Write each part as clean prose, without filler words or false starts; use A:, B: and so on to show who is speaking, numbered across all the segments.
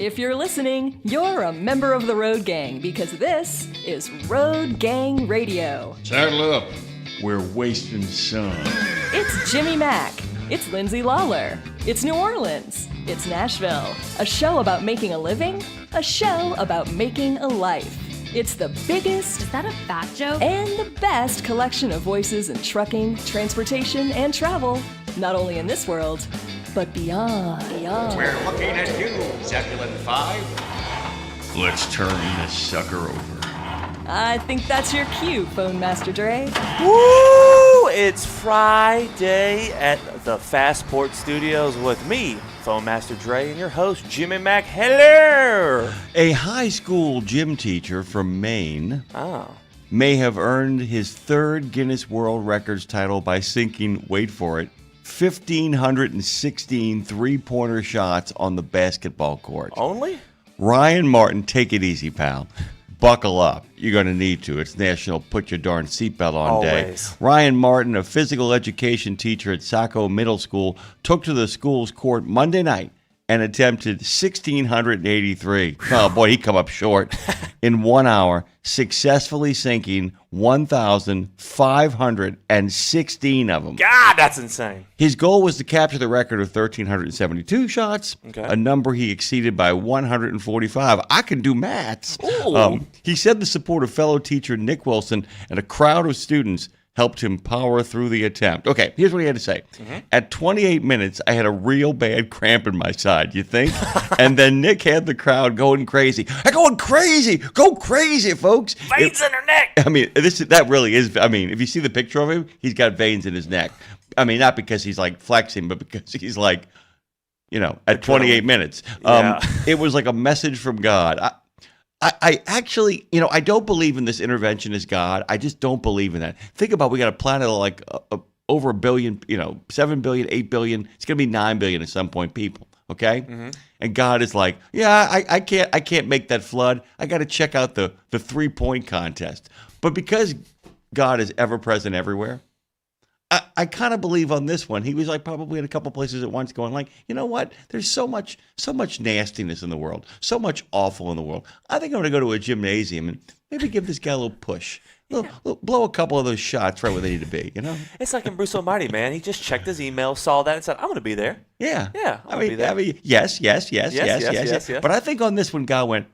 A: If you're listening, you're a member of the Road Gang because this is Road Gang Radio.
B: Saddle up. We're wasting sun.
A: It's Jimmy Mack. It's Lindsay Lawler. It's New Orleans. It's Nashville. A show about making a living. A show about making a life. It's the biggest...
C: Is that a fat joke?
A: And the best collection of voices in trucking, transportation, and travel. Not only in this world, but beyond.
D: We're looking at you, Zebulon 5.
B: Let's turn this sucker over.
A: I think that's your cue, Phone Master Dre.
E: Woo! It's Friday at the Fastport Studios with me, Phone Master Dre, and your host, Jimmy Mack. Hello!
B: A high school gym teacher from Maine may have earned his third Guinness World Records title by sinking, wait for it, 1,516 three-pointer shots on the basketball court.
E: Only?
B: Ryan Martin, take it easy, pal. Buckle up. You're going to need to. It's National Put Your Darn Seatbelt On
E: Always.
B: Day. Ryan Martin, a physical education teacher at Saco Middle School, took to the school's court Monday night and attempted 1,683. Oh, boy, he come up short. In 1 hour, successfully sinking 1,516 of them.
E: God, that's insane.
B: His goal was to capture the record of 1,372 shots, a number he exceeded by 145. I can do maths. He said the support of fellow teacher Nick Wilson and a crowd of students helped him power through the attempt. Okay, here's what he had to say. At 28 minutes, I had a real bad cramp in my side, you think? And then Nick had the crowd going crazy. Going crazy! Go crazy, folks!
E: Veins in her neck!
B: I mean, that really is, I mean, if you see the picture of him, he's got veins in his neck. I mean, not because he's like flexing, but because he's like, you know, at 28 minutes. It was like a message from God. I actually, you know, I don't believe in this intervention as God. I just don't believe in that. Think about, we got a planet of like over a billion, 7 billion, 8 billion. It's going to be 9 billion at some point, people. Okay. And God is like, yeah, I can't make that flood. I got to check out the 3-point contest. But because God is ever present everywhere, I kind of believe on this one. He was like probably in a couple places at once going like, you know what? There's so much nastiness in the world, so much awful in the world. I think I'm going to go to a gymnasium and maybe give this guy a little push. Blow a couple of those shots right where they need to be, you know?
E: It's like in Bruce Almighty, man. He just checked his email, saw that, and said, I'm going to be there.
B: Yeah.
E: Yeah, I'm going to be there.
B: I mean, yes. But I think on this one, God went,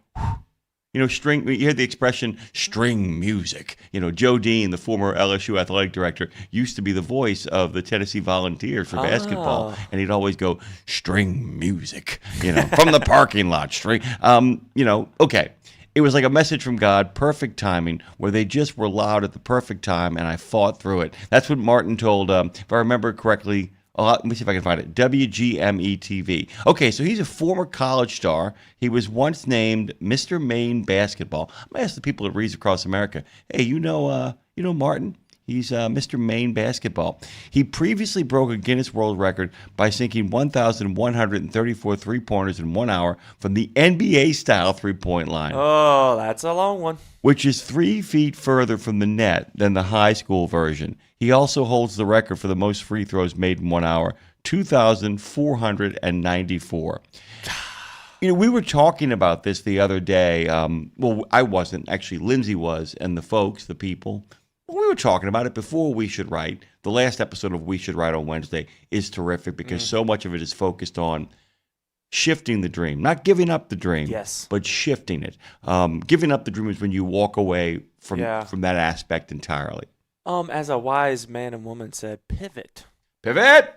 B: you know, you hear the expression string music. You know, Joe Dean, the former LSU athletic director, used to be the voice of the Tennessee Volunteers for basketball. And he'd always go, string music, you know, from the parking lot, string. Okay. It was like a message from God, perfect timing, where they just were loud at the perfect time, and I fought through it. That's what Martin told, if I remember correctly, let me see if I can find it. WGME-TV. Okay, so he's a former college star. He was once named Mr. Maine Basketball. I'm going to ask the people at Reads Across America, hey, you know Martin? He's Mr. Maine Basketball. He previously broke a Guinness World Record by sinking 1,134 three-pointers in 1 hour from the NBA-style three-point line.
E: Oh, that's a long one.
B: Which is 3 feet further from the net than the high school version. He also holds the record for the most free throws made in 1 hour, 2,494. You know, we were talking about this the other day. Well, I wasn't. Actually, Lindsay was, and the folks, the people. We were talking about it before We Should Write. The last episode of We Should Write on Wednesday is terrific because so much of it is focused on shifting the dream, not giving up the dream, but shifting it. Giving up the dream is when you walk away from that aspect entirely.
E: As a wise man and woman said, pivot.
B: Pivot.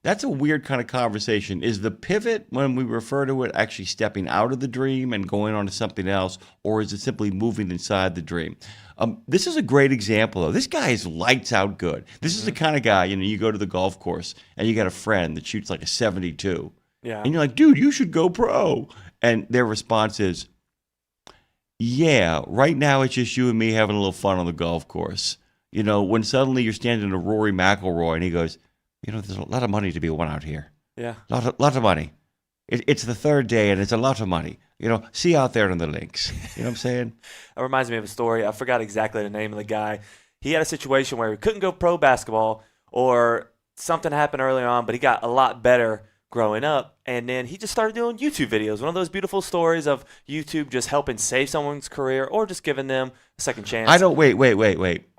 E: That's
B: a weird kind of conversation. Is the pivot, when we refer to it, actually stepping out of the dream and going on to something else, or is it simply moving inside the dream? This is a great example, though. This guy is lights out good. This is the kind of guy, you go to the golf course and you got a friend that shoots like a 72.
E: Yeah.
B: And you're like, dude, you should go pro. And their response is, yeah, right now it's just you and me having a little fun on the golf course. You know, when suddenly you're standing to Rory McIlroy and he goes, you know, there's a lot of money to be won out here.
E: Yeah.
B: Lot of money. It's the third day and it's a lot of money. You know, see you out there on the links. You know what I'm saying?
E: That reminds me of a story. I forgot exactly the name of the guy. He had a situation where he couldn't go pro basketball or something happened early on, but he got a lot better growing up, and then he just started doing YouTube videos. One of those beautiful stories of YouTube just helping save someone's career or just giving them a second chance.
B: I don't wait.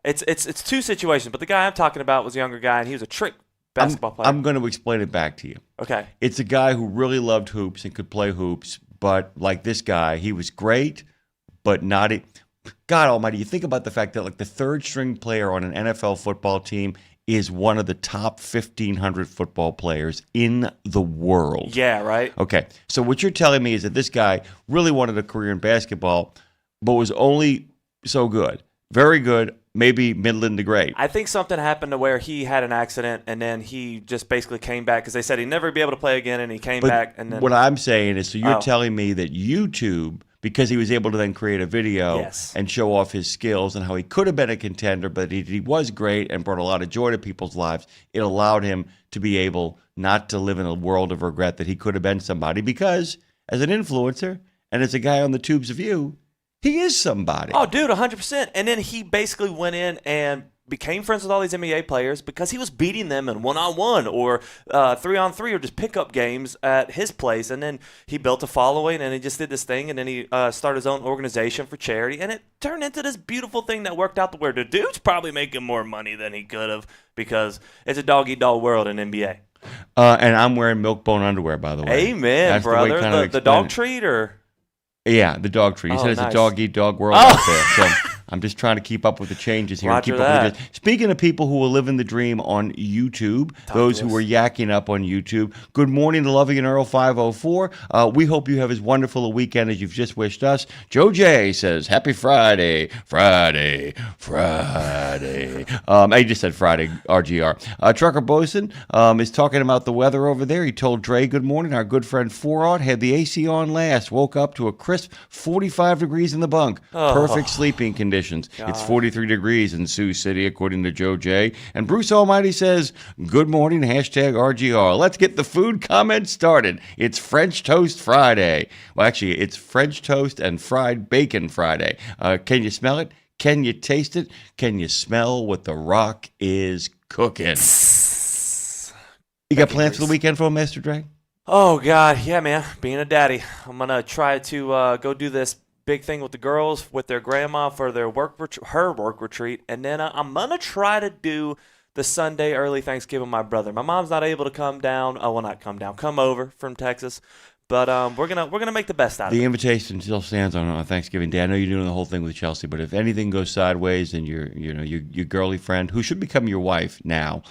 E: It's two situations, but the guy I'm talking about was a younger guy, and he was a trick basketball player.
B: I'm going to explain it back to you.
E: Okay.
B: It's a guy who really loved hoops and could play hoops, but like this guy, he was great, but not it. God almighty, you think about the fact that like the third string player on an NFL football team is one of the top 1,500 football players in the world.
E: Yeah, right?
B: Okay, so what you're telling me is that this guy really wanted a career in basketball, but was only so good. Very good, maybe middling to great.
E: I think something happened to where he had an accident, and then he just basically came back because they said he'd never be able to play again, and he came back. And then
B: what I'm saying is, so you're telling me that YouTube, because he was able to then create a video and show off his skills and how he could have been a contender, but he was great and brought a lot of joy to people's lives. It allowed him to be able not to live in a world of regret that he could have been somebody, because as an influencer and as a guy on the tubes of you, he is somebody.
E: Oh, dude, 100%. And then he basically went in and became friends with all these NBA players because he was beating them in one-on-one or three-on-three or just pickup games at his place. And then he built a following, and he just did this thing, and then he started his own organization for charity, and it turned into this beautiful thing that worked out to where the dude's probably making more money than he could have because it's a dog-eat-dog world in NBA.
B: And I'm wearing milk-bone underwear, by the way.
E: Amen,
B: That's
E: brother. The dog treat or?
B: Yeah, the dog treat. He said it's
E: nice.
B: a dog-eat-dog world out there. So I'm just trying to keep up with the changes here.
E: Roger
B: and keep
E: that.
B: up with it. Speaking of people who are living the dream on YouTube, those who are yakking up on YouTube, good morning to Lovey and Earl 504. We hope you have as wonderful a weekend as you've just wished us. Joe J says, happy Friday. I just said Friday, RGR. Trucker Bosun is talking about the weather over there. He told Dre good morning. Our good friend Forod had the AC on last, woke up to a crisp 45 degrees in the bunk. Perfect sleeping conditions. It's 43 degrees in Sioux City, according to Joe J. And Bruce Almighty says, good morning, hashtag RGR. Let's get the food comments started. It's French Toast Friday. Well, actually, it's French toast and fried bacon Friday. Can you smell it? Can you taste it? Can you smell what the Rock is cooking? You got plans for the weekend for Master Dre?
E: Oh, God. Yeah, man. Being a daddy. I'm going to try to go do this big thing with the girls, with their grandma for their her work retreat. And then I'm going to try to do the Sunday early Thanksgiving with my brother. My mom's not able to come down. Oh, well, not come down. Come over from Texas. But we're gonna make the best out of it.
B: The invitation still stands on Thanksgiving Day. I know you're doing the whole thing with Chelsea, but if anything goes sideways and your girly friend, who should become your wife now,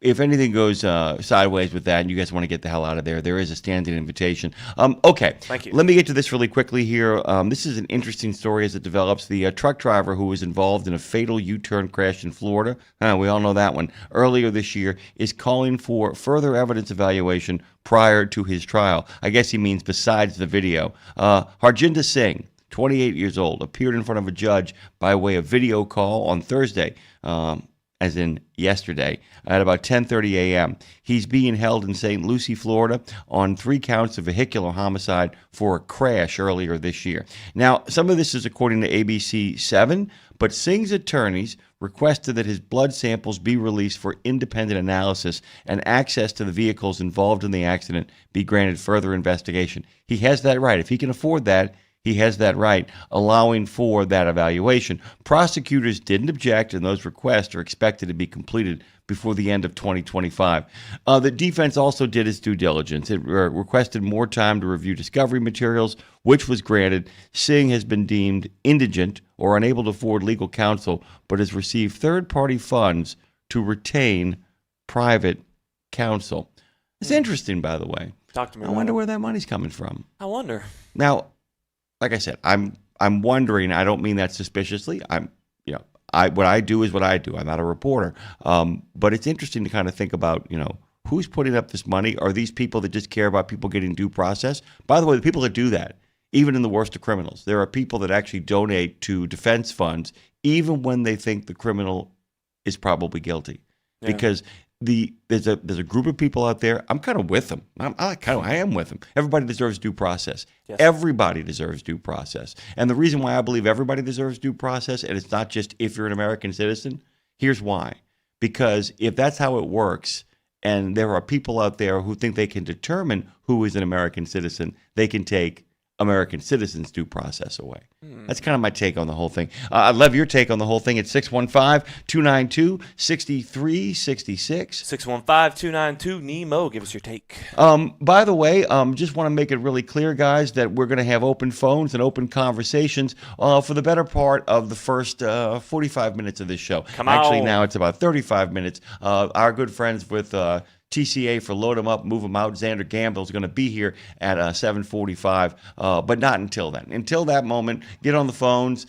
B: if anything goes sideways with that and you guys want to get the hell out of there, there is a standing invitation. Okay.
E: Thank you.
B: Let me get to this really quickly here. This is an interesting story as it develops. The truck driver who was involved in a fatal U-turn crash in Florida, we all know that one, earlier this year, is calling for further evidence evaluation prior to his trial. I guess he means besides the video. Harjinder Singh, 28 years old, appeared in front of a judge by way of video call on Thursday, as in yesterday, at about 10:30 a.m. He's being held in St. Lucie, Florida, on 3 counts of vehicular homicide for a crash earlier this year. Now, some of this is according to ABC 7, but Singh's attorneys requested that his blood samples be released for independent analysis and access to the vehicles involved in the accident be granted further investigation. He has that right. If he can afford that, he has that right, allowing for that evaluation. Prosecutors didn't object, and those requests are expected to be completed before the end of 2025. The defense also did its due diligence. It requested more time to review discovery materials, which was granted. Singh has been deemed indigent or unable to afford legal counsel, but has received third-party funds to retain private counsel. It's interesting, by the way.
E: Talk to me.
B: I wonder where that money's coming from.
E: I wonder.
B: Now, like I said, I'm wondering. I don't mean that suspiciously. What I do is what I do. I'm not a reporter. But it's interesting to kind of think about, who's putting up this money? Are these people that just care about people getting due process? By the way, the people that do that, even in the worst of criminals, there are people that actually donate to defense funds, even when they think the criminal is probably guilty, because there's a group of people out there. I'm kind of with them. I am with them. Everybody deserves due process. Yes. Everybody deserves due process. And the reason why I believe everybody deserves due process, and it's not just if you're an American citizen, here's why. Because if that's how it works, and there are people out there who think they can determine who is an American citizen, they can take American citizens' due process away. That's kind of my take on the whole thing. I'd love your take on the whole thing at 615-292-6366.
E: 615-292-NEMO. Give us your take.
B: By the way, just want to make it really clear, guys, that we're going to have open phones and open conversations for the better part of the first 45 minutes of this show. Actually, now it's about 35 minutes. Our good friends with TCA for Load 'em Up, Move 'em Out, Xander Gamble is going to be here at 7:45, but not until then. Until that moment, get on the phones,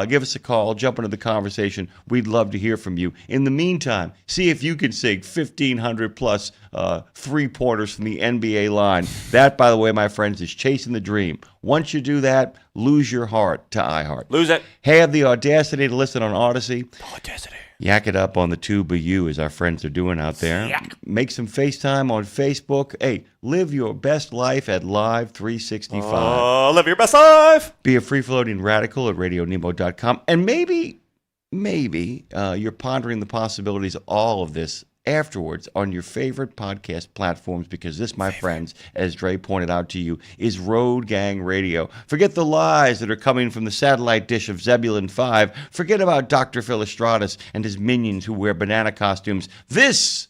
B: give us a call, jump into the conversation. We'd love to hear from you. In the meantime, see if you can sing 1,500 plus three-pointers from the NBA line. That, by the way, my friends, is chasing the dream. Once you do that, lose your heart to iHeart.
E: Lose it.
B: Have the audacity to listen on Odyssey.
E: Audacity.
B: Yak it up on the tube of you, as our friends are doing out there.
E: Yak.
B: Make some FaceTime on Facebook. Hey, live your best life at Live 365.
E: Live your best life.
B: Be a free-floating radical at RadioNemo.com. And maybe you're pondering the possibilities of all of this afterwards on your favorite podcast platforms, because this, my friends, as Dre pointed out to you, is Road Gang Radio. Forget the lies that are coming from the satellite dish of Zebulon 5. Forget about Dr. Philostratus and his minions who wear banana costumes. This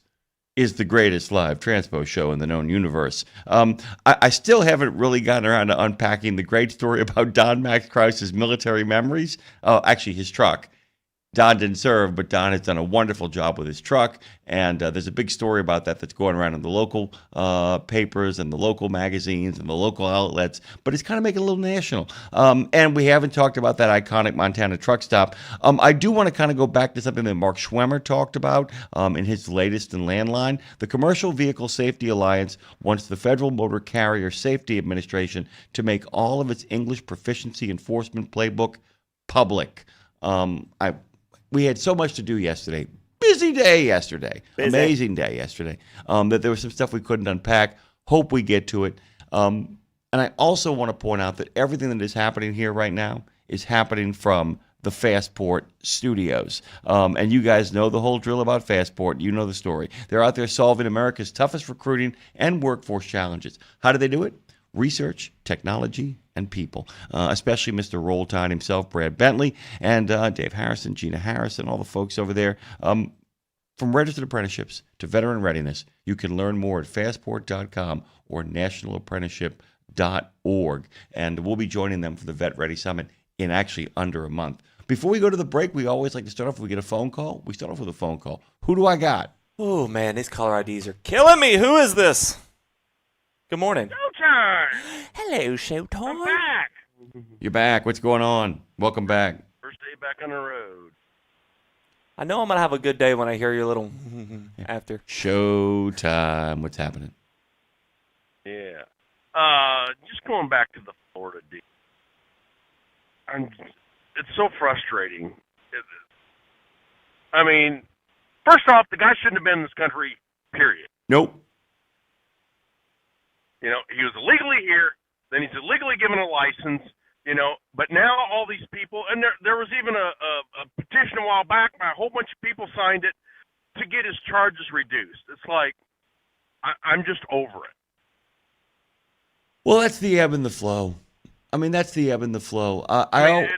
B: is the greatest live transpo show in the known universe. I still haven't really gotten around to unpacking the great story about Don Max Krause's military memories. Actually, his truck. Don didn't serve, but Don has done a wonderful job with his truck, and there's a big story about that that's going around in the local papers and the local magazines and the local outlets, but it's kind of making it a little national. And we haven't talked about that iconic Montana truck stop. I do want to kind of go back to something that Mark Schwemmer talked about in his latest in Landline. The Commercial Vehicle Safety Alliance wants the Federal Motor Carrier Safety Administration to make all of its English proficiency enforcement playbook public. We had so much to do yesterday. Busy day yesterday. Busy. Amazing day yesterday. That there was some stuff we couldn't unpack. Hope we get to it. And I also want to point out that everything that is happening here right now is happening from the Fastport studios. And you guys know the whole drill about Fastport. You know the story. They're out there solving America's toughest recruiting and workforce challenges. How do they do it? Research, technology, and people, especially Mr. Roll Tide himself, Brad Bentley, and Dave Harrison, Gina Harrison, all the folks over there. From registered apprenticeships to veteran readiness, you can learn more at fastport.com or nationalapprenticeship.org. And we'll be joining them for the Vet Ready Summit in actually under a month. Before we go to the break, we always like to start off if we get a phone call. We start off with a phone call. Who do I got?
E: Oh, man, these caller IDs are killing me. Who is this? Good morning.
C: Showtime!
E: Hello, Showtime.
C: I'm back!
B: You're back. What's going on? Welcome back.
C: First day back on the road.
E: I know I'm going to have a good day when I hear your little after.
B: Showtime. What's happening?
C: Yeah. Just going back to the Florida deal. It's so frustrating. I mean, first off, the guy shouldn't have been in this country, period.
B: Nope.
C: You know, he was illegally here, then he's illegally given a license, you know, but now all these people, and there was even a petition a while back by a whole bunch of people signed it to get his charges reduced. It's like, I'm just over it.
B: Well, that's the ebb and the flow. I mean, that's the ebb and the flow. I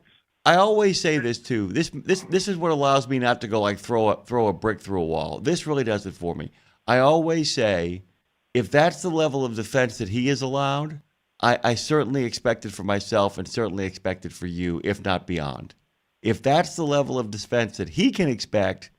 B: always say this, too. This is what allows me not to go like throw a brick through a wall. This really does it for me. I always say, if that's the level of defense that he is allowed, I certainly expect it for myself and certainly expect it for you, if not beyond. If that's the level of defense that he can expect,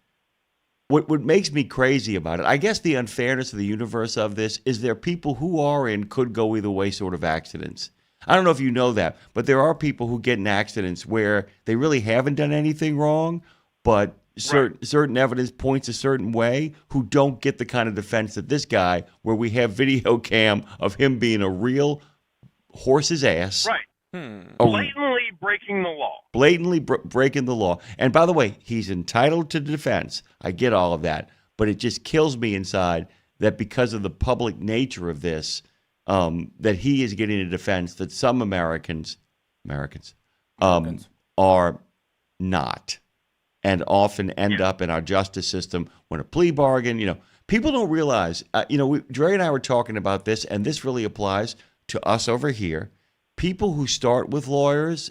B: what makes me crazy about it, I guess the unfairness of the universe of this is there are people who are in could go either way sort of accidents. I don't know if you know that, but there are people who get in accidents where they really haven't done anything wrong, but certain evidence points a certain way, who don't get the kind of defense that this guy, where we have video cam of him being a real horse's ass.
C: Right. Blatantly breaking the law.
B: Blatantly breaking the law. And by the way, he's entitled to defense. I get all of that. But it just kills me inside that because of the public nature of this, that he is getting a defense that some Americans are not. And often end up in our justice system when a plea bargain, People don't realize, Dre and I were talking about this, and this really applies to us over here. People who start with lawyers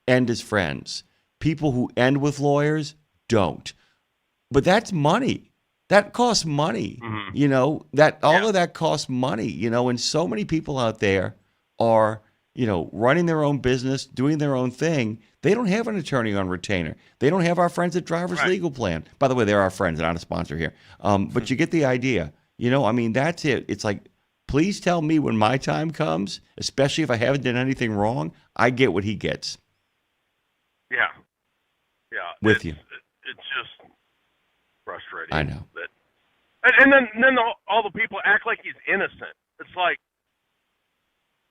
B: end as friends. People who end with lawyers don't. But that's money. That costs money. All of that costs money, and so many people out there are, running their own business, doing their own thing. They don't have an attorney on retainer. They don't have our friends at Drivers Legal Plan. By the way, they're our friends, they're not a sponsor here. But you get the idea. That's it. It's like, please tell me when my time comes, especially if I haven't done anything wrong, I get what he gets.
C: Yeah.
B: With you.
C: It's just frustrating.
B: I know.
C: And then all the people act like he's innocent. It's like,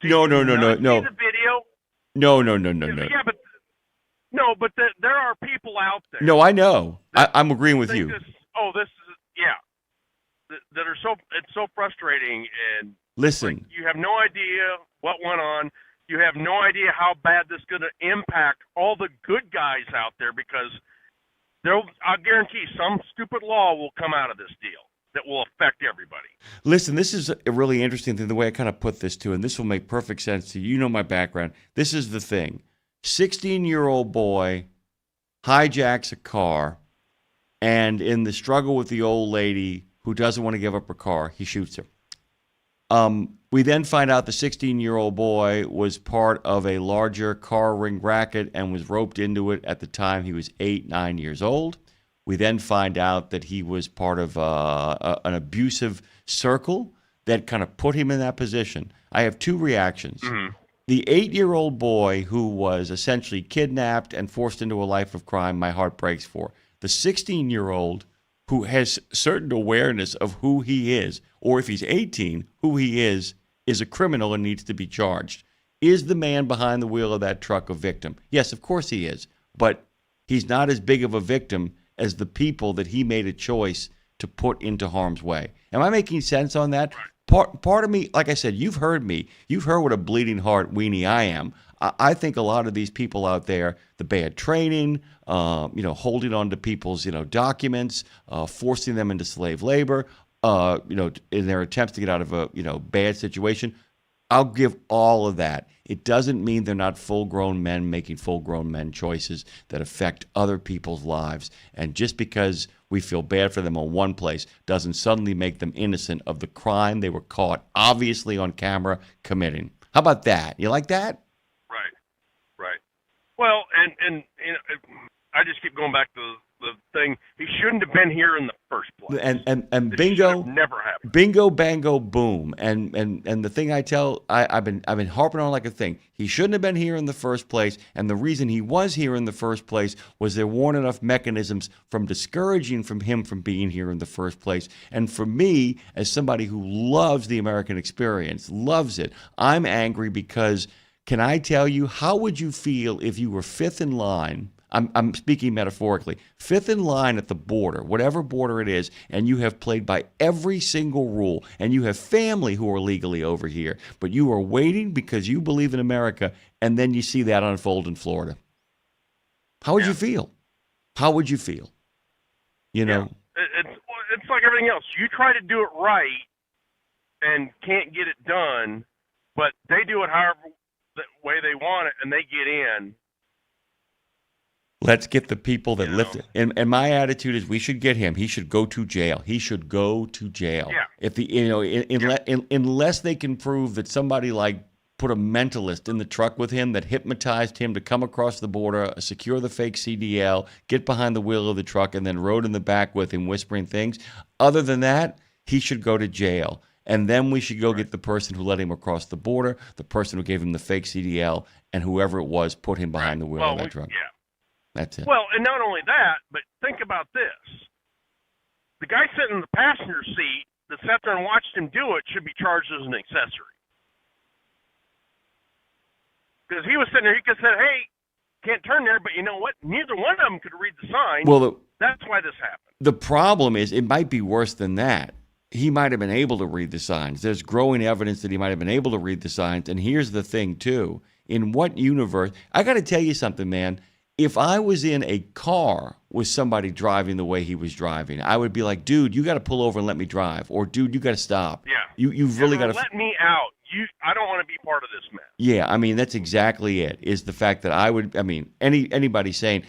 B: No.
C: see the video?
B: No.
C: Yeah, but there are people out there.
B: No, I know. I'm agreeing with you.
C: That are it's so frustrating, and
B: listen,
C: you have no idea what went on. You have no idea how bad this is going to impact all the good guys out there, because I guarantee some stupid law will come out of this deal that will affect everybody.
B: Listen, this is a really interesting thing, the way I kind of put this to, and this will make perfect sense to you. You know my background. This is the thing. 16-year-old boy hijacks a car, and in the struggle with the old lady who doesn't want to give up her car, he shoots her. We then find out the 16-year-old boy was part of a larger car ring racket and was roped into it at the time he was 9 years old. We then find out that he was part of an abusive circle that kind of put him in that position. I have two reactions. The 8-year-old boy who was essentially kidnapped and forced into a life of crime, my heart breaks for. The 16-year-old who has certain awareness of who he is, or if he's 18, who he is a criminal and needs to be charged. Is the man behind the wheel of that truck a victim? Yes, of course he is. But he's not as big of a victim as the people that he made a choice to put into harm's way. Am I making sense on that? Part of me, like I said, you've heard me. You've heard what a bleeding heart weenie I am. I think a lot of these people out there, the bad training, holding on to people's, documents, forcing them into slave labor, in their attempts to get out of a, bad situation. I'll give all of that. It doesn't mean they're not full-grown men making full-grown men choices that affect other people's lives. And just because we feel bad for them on one place doesn't suddenly make them innocent of the crime they were caught, obviously on camera, committing. How about that? You like that?
C: Right. Well, and I just keep going back to the thing. He shouldn't have been here in the first place.
B: And bingo,
C: never happened.
B: Bingo, bango, boom. And the thing I've been harping on like a thing. He shouldn't have been here in the first place. And the reason he was here in the first place was there weren't enough mechanisms from discouraging him from being here in the first place. And for me, as somebody who loves the American experience, loves it, I'm angry because, can I tell you, how would you feel if you were fifth in line? I'm speaking metaphorically. Fifth in line at the border, whatever border it is, and you have played by every single rule, and you have family who are legally over here, but you are waiting because you believe in America, and then you see that unfold in Florida. How would you feel? How would you feel? It's
C: like everything else. You try to do it right and can't get it done, but they do it however the way they want it, and they get in.
B: Let's get the people that lift it. And my attitude is we should get him. He should go to jail. He should go to jail.
C: Yeah.
B: If unless they can prove that somebody like put a mentalist in the truck with him that hypnotized him to come across the border, secure the fake CDL, get behind the wheel of the truck, and then rode in the back with him whispering things. Other than that, he should go to jail. And then we should go get the person who let him across the border, the person who gave him the fake CDL, and whoever it was put him behind the wheel of that truck.
C: Yeah.
B: That's it.
C: Well, and not only that, but think about this. The guy sitting in the passenger seat that sat there and watched him do it should be charged as an accessory. Because he was sitting there, he could have said, hey, can't turn there, but you know what? Neither one of them could read the sign.
B: Well,
C: that's why this happened.
B: The problem is it might be worse than that. He might have been able to read the signs. There's growing evidence that he might have been able to read the signs. And here's the thing, too. In what universe? I got to tell you something, man. If I was in a car was somebody driving the way he was driving. I would be like, dude, you got to pull over and let me drive. Or, dude, you got to stop.
C: Yeah.
B: You've really got to
C: let me out. I don't want to be part of this mess.
B: Yeah, I mean, that's exactly it, is the fact that anybody saying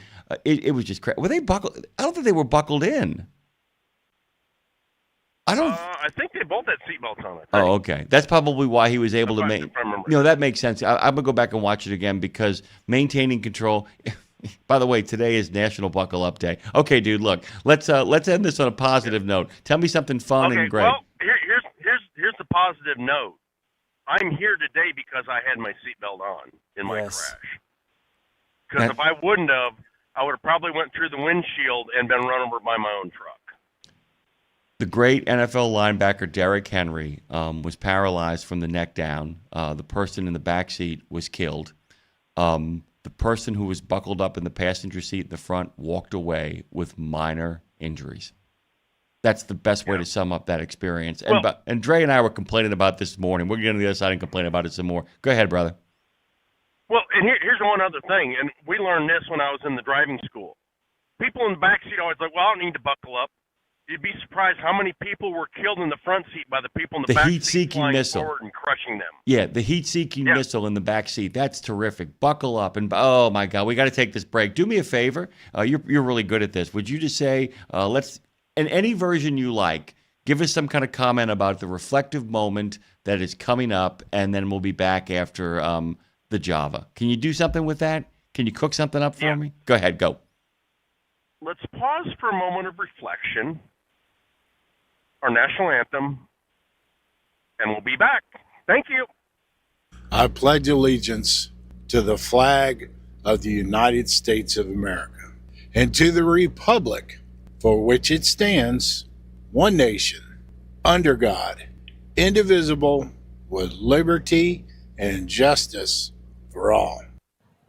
B: it was just were they buckled? I don't think they were buckled in.
C: I think they both had seatbelts on.
B: Oh, okay. That's probably why he was able to make. That makes sense. I'm gonna go back and watch it again because maintaining control. By the way, today is National Buckle Up Day. Okay, dude. Look, let's end this on a positive note. Tell me something fun and great.
C: Well, here's the positive note. I'm here today because I had my seatbelt on in my crash. Because if I wouldn't have, I would have probably went through the windshield and been run over by my own truck.
B: The great NFL linebacker Derrick Henry was paralyzed from the neck down. The person in the back seat was killed. The person who was buckled up in the passenger seat in the front walked away with minor injuries. That's the best way to sum up that experience. And Dre and I were complaining about this morning. We're going to the other side and complain about it some more. Go ahead, brother.
C: Well, and here's one other thing, and we learned this when I was in the driving school. People in the back seat always like, well, I don't need to buckle up. You'd be surprised how many people were killed in the front seat by the people in the back seat flying forward and crushing them.
B: Yeah, the heat-seeking missile in the back seat. That's terrific. Buckle up. And, oh, my God, we got to take this break. Do me a favor. You're really good at this. Would you just say, in any version you like, give us some kind of comment about the reflective moment that is coming up, and then we'll be back after the Java. Can you do something with that? Can you cook something up for me? Go ahead, go.
C: Let's pause for a moment of reflection, our national anthem, and we'll be back. Thank you.
F: I pledge allegiance to the flag of the United States of America and to the republic for which it stands, one nation, under God, indivisible, with liberty and justice for all.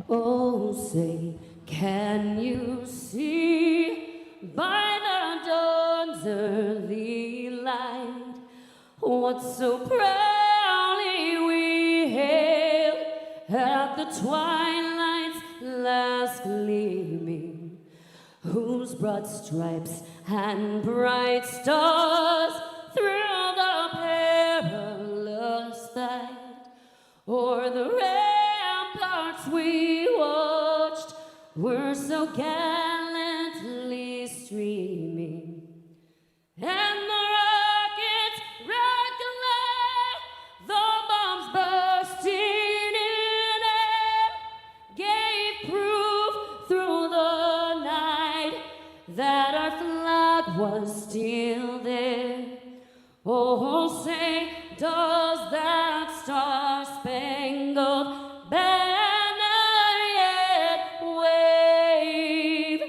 G: Oh, say, can you see by the dawn's early light what so proudly we hailed at the twilight's last gleaming, whose broad stripes and bright stars through the perilous fight o'er the ramparts we watched were so gallantly streaming, and the rockets red glare, the bombs bursting in air, gave proof through the night that our flag was still there. Oh, say, does that star-spangled banner yet wave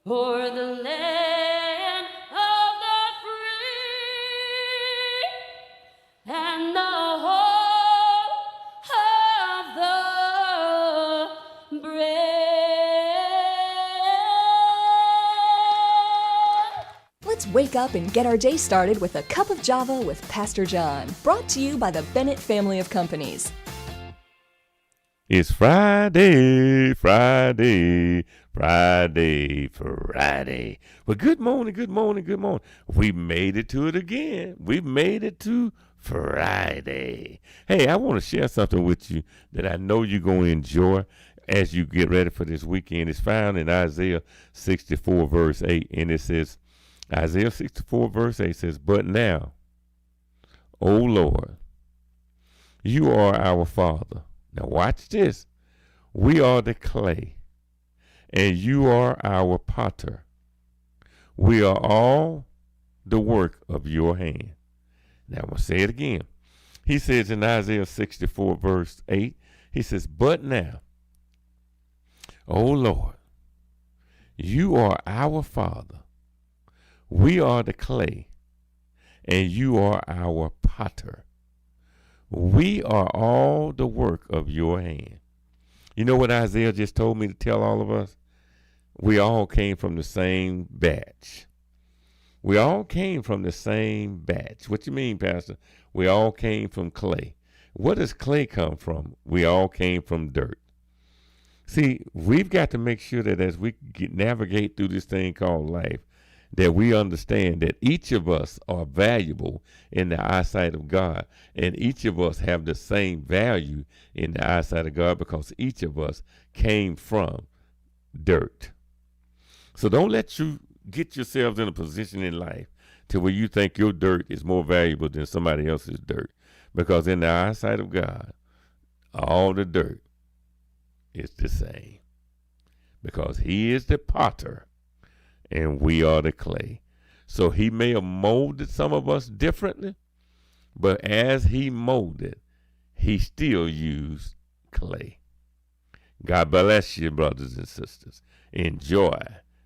G: o'er the land of the free and the home of the brave?
A: Let's wake up and get our day started with a cup of Java with Pastor John, brought to you by the Bennett family of companies.
H: It's Friday. Well, good morning. We made it to it again. We made it to Friday. Hey, I want to share something with you that I know you're going to enjoy as you get ready for this weekend. It's found in Isaiah 64, verse 8, and it says, Isaiah 64, verse 8 says, but now, O Lord, you are our Father. Now watch this. We are the clay, and you are our potter. We are all the work of your hand. Now I'm going to say it again. He says in Isaiah 64, verse 8, he says, but now, O Lord, you are our Father. We are the clay, and you are our potter. We are all the work of your hand. You know what Isaiah just told me to tell all of us? We all came from the same batch. We all came from the same batch. What you mean, Pastor? We all came from clay. Where does clay come from? We all came from dirt. See, we've got to make sure that as we navigate through this thing called life, that we understand that each of us are valuable in the eyesight of God, and each of us have the same value in the eyesight of God because each of us came from dirt. So don't let you get yourselves in a position in life to where you think your dirt is more valuable than somebody else's dirt, because in the eyesight of God, all the dirt is the same, because he is the potter and we are the clay. So he may have molded some of us differently, but as he molded, he still used clay. God bless you, brothers and sisters. Enjoy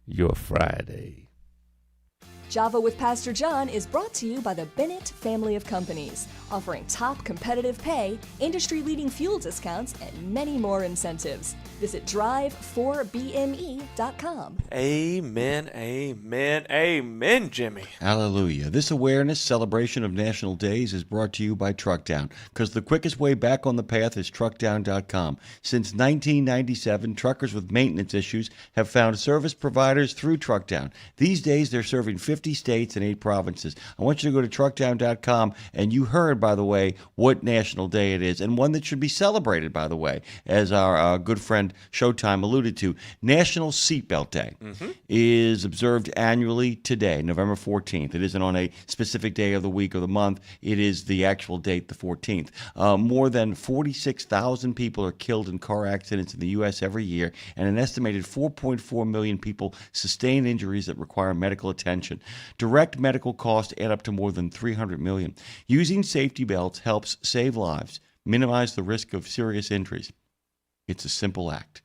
H: your Friday.
A: Java with Pastor John is brought to you by the Bennett family of companies, offering top competitive pay, industry-leading fuel discounts, and many more incentives. Visit drive4bme.com.
E: Amen, amen, amen, Jimmy.
B: Hallelujah. This awareness celebration of national days is brought to you by Truckdown, because the quickest way back on the path is truckdown.com. Since 1997, truckers with maintenance issues have found service providers through Truckdown. These days, they're serving 50 states and 8 provinces. I want you to go to truckdown.com, and you heard, by the way, what national day it is, and one that should be celebrated, by the way, as our good friend Showtime alluded to. National Seatbelt Day is observed annually today, November 14th. It isn't on a specific day of the week or the month. It is the actual date, the 14th. More than 46,000 people are killed in car accidents in the U.S. every year, and an estimated 4.4 million people sustain injuries that require medical attention. Direct medical costs add up to more than $300 million. Using safety belts helps save lives, minimize the risk of serious injuries. It's a simple act.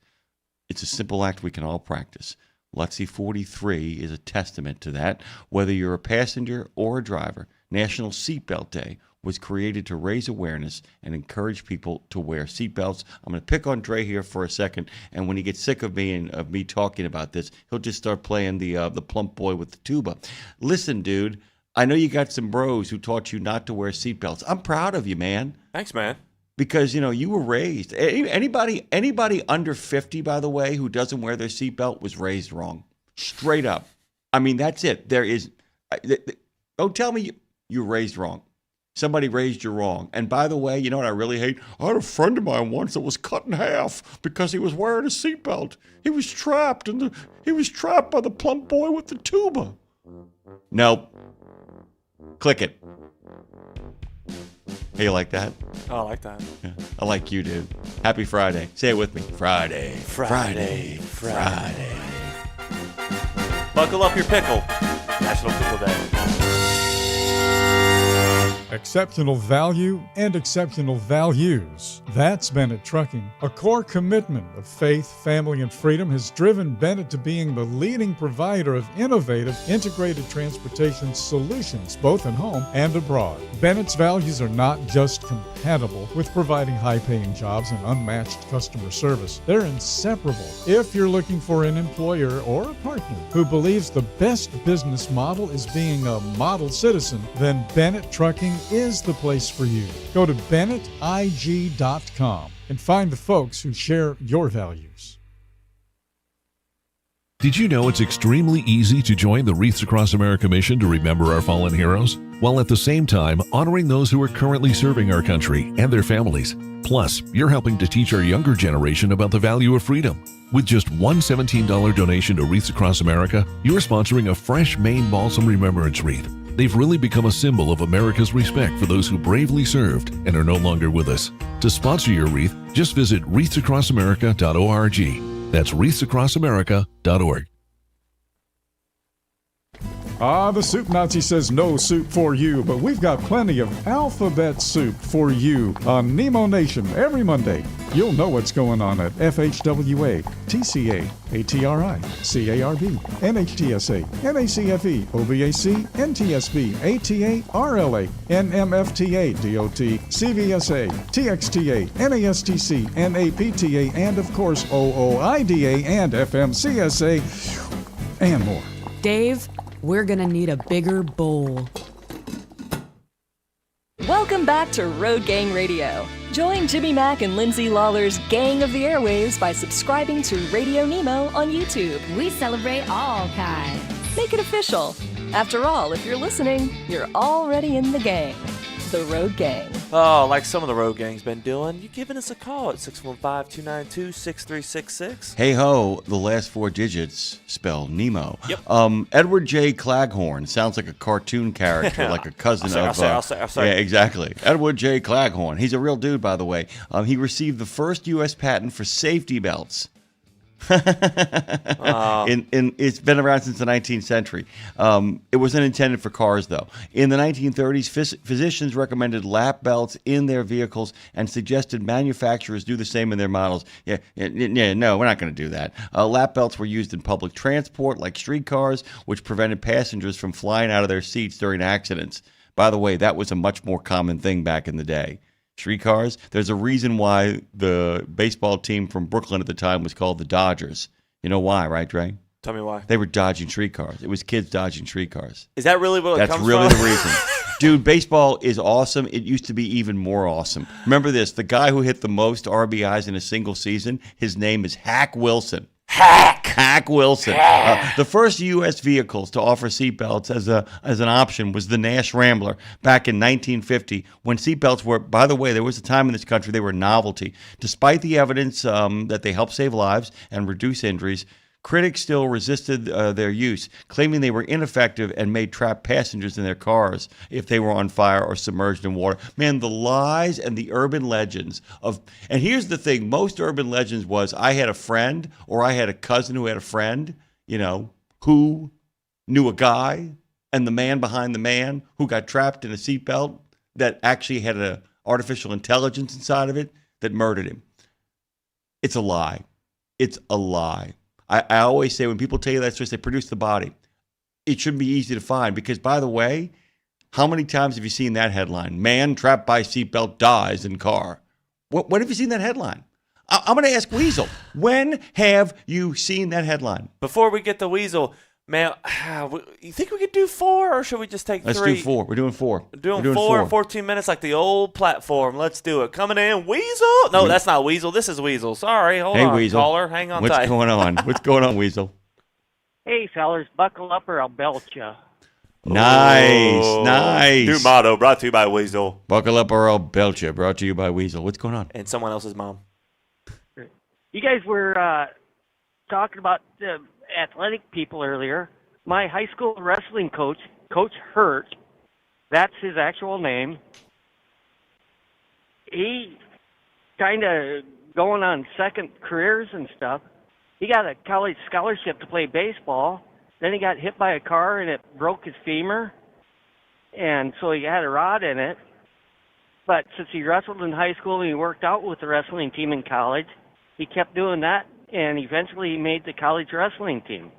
B: It's a simple act we can all practice. Lutzy 43 is a testament to that. Whether you're a passenger or a driver, National Seatbelt Day was created to raise awareness and encourage people to wear seatbelts. I'm going to pick on Dre here for a second, and when he gets sick of me and of me talking about this, he'll just start playing the plump boy with the tuba. Listen, dude, I know you got some bros who taught you not to wear seatbelts. I'm proud of you, man.
E: Thanks, man.
B: Because, you know, you were raised. Anybody under 50, by the way, who doesn't wear their seatbelt was raised wrong. Straight up. I mean, that's it. There is. Don't tell me you were raised wrong. Somebody raised you wrong. And by the way, you know what I really hate? I had a friend of mine once that was cut in half because he was wearing a seatbelt. He was trapped, and he was trapped by the plump boy with the tuba. Nope. Click it. Hey, you like that?
E: Oh, I like that.
B: Yeah, I like you, dude. Happy Friday. Say it with me. Friday.
E: Friday. Buckle up your pickle. National Pickle Day.
I: Exceptional value and exceptional values. That's Bennett Trucking. A core commitment of faith, family, and freedom has driven Bennett to being the leading provider of innovative, integrated transportation solutions, both at home and abroad. Bennett's values are not just compatible with providing high-paying jobs and unmatched customer service. They're inseparable. If you're looking for an employer or a partner who believes the best business model is being a model citizen, then Bennett Trucking is the place for you. Go to BennettIG.com and find the folks who share your values.
J: Did you know it's extremely easy to join the Wreaths Across America mission to remember our fallen heroes, while at the same time honoring those who are currently serving our country and their families? Plus, you're helping to teach our younger generation about the value of freedom. With just one $17 donation to Wreaths Across America, you're sponsoring a fresh Maine Balsam Remembrance Wreath. They've really become a symbol of America's respect for those who bravely served and are no longer with us. To sponsor your wreath, just visit wreathsacrossamerica.org. That's wreathsacrossamerica.org.
I: The Soup Nazi says no soup for you, but we've got plenty of alphabet soup for you on Nemo Nation every Monday. You'll know what's going on at FHWA, TCA, ATRI, CARB, NHTSA, NACFE, OVAC, NTSB, ATA, RLA, NMFTA, DOT, CVSA, TXTA, NASTC, NAPTA, and of course OOIDA and FMCSA, and more.
K: Dave, we're gonna need a bigger bowl.
A: Welcome Welcome back to Road Gang Radio. Join Jimmy Mack and Lindsay Lawler's Gang of the Airwaves by subscribing to RadioNemo on YouTube.
K: We celebrate all kinds.
A: Make it official. After all, if you're listening, you're already in the gang. The Road Gang.
E: Oh, like some of the Road Gang's been doing, you giving us a call at 615-292-6366.
B: Hey ho, the last 4 digits spell Nemo.
E: Yep.
B: Edward J. Claghorn sounds like a cartoon character, like a cousin of.
E: I'll say.
B: Yeah, exactly. Edward J. Claghorn. He's a real dude, by the way. He received the first U.S. patent for safety belts. It's been around since the 19th century. It wasn't intended for cars, though. In the 1930s, physicians recommended lap belts in their vehicles and suggested manufacturers do the same in their models. No, we're not going to do that. Lap belts were used in public transport, like streetcars, which prevented passengers from flying out of their seats during accidents. By the way, that was a much more common thing back in the day. Streetcars. There's a reason why the baseball team from Brooklyn at the time was called the Dodgers. You know why, right, Dre?
E: Tell me why.
B: They were dodging streetcars. It was kids dodging streetcars.
E: Is that really what it comes from?
B: That's really the reason. Dude, baseball is awesome. It used to be even more awesome. Remember this, the guy who hit the most RBIs in a single season, his name is Hack Wilson. Hack Wilson. The first U.S. vehicles to offer seatbelts as an option was the Nash Rambler back in 1950, when seatbelts were, by the way, there was a time in this country they were a novelty. Despite the evidence that they help save lives and reduce injuries, critics still resisted their use, claiming they were ineffective and made trapped passengers in their cars if they were on fire or submerged in water. Man, the lies and the urban legends of... And here's the thing, most urban legends was I had a friend or I had a cousin who had a friend, who knew a guy, and the man behind the man who got trapped in a seatbelt that actually had an artificial intelligence inside of it that murdered him. It's a lie. It's a lie. I always say when people tell you that story, they produce the body. It shouldn't be easy to find because, by the way, how many times have you seen that headline? Man trapped by seatbelt dies in car. When have you seen that headline? I'm going to ask Weasel. When have you seen that headline?
E: Before we get to Weasel, man, you think we could do 4 or should we just take 3?
B: Let's do 4. We're doing 4.
E: We're doing 4 in 14 minutes like the old platform. Let's do it. Coming in, Weasel. No, that's not Weasel. This is Weasel. Sorry. Hold on,
B: Weasel.
E: caller. Hang on
B: What's
E: tight.
B: going on? What's going on, Weasel?
L: Hey, fellers, buckle up or I'll belt you.
B: Nice.
E: New motto brought to you by Weasel.
B: Buckle up or I'll belt you. Brought to you by Weasel. What's going on?
E: And someone else's mom.
L: You guys were talking about athletic people earlier. My high school wrestling coach, Coach Hurt, that's his actual name. He kind of going on second careers and stuff. He got a college scholarship to play baseball. Then he got hit by a car and it broke his femur. And so he had a rod in it. But since he wrestled in high school and he worked out with the wrestling team in college, he kept doing that. And eventually he made the college wrestling team.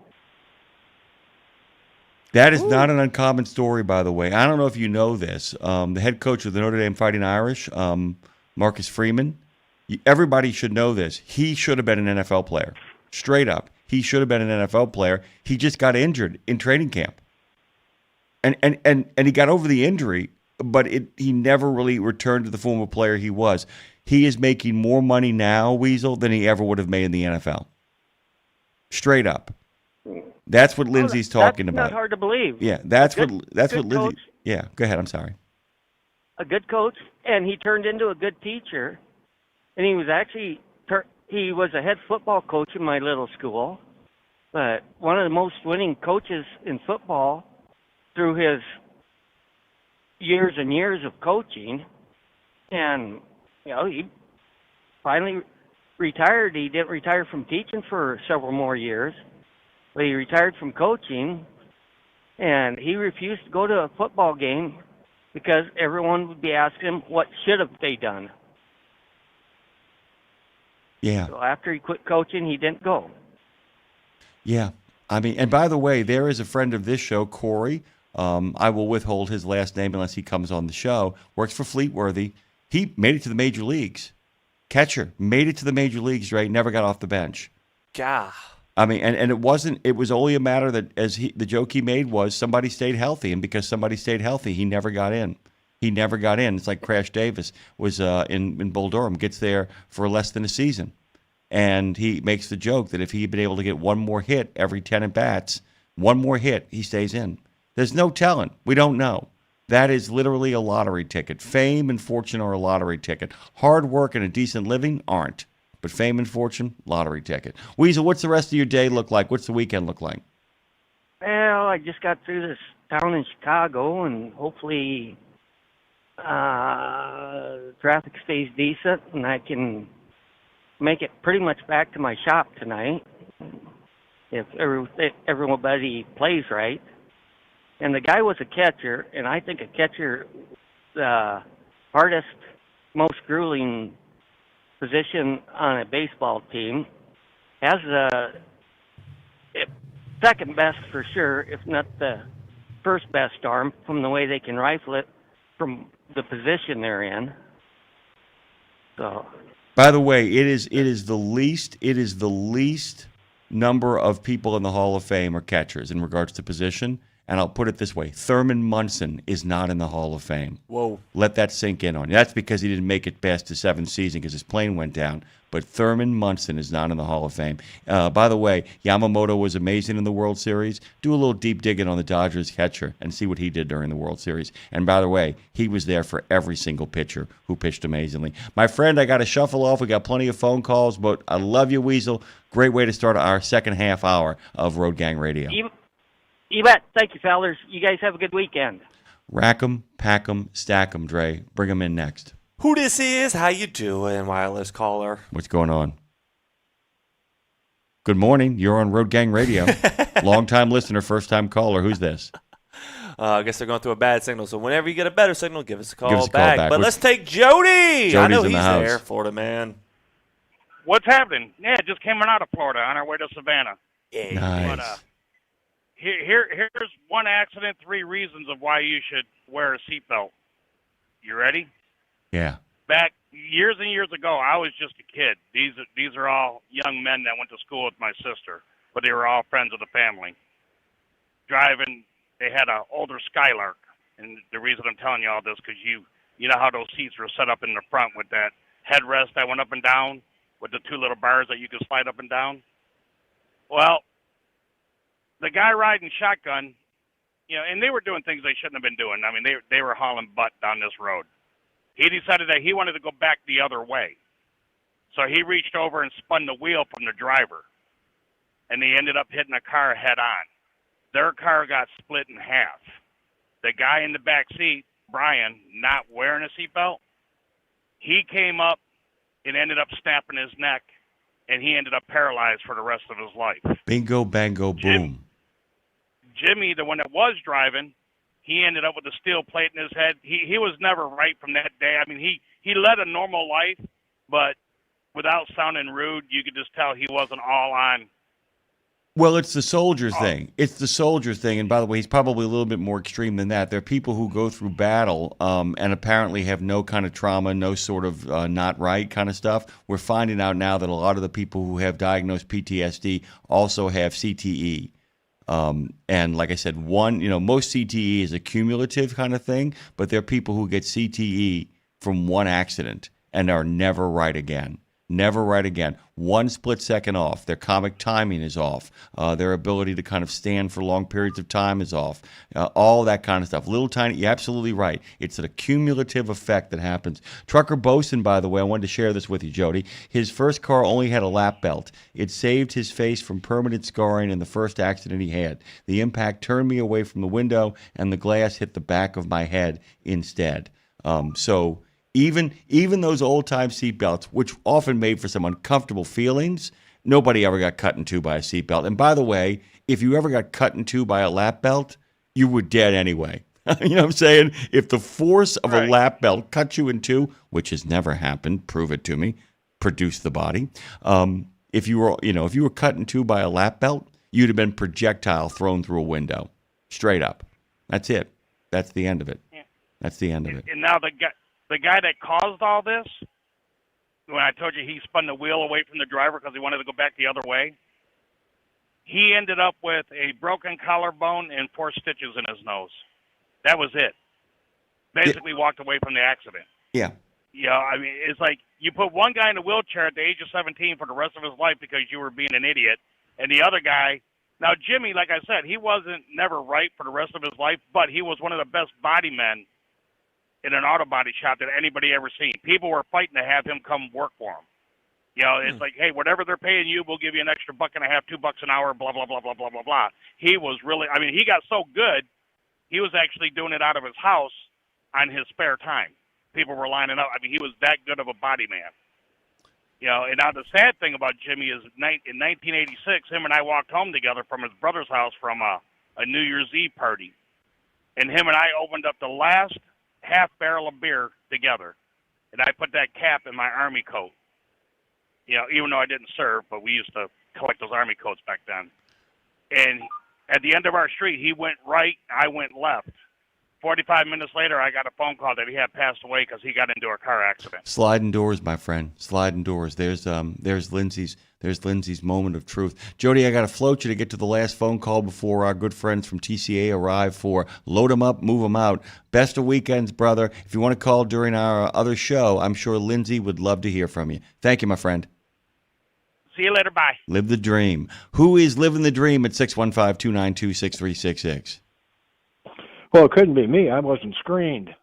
B: That is not an uncommon story, by the way. I don't know if you know this. The head coach of the Notre Dame Fighting Irish, Marcus Freeman, everybody should know this. He should have been an NFL player. Straight up. He should have been an NFL player. He just got injured in training camp. And he got over the injury, but he never really returned to the former player he was. He is making more money now, Weasel, than he ever would have made in the NFL. Straight up. That's what Lindsay's talking about.
L: That's not hard to believe.
B: Yeah, that's what Lindsay.
L: Coach.
B: Yeah, go ahead. I'm sorry.
L: A good coach, and he turned into a good teacher. And he was actually he was a head football coach in my little school, but one of the most winning coaches in football through his years and years of coaching. And he finally retired. He didn't retire from teaching for several more years. But he retired from coaching, and he refused to go to a football game because everyone would be asking him what should have they done.
B: Yeah.
L: So after he quit coaching, he didn't go.
B: Yeah. I mean, and by the way, there is a friend of this show, Corey. I will withhold his last name unless he comes on the show. Works for Fleetworthy. He made it to the major leagues. Catcher. Made it to the major leagues, right? Never got off the bench.
E: God.
B: I mean, and it was only a matter that the joke he made was somebody stayed healthy, and because somebody stayed healthy, he never got in. He never got in. It's like Crash Davis was in Bull Durham, gets there for less than a season. And he makes the joke that if he had been able to get one more hit every 10 at-bats, one more hit, he stays in. There's no telling. We don't know. That is literally a lottery ticket. Fame and fortune are a lottery ticket. Hard work and a decent living aren't. But fame and fortune, lottery ticket. Weasel, what's the rest of your day look like? What's the weekend look like?
L: Well, I just got through this town in Chicago, and hopefully traffic stays decent, and I can make it pretty much back to my shop tonight if everybody plays right. And the guy was a catcher, and I think a catcher, the hardest, most grueling position on a baseball team, has the second best for sure, if not the first best arm, from the way they can rifle it from the position they're in. So,
B: by the way, it is the least number of people in the Hall of Fame are catchers in regards to position. And I'll put it this way: Thurman Munson is not in the Hall of Fame.
E: Whoa!
B: Let that sink in on you. That's because he didn't make it past the seventh season because his plane went down. But Thurman Munson is not in the Hall of Fame. By the way, Yamamoto was amazing in the World Series. Do a little deep digging on the Dodgers catcher and see what he did during the World Series. And by the way, he was there for every single pitcher who pitched amazingly. My friend, I got to shuffle off. We got plenty of phone calls, but I love you, Weasel. Great way to start our second half hour of Road Gang Radio.
L: You bet. Thank you, fellers. You guys have a good weekend.
B: Rack 'em, pack 'em, stack 'em, Dre. Bring 'em in next.
E: Who this is? How you doing, wireless caller?
B: What's going on? Good morning. You're on Road Gang Radio. Long-time listener, first-time caller. Who's this?
E: I guess they're going through a bad signal. So whenever you get a better signal, give us a call,
B: Give us a
E: back.
B: call back.
E: But let's take Jody.
B: Jody's
E: I know
B: in
E: he's
B: the house.
E: there, Florida man.
M: What's happening? Yeah, just came out of Florida on our way to Savannah.
E: Yeah.
B: Nice.
M: But, here's one accident, 3 reasons of why you should wear a seatbelt. You ready?
B: Yeah.
M: Back years and years ago, I was just a kid. These are all young men that went to school with my sister, but they were all friends of the family. Driving, they had an older Skylark, and the reason I'm telling you all this because you know how those seats were set up in the front with that headrest that went up and down with the 2 little bars that you could slide up and down. Well, the guy riding shotgun, and they were doing things they shouldn't have been doing. I mean, they were hauling butt down this road. He decided that he wanted to go back the other way. So he reached over and spun the wheel from the driver. And they ended up hitting a car head on. Their car got split in half. The guy in the back seat, Brian, not wearing a seatbelt, he came up and ended up snapping his neck, and he ended up paralyzed for the rest of his life.
B: Bingo, bango, boom.
M: Jimmy, the one that was driving, he ended up with a steel plate in his head. He was never right from that day. I mean, he led a normal life, but without sounding rude, you could just tell he wasn't all on.
B: Well, it's the soldier thing. It's the soldier thing. And by the way, he's probably a little bit more extreme than that. There are people who go through battle and apparently have no kind of trauma, no sort of not right kind of stuff. We're finding out now that a lot of the people who have diagnosed PTSD also have CTE. And like I said, most CTE is a cumulative kind of thing, but there are people who get CTE from one accident and are never right again. Never right again. 1 split second off. Their comic timing is off. Their ability to kind of stand for long periods of time is off. All that kind of stuff. Little tiny, you're absolutely right. It's a cumulative effect that happens. Trucker Bosun, by the way, I wanted to share this with you, Jody. His first car only had a lap belt. It saved his face from permanent scarring in the first accident he had. The impact turned me away from the window, and the glass hit the back of my head instead. Even those old-time seatbelts, which often made for some uncomfortable feelings, nobody ever got cut in two by a seatbelt. And by the way, if you ever got cut in two by a lap belt, you were dead anyway. You know what I'm saying? If the force of a lap belt cut you in two, which has never happened, prove it to me, produce the body. If you were cut in two by a lap belt, you'd have been projectile thrown through a window, straight up. That's it. That's the end of it.
M: Yeah.
B: That's the end of it.
M: And now the guy that caused all this, when I told you he spun the wheel away from the driver because he wanted to go back the other way, he ended up with a broken collarbone and 4 stitches in his nose. That was it. basically walked away from the accident.
B: Yeah.
M: You know, I mean, it's like you put one guy in a wheelchair at the age of 17 for the rest of his life because you were being an idiot, and the other guy. Now, Jimmy, like I said, he wasn't never right for the rest of his life, but he was one of the best body men in an auto body shop that anybody ever seen. People were fighting to have him come work for them. You know, it's like, hey, whatever they're paying you, we'll give you an extra $1.50, $2 an hour, blah, blah, blah, blah, blah, blah, blah. He was really, I mean, he got so good, he was actually doing it out of his house on his spare time. People were lining up. I mean, he was that good of a body man. You know, and now the sad thing about Jimmy is in 1986, him and I walked home together from his brother's house from a New Year's Eve party. And him and I opened up the last half barrel of beer together. And I put that cap in my Army coat. You know, even though I didn't serve, but we used to collect those Army coats back then. And at the end of our street, he went right, I went left. 45 minutes later, I got a phone call that he had passed away because he got into a car accident.
B: Sliding doors, my friend. Sliding doors. There's Lindsay's moment of truth. Jody, I got to float you to get to the last phone call before our good friends from TCA arrive for Load 'em Up, Move 'em Out. Best of weekends, brother. If you want to call during our other show, I'm sure Lindsay would love to hear from you. Thank you, my friend.
M: See you later. Bye.
B: Live the dream. Who is living the dream at 615-292-6366?
N: Well, it couldn't be me. I wasn't screened.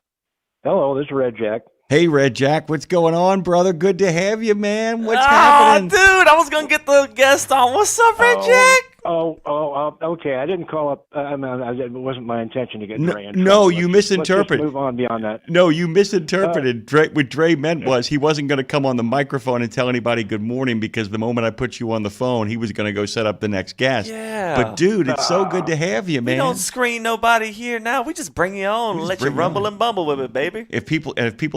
N: Hello, this is Red Jack.
B: Hey, Red Jack. What's going on, brother? Good to have you, man. What's happening?
E: Dude, I was going to get the guest on. What's up, Red Jack?
N: Okay. I didn't call up. It wasn't my intention to get Dre in trouble.
B: No, you misinterpreted.
N: Let's just move on beyond that.
B: No, you misinterpreted. What Dre meant was he wasn't going to come on the microphone and tell anybody good morning because the moment I put you on the phone, he was going to go set up the next guest.
E: Yeah.
B: But, dude, it's so good to have you, man.
E: We don't screen nobody here now. We just bring you on and let you rumble and bumble with it, baby.
B: If people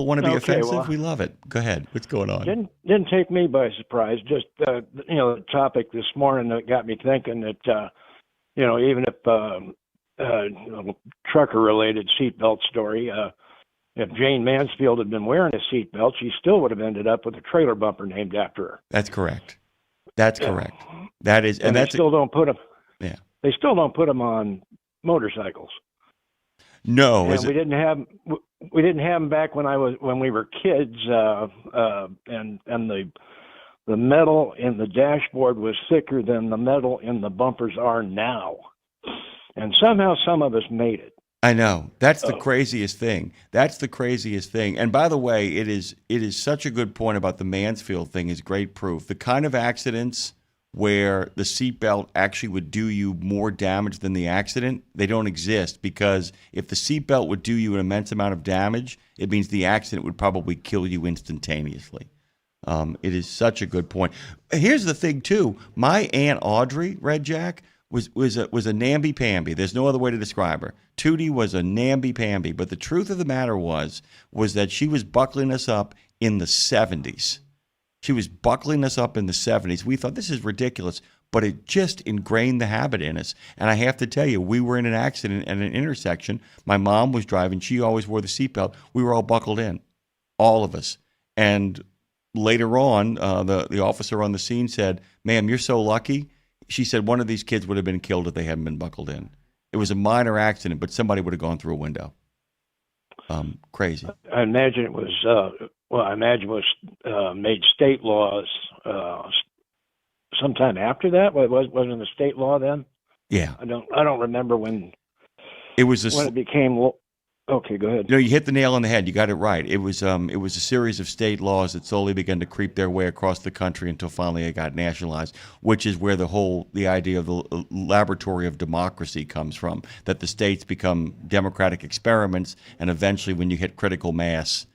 B: want to be offensive, we love it. Go ahead. What's going on?
N: Didn't take me by surprise. Just, the topic this morning that got me thinking that, even if trucker-related seatbelt story, if Jane Mansfield had been wearing a seatbelt, she still would have ended up with a trailer bumper named after her.
B: That's correct. That's correct. That is, and
N: they still don't put them.
B: Yeah.
N: They still don't put them on motorcycles.
B: No,
N: and we didn't have them back when we were kids, and the metal in the dashboard was thicker than the metal in the bumpers are now. And somehow some of us made it.
B: I know. That's the craziest thing. That's the craziest thing. And by the way, it is such a good point about the Mansfield thing is great proof. The kind of accidents where the seatbelt actually would do you more damage than the accident, they don't exist because if the seatbelt would do you an immense amount of damage, it means the accident would probably kill you instantaneously. It is such a good point. Here's the thing, too. My Aunt Audrey, Red Jack, was a namby-pamby. There's no other way to describe her. Tootie was a namby-pamby. But the truth of the matter was that she was buckling us up in the 70s. She was buckling us up in the 70s. We thought, this is ridiculous. But it just ingrained the habit in us. And I have to tell you, we were in an accident at an intersection. My mom was driving. She always wore the seatbelt. We were all buckled in, all of us. And later on, the officer on the scene said, "Ma'am, you're so lucky." She said one of these kids would have been killed if they hadn't been buckled in. It was a minor accident, but somebody would have gone through a window. Crazy.
N: I imagine it was. Made state laws sometime after that. Wasn't it a state law then?
B: Yeah.
N: I don't remember when.
B: It was
N: when it became. Okay, go ahead.
B: No, you hit the nail on the head. You got it right. It was a series of state laws that slowly began to creep their way across the country until finally it got nationalized, which is where the idea of the laboratory of democracy comes from, that the states become democratic experiments, and eventually when you hit critical mass,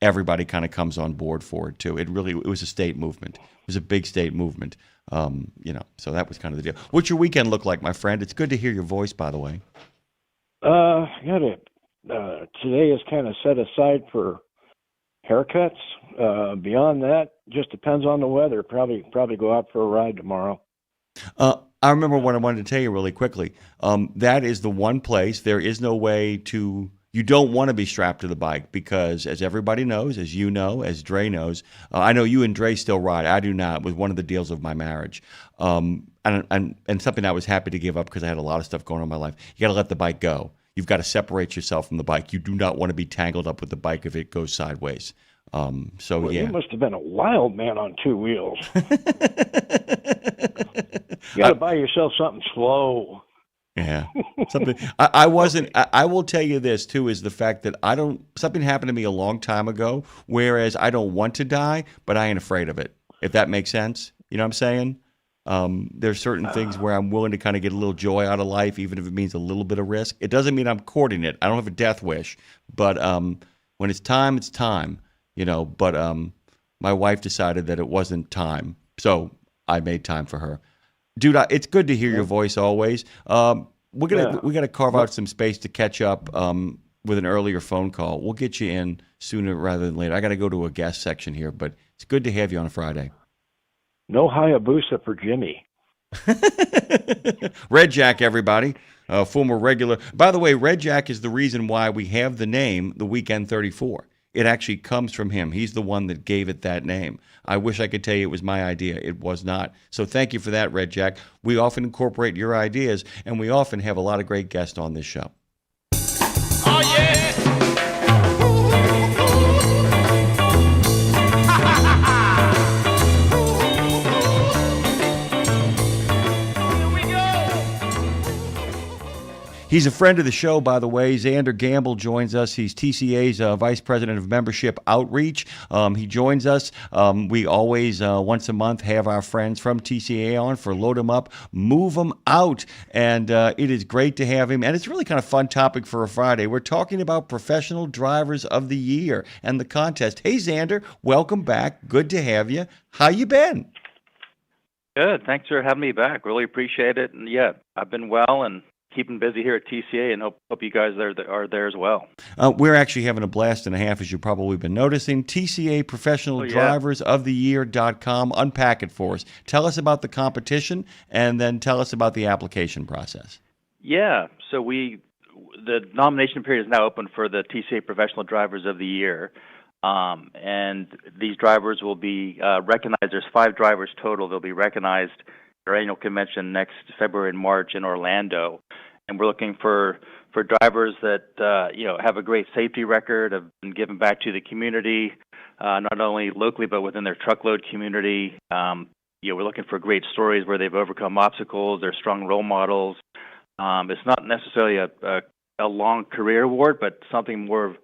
B: everybody kind of comes on board for it too. It was a state movement. It was a big state movement. So that was kind of the deal. What's your weekend look like, my friend? It's good to hear your voice, by the way.
N: Today is kind of set aside for haircuts. Beyond that, just depends on the weather. Probably go out for a ride tomorrow.
B: I remember what I wanted to tell you really quickly. That is the one place there is no way to. You don't want to be strapped to the bike because, as everybody knows, as you know, as Dre knows, I know you and Dre still ride. I do not. It was one of the deals of my marriage, and something I was happy to give up because I had a lot of stuff going on in my life. You got to let the bike go. you've got to separate yourself from the bike. You do not want to be tangled up with the bike if it goes sideways.
N: Well,
B: yeah.
N: You must have been a wild man on two wheels. You got to buy yourself something slow.
B: Yeah, something. I wasn't. I will tell you this too, is the fact that I don't. Something happened to me a long time ago, whereas I don't want to die, but I ain't afraid of it. If that makes sense, you know what I'm saying? There's certain things where I'm willing to kind of get a little joy out of life, even if it means a little bit of risk. It doesn't mean I'm courting it. I don't have a death wish, but when it's time, it's time. You know. But my wife decided that it wasn't time, so I made time for her. Dude, it's good to hear your voice always. We got to carve out some space to catch up with an earlier phone call. We'll get you in sooner rather than later. I got to go to a guest section here, but it's good to have you on a Friday.
N: No Hayabusa for Jimmy.
B: Red Jack, everybody. Former regular. By the way, Red Jack is the reason why we have the name The Weekend 34. It actually comes from him. He's the one that gave it that name. I wish I could tell you it was my idea. It was not. So thank you for that, Red Jack. We often incorporate your ideas, and we often have a lot of great guests on this show.
D: Oh, yeah!
B: He's a friend of the show, by the way. Xander Gamble joins us. He's TCA's Vice President of Membership Outreach. He joins us. We always, once a month, have our friends from TCA on for Load 'em Up, Move 'em Out. And it is great to have him. And it's really kind of fun topic for a Friday. We're talking about Professional Drivers of the Year and the contest. Hey, Xander, welcome back. Good to have you. How you been?
O: Good. Thanks for having me back. Really appreciate it. And yeah, I've been well and keeping busy here at TCA, and hope you guys are there as well.
B: We're actually having a blast and a half, as you've probably been noticing. TCA Professional Drivers of the Year.com. Unpack it for us. Tell us about the competition, and then tell us about the application process.
O: Yeah, so the nomination period is now open for the TCA Professional Drivers of the Year, and these drivers will be recognized. There's 5 drivers total. They'll be recognized at our annual convention next February and March in Orlando. And we're looking for drivers that have a great safety record, have been given back to the community, not only locally but within their truckload community. We're looking for great stories where they've overcome obstacles. They're strong role models. It's not necessarily a long career award, but something more.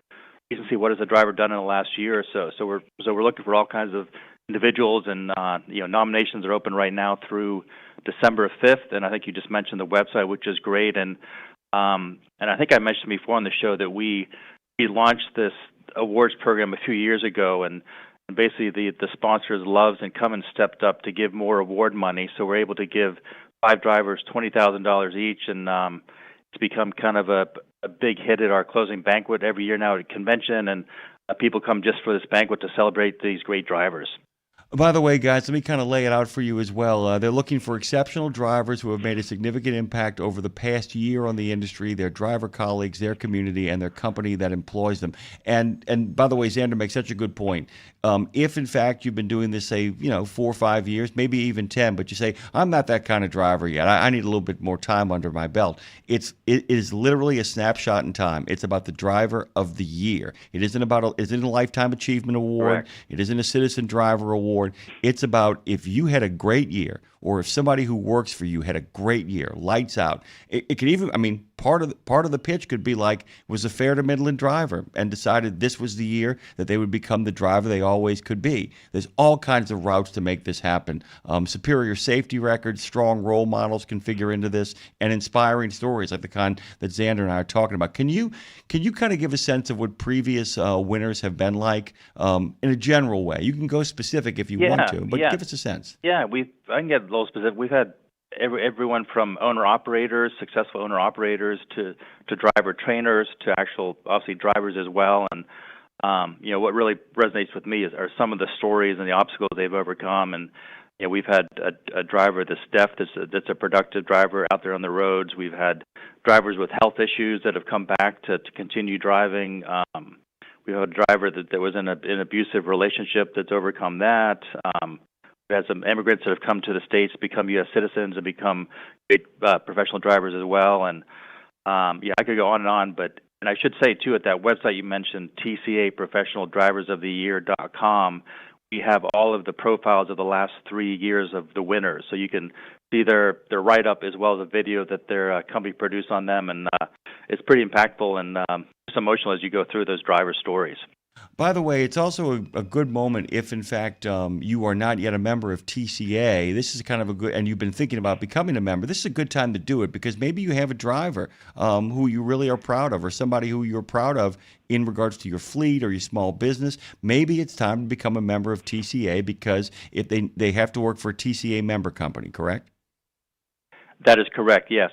O: You can see what has the driver done in the last year or so. So we're looking for all kinds of individuals, and nominations are open right now through December 5th. And I think you just mentioned the website, which is great. And I think I mentioned before on the show that we launched this awards program a few years ago, and basically the sponsors Loves and Cummins stepped up to give more award money. So we're able to give 5 drivers $20,000 each, and it's become kind of a big hit at our closing banquet every year now at convention, and people come just for this banquet to celebrate these great drivers.
B: By the way, guys, let me kind of lay it out for you as well. They're looking for exceptional drivers who have made a significant impact over the past year on the industry, their driver colleagues, their community, and their company that employs them. And by the way, Xander makes such a good point. If, in fact, you've been doing this, say, 4 or 5 years, maybe even 10, but you say, I'm not that kind of driver yet. I need a little bit more time under my belt. It is literally a snapshot in time. It's about the driver of the year. It isn't a Lifetime Achievement Award.
O: Correct.
B: It isn't a Citizen Driver Award. It's about if you had a great year, or if somebody who works for you had a great year, lights out. It could even, part of the pitch could be like, was a fair to Midland driver and decided this was the year that they would become the driver they always could be. There's all kinds of routes to make this happen. Superior safety records, strong role models can figure into this, and inspiring stories like the kind that Xander and I are talking about. Can you kind of give a sense of what previous winners have been like in a general way? You can go specific if you want to, but give us a sense.
O: Yeah, I can get a little specific. We've had everyone from owner-operators, successful owner-operators, to driver trainers, to actual, obviously, drivers as well. And, what really resonates with me are some of the stories and the obstacles they've overcome. And, we've had a driver that's deaf that's a productive driver out there on the roads. We've had drivers with health issues that have come back to continue driving. We have a driver that was in an abusive relationship that's overcome that. We had some immigrants that have come to the States, become U.S. citizens, and become great professional drivers as well. And I could go on, but and I should say too, at that website you mentioned, TCAProfessionalDriversOfTheYear.com, we have all of the profiles of the last 3 years of the winners, so you can see their write-up as well as a video that their company produced on them, and it's pretty impactful and just emotional as you go through those driver stories.
B: By the way, it's also a good moment if, in fact, you are not yet a member of TCA. This is kind of a good, and you've been thinking about becoming a member. This is a good time to do it because maybe you have a driver who you really are proud of, or somebody who you're proud of in regards to your fleet or your small business. Maybe it's time to become a member of TCA because if they have to work for a TCA member company, correct?
O: That is correct. Yeah.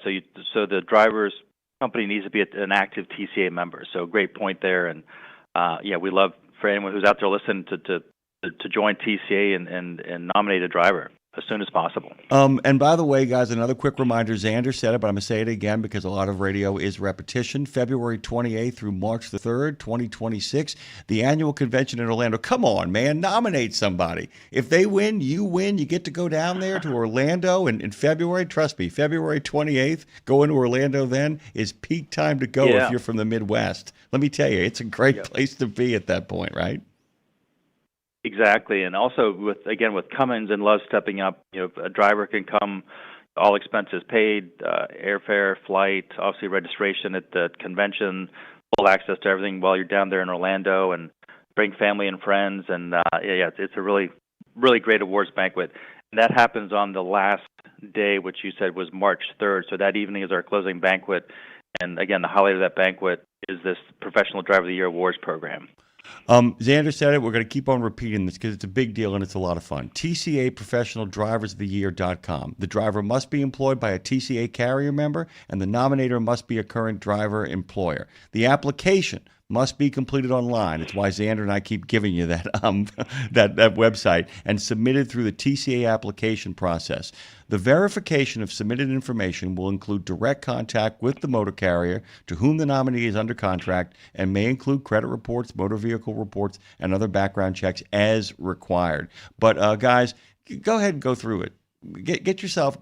O: So the driver's company needs to be an active TCA member. So great point there, and. We love for anyone who's out there listening to join TCA and nominate a driver as soon as possible.
B: And by the way, guys, another quick reminder, Xander said it, but I'm going to say it again because a lot of radio is repetition. February 28th through March the 3rd, 2026, the annual convention in Orlando. Come on, man, nominate somebody. If they win, you get to go down there to Orlando in February. Trust me, February 28th, going to Orlando then is peak time to go if you're from the Midwest. Let me tell you, it's a great place to be at that point, right?
O: Exactly, and also with Cummins and Love stepping up, a driver can come, all expenses paid, airfare, flight, obviously registration at the convention, full access to everything while you're down there in Orlando, and bring family and friends, and it's a really, really great awards banquet. And that happens on the last day, which you said was March 3rd. So that evening is our closing banquet, and again, the highlight of that banquet is this Professional Driver of the Year Awards program.
B: Xander said it. We're going to keep on repeating this because it's a big deal and it's a lot of fun. TCAProfessionalDriversOfTheYear.com. The driver must be employed by a TCA carrier member, and the nominator must be a current driver employer. The application must be completed online. It's why Xander and I keep giving you that that website, and submitted through the TCA application process. The verification of submitted information will include direct contact with the motor carrier to whom the nominee is under contract, and may include credit reports, motor vehicle reports, and other background checks as required. But guys, go ahead and go through it. Get yourself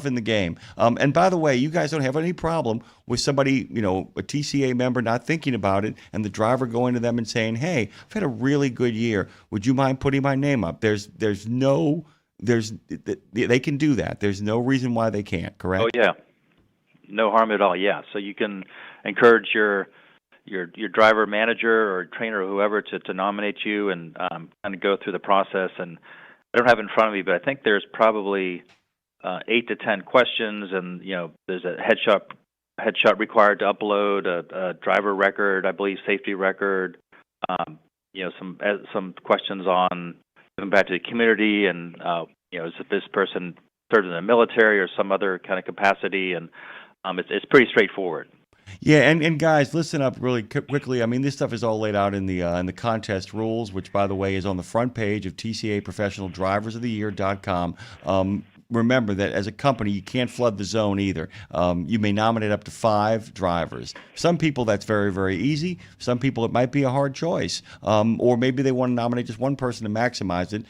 B: in the game. And by the way, you guys don't have any problem with somebody, a TCA member not thinking about it, and the driver going to them and saying, "Hey, I've had a really good year. Would you mind putting my name up?" They can do that. There's no reason why they can't. Correct?
O: Oh yeah, no harm at all. Yeah, so you can encourage your driver manager or trainer or whoever to nominate you, and kind of go through the process. And I don't have it in front of me, but I think there's probably 8 to 10 questions, and there's a headshot required to upload, a driver record, I believe, safety record. Some questions on giving back to the community, and is this person served in the military or some other kind of capacity, and it's pretty straightforward.
B: Yeah, and guys, listen up really quickly. I mean, this stuff is all laid out in the contest rules, which, by the way, is on the front page of TCAProfessionalDriversOfTheYear.com. Remember that as a company, you can't flood the zone either. You may nominate up to 5 drivers. Some people, that's very, very easy. Some people, it might be a hard choice. Or maybe they want to nominate just one person to maximize it.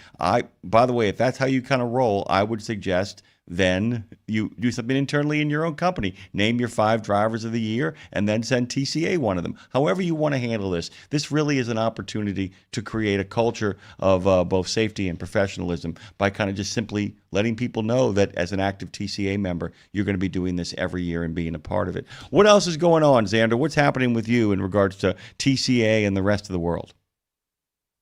B: By the way, if that's how you kind of roll, I would suggest then you do something internally in your own company. Name your 5 drivers of the year and then send TCA one of them. However you want to handle this. This really is an opportunity to create a culture of both safety and professionalism by kind of just simply letting people know that as an active TCA member, you're going to be doing this every year and being a part of it. What else is going on, Xander? What's happening with you in regards to TCA and the rest of the world?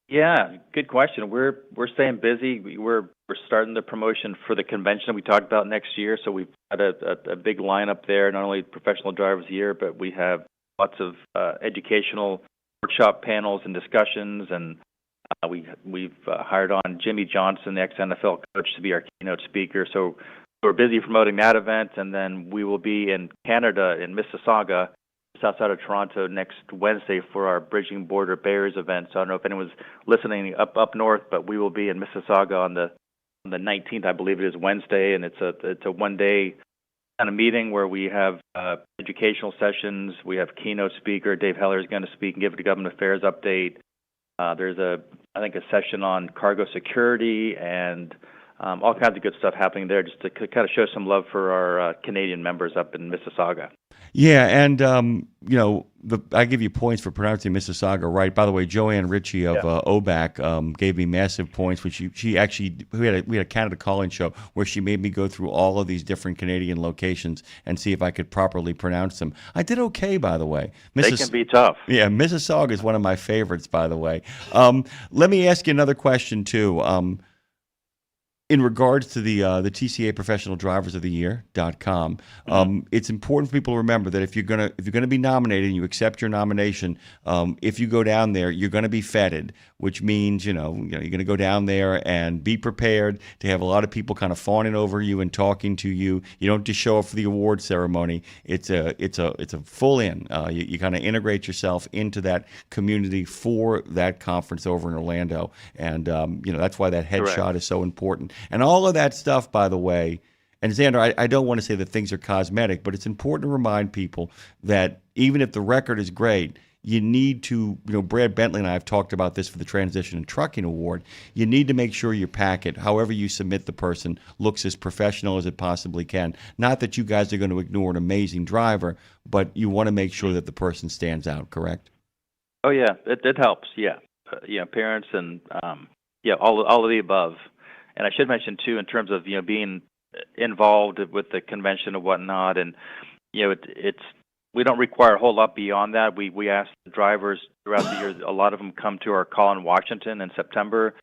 O: Yeah, good question. We're staying busy. We're starting the promotion for the convention we talked about next year. So we've got a big lineup there, not only Professional Drivers of the Year, but we have lots of educational workshop panels and discussions. And we've hired on Jimmy Johnson, the ex-NFL coach, to be our keynote speaker. So we're busy promoting that event. And then we will be in Canada, in Mississauga, just outside of Toronto, next Wednesday for our Bridging Border Barriers event. So I don't know if anyone's listening up north, but we will be in Mississauga on the 19th, I believe it is, Wednesday, and it's a one-day kind of meeting where we have educational sessions. We have keynote speaker Dave Heller is going to speak and give a government affairs update. There's a session on cargo security and all kinds of good stuff happening there, just to kind of show some love for our Canadian members up in Mississauga.
B: Yeah, and I give you points for pronouncing Mississauga right. By the way, Joanne Ritchie of OBAC gave me massive points, which she actually we had a Canada Calling show where she made me go through all of these different Canadian locations and see if I could properly pronounce them. I did okay, by the way.
O: They can be tough.
B: Yeah, Mississauga is one of my favorites, by the way. Let me ask you another question too. In regards to the TCA Professional Drivers of the Year.com, it's important for people to remember that if you're gonna be nominated and you accept your nomination, if you go down there, you're gonna be feted, which means you're gonna go down there and be prepared to have a lot of people kind of fawning over you and talking to you. You don't just show up for the award ceremony. It's a full in. You kind of integrate yourself into that community for that conference over in Orlando, and that's why that headshot is so important. And all of that stuff, by the way, and Xander, I don't want to say that things are cosmetic, but it's important to remind people that even if the record is great, you need to, Brad Bentley and I have talked about this for the Transition in Trucking Award. You need to make sure your packet, however you submit the person, looks as professional as it possibly can. Not that you guys are going to ignore an amazing driver, but you want to make sure that the person stands out, correct?
O: Oh, yeah, it helps, yeah. Parents and, all of the above. And I should mention, too, in terms of, being involved with the convention and whatnot, and, we don't require a whole lot beyond that. We ask the drivers throughout the year. A lot of them come to our call in Washington in September,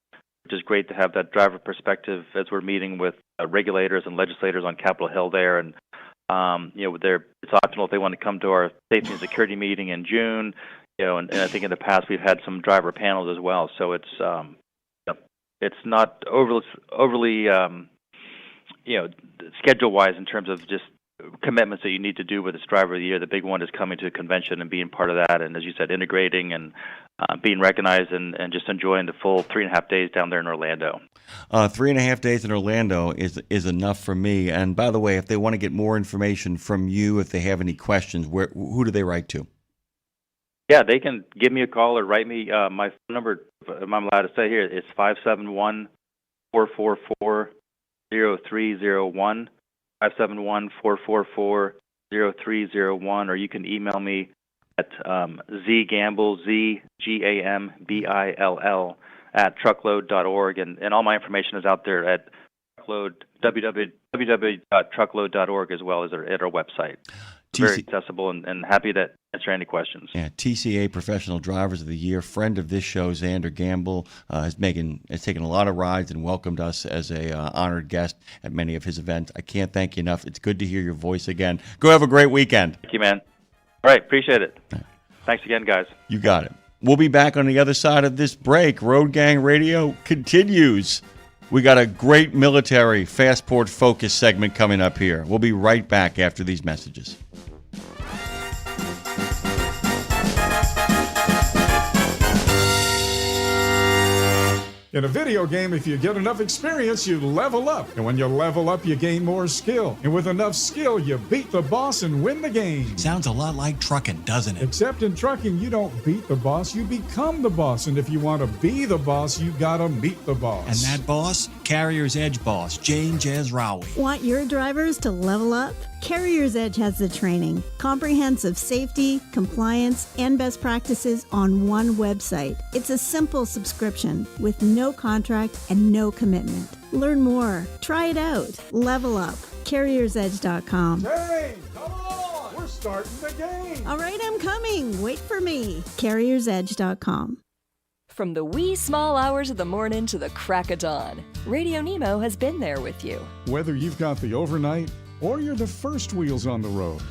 O: which is great to have that driver perspective as we're meeting with regulators and legislators on Capitol Hill there. And, it's optional if they want to come to our safety and security meeting in June, and I think in the past we've had some driver panels as well. So it's not overly schedule-wise in terms of just commitments that you need to do with this driver of the year. The big one is coming to a convention and being part of that, and as you said, integrating and being recognized and just enjoying the full 3.5 days down there in Orlando.
B: 3.5 days in Orlando is enough for me. And by the way, if they want to get more information from you, if they have any questions, who do they write to?
O: Yeah, they can give me a call or write me. My phone number, if I'm allowed to say here, it's 571-444-0301, 571-444-0301, or you can email me at zgamble, ZGAMBILL, at truckload.org, and all my information is out there at www.truckload.org as well as at our website. Very accessible and happy to answer any questions.
B: Yeah, TCA Professional Drivers of the Year, friend of this show, Xander Gamble, has taken a lot of rides and welcomed us as a honored guest at many of his events. I can't thank you enough. It's good to hear your voice again. Go have a great weekend.
O: Thank you, man. All right, appreciate it. Thanks again, guys.
B: You got it. We'll be back on the other side of this break. Road Gang Radio continues. We got a great military Fastport Focus segment coming up here. We'll be right back after these messages.
I: In a video game, if you get enough experience, you level up. And when you level up, you gain more skill. And with enough skill, you beat the boss and win the game.
P: Sounds a lot like trucking, doesn't it?
I: Except in trucking, you don't beat the boss, you become the boss. And if you want to be the boss, you gotta meet the boss.
P: And that boss? Carrier's Edge boss, Jane Jezraoui.
Q: Want your drivers to level up? Carrier's Edge has the training, comprehensive safety, compliance, and best practices on one website. It's a simple subscription with no contract and no commitment. Learn more. Try it out. Level up. CarriersEdge.com.
I: Hey, come on! We're starting the game!
Q: All right, I'm coming. Wait for me. CarriersEdge.com.
A: From the wee small hours of the morning to the crack of dawn, RadioNemo has been there with you.
I: Whether you've got the overnight or you're the first wheels on the road,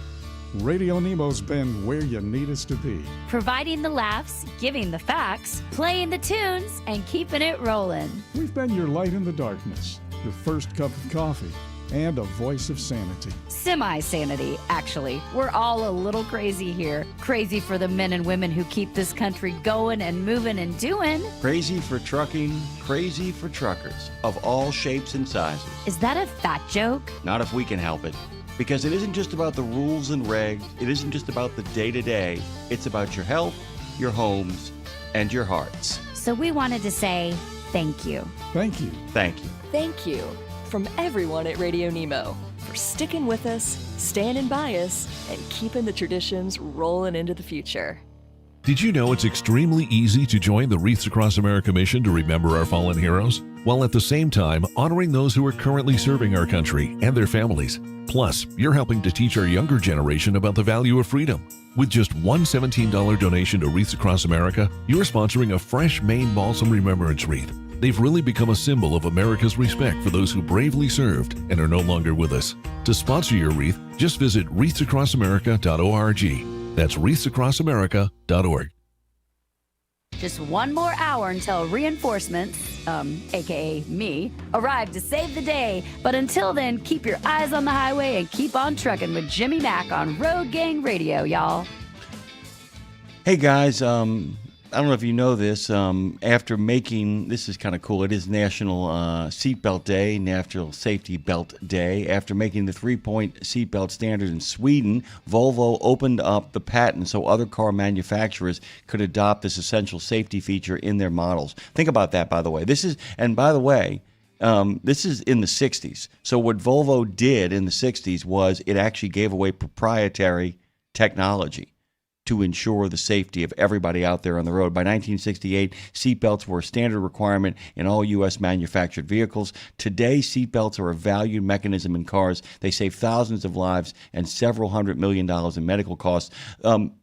I: RadioNemo's been where you need us to be.
K: Providing the laughs, giving the facts, playing the tunes, and keeping it rolling.
I: We've been your light in the darkness, your first cup of coffee, and a voice of sanity.
K: Semi-sanity, actually. We're all a little crazy here. Crazy for the men and women who keep this country going and moving and doing.
B: Crazy for trucking, crazy for truckers of all shapes and sizes.
K: Is that a fat joke?
B: Not if we can help it. Because it isn't just about the rules and regs. It isn't just about the day-to-day. It's about your health, your homes, and your hearts.
K: So we wanted to say thank you.
I: Thank you.
B: Thank you.
A: Thank you from everyone at RadioNemo. for sticking with us, standing by us, and keeping the traditions rolling into the future.
J: Did you know it's extremely easy to join the Wreaths Across America mission to remember our fallen heroes, while at the same time honoring those who are currently serving our country and their families? Plus, you're helping to teach our younger generation about the value of freedom. With just one $17 donation to Wreaths Across America, you're sponsoring a fresh Maine Balsam Remembrance Wreath. They've really become a symbol of America's respect for those who bravely served and are no longer with us. To sponsor your wreath, just visit wreathsacrossamerica.org. That's wreathsacrossamerica.org.
K: Just one more hour until reinforcements, aka me, arrive to save the day. But until then, keep your eyes on the highway and keep on trucking with Jimmy Mack on Road Gang Radio, y'all.
B: Hey guys, I don't know if you know this. After making, this is kind of cool. It is National Seatbelt Day, National Safety Belt Day. After making the 3-point seatbelt standard in Sweden, Volvo opened up the patent so other car manufacturers could adopt this essential safety feature in their models. Think about that, by the way. This is in the 60s. So what Volvo did in the 60s was it actually gave away proprietary technology to ensure the safety of everybody out there on the road. By 1968, seatbelts were a standard requirement in all U.S. manufactured vehicles. Today, seatbelts are a valued mechanism in cars. They save thousands of lives and several $100 million in medical costs.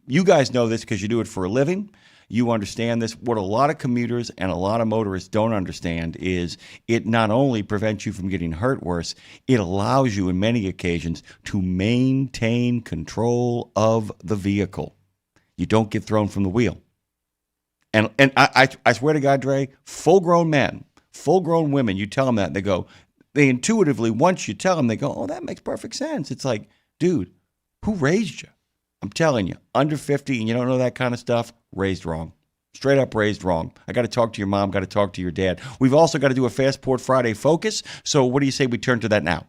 B: You guys know this because you do it for a living. You understand this. What a lot of commuters and a lot of motorists don't understand is it not only prevents you from getting hurt worse, it allows you in many occasions to maintain control of the vehicle. You don't get thrown from the wheel. And I swear to God, Dre, full-grown men, full-grown women, you tell them that, and they intuitively, once you tell them, they go, oh, that makes perfect sense. It's like, dude, who raised you? I'm telling you, under 50 and you don't know that kind of stuff, raised wrong. Straight up raised wrong. I got to talk to your mom, got to talk to your dad. We've also got to do a Fastport Friday focus. So what do you say we turn to that now?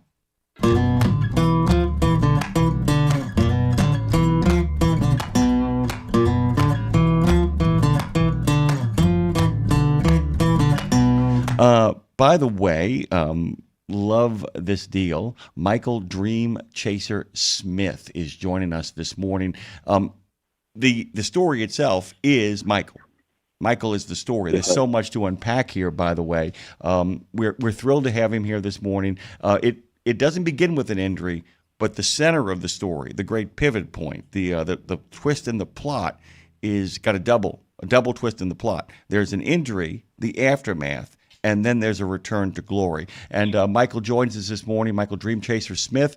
B: By the way, love this deal. Michael Dream Chaser Smith is joining us this morning. The story itself is Michael. Michael is the story. There's so much to unpack here, by the way. We're thrilled to have him here this morning. It doesn't begin with an injury, but the center of the story, the great pivot point, the twist in the plot is got a double twist in the plot. There's an injury, the aftermath, and then there's a return to glory. And Michael joins us this morning, Michael Dream Chaser Smith.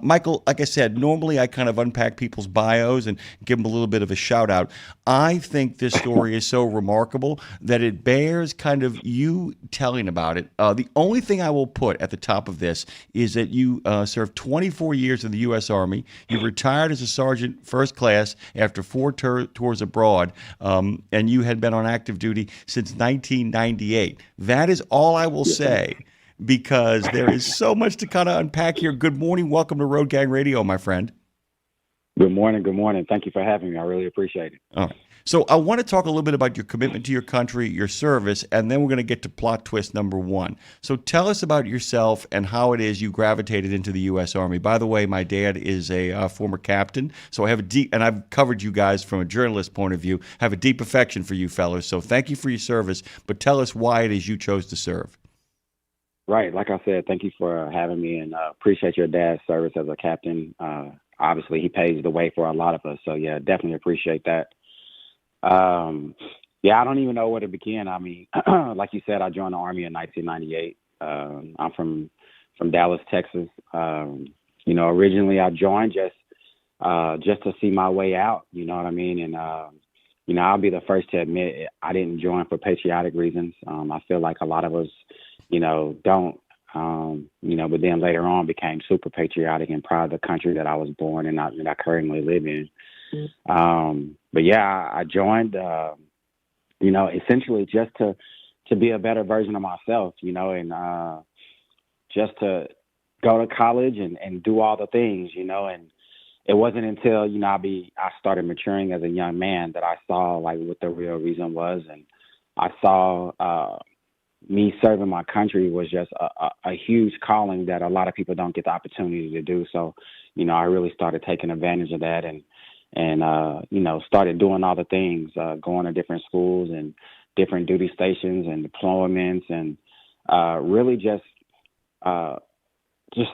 B: Michael, like I said, normally I kind of unpack people's bios and give them a little bit of a shout out. I think this story is so remarkable that it bears kind of you telling about it. The only thing I will put at the top of this is that you served 24 years in the U.S. Army. You retired as a sergeant first class after 4 tours abroad, and you had been on active duty since 1998. That is all I will say, because there is so much to kind of unpack here. Good morning. Welcome to Road Gang Radio, my friend.
R: Good morning. Good morning. Thank you for having me. I really appreciate it.
B: All right. So I want to talk a little bit about your commitment to your country, your service, and then we're going to get to plot twist number 1. So tell us about yourself and how it is you gravitated into the U.S. Army. By the way, my dad is a former captain, so I have and I've covered you guys from a journalist point of view, have a deep affection for you fellas. So thank you for your service, but tell us why it is you chose to serve.
R: Right. Like I said, thank you for having me, and appreciate your dad's service as a captain. Obviously, he paves the way for a lot of us. So, yeah, definitely appreciate that. Yeah, I don't even know where to begin. I mean, like you said, I joined the Army in 1998. I'm from Dallas, Texas. Originally I joined just to see my way out, you know what I mean? And, I'll be the first to admit I didn't join for patriotic reasons. I feel like a lot of us, don't, but then later on became super patriotic and proud of the country that I was born and that I currently live in. But yeah, I joined, essentially just to be a better version of myself, and just to go to college and do all the things, and it wasn't until, I started maturing as a young man that I saw like what the real reason was. And I saw, me serving my country was just a huge calling that a lot of people don't get the opportunity to do. So, I really started taking advantage of that and started doing all the things, going to different schools and different duty stations and deployments, and really just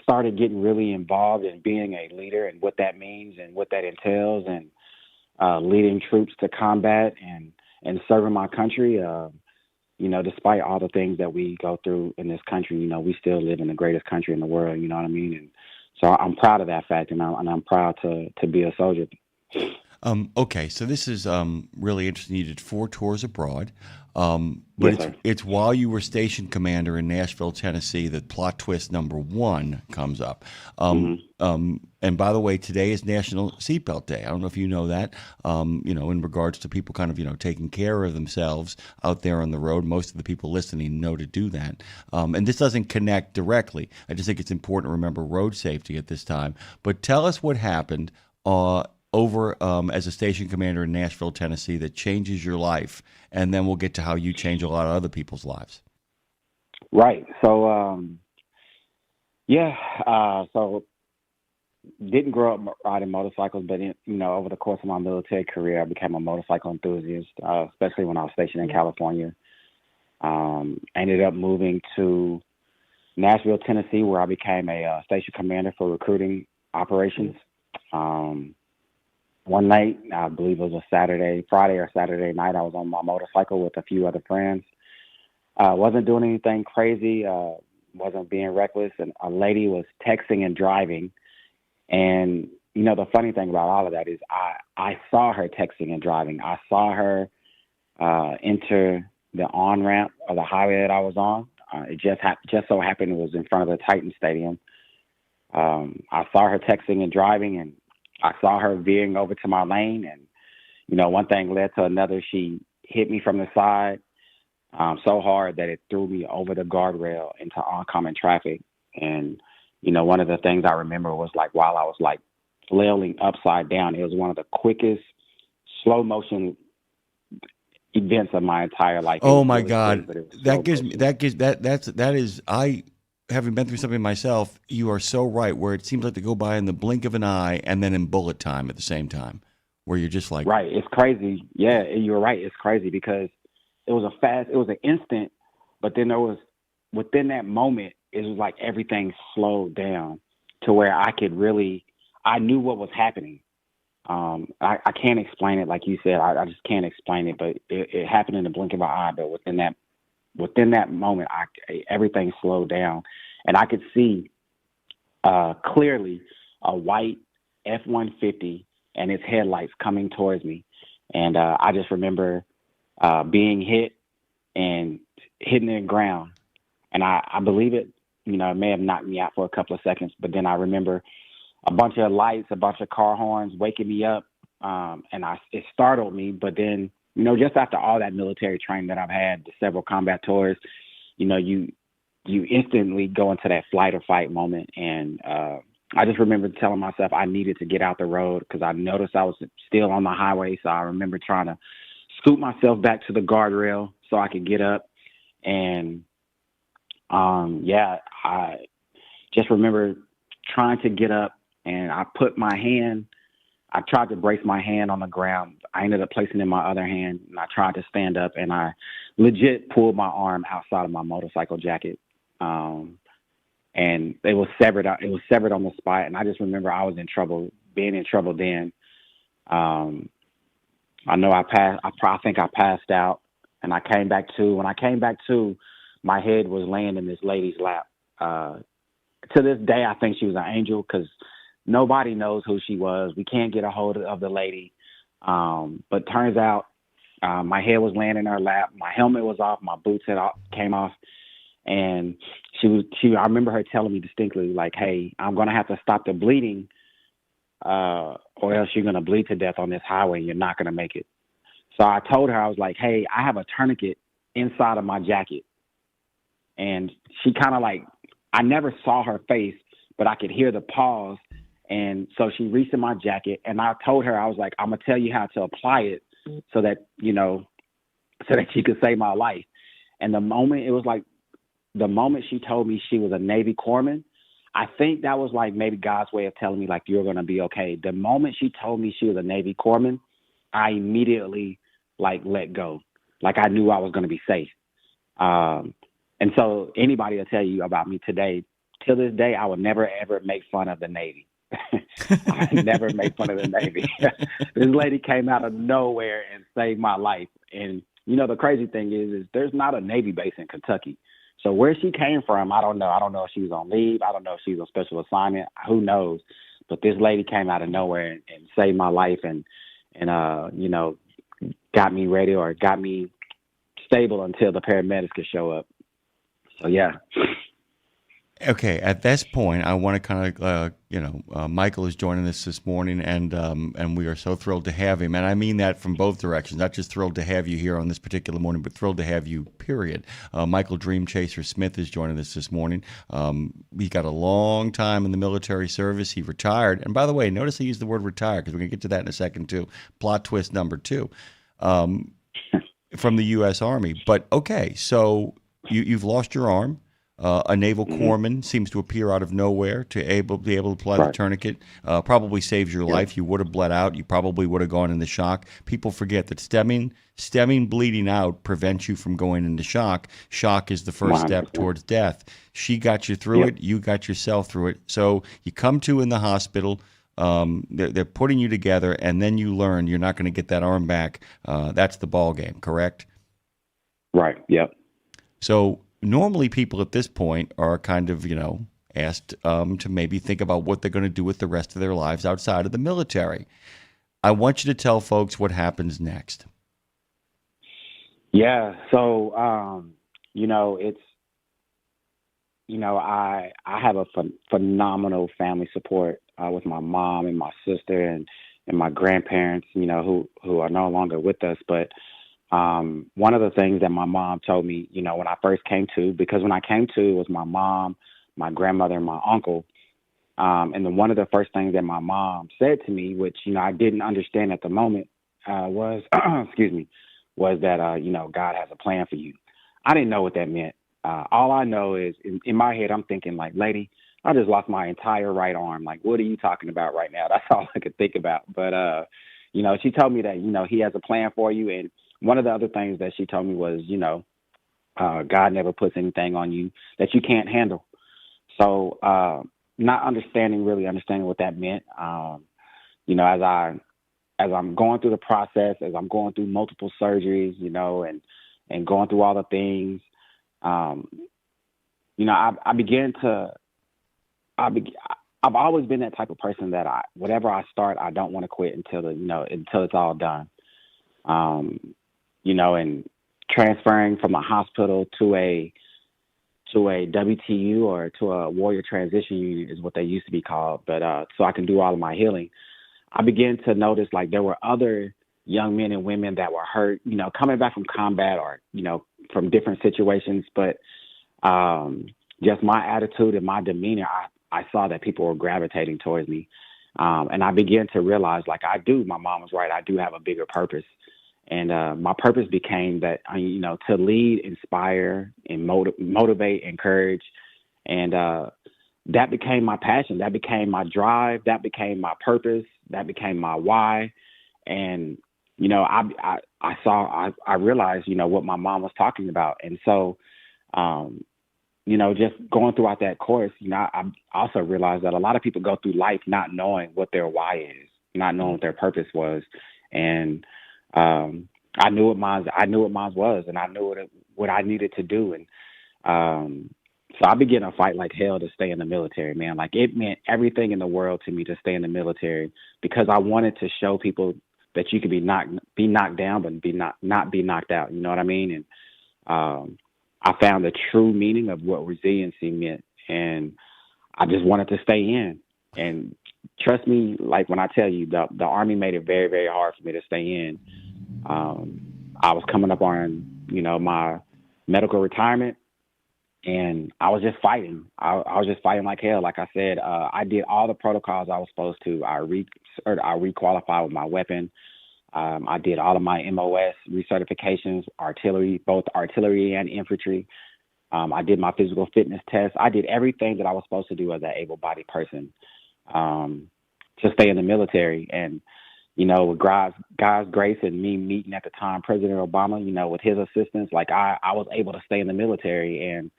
R: started getting really involved in being a leader and what that means and what that entails, and leading troops to combat and serving my country. Despite all the things that we go through in this country, we still live in the greatest country in the world. You know what I mean? And so I'm proud of that fact, and I'm proud to be a soldier.
B: Okay, so this is really interesting. You did 4 tours abroad,
R: Yes,
B: but
R: sir.
B: it's while you were station commander in Nashville, Tennessee, that plot twist number 1 comes up. And by the way, today is National Seatbelt Day. I don't know if you know that. In regards to people kind of taking care of themselves out there on the road. Most of the people listening know to do that. And this doesn't connect directly. I just think it's important to remember road safety at this time. But tell us what happened over as a station commander in Nashville, Tennessee, that changes your life, and then we'll get to how you change a lot of other people's lives.
R: Right. So, so didn't grow up riding motorcycles, but over the course of my military career, I became a motorcycle enthusiast, especially when I was stationed in California. Ended up moving to Nashville, Tennessee, where I became a station commander for recruiting operations. One night, I believe it was Friday or Saturday night, I was on my motorcycle with a few other friends. Wasn't doing anything crazy, wasn't being reckless, and a lady was texting and driving. And, the funny thing about all of that is I saw her texting and driving. I saw her enter the on-ramp of the highway that I was on. It just so happened it was in front of the Titan Stadium. I saw her texting and driving, and I saw her veering over to my lane, and, one thing led to another. She hit me from the side so hard that it threw me over the guardrail into oncoming traffic. And, one of the things I remember was while I was flailing upside down, it was one of the quickest slow motion events of my entire life.
B: Oh my God. Having been through something myself, you are so right, where it seems like they go by in the blink of an eye and then in bullet time at the same time, where you're just like...
R: Right, it's crazy. Yeah, you're right, it's crazy because it was an instant, but then there was, within that moment, it was like everything slowed down to where I knew what was happening. I can't explain it, like you said, I just can't explain it, but it happened in the blink of an eye, but within that moment, everything slowed down, and I could see clearly a white F-150 and its headlights coming towards me. And I just remember being hit and hitting the ground. And I believe it, it may have knocked me out for a couple of seconds, but then I remember a bunch of lights, a bunch of car horns waking me up, and it startled me, but then just after all that military training that I've had, the several combat tours, you instantly go into that flight or fight moment. And I just remember telling myself I needed to get out the road because I noticed I was still on the highway. So I remember trying to scoot myself back to the guardrail so I could get up. And I just remember trying to get up, and I tried to brace my hand on the ground. I ended up placing it in my other hand, and I tried to stand up, and I legit pulled my arm outside of my motorcycle jacket. And it was severed. It was severed on the spot, and I just remember I was in trouble, being in trouble then. I know I think I passed out, and I came back to. When I came back to, my head was laying in this lady's lap. To this day, I think she was an angel because nobody knows who she was. We can't get a hold of the lady. But turns out my head was laying in her lap. My helmet was off. My boots came off. And I remember her telling me distinctly, hey, I'm going to have to stop the bleeding or else you're going to bleed to death on this highway and you're not going to make it. So I told her, I was like, hey, I have a tourniquet inside of my jacket. And she kind of I never saw her face, but I could hear the pause. And so she reached in my jacket, and I told her, I was like, I'm going to tell you how to apply it so that, so that you could save my life. And the moment she told me she was a Navy corpsman, I think that was like maybe God's way of telling me like you're gonna be okay. The moment she told me she was a Navy corpsman, I immediately like let go. Like I knew I was gonna be safe. And so anybody will tell you about me today, till this day, I would never ever make fun of the Navy. I never make fun of the Navy. This lady came out of nowhere and saved my life. And you know the crazy thing is there's not a Navy base in Kentucky. So where she came from, I don't know. I don't know if she was on leave. I don't know if she was on special assignment. Who knows? But this lady came out of nowhere and saved my life and you know, got me ready or got me stable until the paramedics could show up. So yeah.
B: Okay, at this point, I want to kind of, Michael is joining us this morning, and we are so thrilled to have him. And I mean that from both directions, not just thrilled to have you here on this particular morning, but thrilled to have you, period. Michael Dream Chaser Smith is joining us this morning. He got a long time in the military service. He retired. And by the way, notice I used the word retire because we're going to get to that in a second, too. Plot twist number 2 from the U.S. Army. But, okay, so you've lost your arm. A naval corpsman seems to appear out of nowhere to be able to apply the tourniquet. Probably saves your life. You would have bled out. You probably would have gone into shock. People forget that stemming bleeding out prevents you from going into shock. Shock is the first step towards death. She got you through it. You got yourself through it. So you come to in the hospital. They're putting you together, and then you learn you're not going to get that arm back. That's the ball game, correct?
R: Right. Yep.
B: So normally people at this point are kind of, asked to maybe think about what they're going to do with the rest of their lives outside of the military. I want you to tell folks what happens next.
R: Yeah. So, I have a phenomenal family support with my mom and my sister and my grandparents, who are no longer with us. But one of the things that my mom told me, when I first came to, because when I came to, it was my mom, my grandmother, and my uncle. And then one of the first things that my mom said to me, which, I didn't understand at the moment, was, was that, God has a plan for you. I didn't know what that meant. All I know is in my head, I'm thinking like, lady, I just lost my entire right arm. Like, what are you talking about right now? That's all I could think about. But, she told me that, he has a plan for you. And one of the other things that she told me was, God never puts anything on you that you can't handle. So not really understanding what that meant, as I'm going through the process, as I'm going through multiple surgeries, and going through all the things, I've always been that type of person that whatever I start, I don't want to quit until it's all done. And transferring from a hospital to a WTU or to a warrior transition unit is what they used to be called. But so I can do all of my healing. I began to notice like there were other young men and women that were hurt, coming back from combat or, from different situations. But just my attitude and my demeanor, I saw that people were gravitating towards me. And I began to realize like my mom was right. I do have a bigger purpose. And my purpose became that, to lead, inspire, and motivate, encourage. And that became my passion. That became my drive. That became my purpose. That became my why. And, I realized, what my mom was talking about. And so, just going throughout that course, I also realized that a lot of people go through life not knowing what their why is, not knowing what their purpose was. And I knew what mine was, and I knew what I needed to do. And so I began to fight like hell to stay in the military, man. Like it meant everything in the world to me to stay in the military because I wanted to show people that you could be knocked down, but not be knocked out. You know what I mean? And I found the true meaning of what resiliency meant, and I just wanted to stay in. And trust me, like when I tell you, the Army made it very, very hard for me to stay in. I was coming up on, my medical retirement, and I was just fighting. I was just fighting like hell. Like I said, I did all the protocols I was supposed to. I requalified with my weapon. I did all of my MOS recertifications, both artillery and infantry. I did my physical fitness test. I did everything that I was supposed to do as an able-bodied person to stay in the military. And, with God's grace and me meeting at the time President Obama, with his assistance, like I was able to stay in the military. And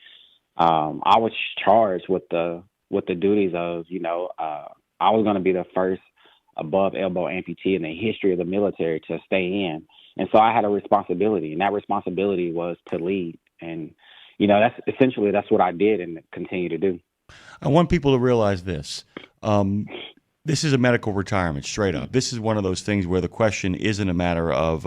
R: I was charged with the duties of, I was going to be the first above elbow amputee in the history of the military to stay in. And so I had a responsibility, and that responsibility was to lead. And, that's what I did and continue to do.
B: I want people to realize this. This is a medical retirement, straight up. This is one of those things where the question isn't a matter of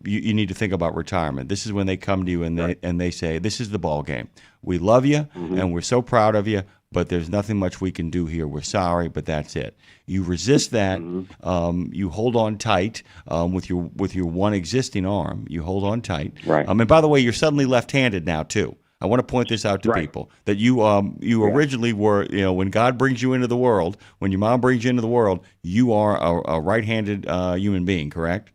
B: you need to think about retirement. This is when they come to you and they say, this is the ball game. We love you, and we're so proud of you, but there's nothing much we can do here. We're sorry, but that's it. You resist that. You hold on tight with your one existing arm. You hold on tight.
R: Right.
B: And by the way, you're suddenly left-handed now too. I want to point this out to people that you originally were. When God brings you into the world, when your mom brings you into the world, you are a right-handed human being. Correct?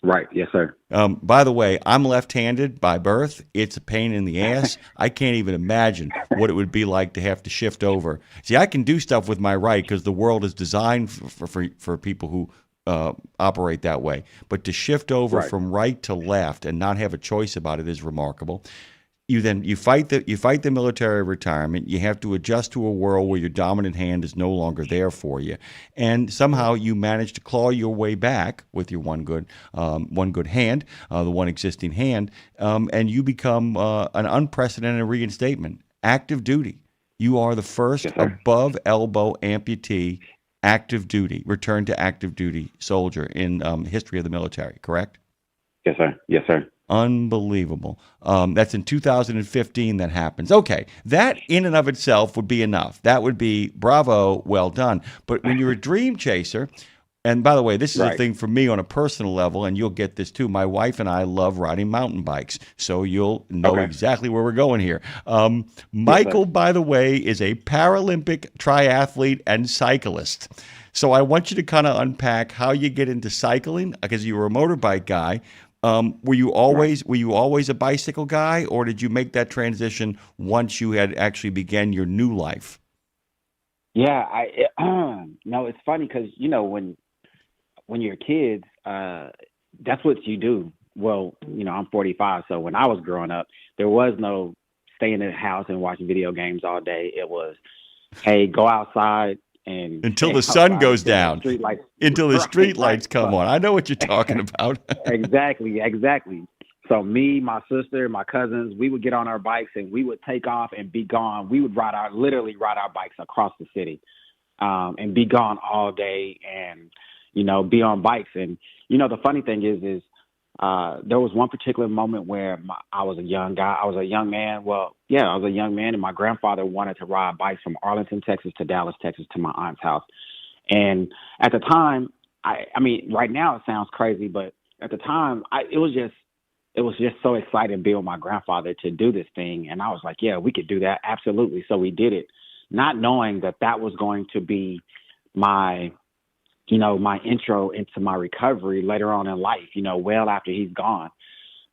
R: Right. Yes, sir.
B: By the way, I'm left-handed by birth. It's a pain in the ass. I can't even imagine what it would be like to have to shift over. See, I can do stuff with my right because the world is designed for people who operate that way. But to shift over from right to left and not have a choice about it is remarkable. You fight the military retirement. You have to adjust to a world where your dominant hand is no longer there for you, and somehow you manage to claw your way back with your one good hand, the one existing hand, and you become an unprecedented reinstatement, active duty. You are the first above elbow amputee, active duty, return to active duty soldier in history of the military. Correct?
R: Yes, sir. Yes, sir.
B: Unbelievable. That's in 2015 that happens. Okay, that in and of itself would be enough. That would be bravo, well done. But when you're a dream chaser, and by the way, this is a thing for me on a personal level, and you'll get this too. My wife and I love riding mountain bikes, so you'll know exactly where we're going here. Michael, by the way, is a Paralympic triathlete and cyclist. So I want you to kind of unpack how you get into cycling, because you were a motorbike guy. Were you always a bicycle guy, or did you make that transition once you had actually began your new life?
R: Yeah, no, it's funny because when you're kids, that's what you do. Well, I'm 45, so when I was growing up, there was no staying in the house and watching video games all day. It was, hey, go outside. And
B: until the sun goes down, until the street lights come on. I know what you're talking about.
R: Exactly. So me, my sister, my cousins, we would get on our bikes and we would take off and be gone. We would literally ride our bikes across the city and be gone all day and, be on bikes. And, the funny thing is there was one particular moment where I was a young guy. I was a young man. Well, yeah, I was a young man, and my grandfather wanted to ride bikes from Arlington, Texas to Dallas, Texas to my aunt's house. And at the time, I mean, right now it sounds crazy, but at the time, it was just so exciting being with my grandfather to do this thing. And I was like, yeah, we could do that. Absolutely. So we did it, not knowing that was going to be my intro into my recovery later on in life, well after he's gone.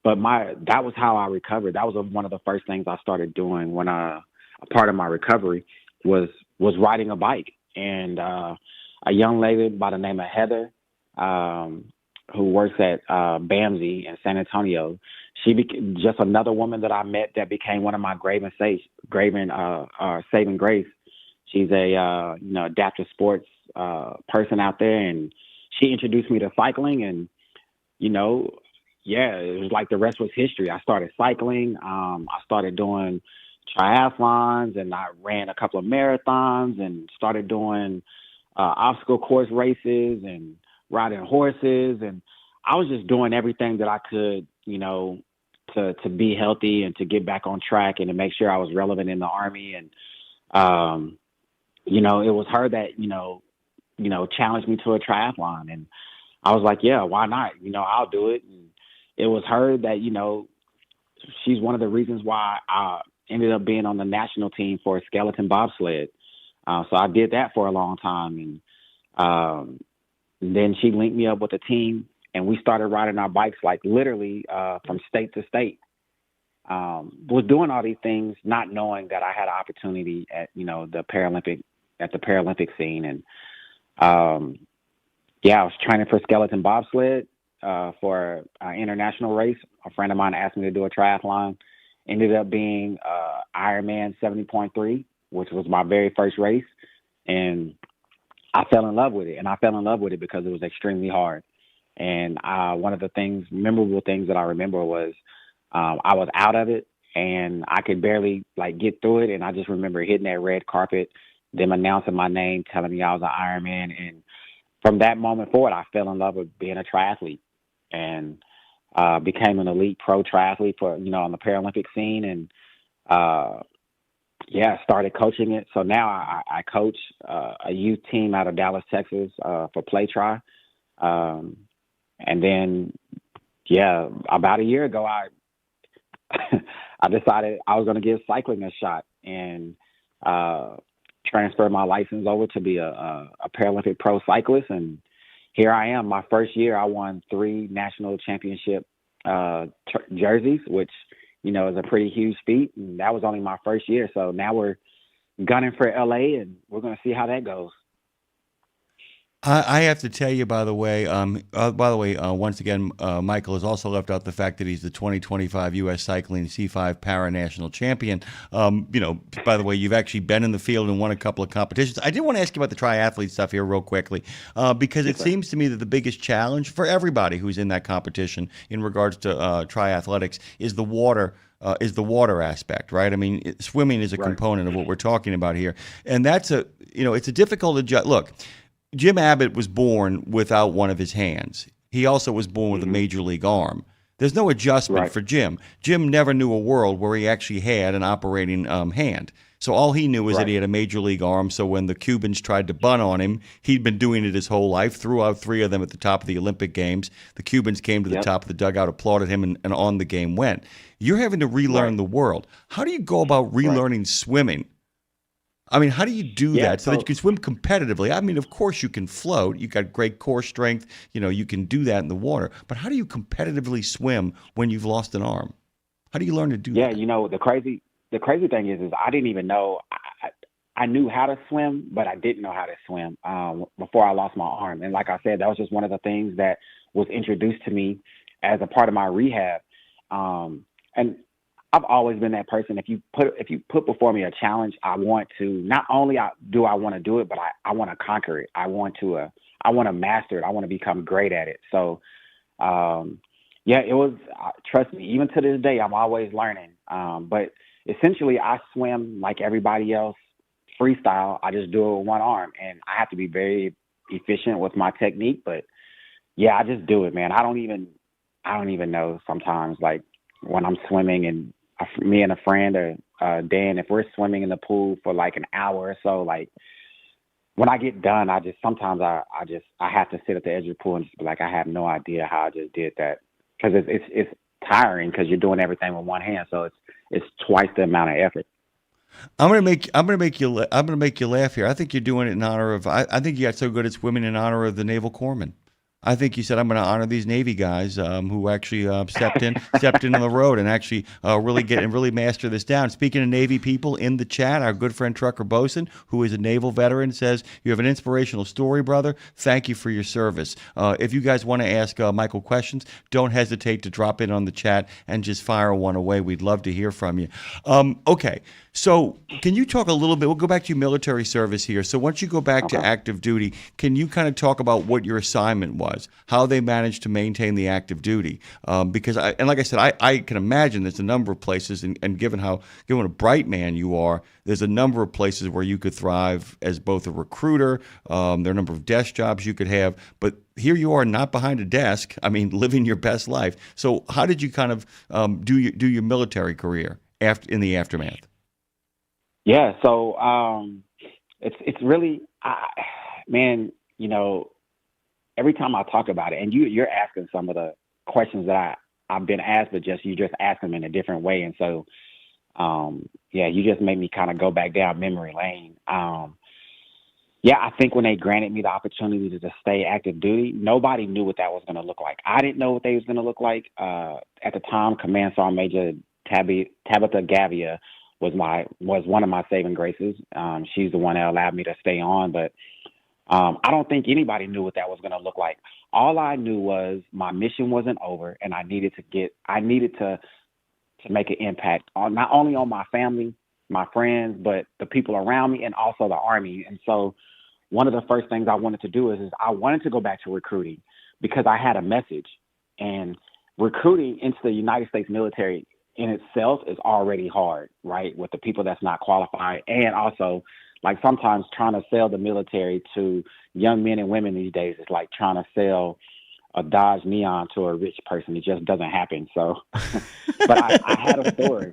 R: But that was how I recovered. That was one of the first things I started doing when a part of my recovery was riding a bike. And a young lady by the name of Heather, who works at BAMSI in San Antonio, she became just another woman that I met that became one of my saving grace. She's a adaptive sports person out there, and she introduced me to cycling. And it was like the rest was history. I started cycling. I started doing triathlons, and I ran a couple of marathons, and started doing obstacle course races and riding horses. And I was just doing everything that I could, to be healthy and to get back on track and to make sure I was relevant in the Army. And it was her that challenged me to a triathlon, and I was like, yeah, why not? I'll do it. And it was her that, she's one of the reasons why I ended up being on the national team for a skeleton bobsled. So I did that for a long time. And, then she linked me up with a team, and we started riding our bikes like literally from state to state. Was doing all these things, not knowing that I had an opportunity at the Paralympic scene, and I was training for skeleton bobsled for an international race. A friend of mine asked me to do a triathlon. Ended up being Ironman 70.3, which was my very first race, and I fell in love with it. And I fell in love with it because it was extremely hard. And one of the memorable things that I remember was I was out of it, and I could barely get through it. And I just remember hitting that red carpet, them announcing my name, telling me I was an Ironman. And from that moment forward, I fell in love with being a triathlete, and became an elite pro triathlete for on the Paralympic scene, and started coaching it. So now I coach a youth team out of Dallas, Texas, for Play Try, and then about a year ago I decided I was going to give cycling a shot, and transfer my license over to be a Paralympic pro cyclist. And here I am. My first year, I won 3 national championship jerseys, which, is a pretty huge feat. And that was only my first year. So now we're gunning for LA, and we're going to see how that goes.
B: I have to tell you, by the way, once again, Michael has also left out the fact that he's the 2025 U.S. Cycling C5 Para National Champion. By the way, you've actually been in the field and won a couple of competitions. I did want to ask you about the triathlete stuff here real quickly, because it seems to me that the biggest challenge for everybody who's in that competition in regards to triathletics is the water. Is the water aspect, right? I mean, swimming is a component of what we're talking about here, and that's it's a difficult adjustment. Look, Jim Abbott was born without one of his hands. He also was born with a major league arm. There's no adjustment for Jim. Jim never knew a world where he actually had an operating hand. So all he knew was that he had a major league arm. So when the Cubans tried to bunt on him, he'd been doing it his whole life, threw out 3 of them at the top of the Olympic Games. The Cubans came to the top of the dugout, applauded him, and on the game went. You're having to relearn the world. How do you go about relearning swimming? I mean, how do you do that so that you can swim competitively? I mean, of course you can float. You got great core strength. You can do that in the water. But how do you competitively swim when you've lost an arm? How do you learn to do that?
R: Yeah, the crazy thing is I didn't even know. I knew how to swim, but I didn't know how to swim before I lost my arm. And like I said, that was just one of the things that was introduced to me as a part of my rehab. And I've always been that person. If you put before me a challenge, I want to not only do I want to do it, but I want to conquer it. I want to master it. I want to become great at it. So, it was. Trust me, even to this day, I'm always learning. But essentially, I swim like everybody else, freestyle. I just do it with one arm, and I have to be very efficient with my technique. But I just do it, man. I don't even know sometimes, like when I'm swimming and me and a friend or Dan, if we're swimming in the pool for like an hour or so, like when I get done, I have to sit at the edge of the pool and just be like, I have no idea how I just did that, because it's tiring because you're doing everything with one hand, so it's twice the amount of effort.
B: I'm gonna make you laugh here. I think you're doing it in honor of. I think you got so good at swimming in honor of the naval corpsmen. I think you said, I'm going to honor these Navy guys who actually stepped in on the road and actually really master this down. Speaking of Navy people in the chat, our good friend Trucker Bosun, who is a naval veteran, says, you have an inspirational story, brother. Thank you for your service. If you guys want to ask Michael questions, don't hesitate to drop in on the chat and just fire one away. We'd love to hear from you. Okay. So can you talk a little bit, we'll go back to your military service here. So once you go back to active duty, can you kind of talk about what your assignment was, how they managed to maintain the active duty? Because, like I said, I can imagine there's a number of places, and given a bright man you are, there's a number of places where you could thrive as both a recruiter. There are a number of desk jobs you could have, but here you are not behind a desk. I mean, living your best life. So how did you kind of do your military career in the aftermath?
R: Yeah, so it's really, man, every time I talk about it, and you're asking some of the questions that I've been asked, but you just ask them in a different way. And so, you just made me kind of go back down memory lane. Yeah, I think when they granted me the opportunity to just stay active duty, nobody knew what that was going to look like. I didn't know what they was going to look like. At the time, Command Sergeant Major Tabitha Gavia was one of my saving graces. She's the one that allowed me to stay on, but I don't think anybody knew what that was going to look like. All I knew was my mission wasn't over, and I needed to make an impact on not only on my family, my friends, but the people around me, and also the Army. And so one of the first things I wanted to do is I wanted to go back to recruiting because I had a message. And recruiting into the United States military in itself is already hard, right, with the people that's not qualified. And also, like, sometimes trying to sell the military to young men and women these days is like trying to sell a Dodge Neon to a rich person. It just doesn't happen. So, but I had a story.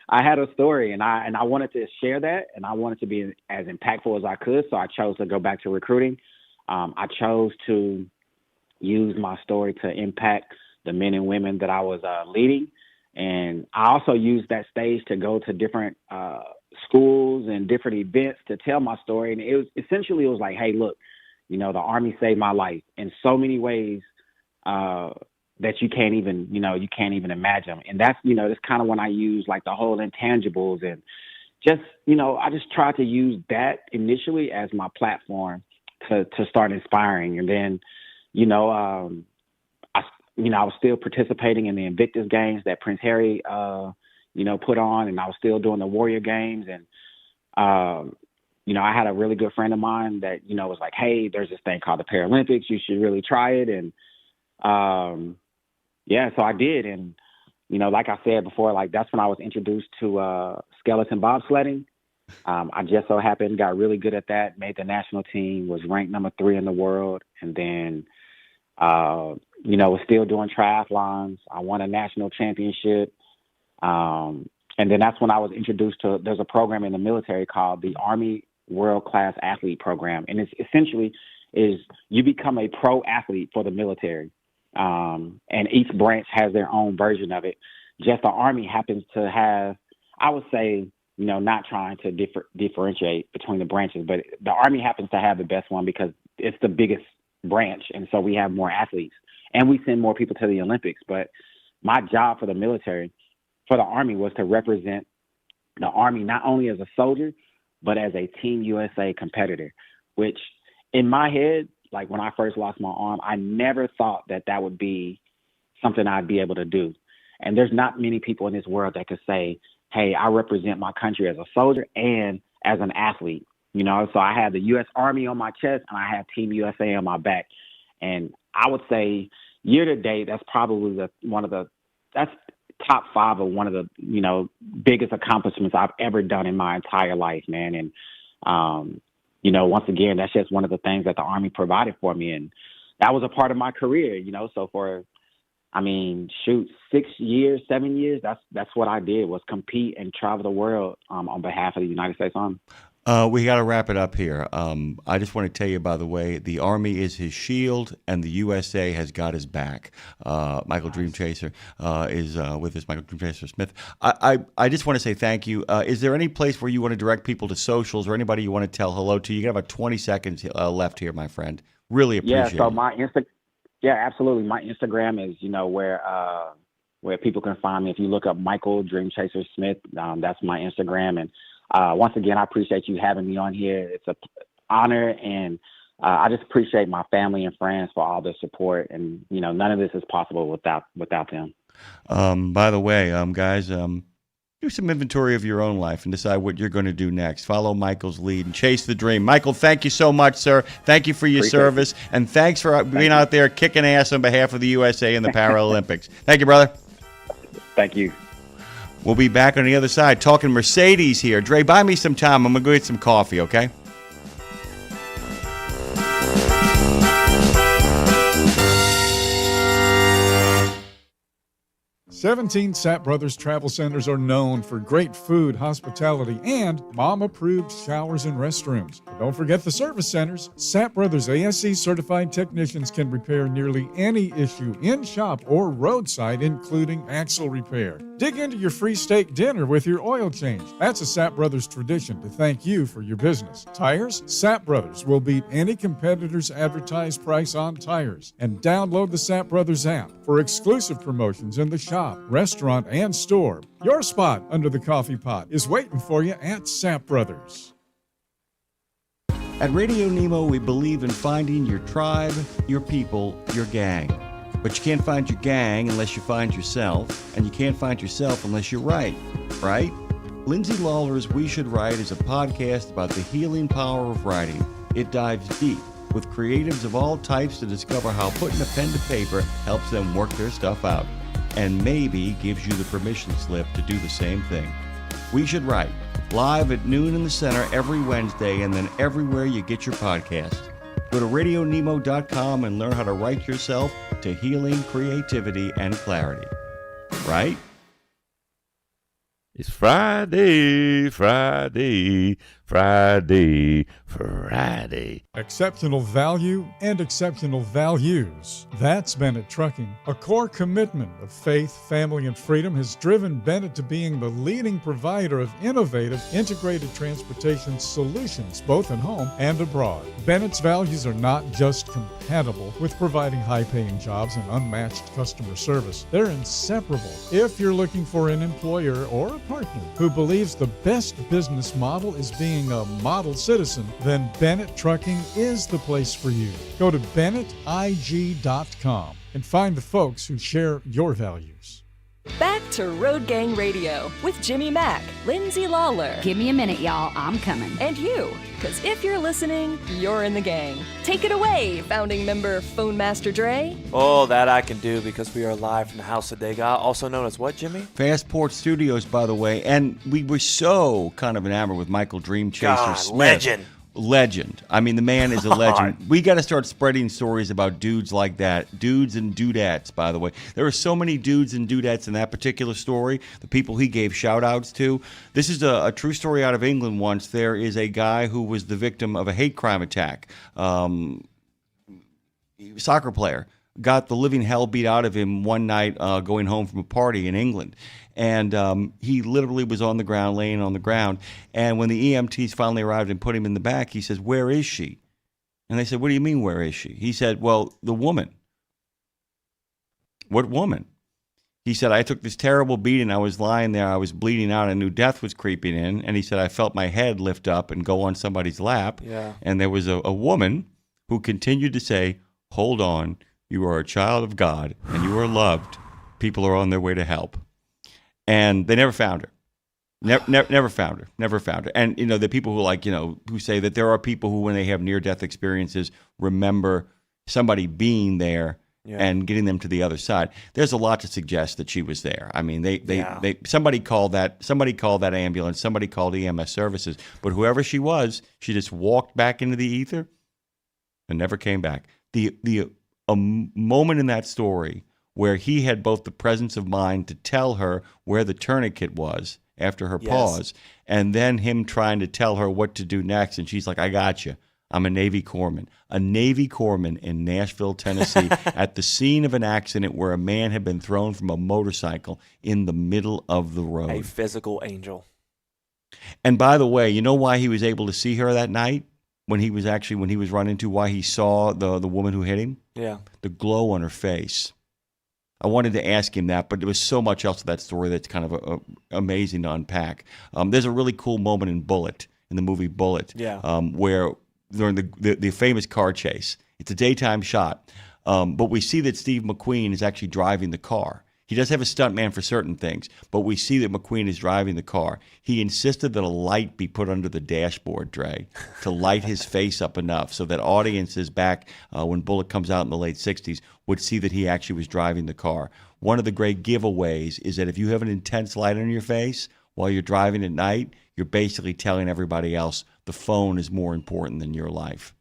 R: I had a story, and I wanted to share that, and I wanted to be as impactful as I could. So I chose to go back to recruiting. I chose to use my story to impact the men and women that I was leading, and I also used that stage to go to different schools and different events to tell my story. And it was like, hey, look, the Army saved my life in so many ways that you can't even imagine. And that's kind of when I use like the whole intangibles and just, I just tried to use that initially as my platform to start inspiring. And then, I was still participating in the Invictus Games that Prince Harry, put on, and I was still doing the Warrior Games. And, I had a really good friend of mine that, was like, hey, there's this thing called the Paralympics. You should really try it. And, so I did. And, like I said before, like that's when I was introduced to skeleton bobsledding. I just so happened got really good at that, made the national team, was ranked number 3 in the world. And then, was still doing triathlons. I won a national championship. And then that's when I was introduced to, there's a program in the military called the Army World Class Athlete Program. And it's essentially is you become a pro athlete for the military. And each branch has their own version of it. Just the Army happens to have, I would say, not trying to differentiate between the branches, but the Army happens to have the best one because it's the biggest branch. And so we have more athletes and we send more people to the Olympics. But my job for the military, for the Army, was to represent the Army not only as a soldier, but as a Team USA competitor, which in my head, like when I first lost my arm, I never thought that would be something I'd be able to do. And there's not many people in this world that could say, hey, I represent my country as a soldier and as an athlete, So I had the U.S. Army on my chest and I had Team USA on my back. And I would say year to date, that's probably that's top 5 of one of the, biggest accomplishments I've ever done in my entire life, man. And, once again, that's just one of the things that the Army provided for me. And that was a part of my career, so for, 6 years, 7 years, that's what I did, was compete and travel the world on behalf of the United States Army.
B: We got to wrap it up here. I just want to tell you, by the way, the Army is his shield, and the USA has got his back. Michael Dream Chaser is with us, Michael Dream Chaser Smith. I just want to say thank you. Is there any place where you want to direct people to socials or anybody you want to tell hello to? You got about 20 seconds left here, my friend. Really appreciate it.
R: Yeah, so absolutely. My Instagram is, where people can find me. If you look up Michael Dream Chaser Smith, that's my Instagram. And once again, I appreciate you having me on here. It's an honor, and I just appreciate my family and friends for all their support. And none of this is possible without them.
B: By the way, guys, do some inventory of your own life and decide what you're going to do next. Follow Michael's lead and chase the dream. Michael, thank you so much, sir. Thank you for your service, and thanks for being out there kicking ass on behalf of the USA in the Paralympics. Thank you, brother.
R: Thank you.
B: We'll be back on the other side talking Mercedes here. Dre, buy me some time. I'm going to go get some coffee, okay?
I: 17 Sapp Brothers Travel Centers are known for great food, hospitality, and mom-approved showers and restrooms. But don't forget the service centers. Sapp Brothers ASE certified technicians can repair nearly any issue in shop or roadside, including axle repair. Dig into your free steak dinner with your oil change. That's a Sapp Brothers tradition to thank you for your business. Tires? Sapp Brothers will beat any competitor's advertised price on tires. And download the Sapp Brothers app for exclusive promotions in the shop, restaurant, and store. Your spot under the coffee pot is waiting for you at Sapp Brothers.
B: At Radio Nemo, we believe in finding your tribe, your people, your gang. But you can't find your gang unless you find yourself, and you can't find yourself unless you write, right? Lindsay Lawler's We Should Write is a podcast about the healing power of writing. It dives deep with creatives of all types to discover how putting a pen to paper helps them work their stuff out, and maybe gives you the permission slip to do the same thing. We Should Write, live at noon in the center every Wednesday, and then everywhere you get your podcast. Go to RadioNemo.com and learn how to write yourself to healing, creativity, and clarity. Right?
H: It's Friday, Friday, Friday, Friday.
I: Exceptional value and exceptional values. That's Bennett Trucking. A core commitment of faith, family, and freedom has driven Bennett to being the leading provider of innovative, integrated transportation solutions, both at home and abroad. Bennett's values are not just compatible with providing high-paying jobs and unmatched customer service. They're inseparable. If you're looking for an employer or a partner who believes the best business model is being a model citizen, then Bennett Trucking is the place for you. Go to BennettIG.com and find the folks who share your values.
A: Back to Road Gang Radio with Jimmy Mack, Lindsay Lawler.
K: Give me a minute, y'all. I'm coming.
A: And you, because if you're listening, you're in the gang. Take it away, founding member Phone Master Dre.
E: Oh, that I can do because we are live from the House of Degas, also known as what, Jimmy?
B: Fastport Studios, by the way. And we were so kind of enamored with Michael Dream Chaser Smith.
E: Legend.
B: Legend. I mean, the man is a legend. We got to start spreading stories about dudes like that. Dudes and dudettes, by the way. There are so many dudes and dudettes in that particular story, the people he gave shout-outs to. This is a true story out of England once. There is a guy who was the victim of a hate crime attack. Soccer player. Got the living hell beat out of him one night going home from a party in England. And he literally was on the ground, laying on the ground. And when the EMTs finally arrived and put him in the back, he says, "Where is she?" And they said, "What do you mean, where is she?" He said, "Well, the woman." "What woman?" He said, "I took this terrible beating. I was lying there. I was bleeding out. I knew death was creeping in." And he said, "I felt my head lift up and go on somebody's lap."
E: Yeah.
B: And there was a woman who continued to say, "Hold on. You are a child of God, and you are loved. People are on their way to help." And they never found her. Never found her. Never found her. And, you know, the people who who say that there are people who, when they have near-death experiences, remember somebody being there and getting them to the other side. There's a lot to suggest that she was there. I mean, somebody called that ambulance, somebody called EMS services, but whoever she was, she just walked back into the ether and never came back. A moment in that story where he had both the presence of mind to tell her where the tourniquet was after her pause, and then him trying to tell her what to do next, and she's like, "I got you. I'm a Navy corpsman." A Navy corpsman in Nashville, Tennessee, at the scene of an accident where a man had been thrown from a motorcycle in the middle of the road.
E: A physical angel.
B: And by the way, you know why he was able to see her that night? When he was run into, why he saw the woman who hit him?
E: Yeah.
B: The glow on her face. I wanted to ask him that, but there was so much else to that story that's kind of amazing to unpack. There's a really cool moment in the movie Bullet, where during the famous car chase, it's a daytime shot, but we see that Steve McQueen is actually driving the car. He does have a stuntman for certain things, but we see that McQueen is driving the car. He insisted that a light be put under the dashboard, Dre, to light his face up enough so that audiences back when Bullet comes out in the late 60s would see that he actually was driving the car. One of the great giveaways is that if you have an intense light on your face while you're driving at night, you're basically telling everybody else the phone is more important than your life.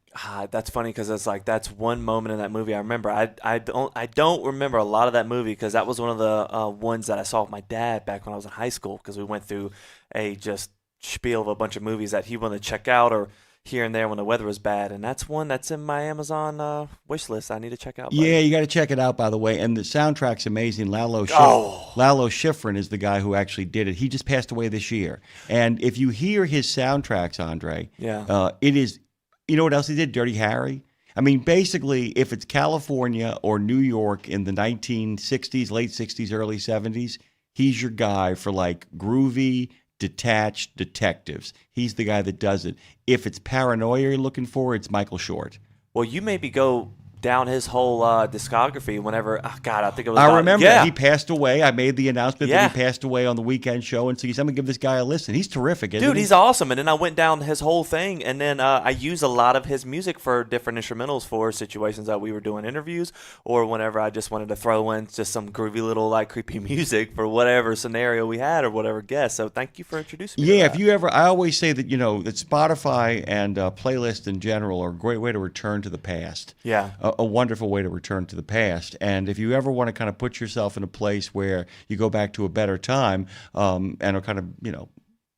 E: That's funny because it's like that's one moment in that movie I remember. I don't remember a lot of that movie because that was one of the ones that I saw with my dad back when I was in high school because we went through a just spiel of a bunch of movies that he wanted to check out or here and there when the weather was bad, and that's one that's in my Amazon wish list. I need to check out. Buddy.
B: Yeah, you got to check it out, by the way. And the soundtrack's amazing. Lalo Schifrin is the guy who actually did it. He just passed away this year. And if you hear his soundtracks, Andre, it is. You know what else he did? Dirty Harry. I mean, basically, if it's California or New York in the 1960s, late 60s, early 70s, he's your guy for like groovy, detached detectives. He's the guy that does it. If it's paranoia you're looking for, it's Michael Short.
E: Well, you maybe go down his whole discography whenever, I think it was
B: I remember he passed away. I made the announcement that he passed away on the weekend show, and so I'm going to give this guy a listen. He's terrific, isn't
E: Dude,
B: he?
E: he's awesome. And then I went down his whole thing, and then I use a lot of his music for different instrumentals for situations that we were doing interviews or whenever I just wanted to throw in just some groovy little like creepy music for whatever scenario we had or whatever guest. So thank you for introducing me to that.
B: If you ever, I always say that, that Spotify and playlists in general are a great way to return to the past.
E: Yeah.
B: A wonderful way to return to the past. And if you ever want to kind of put yourself in a place where you go back to a better time and are kind of,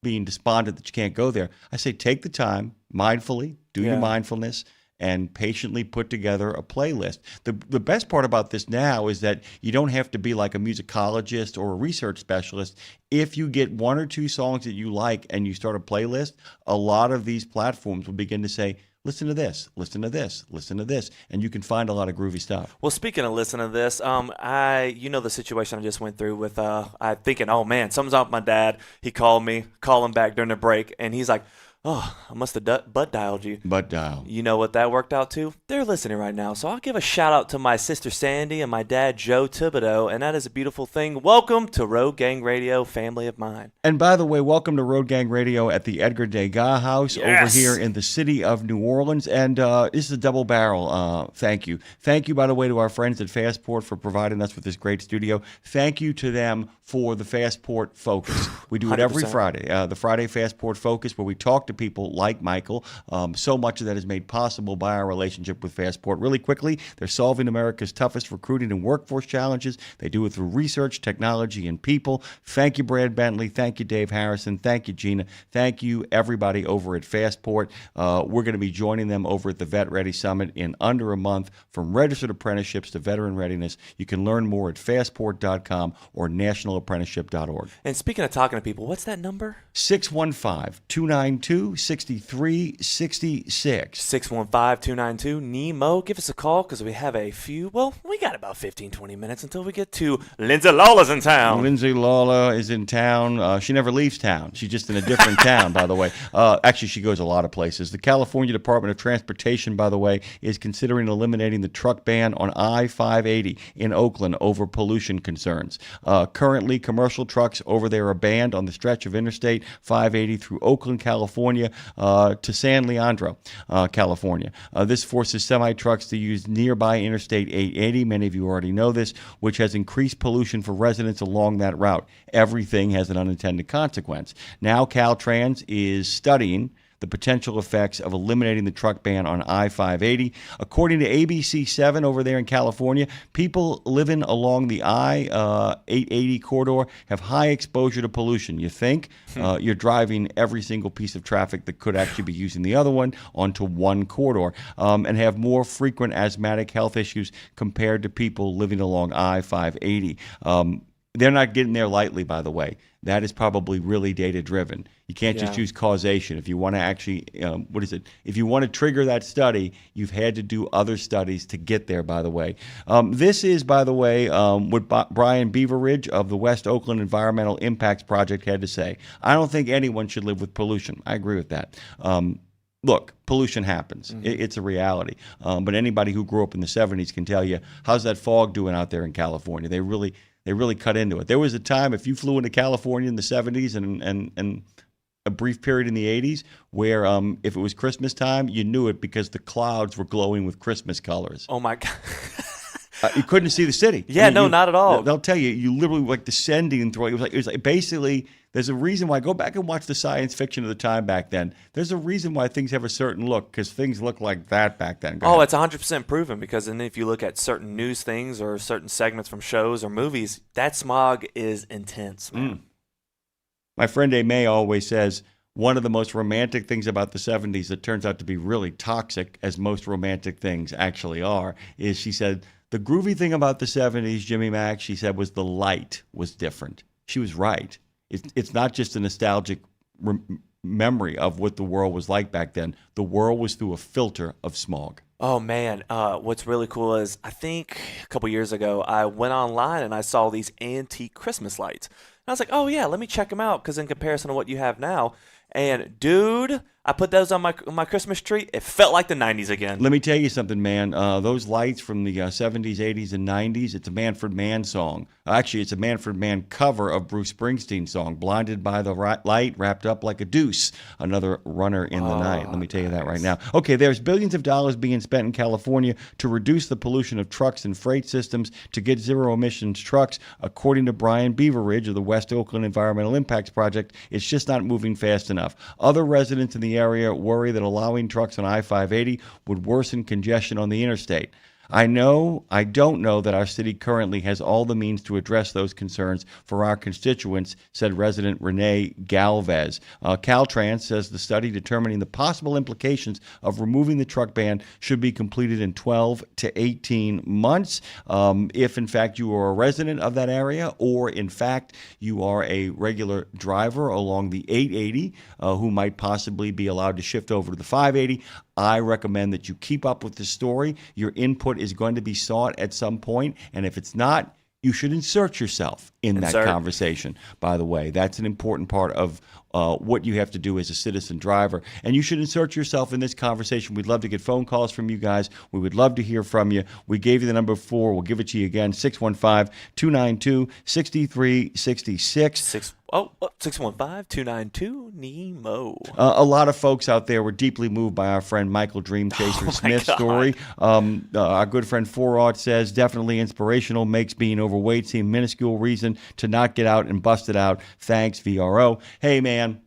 B: being despondent that you can't go there, I say take the time, mindfully, do your mindfulness, and patiently put together a playlist. The best part about this now is that you don't have to be like a musicologist or a research specialist. If you get one or two songs that you like and you start a playlist, a lot of these platforms will begin to say, listen to this, listen to this, listen to this, and you can find a lot of groovy stuff.
E: Well, speaking of listening to this, the situation I just went through with I thinking, oh man, something's up with my dad. He called me, call him back during the break, and he's like, oh, I must have butt dialed you.
B: Butt dial.
E: You know what that worked out to? They're listening right now. So I'll give a shout out to my sister Sandy and my dad Joe Thibodeau, and that is a beautiful thing. Welcome to Road Gang Radio, family of mine.
B: And by the way, welcome to Road Gang Radio at the Edgar Degas House over here in the city of New Orleans. And this is a double barrel. Thank you. Thank you, by the way, to our friends at Fastport for providing us with this great studio. Thank you to them for the Fastport Focus. We do it every
E: 100%.
B: Friday, the Friday Fastport Focus, where we talk to people like Michael. So much of that is made possible by our relationship with Fastport. Really quickly, they're solving America's toughest recruiting and workforce challenges. They do it through research, technology, and people. Thank you, Brad Bentley. Thank you, Dave Harrison. Thank you, Gina. Thank you, everybody over at Fastport. We're going to be joining them over at the Vet Ready Summit in under a month. From registered apprenticeships to veteran readiness, you can learn more at fastport.com or nationalapprenticeship.org.
E: And speaking of talking to people, what's that number?
B: 615-292-6366.
E: 615-292-NEMO. Give us a call because we have we got about 15-20 minutes until we get to Lindsay Lawler's in town.
B: Lindsay Lawler is in town. She never leaves town. She's just in a different town, by the way. Actually, she goes a lot of places. The California Department of Transportation, by the way, is considering eliminating the truck ban on I-580 in Oakland over pollution concerns. Currently, commercial trucks over there are banned on the stretch of Interstate 580 through Oakland, California, to San Leandro, California. This forces semi-trucks to use nearby Interstate 880. Many of you already know this, which has increased pollution for residents along that route. Everything has an unintended consequence. Now Caltrans is studying the potential effects of eliminating the truck ban on I-580. According to ABC7 over there in California, people living along the I-880 corridor have high exposure to pollution. You think you're driving every single piece of traffic that could actually be using the other one onto one corridor, and have more frequent asthmatic health issues compared to people living along I-580. They're not getting there lightly, by the way. That is probably really data-driven. You can't just use causation. If you want to actually, if you want to trigger that study, you've had to do other studies to get there, by the way. This is, by the way, what Brian Beaveridge of the West Oakland Environmental Impacts Project had to say. I don't think anyone should live with pollution. I agree with that. Look, pollution happens. Mm-hmm. It's a reality. But anybody who grew up in the 70s can tell you, how's that fog doing out there in California? They really cut into it. There was a time, if you flew into California in the 70s and a brief period in the 80s, where if it was Christmas time, you knew it because the clouds were glowing with Christmas colors.
E: Oh, my God.
B: You couldn't see the city.
E: Yeah, no, not at all.
B: They'll tell you, you literally were like descending and throwing. It was like basically, there's a reason why. Go back and watch the science fiction of the time back then. There's a reason why things have a certain look, because things look like that back then.
E: Oh, it's 100% proven, because and if you look at certain news things or certain segments from shows or movies, that smog is intense, man.
B: My friend May always says, one of the most romantic things about the 70s that turns out to be really toxic, as most romantic things actually are, is she said, the groovy thing about the 70s, Jimmy Mack, she said, was the light was different. She was right. It's not just a nostalgic memory of what the world was like back then. The world was through a filter of smog.
E: Oh, man. What's really cool is I think a couple years ago, I went online and I saw these antique Christmas lights. And I was like, oh, yeah, let me check them out, because in comparison to what you have now. And, dude, I put those on my Christmas tree. It felt like the 90s again.
B: Let me tell you something, man. Those lights from the 70s, 80s, and 90s, it's a Manfred Mann song. Actually, it's a Manfred Mann cover of Bruce Springsteen's song, Blinded by the Light, Wrapped Up Like a Deuce, another runner in the night. Let me tell you that right now. Okay, there's billions of dollars being spent in California to reduce the pollution of trucks and freight systems to get zero-emissions trucks. According to Brian Beaveridge of the West Oakland Environmental Impacts Project, it's just not moving fast enough. Other residents in the area worry that allowing trucks on I-580 would worsen congestion on the interstate. I don't know that our city currently has all the means to address those concerns for our constituents, said resident Renee Galvez. Caltrans says the study determining the possible implications of removing the truck ban should be completed in 12 to 18 months. If, in fact, you are a resident of that area, or, in fact, you are a regular driver along the 880 who might possibly be allowed to shift over to the 580, I recommend that you keep up with the story. Your input is going to be sought at some point, and if it's not, you should insert yourself in that conversation. By the way, that's an important part of what you have to do as a citizen driver, and you should insert yourself in this conversation. We'd love to get phone calls from you guys. We would love to hear from you. We gave you the number before. We'll give it to you again, 615-292-6366.
E: 615-292-NEMO.
B: A lot of folks out there were deeply moved by our friend Michael Dream Chaser Smith's story. Our good friend Foraught says, definitely inspirational, makes being overweight seem minuscule reason to not get out and bust it out. Thanks, VRO. Hey, man,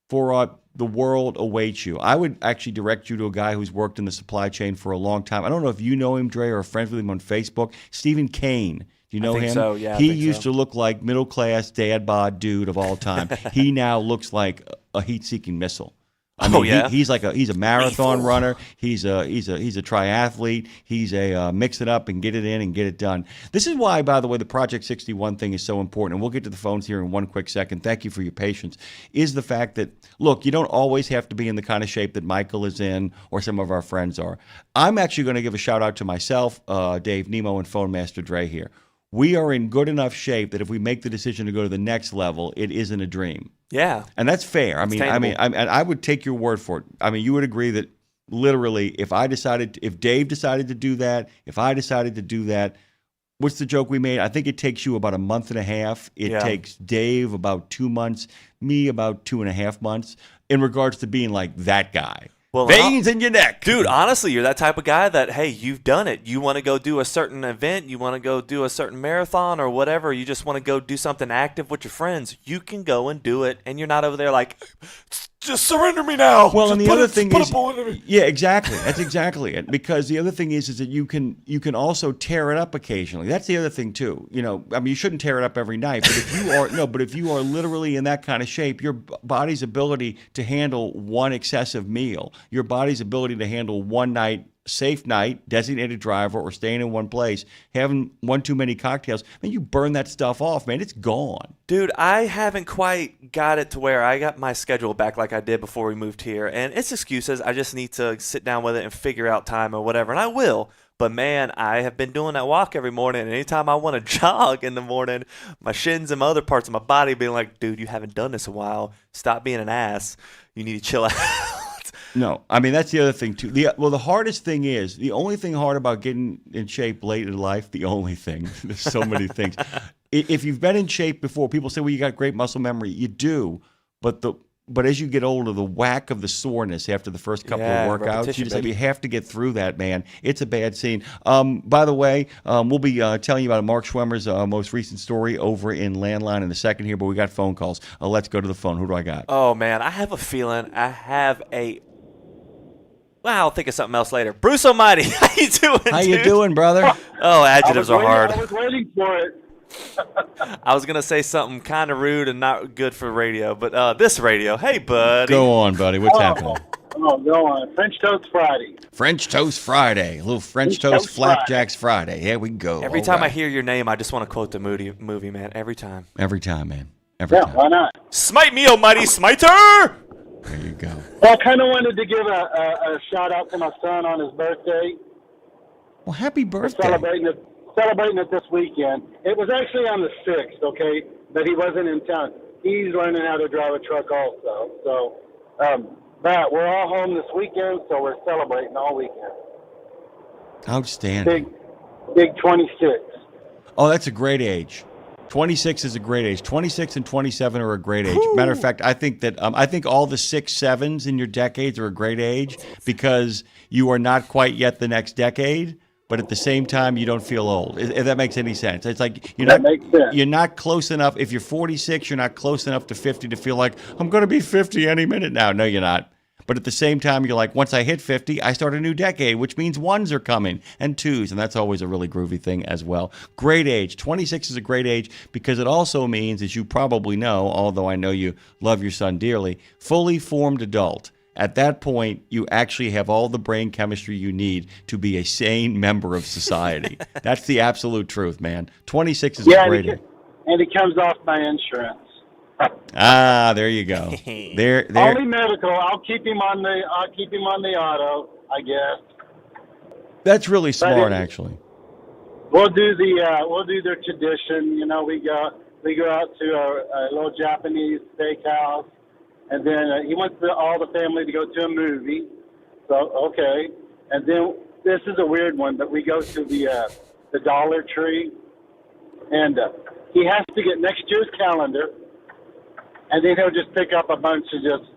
B: Foraught, the world awaits you. I would actually direct you to a guy who's worked in the supply chain for a long time. I don't know if you know him, Dre, or are friends with him on Facebook. Stephen Kane. Do you know him?
E: So, yeah,
B: he used to look like middle-class dad bod dude of all time. He now looks like a heat-seeking missile. I mean, he's a marathon runner. He's a triathlete. He's a mix it up and get it in and get it done. This is why, by the way, the Project 61 thing is so important. And we'll get to the phones here in one quick second. Thank you for your patience. Is the fact that, look, you don't always have to be in the kind of shape that Michael is in or some of our friends are. I'm actually going to give a shout out to myself, Dave Nemo, and Phone Master Dre here. We are in good enough shape that if we make the decision to go to the next level, it isn't a dream.
E: Yeah,
B: and that's fair. I would take your word for it. I mean, you would agree that literally, if Dave decided to do that, if I decided to do that, what's the joke we made? I think it takes you about a month and a half. It takes Dave about 2 months, me about 2.5 months, in regards to being like that guy. Well, veins in your neck.
E: Dude, honestly, you're that type of guy that, hey, you've done it. You want to go do a certain event, you want to go do a certain marathon or whatever, you just want to go do something active with your friends. You can go and do it, and you're not over there like, just surrender me now.
B: Well, and the other thing is, yeah, exactly. That's exactly it. Because the other thing is that you can also tear it up occasionally. That's the other thing too. You know, I mean, you shouldn't tear it up every night. But if you are literally in that kind of shape, your body's ability to handle one excessive meal, your body's ability to handle one night, safe night, designated driver, or staying in one place, having one too many cocktails, man, you burn that stuff off, man. It's gone.
E: Dude, I haven't quite got it to where I got my schedule back like I did before we moved here. And it's excuses. I just need to sit down with it and figure out time or whatever. And I will. But, man, I have been doing that walk every morning. And anytime I want to jog in the morning, my shins and my other parts of my body being like, dude, you haven't done this in a while. Stop being an ass. You need to chill out.
B: No, I mean, that's the other thing, too. The hardest thing is, the only thing hard about getting in shape late in life, the only thing, there's so many things. If you've been in shape before, people say, well, you got great muscle memory. You do, but But as you get older, the whack of the soreness after the first couple of workouts, you have to get through that, man. It's a bad scene. By the way, we'll be telling you about Mark Schwemmer's most recent story over in Landline in a second here, but we got phone calls. Let's go to the phone. Who do I got?
E: Oh, man, I have a feeling I'll think of something else later. Bruce Almighty, how you doing,
B: How you doing, brother?
E: Oh, adjectives are hard.
S: I was waiting for it.
E: I was going to say something kind of rude and not good for radio, but this radio. Hey, buddy.
B: Go on, buddy. What's happening?
S: Oh, go on. French Toast Friday.
B: French Toast Friday. A little French Toast Flapjacks Friday. Here we go.
E: Every time I hear your name, I just want to quote the movie, man. Every time.
B: Every time, man. Every time.
S: Why not?
E: Smite me, oh mighty smiter!
B: There you go.
S: Well, I kind of wanted to give a shout out to my son on his birthday.
B: Well, happy birthday.
S: Celebrating it this weekend. It was actually on the 6th, okay, but he wasn't in town. He's learning how to drive a truck also. So, but we're all home this weekend, so we're celebrating all weekend.
B: Outstanding.
S: Big 26.
B: Oh, that's a great age. 26 is a great age. 26 and 27 are a great age. Matter of fact, I think that I think all the 6, 7s in your decades are a great age because you are not quite yet the next decade. But at the same time, you don't feel old. If that makes any sense. It's like you're not close enough. If you're 46, you're not close enough to 50 to feel like, I'm going to be 50 any minute now. No, you're not. But at the same time, you're like, once I hit 50, I start a new decade, which means 1s are coming and 2s. And that's always a really groovy thing as well. Great age. 26 is a great age because it also means, as you probably know, although I know you love your son dearly, fully formed adult. At that point, you actually have all the brain chemistry you need to be a sane member of society. That's the absolute truth, man. 26 is a great age.
S: And it comes off my insurance.
B: Ah, there you go. There.
S: Only medical. I'll keep him on the auto, I guess.
B: That's really smart, actually.
S: We'll do the tradition. You know, we go out to a little Japanese steakhouse. And then he wants all the family to go to a movie. So, okay. And then this is a weird one, but we go to the Dollar Tree. And he has to get next year's calendar. And then he'll just pick up a bunch of just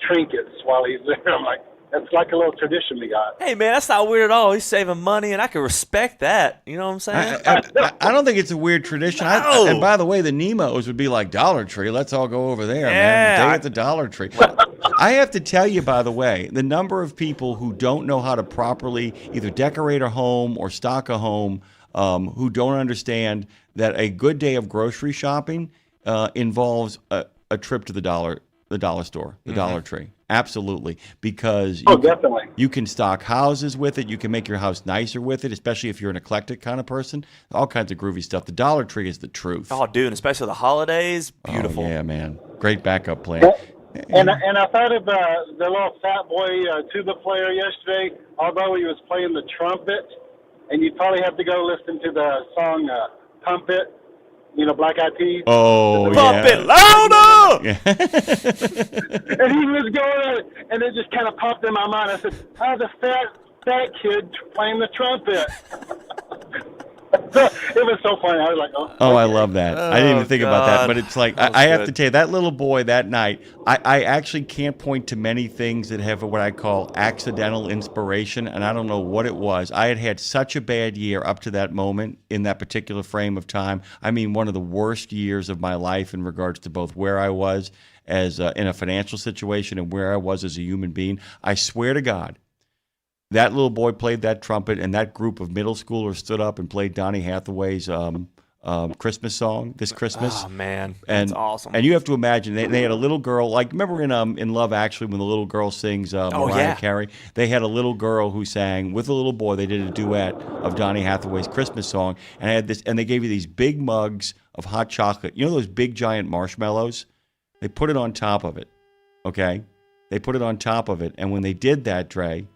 S: trinkets while he's there. I'm like, that's like a little tradition we got.
E: Hey, man, that's not weird at all. He's saving money, and I can respect that. You know what I'm saying?
B: I don't think it's a weird tradition.
E: No.
B: And by the way, the Nemos would be like, Dollar Tree, let's all go over there, man. Day at the Dollar Tree. I have to tell you, by the way, the number of people who don't know how to properly either decorate a home or stock a home, who don't understand that a good day of grocery shopping involves a trip to the dollar store, the Dollar Tree. Absolutely, because
S: definitely.
B: You can stock houses with it. You can make your house nicer with it, especially if you're an eclectic kind of person. All kinds of groovy stuff. The Dollar Tree is the truth.
E: Oh, dude, and especially the holidays. Beautiful.
B: Oh, yeah, man. Great backup plan.
S: And I thought of the little fat boy tuba player yesterday, although he was playing the trumpet, and you'd probably have to go listen to the song Pump It. You know, Black Eyed Peas.
B: Oh,
E: Pump it louder!
B: Yeah.
S: And he was going, and it just kind of popped in my mind. I said, "Oh, the fat kid playing the trumpet." It was so funny. I was like,
B: "Oh, I love that." I didn't even think about that, but it's like I have to tell you, that little boy that night. I actually can't point to many things that have what I call accidental inspiration, and I don't know what it was. I had had such a bad year up to that moment in that particular frame of time. I mean, one of the worst years of my life in regards to both where I was as in a financial situation and where I was as a human being. I swear to God, that little boy played that trumpet, and that group of middle schoolers stood up and played Donny Hathaway's Christmas song this Christmas.
E: Oh, man. That's awesome.
B: And you have to imagine, they had a little girl, like, remember in Love Actually when the little girl sings Mariah Carey? They had a little girl who sang with a little boy. They did a duet of Donny Hathaway's Christmas song, and they gave you these big mugs of hot chocolate. You know those big giant marshmallows? They put it on top of it, okay? They put it on top of it, and when they did that, Dre,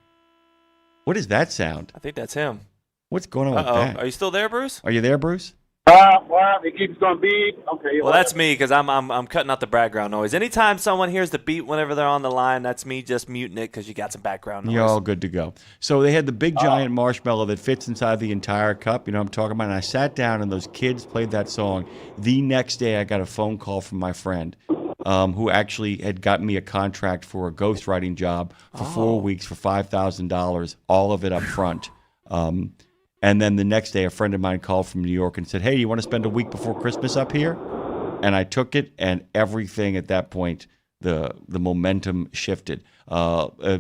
B: what is that sound?
E: I think that's him.
B: What's going on with that?
E: Are you still there, Bruce?
B: Are you there, Bruce?
S: Well, it keeps going beep. Okay.
E: Well, that's me because I'm cutting out the background noise. Anytime someone hears the beep whenever they're on the line, that's me just muting it because you got some background noise.
B: You're all good to go. So they had the big giant marshmallow that fits inside the entire cup. You know what I'm talking about? And I sat down and those kids played that song. The next day, I got a phone call from my friend. who actually had gotten me a contract for a ghostwriting job for 4 weeks for $5,000, all of it up front. And then the next day, a friend of mine called from New York and said, "Hey, you want to spend a week before Christmas up here?" And I took it, and everything at that point, the momentum shifted.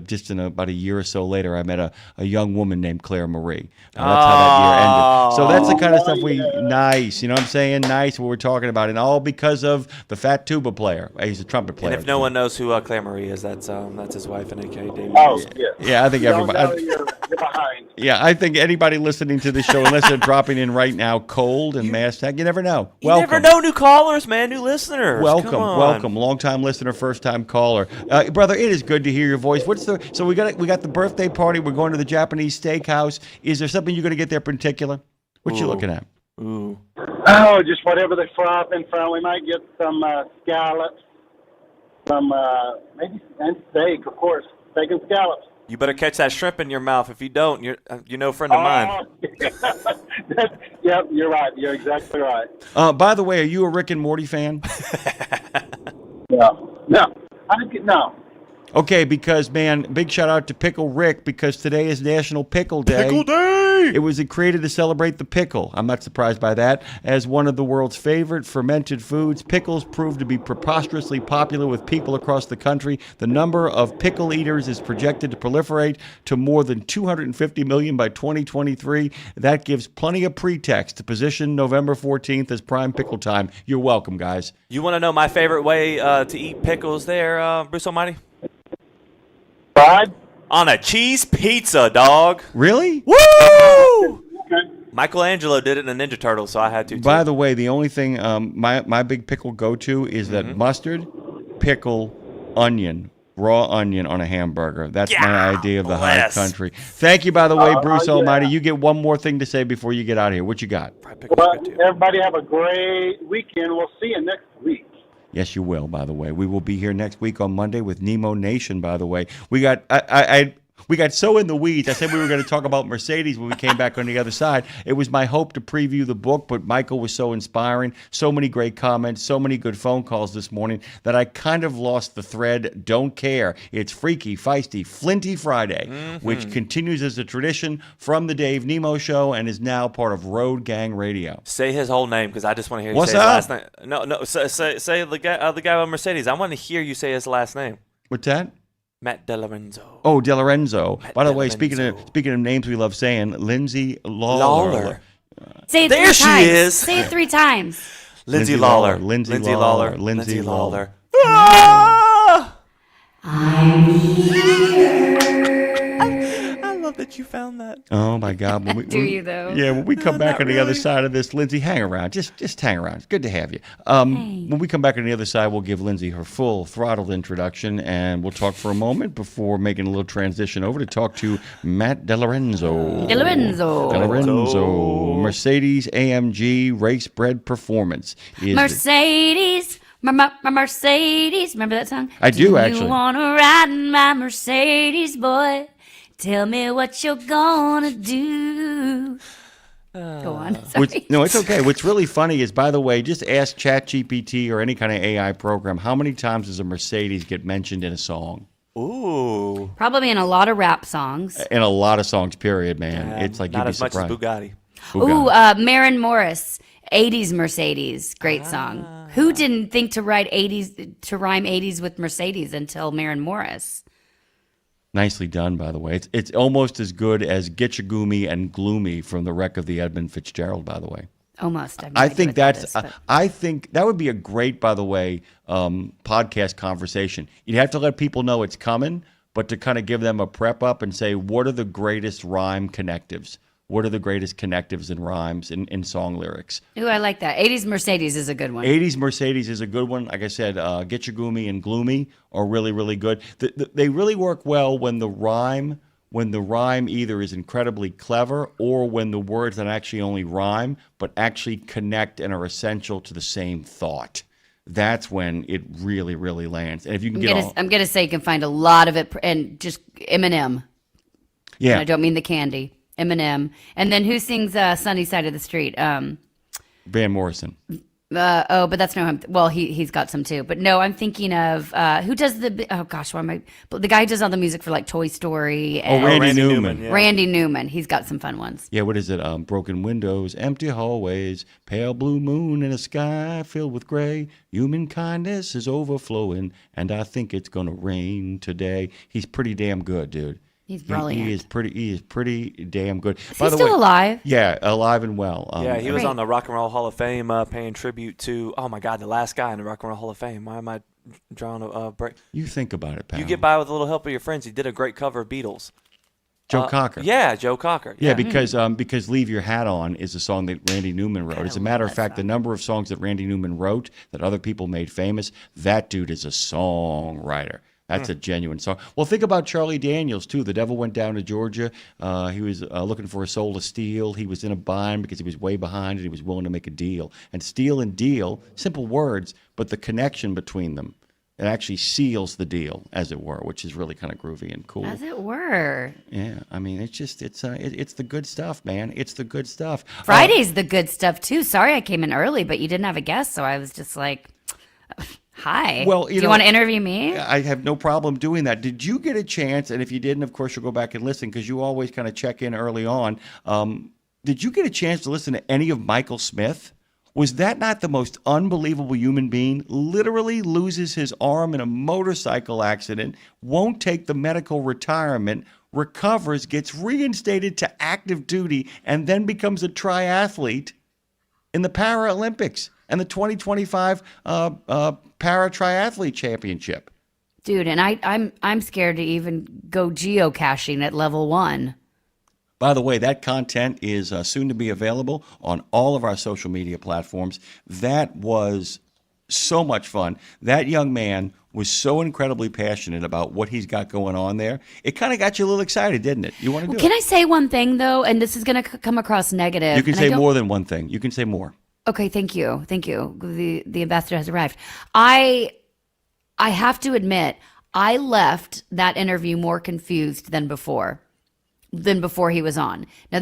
B: Just in about a year or so later, I met a young woman named Claire Marie. That's how that year ended. So that's the kind of stuff nice, you know what I'm saying? Nice, what we're talking about. And all because of the fat tuba player. He's a trumpet player.
E: And if no one knows who Claire Marie is, that's his wife and AKA David.
S: Oh, yeah.
B: Yeah, I think everybody.
S: You're behind.
B: Yeah, I think anybody listening to the show, unless they're dropping in right now cold and mass tag, you never know.
E: You never know, new callers, man, new listeners.
B: Welcome. Long-time listener, first-time caller. Brother, it is good to hear your voice. So we got the birthday party. We're going to the Japanese steakhouse. Is there something you're going to get there in particular? What you looking at?
E: Ooh.
S: Oh, just whatever they fry up in front. We might get some scallops, maybe and steak, of course, steak and scallops.
E: You better catch that shrimp in your mouth. If you don't, you're no friend of mine.
S: Yep, you're right. You're exactly right.
B: By the way, are you a Rick and Morty fan?
S: No. No.
B: Okay, because, man, big shout out to Pickle Rick, because today is National Pickle Day.
E: Pickle Day!
B: It was created to celebrate the pickle. I'm not surprised by that. As one of the world's favorite fermented foods, pickles prove to be preposterously popular with people across the country. The number of pickle eaters is projected to proliferate to more than 250 million by 2023. That gives plenty of pretext to position November 14th as prime pickle time. You're welcome, guys.
E: You want to know my favorite way to eat pickles there, Bruce Almighty?
S: Fried?
E: On a cheese pizza, dog.
B: Really?
E: Woo! Michelangelo did it in a Ninja Turtle, so I had to too.
B: By the way, the only thing my big pickle go-to is that mustard, pickle, onion, raw onion on a hamburger. That's my idea of the high country. Thank you, by the way, Bruce Almighty. You get one more thing to say before you get out of here. What you got?
S: Well, everybody have a great weekend. We'll see you next week.
B: Yes, you will, by the way. We will be here next week on Monday with Nemo Nation, by the way. We got we got so in the weeds. I said we were going to talk about Mercedes when we came back on the other side. It was my hope to preview the book, but Michael was so inspiring, so many great comments, so many good phone calls this morning that I kind of lost the thread. Don't care. It's Freaky, Feisty, Flinty Friday, which continues as a tradition from the Dave Nemo Show and is now part of Road Gang Radio.
E: Say his whole name, because I just want to hear you say his last name. No. Say the guy with Mercedes. I want to hear you say his last name.
B: What's that?
E: Matt DeLorenzo.
B: Oh, DeLorenzo. By the way, speaking of names we love saying, Lindsay Lawler.
K: Say it
E: there
K: 3
E: she
K: times.
E: is.
K: Say it 3 times.
E: Lindsay Lawler.
B: Lindsay Lawler.
E: Lindsay Lawler.
K: I'm here.
E: I love that you found that.
B: Oh my God!
K: Do you though?
B: Yeah, when we come back on the other side of this, Lindsay, hang around. Just hang around. It's good to have you. When we come back on the other side, we'll give Lindsay her full throttled introduction, and we'll talk for a moment before making a little transition over to talk to Matt DeLorenzo. DeLorenzo. Mercedes AMG race bred performance.
K: Mercedes. Mercedes. Remember that song?
B: I do actually.
K: You wanna ride in my Mercedes, boy? Tell me what you're gonna do. Go on.
B: No, it's okay. What's really funny is, by the way, just ask ChatGPT or any kind of AI program, how many times does a Mercedes get mentioned in a song?
E: Ooh.
K: Probably in a lot of rap songs.
B: In a lot of songs, period, man. It's like
E: not
B: you'd be
E: as much
B: surprised.
E: as Bugatti.
K: Ooh, Maren Morris, 80s Mercedes. Great song. Who didn't think to rhyme 80s with Mercedes until Maren Morris?
B: Nicely done, by the way. It's almost as good as Get Your Goomy and Gloomy from the wreck of the Edmund Fitzgerald, by the way.
K: Almost.
B: I think I think that would be a great, by the way, podcast conversation. You'd have to let people know it's coming, but to kind of give them a prep up and say, what are the greatest rhyme connectives? What are the greatest connectives and rhymes in song lyrics?
K: Ooh, I like that. 80s Mercedes is a good one.
B: 80s Mercedes is a good one. Like I said, Get Your Goomy and Gloomy are really, really good. They really work well when the rhyme either is incredibly clever or when the words that actually only rhyme but actually connect and are essential to the same thought. That's when it really, really lands. And if you can
K: I'm gonna say you can find a lot of it, and just Eminem.
B: Yeah,
K: and I don't mean the candy. Eminem, and then who sings "Sunny Side of the Street"?
B: Van Morrison.
K: But that's no him. Well, he's got some too. But no, I'm thinking of who does the the guy who does all the music for like Toy Story. And
B: Randy Newman.
E: Yeah.
K: Randy Newman. He's got some fun ones.
B: Yeah, what is it? Broken windows, empty hallways, pale blue moon in a sky filled with gray. Human kindness is overflowing, and I think it's gonna rain today. He's pretty damn good, dude.
K: He's brilliant.
B: He is pretty damn good.
K: Is he still alive?
B: Yeah, alive and well.
E: Yeah, he was on the Rock and Roll Hall of Fame paying tribute to, oh my God, the last guy in the Rock and Roll Hall of Fame. Why am I drawing a break?
B: You think about it, pal.
E: You get by with a little help of your friends. He did a great cover of Beatles.
B: Joe Cocker.
E: Yeah, Joe Cocker.
B: Yeah, because Leave Your Hat On is a song that Randy Newman wrote. As a matter of fact, the number of songs that Randy Newman wrote that other people made famous, that dude is a songwriter. That's a genuine song. Well, think about Charlie Daniels, too. The devil went down to Georgia. He was looking for a soul to steal. He was in a bind because he was way behind and he was willing to make a deal. And steal and deal, simple words, but the connection between them, it actually seals the deal, as it were, which is really kind of groovy and cool.
K: As it were.
B: Yeah, I mean, it's the good stuff, man. It's the good stuff.
K: Friday's the good stuff, too. Sorry I came in early, but you didn't have a guest, so I was just like... Hi.
B: Well,
K: do you want to interview me?
B: I have no problem doing that. Did you get a chance? And if you didn't, of course, you'll go back and listen because you always kind of check in early on. Did you get a chance to listen to any of Michael Smith? Was that not the most unbelievable human being? Literally loses his arm in a motorcycle accident, won't take the medical retirement, recovers, gets reinstated to active duty, and then becomes a triathlete in the Paralympics and the 2025 Para Triathlete Championship.
K: Dude, and I'm scared to even go geocaching at level 1.
B: By the way, that content is soon to be available on all of our social media platforms. That was so much fun. That young man was so incredibly passionate about what he's got going on there. It kind of got you a little excited, didn't it? You want to do it?
K: Can I say one thing, though? And this is going to come across negative.
B: You can say more than one thing. You can say more.
K: Okay, thank you. Thank you. The ambassador has arrived. I have to admit, I left that interview more confused than before he was on. Now,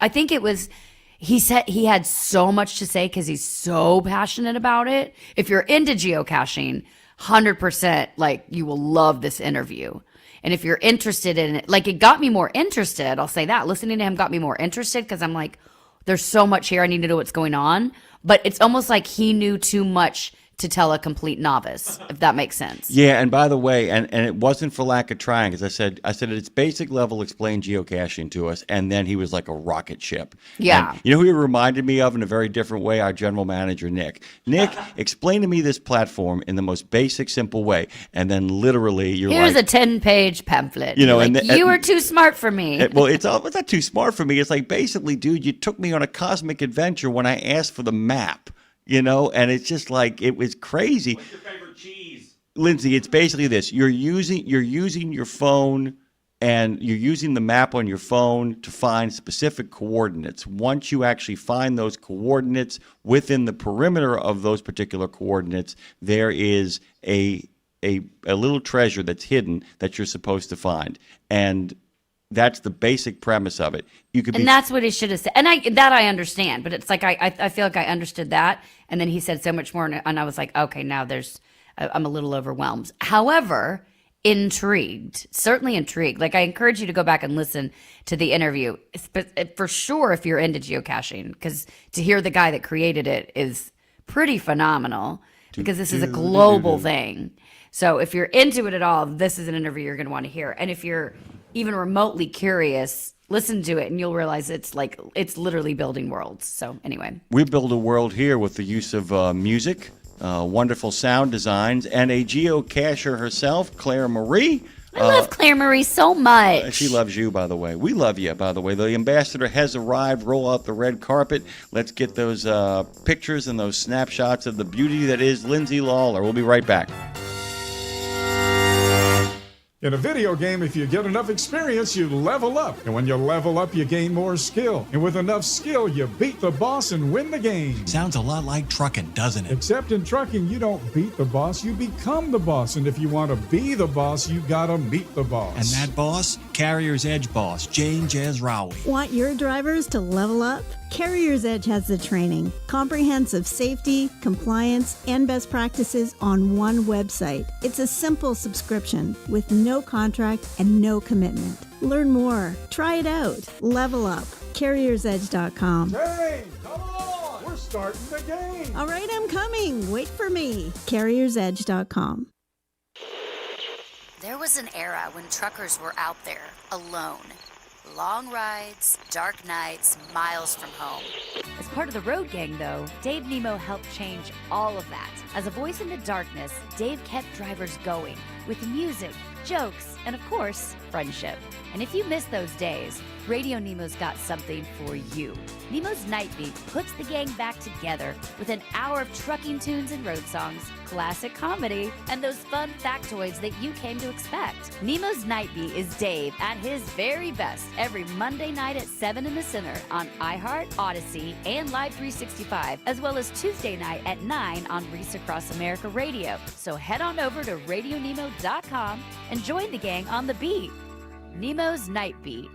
K: I think it was, he said he had so much to say because he's so passionate about it. If you're into geocaching, 100%, like, you will love this interview. And if you're interested in it, like, it got me more interested. I'll say that. Listening to him got me more interested because I'm like, there's so much here. I need to know what's going on. But it's almost like he knew too much to tell a complete novice, if that makes sense.
B: Yeah, and by the way, and it wasn't for lack of trying, because I said at its basic level, explain geocaching to us, and then he was like a rocket ship.
K: Yeah.
B: And you know who he reminded me of in a very different way? Our general manager, Nick. Nick, explain to me this platform in the most basic, simple way, and then literally
K: Here's a 10-page pamphlet.
B: You know,
K: like, you were too smart for me.
B: Well, it's not too smart for me. It's like, basically, dude, you took me on a cosmic adventure when I asked for the map. You know, and it's just like, it was crazy.
E: What's your favorite cheese?
B: Lindsay, it's basically this. You're using your phone and you're using the map on your phone to find specific coordinates. Once you actually find those coordinates within the perimeter of those particular coordinates, there is a little treasure that's hidden that you're supposed to find. And that's the basic premise of it.
K: And that's what he should have said. And I understand, but it's like I feel like I understood that, and then he said so much more, and I was like, okay, now I'm a little overwhelmed. However, certainly intrigued. Like, I encourage you to go back and listen to the interview, for sure, if you're into geocaching, because to hear the guy that created it is pretty phenomenal, because this is a global thing. So if you're into it at all, this is an interview you're going to want to hear. And if you're even remotely curious, listen to it and you'll realize it's literally building worlds. So anyway.
B: We build a world here with the use of music, wonderful sound designs, and a geocacher herself, Claire Marie.
K: I love Claire Marie so much.
B: She loves you, by the way. We love you, by the way. The ambassador has arrived. Roll out the red carpet. Let's get those pictures and those snapshots of the beauty that is Lindsay Lawler. We'll be right back.
I: In a video game, if you get enough experience, you level up. And when you level up, you gain more skill. And with enough skill, you beat the boss and win the game.
P: Sounds a lot like trucking, doesn't it?
I: Except in trucking, you don't beat the boss, you become the boss. And if you want to be the boss, you gotta meet the boss.
P: And that boss? Carrier's Edge boss, Jane Jazraoui.
Q: Want your drivers to level up? Carrier's Edge has the training, comprehensive safety, compliance, and best practices on one website. It's a simple subscription with no contract and no commitment. Learn more. Try it out. Level up. CarriersEdge.com.
I: Hey, come on! We're starting the game!
Q: All right, I'm coming. Wait for me. CarriersEdge.com.
K: There was an era when truckers were out there, alone. Long rides, dark nights, miles from home. As part of the Road Gang, though, Dave Nemo helped change all of that. As a voice in the darkness, Dave kept drivers going with music, jokes, and of course, friendship. And if you miss those days, Radio Nemo's got something for you. Nemo's Night Beat puts the gang back together with an hour of trucking tunes and road songs, classic comedy, and those fun factoids that you came to expect. Nemo's Night Beat is Dave at his very best every Monday night at 7 in the Center on iHeart, Odyssey, and Live 365, as well as Tuesday night at 9 on Reese Across America Radio. So head on over to RadioNemo.com and join the gang on the beat. Nemo's Night Beat.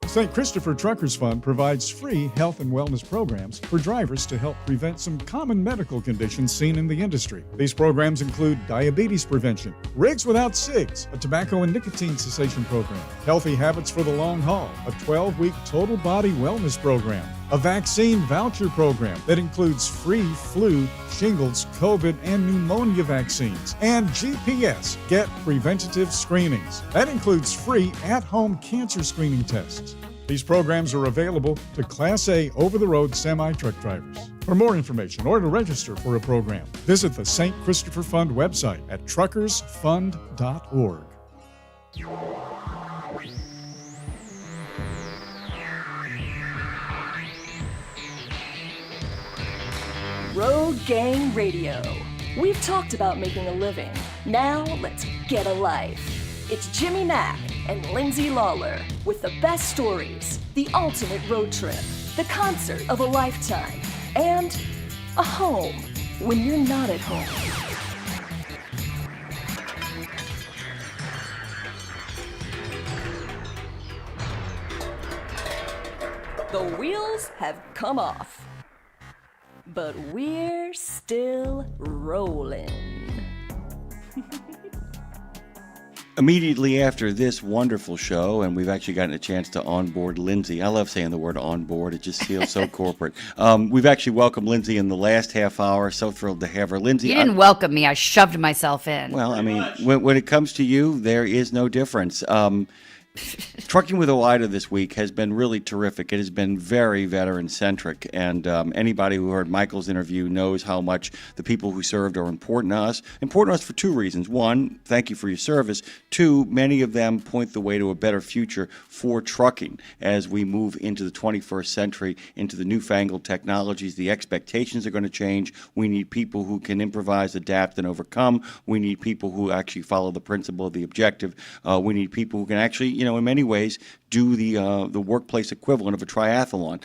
I: St. Christopher Truckers Fund provides free health and wellness programs for drivers to help prevent some common medical conditions seen in the industry. These programs include diabetes prevention, Rigs Without Cigs, a tobacco and nicotine cessation program, Healthy Habits for the Long Haul, a 12-week total body wellness program, a vaccine voucher program that includes free flu, shingles, COVID, and pneumonia vaccines, and GPS, Get Preventative Screenings. That includes free at-home cancer screening tests. These programs are available to Class A over-the-road semi-truck drivers. For more information or to register for a program, visit the St. Christopher Fund website at truckersfund.org.
A: Road Gang Radio. We've talked about making a living. Now let's get a life. It's Jimmy Mack and Lindsay Lawler with the best stories, the ultimate road trip, the concert of a lifetime, and a home when you're not at home. The wheels have come off, but we're still rolling.
B: Immediately after this wonderful show, and we've actually gotten a chance to onboard Lindsay. I love saying the word onboard. It just feels so corporate. We've actually welcomed Lindsay in the last half hour. So thrilled to have her. Lindsay.
K: You didn't welcome me. I shoved myself in.
B: Well, I mean, when it comes to you, there is no difference. Trucking with OIDA this week has been really terrific. It has been very veteran-centric, and anybody who heard Michael's interview knows how much the people who served are important to us. Important to us for two reasons. One, thank you for your service. Two, many of them point the way to a better future for trucking as we move into the 21st century, into the newfangled technologies. The expectations are going to change. We need people who can improvise, adapt, and overcome. We need people who actually follow the principle of the objective. We need people who can actually, in many ways, do the workplace equivalent of a triathlon.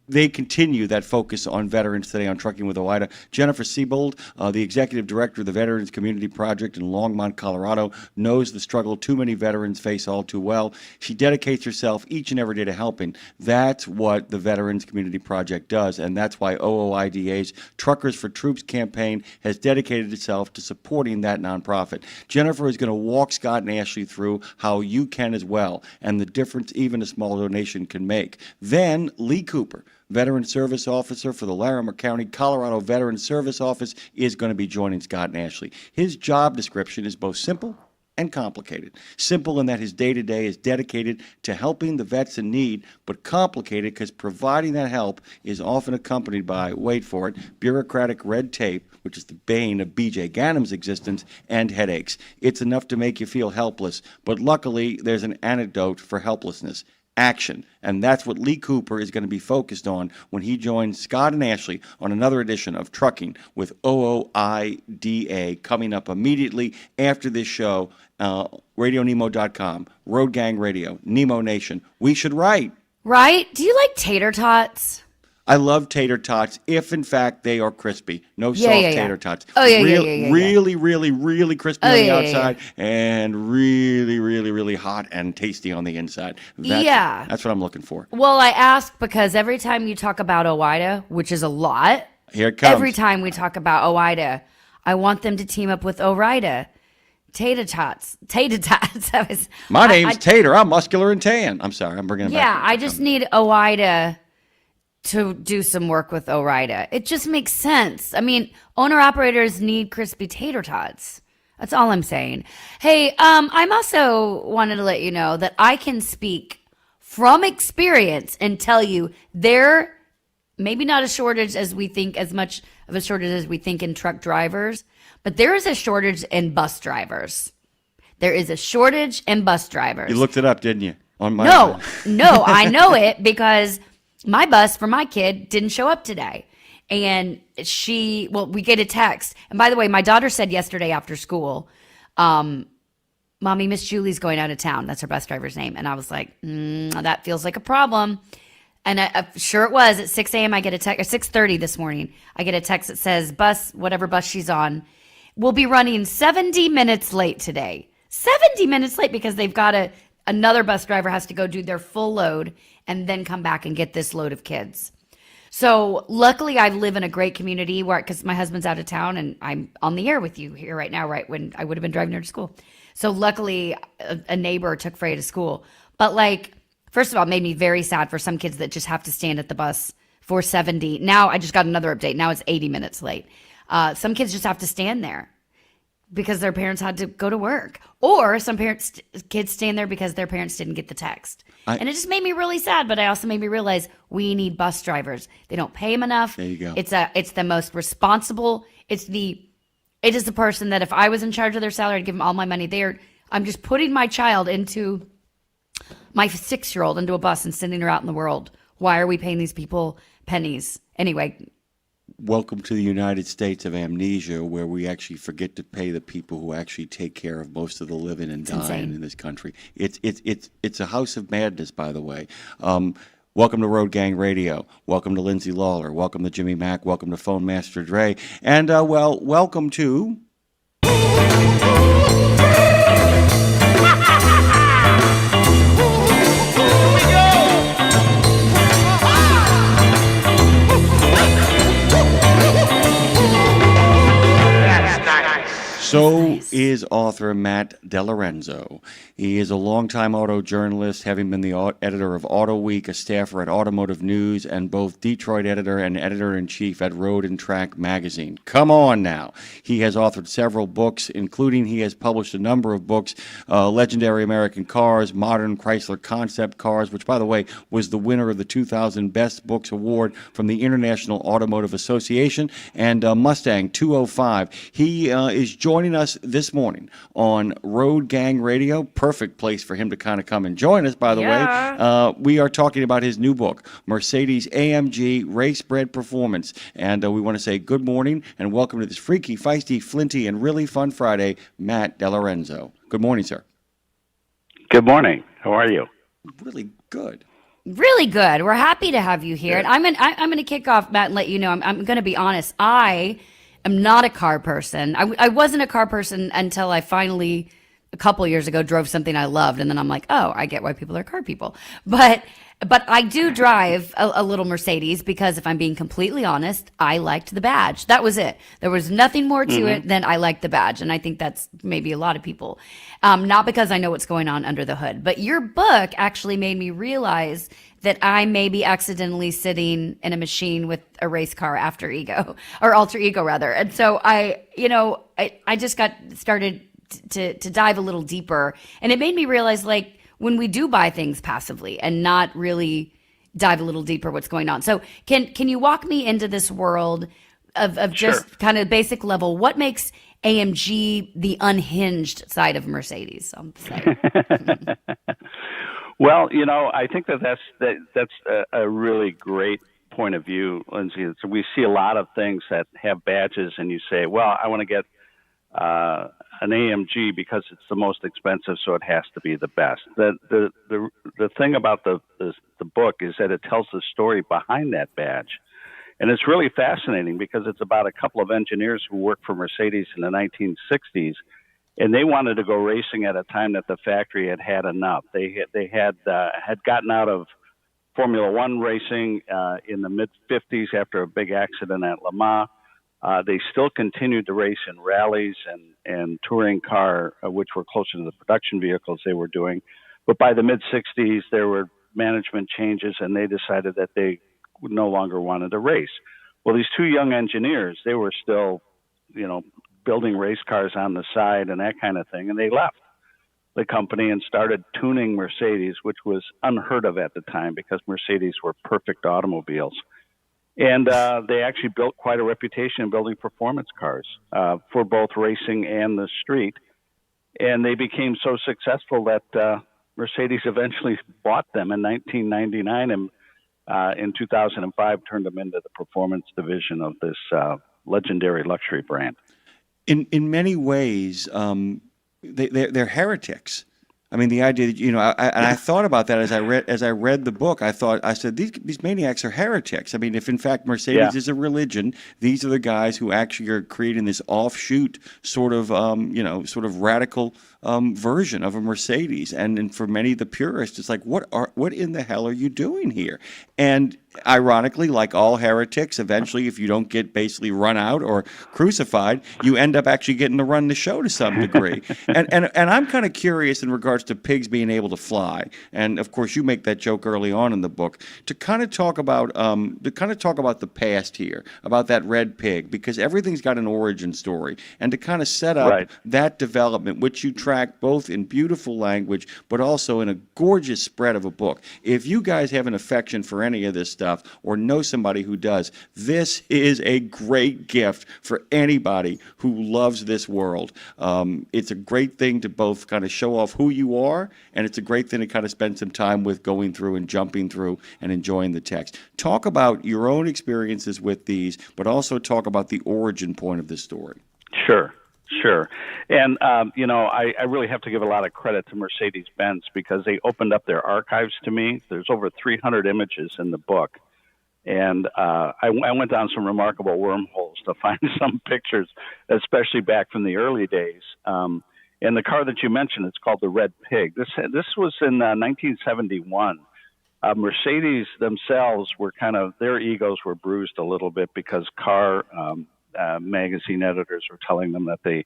B: They continue that focus on veterans today on Trucking with OIDA. Jennifer Siebold, the executive director of the Veterans Community Project in Longmont, Colorado, knows the struggle too many veterans face all too well. She dedicates herself each and every day to helping. That's what the Veterans Community Project does, and that's why OOIDA's Truckers for Troops campaign has dedicated itself to supporting that nonprofit. Jennifer is going to walk Scott and Ashley through how you can as well, and the difference even a small donation can make. Then Lee Cooper, Veteran Service Officer for the Larimer County, Colorado Veteran Service Office, is going to be joining Scott and Ashley. His job description is both simple and complicated. Simple in that his day-to-day is dedicated to helping the vets in need, but complicated because providing that help is often accompanied by, wait for it, bureaucratic red tape, which is the bane of B.J. Ganem's existence, and headaches. It's enough to make you feel helpless, but luckily there's an antidote for helplessness. Action. And that's what Lee Cooper is going to be focused on when he joins Scott and Ashley on another edition of Trucking with OOIDA coming up immediately after this show. RadioNemo.com, Road Gang Radio, Nemo Nation. We should write.
K: Right? Do you like tater tots?
B: I love tater tots if, in fact, they are crispy. No
K: Yeah,
B: soft
K: yeah, yeah.
B: tater tots.
K: Oh, yeah, yeah, yeah.
B: Really, really, really crispy
K: Oh,
B: on the
K: yeah, yeah,
B: outside and really, really, really hot and tasty on the inside.
K: Yeah.
B: That's what I'm looking for.
K: Well, I ask because every time you talk about OIDA, which is a lot,
B: Here it comes.
K: every time we talk about OIDA, I want them to team up with ORIDA. Tater tots.
B: My name's Tater. I'm muscular and tan. I'm sorry. I'm bringing it back.
K: Yeah, I just need OIDA to do some work with ORIDA. It just makes sense. I mean, owner-operators need crispy tater tots. That's all I'm saying. Hey, I'm also wanted to let you know that I can speak from experience and tell you there maybe not a shortage as we think, as much of a shortage as we think in truck drivers, but there is a shortage in bus drivers. There is a shortage in bus drivers.
B: You looked it up, didn't you? On my
K: No, I know it because my bus for my kid didn't show up today. And we get a text. And by the way, my daughter said yesterday after school, Mommy, Miss Julie's going out of town. That's her bus driver's name. And I was like, that feels like a problem. And sure it was. At 6 a.m. I get a text, or 6:30 this morning, I get a text that says, whatever bus she's on, will be running 70 minutes late today. 70 minutes late because they've got another bus driver has to go do their full load and then come back and get this load of kids. So luckily I live in a great community because my husband's out of town and I'm on the air with you here right now, right when I would have been driving her to school. So luckily a neighbor took Freya to school. But first of all, it made me very sad for some kids that just have to stand at the bus for 70. Now I just got another update. Now it's 80 minutes late. Some kids just have to stand there because their parents had to go to work. Or some kids stand there because their parents didn't get the text. And it just made me really sad, but I also made me realize we need bus drivers. They don't pay them enough.
B: There you go.
K: It's the most responsible. It is the person that if I was in charge of their salary, I'd give them all my money. I'm just putting my child into my 6-year-old into a bus and sending her out in the world. Why are we paying these people pennies? Anyway.
B: Welcome to the United States of amnesia, where we actually forget to pay the people who actually take care of most of the living and dying in this country. It's a house of madness, by the way. Welcome to Road Gang Radio. Welcome to Lindsay Lawler. Welcome to Jimmy Mack. Welcome to Phone Master Dre. And, welcome to... So is author Matt DeLorenzo. He is a longtime auto journalist, having been the editor of Auto Week, a staffer at Automotive News, and both Detroit editor and editor-in-chief at Road and Track magazine. Come on now. He has authored several books, including he has published a number of books, Legendary American Cars, Modern Chrysler Concept Cars, which, by the way, was the winner of the 2000 Best Books Award from the International Automotive Association, and Mustang 205. He is joining us this morning on Road Gang Radio. Perfect place for him to kind of come and join us, by the way. We are talking about his new book, Mercedes AMG Race Bred Performance. And we want to say good morning and welcome to this freaky, feisty, flinty, and really fun Friday, Matt DeLorenzo. Good morning, sir.
T: Good morning. How are you?
B: Really good.
K: Really good. We're happy to have you here. And I'm gonna kick off, Matt, and let you know. I'm gonna be honest. I'm not a car person. I wasn't a car person until I finally, a couple years ago, drove something I loved, and then I'm like, oh, I get why people are car people. But I do drive a little Mercedes because, if I'm being completely honest, I liked the badge. That was it. There was nothing more to it than I liked the badge, and I think that's maybe a lot of people. Not because I know what's going on under the hood, but your book actually made me realize that I may be accidentally sitting in a machine with a race car alter ego rather. And so I just got started to dive a little deeper, and it made me realize, like, when we do buy things passively and not really dive a little deeper what's going on. So can you walk me into this world of just kind of basic level, what makes AMG the unhinged side of Mercedes?
T: Well, I think that's a really great point of view, Lindsay. So we see a lot of things that have badges, and you say, well, I want to get an AMG because it's the most expensive, so it has to be the best. The thing about the book is that it tells the story behind that badge. And it's really fascinating because it's about a couple of engineers who worked for Mercedes in the 1960s, and they wanted to go racing at a time that the factory had enough. They had gotten out of Formula One racing in the mid-50s after a big accident at Le Mans. They still continued to race in rallies and touring car, which were closer to the production vehicles they were doing. But by the mid-60s, there were management changes, and they decided that they no longer wanted to race. Well, these two young engineers, they were still, building race cars on the side and that kind of thing, and they left the company and started tuning Mercedes, which was unheard of at the time because Mercedes were perfect automobiles. And they actually built quite a reputation in building performance cars for both racing and the street. And they became so successful that Mercedes eventually bought them in 1999 and in 2005 turned them into the performance division of this legendary luxury brand.
B: In many ways, they're heretics. I mean, the idea that I thought about that as I read the book. I said these maniacs are heretics. I mean, if in fact Mercedes is a religion, these are the guys who actually are creating this offshoot sort of radical version of a Mercedes. And for many of the purists, it's like, what in the hell are you doing here? And ironically, like all heretics, eventually, if you don't get basically run out or crucified, you end up actually getting to run the show to some degree. and I'm kind of curious in regards to pigs being able to fly. And of course, you make that joke early on in the book to kind of talk about the past here, about that red pig, because everything's got an origin story, and to kind of set up that development, which you track both in beautiful language but also in a gorgeous spread of a book. If you guys have an affection for any of this stuff or know somebody who does, this is a great gift for anybody who loves this world. It's a great thing to both kind of show off who you are, and it's a great thing to kind of spend some time with going through and jumping through and enjoying the text. Talk about your own experiences with these, but also talk about the origin point of this story.
T: Sure. And, I really have to give a lot of credit to Mercedes-Benz because they opened up their archives to me. There's over 300 images in the book. And I went down some remarkable wormholes to find some pictures, especially back from the early days. And the car that you mentioned, it's called the Red Pig. This was in 1971. Mercedes themselves were their egos were bruised a little bit because car magazine editors were telling them that they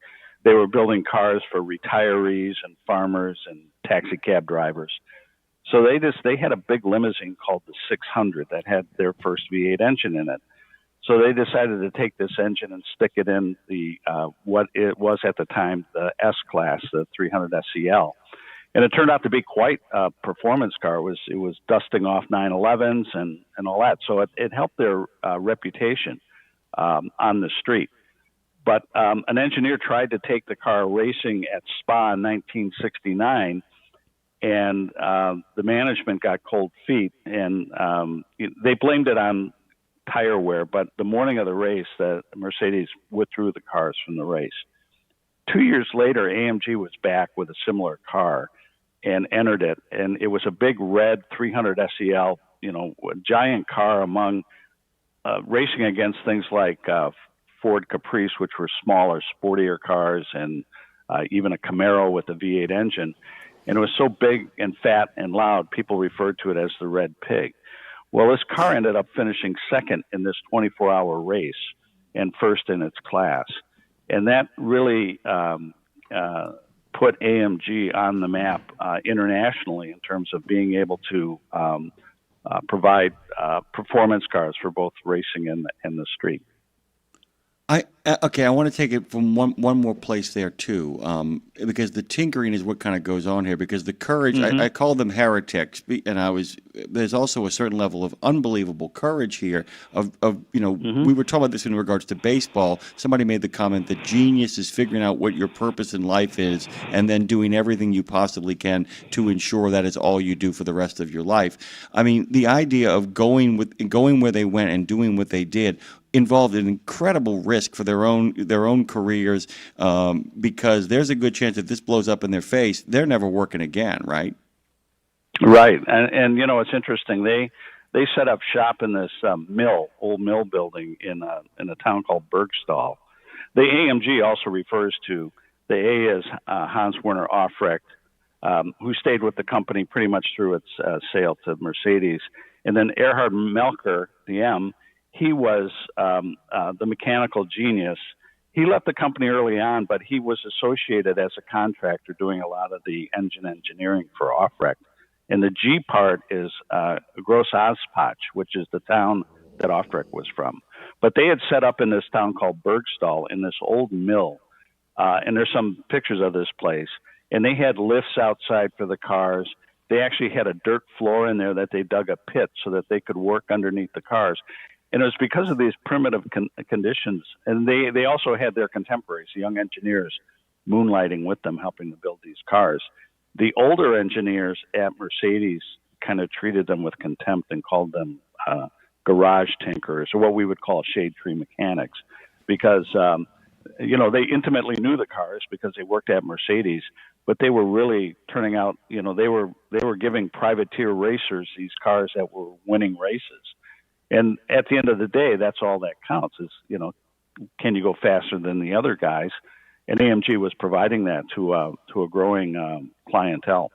T: were building cars for retirees and farmers and taxi cab drivers. So they had a big limousine called the 600 that had their first V8 engine in it. So they decided to take this engine and stick it in the what it was at the time the S class, the 300 SEL. And it turned out to be quite a performance car. It was dusting off 911s and all that. So it helped their reputation on the street. But an engineer tried to take the car racing at Spa in 1969, and the management got cold feet, and they blamed it on tire wear. But the morning of the race, the Mercedes withdrew the cars from the race. 2 years later, AMG was back with a similar car and entered it, and it was a big red 300 SEL, a giant car among racing against things like Ford Caprice, which were smaller, sportier cars, and even a Camaro with a V8 engine. And it was so big and fat and loud, people referred to it as the Red Pig. Well, this car ended up finishing second in this 24-hour race and first in its class. And that really put AMG on the map internationally in terms of being able to provide performance cars for both racing and the street.
B: I want to take it from one more place there too, because the tinkering is what kind of goes on here. Because the courage, I call them heretics, and there's also a certain level of unbelievable courage here. We were talking about this in regards to baseball. Somebody made the comment that genius is figuring out what your purpose in life is, and then doing everything you possibly can to ensure that is all you do for the rest of your life. I mean, the idea of going where they went and doing what they did involved an incredible risk for their their own careers, because there's a good chance if this blows up in their face, they're never working again, right?
T: Right, and you know, it's interesting. They set up shop in this old mill building in a town called Bergstall. The AMG also refers to the A as Hans Werner Aufrecht, who stayed with the company pretty much through its sale to Mercedes, and then Erhard Melcher, the M. He was the mechanical genius. He left the company early on, but he was associated as a contractor doing a lot of the engine engineering for Aufrecht. And the G part is Gross Auspach, which is the town that Aufrecht was from. But they had set up in this town called Bergstall in this old mill. And there's some pictures of this place. And they had lifts outside for the cars. They actually had a dirt floor in there that they dug a pit so that they could work underneath the cars. And it was because of these primitive conditions. And they also had their contemporaries, young engineers, moonlighting with them, helping to build these cars. The older engineers at Mercedes kind of treated them with contempt and called them garage tinkerers, or what we would call shade tree mechanics, because you know, they intimately knew the cars because they worked at Mercedes, but they were really turning out, you know, they were giving privateer racers these cars that were winning races. And at the end of the day, that's all that counts is, you know, can you go faster than the other guys? And AMG was providing that to a growing clientele.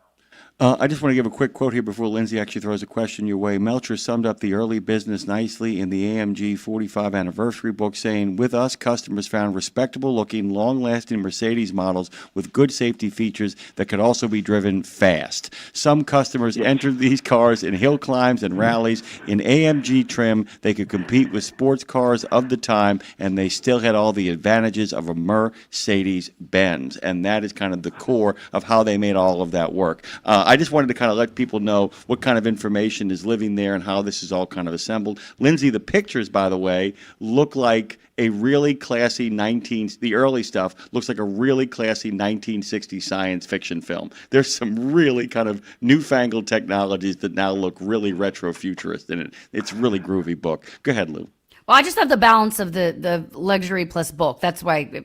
B: I just want to give a quick quote here before Lindsay actually throws a question your way. Melcher summed up the early business nicely in the AMG 45 anniversary book, saying, "With us, customers found respectable-looking, long-lasting Mercedes models with good safety features that could also be driven fast. Some customers entered these cars in hill climbs and rallies. In AMG trim, they could compete with sports cars of the time, and they still had all the advantages of a Mercedes-Benz." And that is kind of the core of how they made all of that work. I just wanted to kind of let people know what kind of information is living there and how this is all kind of assembled. Lindsay, the pictures, by the way, look like a really classy the early stuff looks like a really classy 1960 science fiction film. There's some really kind of newfangled technologies that now look really retro-futurist in it. It's a really groovy book. Go ahead, Lou.
K: Well, I just have the balance of the luxury plus bulk. That's why.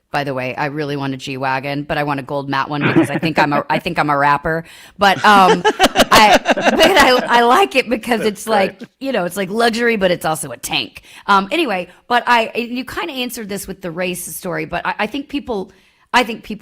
K: By the way, I really want a G-Wagon, but I want a gold matte one because I think I'm a rapper. But I like it because it's like, you know, it's like luxury, but it's also a tank. Anyway, but you kind of answered this with the race story, but I think people,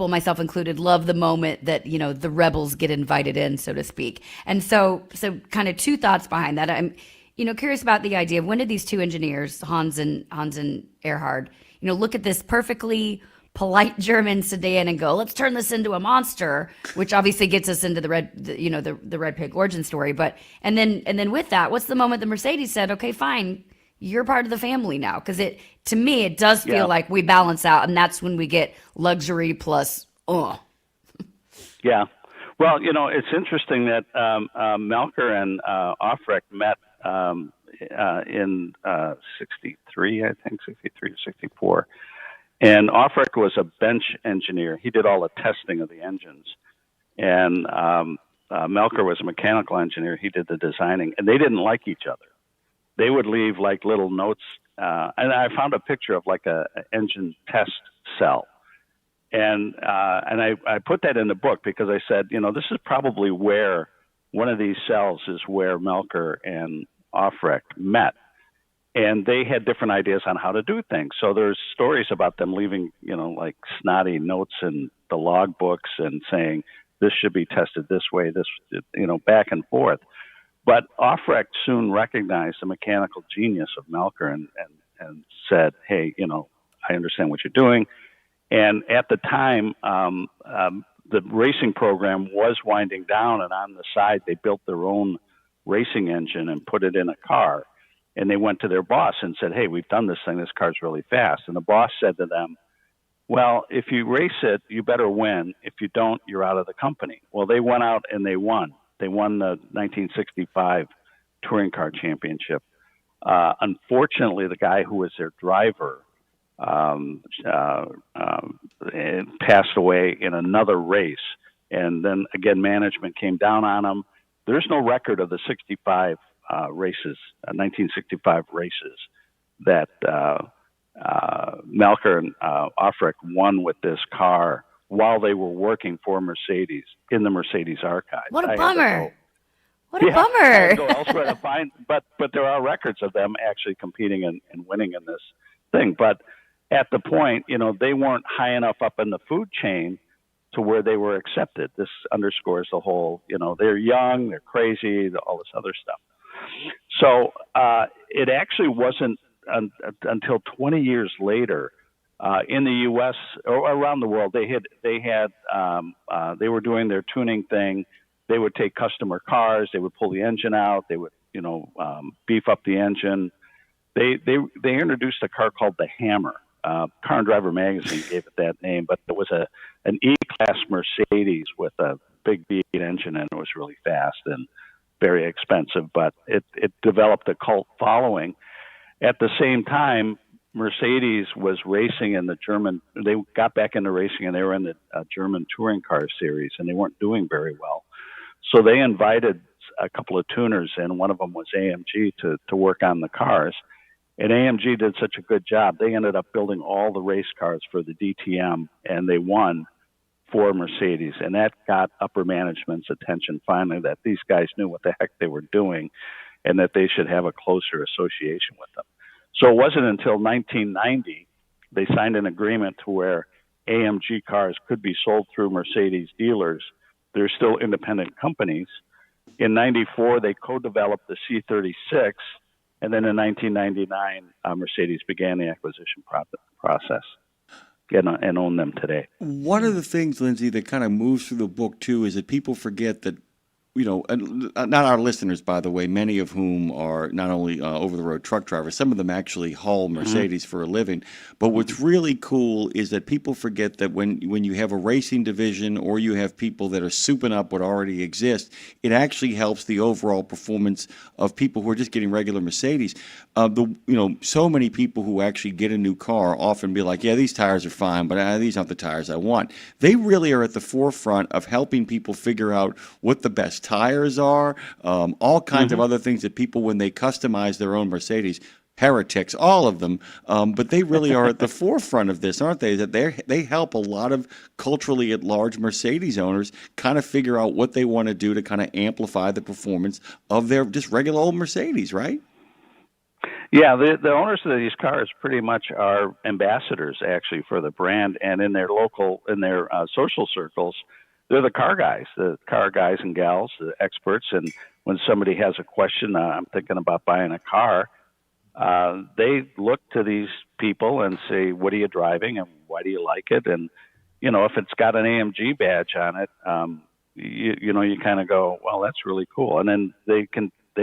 K: myself included, love the moment that, you know, the rebels get invited in, so to speak. And so kind of two thoughts behind that. I'm, you know, curious about the idea of when did these two engineers, Hans and Erhard, you know, look at this perfectly polite German sedan and go, let's turn this into a monster, which obviously gets us into the Red Pig origin story. But and then with that, what's the moment that Mercedes said, okay, fine, you're part of the family now? Because to me it does feel like we balance out, and that's when we get luxury plus.
T: Yeah, well, you know, it's interesting that Melcher and Aufrecht met in 63, I think 63 to 64. And Aufrecht was a bench engineer. He did all the testing of the engines. And Melcher was a mechanical engineer. He did the designing. And they didn't like each other. They would leave like little notes. And I found a picture of like a engine test cell. And I put that in the book because I said, you know, this is probably where one of these cells is where Melcher and Aufrecht met. And they had different ideas on how to do things. So there's stories about them leaving, you know, like snotty notes in the log books and saying, this should be tested this way, this, you know, back and forth. But Aufrecht soon recognized the mechanical genius of Melcher and said, hey, you know, I understand what you're doing. And at the time, the racing program was winding down, and on the side, they built their own racing engine and put it in a car. And they went to their boss and said, hey, we've done this thing. This car's really fast. And the boss said to them, well, if you race it, you better win. If you don't, you're out of the company. Well, they went out and they won. They won the 1965 Touring Car Championship. Unfortunately, the guy who was their driver passed away in another race. And then, again, management came down on him. There's no record of the 65 1965 races that Melker and Offrecht won with this car while they were working for Mercedes in the Mercedes archive.
K: What a
T: I had to
K: bummer.
T: go-
K: What a
T: I had
K: bummer.
T: to go elsewhere to find, but there are records of them actually competing and winning in this thing. But at the point, they weren't high enough up in the food chain to where they were accepted. This underscores the whole, they're young, they're crazy, all this other stuff. So it actually wasn't until 20 years later in the U.S. or around the world, they were doing their tuning thing. They would take customer cars, they would pull the engine out, they would beef up the engine. They introduced a car called the Hammer. Car and Driver magazine gave it that name, but it was an E-Class Mercedes with a big V8 engine, and it was really fast and very expensive, but it developed a cult following. At the same time, Mercedes was racing in the German, they got back into racing, and they were in the German touring car series, and they weren't doing very well. So they invited a couple of tuners, and one of them was AMG to work on the cars. And AMG did such a good job. They ended up building all the race cars for the DTM, and they won for Mercedes. And that got upper management's attention finally, that these guys knew what the heck they were doing and that they should have a closer association with them. So it wasn't until 1990 they signed an agreement to where AMG cars could be sold through Mercedes dealers. They're still independent companies. In 94, they co-developed the C36, and then in 1999, Mercedes began the acquisition process and own them today.
B: One of the things, Lindsay, that kind of moves through the book, too, is that people forget that, not our listeners, by the way, many of whom are not only over-the-road truck drivers, some of them actually haul Mercedes for a living. But what's really cool is that people forget that when you have a racing division or you have people that are souping up what already exists, it actually helps the overall performance of people who are just getting regular Mercedes. So many people who actually get a new car often be like, yeah, these tires are fine, but these aren't the tires I want. They really are at the forefront of helping people figure out what the best tires are, all kinds of other things that people, when they customize their own Mercedes, heretics, all of them, but they really are at the forefront of this, aren't they? That they help a lot of culturally at large Mercedes owners kind of figure out what they want to do to kind of amplify the performance of their just regular old Mercedes, right?
T: Yeah, the owners of these cars pretty much are ambassadors, actually, for the brand, and in their social circles, they're the car guys and gals, the experts. And when somebody has a question, I'm thinking about buying a car, they look to these people and say, what are you driving and why do you like it? And, if it's got an AMG badge on it, you kind of go, well, that's really cool. And then they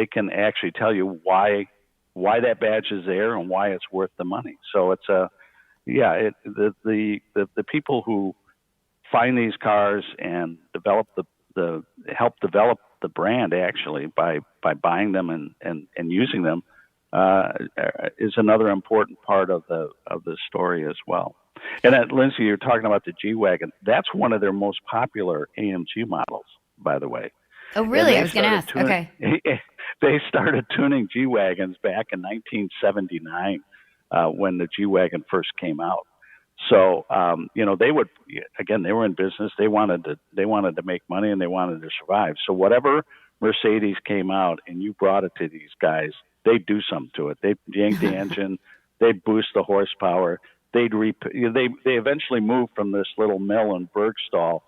T: can actually tell you why that badge is there and why it's worth the money. So it's the people who find these cars and develop help develop the brand actually by buying them and using them is another important part of the story as well. And Lindsay, you're talking about the G-Wagon. That's one of their most popular AMG models, by the way.
K: Oh, really? I was going to ask. Okay.
T: They started tuning G-Wagons back in 1979 when the G-Wagon first came out. So, they were in business. They wanted to make money and they wanted to survive. So whatever Mercedes came out and you brought it to these guys, they'd do something to it. They'd yank the engine. They'd boost the horsepower. They eventually moved from this little mill in Bergstall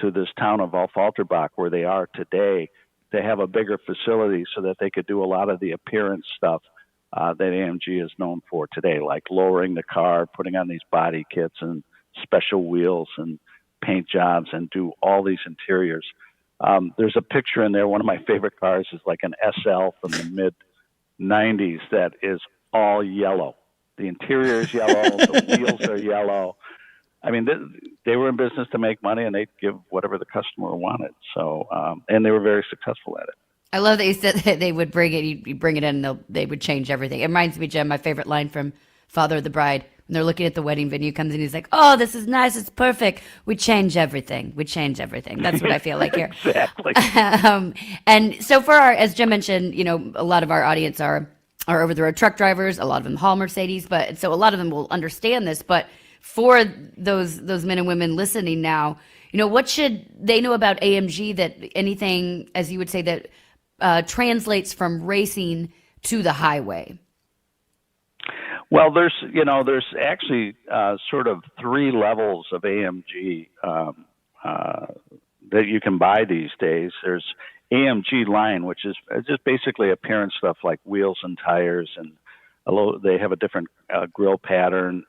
T: to this town of Alfalterbach where they are today to have a bigger facility so that they could do a lot of the appearance stuff that AMG is known for today, like lowering the car, putting on these body kits and special wheels and paint jobs and do all these interiors. There's a picture in there. One of my favorite cars is like an SL from the mid-90s that is all yellow. The interior is yellow. The wheels are yellow. I mean, they were in business to make money, and they'd give whatever the customer wanted. So, and they were very successful at it.
K: I love that you said that they would bring it. You bring it in, and they would change everything. It reminds me, Jim, my favorite line from Father of the Bride. When they're looking at the wedding venue, comes in, he's like, "Oh, this is nice. It's perfect. We change everything. We change everything." That's what I feel like here.
T: Exactly.
K: And so for as Jim mentioned, a lot of our audience are are over-the-road truck drivers. A lot of them haul Mercedes, but so a lot of them will understand this. But for those men and women listening now, what should they know about AMG, that anything, as you would say, that translates from racing to the highway?
T: Well, there's actually sort of 3 levels of AMG that you can buy these days. There's AMG line, which is just basically appearance stuff like wheels and tires, and they have a different grille pattern,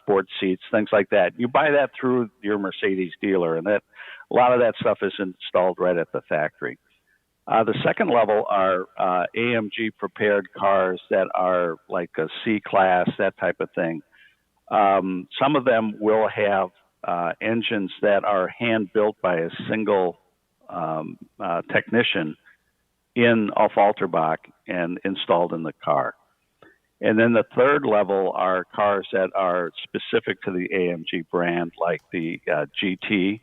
T: sports seats, things like that. You buy that through your Mercedes dealer, and a lot of that stuff is installed right at the factory. The second level are AMG prepared cars that are like a C-Class, that type of thing. Some of them will have engines that are hand-built by a single technician in a Falterbach and installed in the car. And then the third level are cars that are specific to the AMG brand, like the GT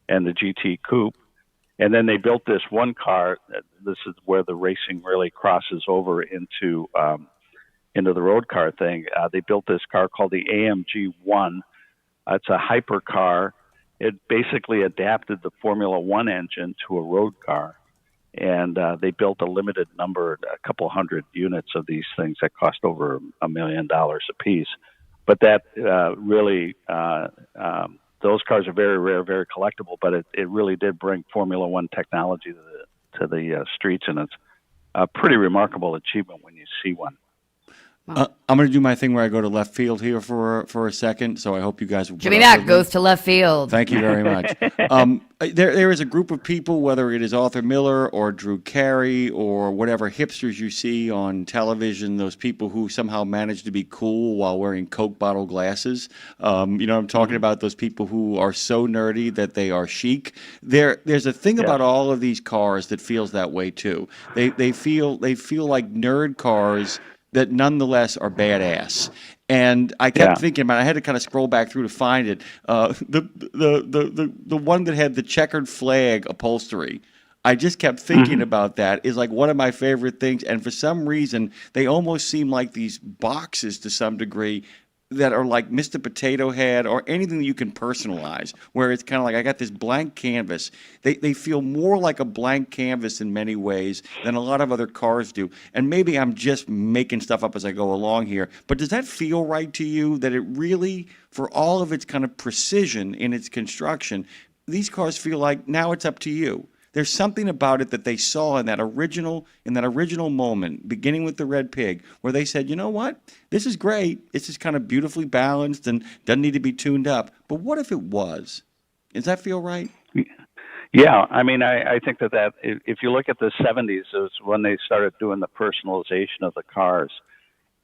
T: and the GT Coupe. And then they built this one car. This is where the racing really crosses over into the road car thing. They built this car called the AMG 1. It's a hypercar. It basically adapted the Formula One engine to a road car. And they built a limited number, a couple hundred units of these things that cost over $1 million a piece. But that really... those cars are very rare, very collectible, but it really did bring Formula One technology to the streets, and it's a pretty remarkable achievement when you see one.
B: I'm going to do my thing where I go to left field here for a second, so I hope you guys will.
K: Jimmy Mack goes to left field.
B: Thank you very much. There is a group of people, whether it is Arthur Miller or Drew Carey or whatever hipsters you see on television, those people who somehow manage to be cool while wearing Coke bottle glasses. I'm talking about those people who are so nerdy that they are chic. There's a thing about all of these cars that feels that way too. They feel like nerd cars that nonetheless are badass. And I kept thinking about it. I had to kind of scroll back through to find it. The one that had the checkered flag upholstery. I just kept thinking about that. Is like one of my favorite things. And for some reason, they almost seem like these boxes to some degree that are like Mr. Potato Head or anything that you can personalize, where it's kind of like I got this blank canvas. They feel more like a blank canvas in many ways than a lot of other cars do. And maybe I'm just making stuff up as I go along here, but does that feel right to you, that it really, for all of its kind of precision in its construction, these cars feel like now it's up to you? There's something about it that they saw in that original moment, beginning with the Red Pig, where they said, you know what? This is great. This is kind of beautifully balanced and doesn't need to be tuned up. But what if it was? Does that feel right?
T: Yeah, I mean, I think that if you look at the 70s, it was when they started doing the personalization of the cars.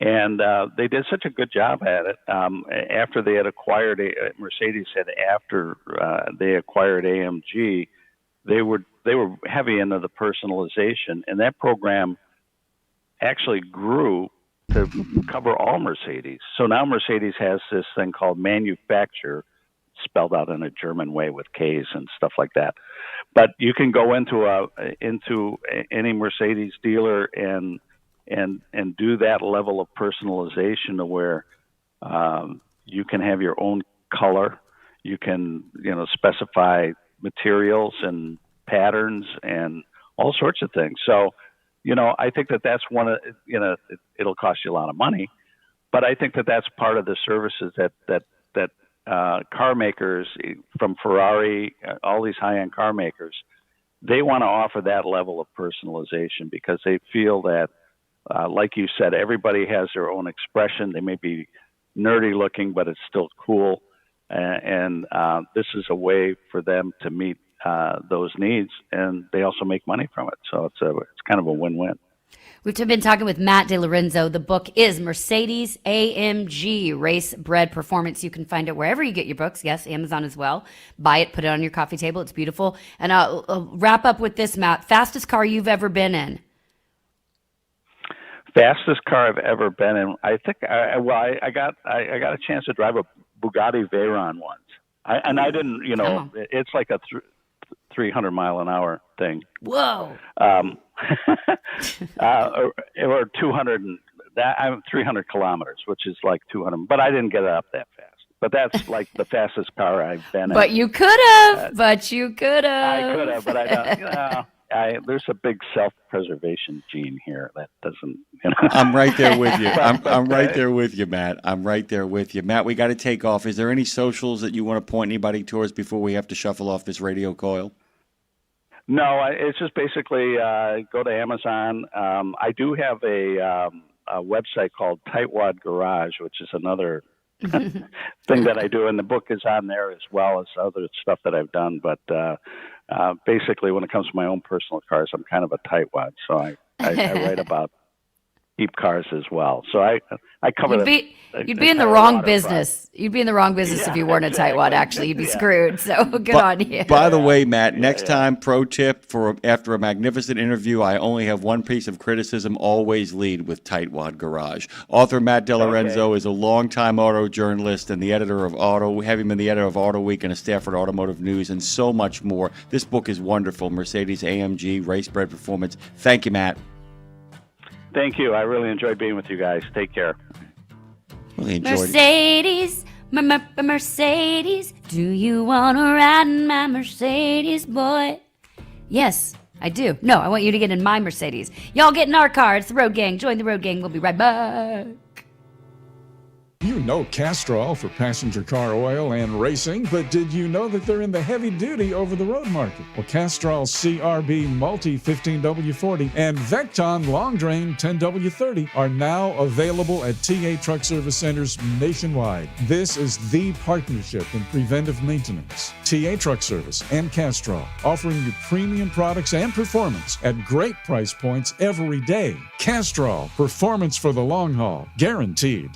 T: And they did such a good job at it. After they had acquired, Mercedes had, after they acquired AMG, they were heavy into the personalization, and that program actually grew to cover all Mercedes. So now Mercedes has this thing called manufacture, spelled out in a German way with K's and stuff like that. But you can go into any Mercedes dealer and do that level of personalization to where you can have your own color, you can specify materials and patterns and all sorts of things. So, I think that that's one of, it'll cost you a lot of money, but I think that that's part of the services that car makers from Ferrari, all these high-end car makers, they want to offer that level of personalization because they feel that, like you said, everybody has their own expression. They may be nerdy looking, but it's still cool. And this is a way for them to meet those needs, and they also make money from it. So it's kind of a win-win.
K: We've been talking with Matt DeLorenzo. The book is Mercedes AMG Race Bred Performance. You can find it wherever you get your books. Yes, Amazon as well. Buy it, put it on your coffee table. It's beautiful. And I'll wrap up with this, Matt. Fastest car you've ever been in?
T: Fastest car I've ever been in. I think I got a chance to drive a Bugatti Veyron once. I didn't, it's like a 300 mile an hour thing.
K: Whoa.
T: Or 200 I'm 300 kilometers, which is like 200. But I didn't get it up that fast. But that's like the fastest car I've been in.
K: But you could have. But you could have.
T: I could have, but I don't. There's a big self-preservation gene here that doesn't.
B: I'm right there with you. I'm right there with you, Matt. I'm right there with you, Matt. We got to take off. Is there any socials that you want to point anybody towards before we have to shuffle off this radio coil?
T: No, it's just basically go to Amazon. I do have a website called Tightwad Garage, which is another thing that I do, and the book is on there as well as other stuff that I've done. But basically, when it comes to my own personal cars, I'm kind of a tightwad, so I write about cheap cars as well. So I cover
K: You'd be in the wrong business. You'd be in the wrong business if you weren't a tightwad. Actually, you'd be screwed. So good on you.
B: By the way, Matt, next time, pro tip for after a magnificent interview, I only have one piece of criticism: always lead with Tightwad Garage. Author Matt DeLorenzo is a longtime auto journalist and the editor of Auto. Having been the editor of Auto Week and a staffer at Automotive News, and so much more. This book is wonderful. Mercedes AMG Race Bred Performance. Thank you, Matt.
T: Thank you. I really enjoyed being with you guys. Take care.
B: Really enjoyed
K: Mercedes, Mercedes, do you want to ride in my Mercedes, boy? Yes, I do. No, I want you to get in my Mercedes. Y'all get in our car. It's the Road Gang. Join the Road Gang. We'll be right back.
I: You know Castrol for passenger car oil and racing, but did you know that they're in the heavy-duty over-the-road market? Well, Castrol CRB Multi 15W40 and Vecton Long Drain 10W30 are now available at TA Truck Service Centers nationwide. This is the partnership in preventive maintenance. TA Truck Service and Castrol, offering you premium products and performance at great price points every day. Castrol, performance for the long haul, guaranteed.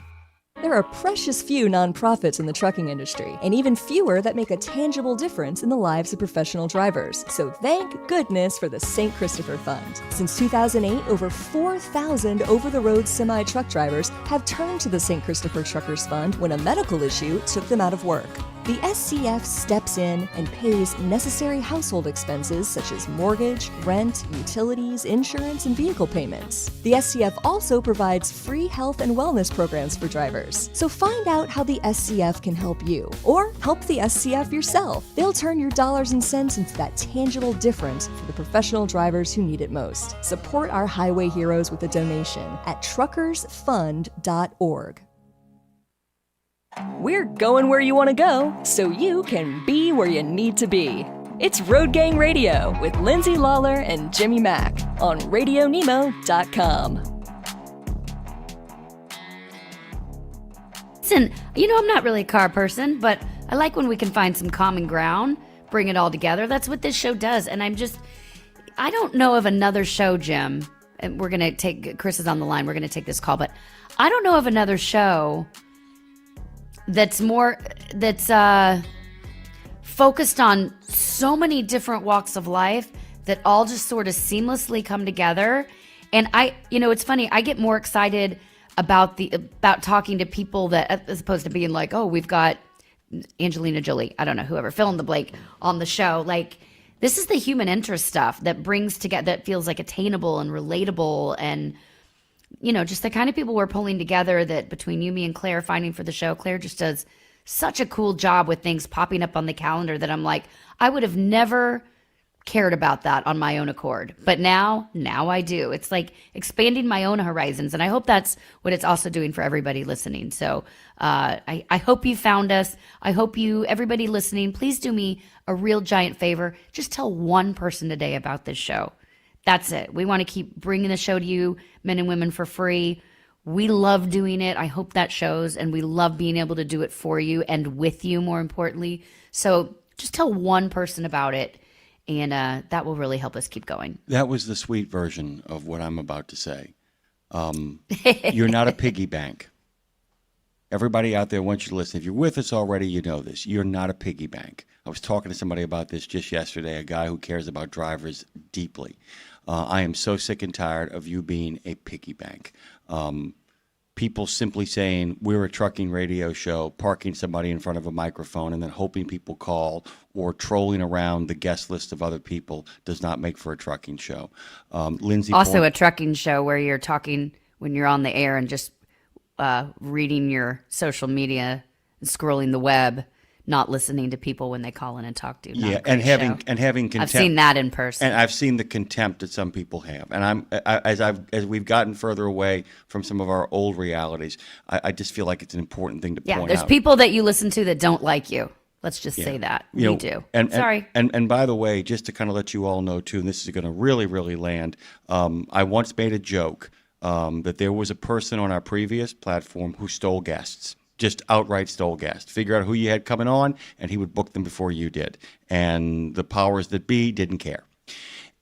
A: There are precious few nonprofits in the trucking industry, and even fewer that make a tangible difference in the lives of professional drivers. So thank goodness for the St. Christopher Fund. Since 2008, over 4,000 over-the-road semi-truck drivers have turned to the St. Christopher Truckers Fund when a medical issue took them out of work. The SCF steps in and pays necessary household expenses such as mortgage, rent, utilities, insurance, and vehicle payments. The SCF also provides free health and wellness programs for drivers. So find out how the SCF can help you, or help the SCF yourself. They'll turn your dollars and cents into that tangible difference for the professional drivers who need it most. Support our highway heroes with a donation at truckersfund.org. We're going where you want to go, so you can be where you need to be. It's Road Gang Radio with Lindsay Lawler and Jimmy Mack on RadioNemo.com.
K: Listen, I'm not really a car person, but I like when we can find some common ground, bring it all together. That's what this show does. And I don't know of another show, Jim, and we're going to take, Chris is on the line, we're going to take this call, but I don't know of another show that's focused on so many different walks of life that all just sort of seamlessly come together. And it's funny, I get more excited about talking to people that, as opposed to being like, oh, we've got Angelina Jolie, I don't know, whoever, fill in the blank on the show. Like, this is the human interest stuff that brings together, that feels like attainable and relatable, and just the kind of people we're pulling together, that between you, me, and Claire finding for the show. Claire just does such a cool job with things popping up on the calendar that I'm like, I would have never cared about that on my own accord. But now I do. It's like expanding my own horizons. And I hope that's what it's also doing for everybody listening. So I hope you found us. I hope everybody listening, please do me a real giant favor. Just tell one person today about this show. That's it. We want to keep bringing the show to you, men and women, for free. We love doing it. I hope that shows. And we love being able to do it for you and with you, more importantly. So just tell one person about it, and that will really help us keep going.
B: That was the sweet version of what I'm about to say. You're not a piggy bank. Everybody out there wants you to listen. If you're with us already, you know this. You're not a piggy bank. I was talking to somebody about this just yesterday, a guy who cares about drivers deeply. I am so sick and tired of you being a piggy bank. People simply saying we're a trucking radio show, parking somebody in front of a microphone and then hoping people call, or trolling around the guest list of other people does not make for a trucking show. Lindsay,
K: also a trucking show where you're talking when you're on the air and just reading your social media, and scrolling the web, not listening to people when they call in and talk to you.
B: Yeah, and having contempt.
K: I've seen that in person,
B: and I've seen the contempt that some people have. And as we've gotten further away from some of our old realities, I just feel like it's an important thing to point out.
K: There's people that you listen to that don't like you. Let's just say that. We do. Sorry.
B: And by the way, just to kind of let you all know too, and this is going to really, really land. I once made a joke that there was a person on our previous platform who stole guests. Just outright stole guests. Figure out who you had coming on, and he would book them before you did. And the powers that be didn't care.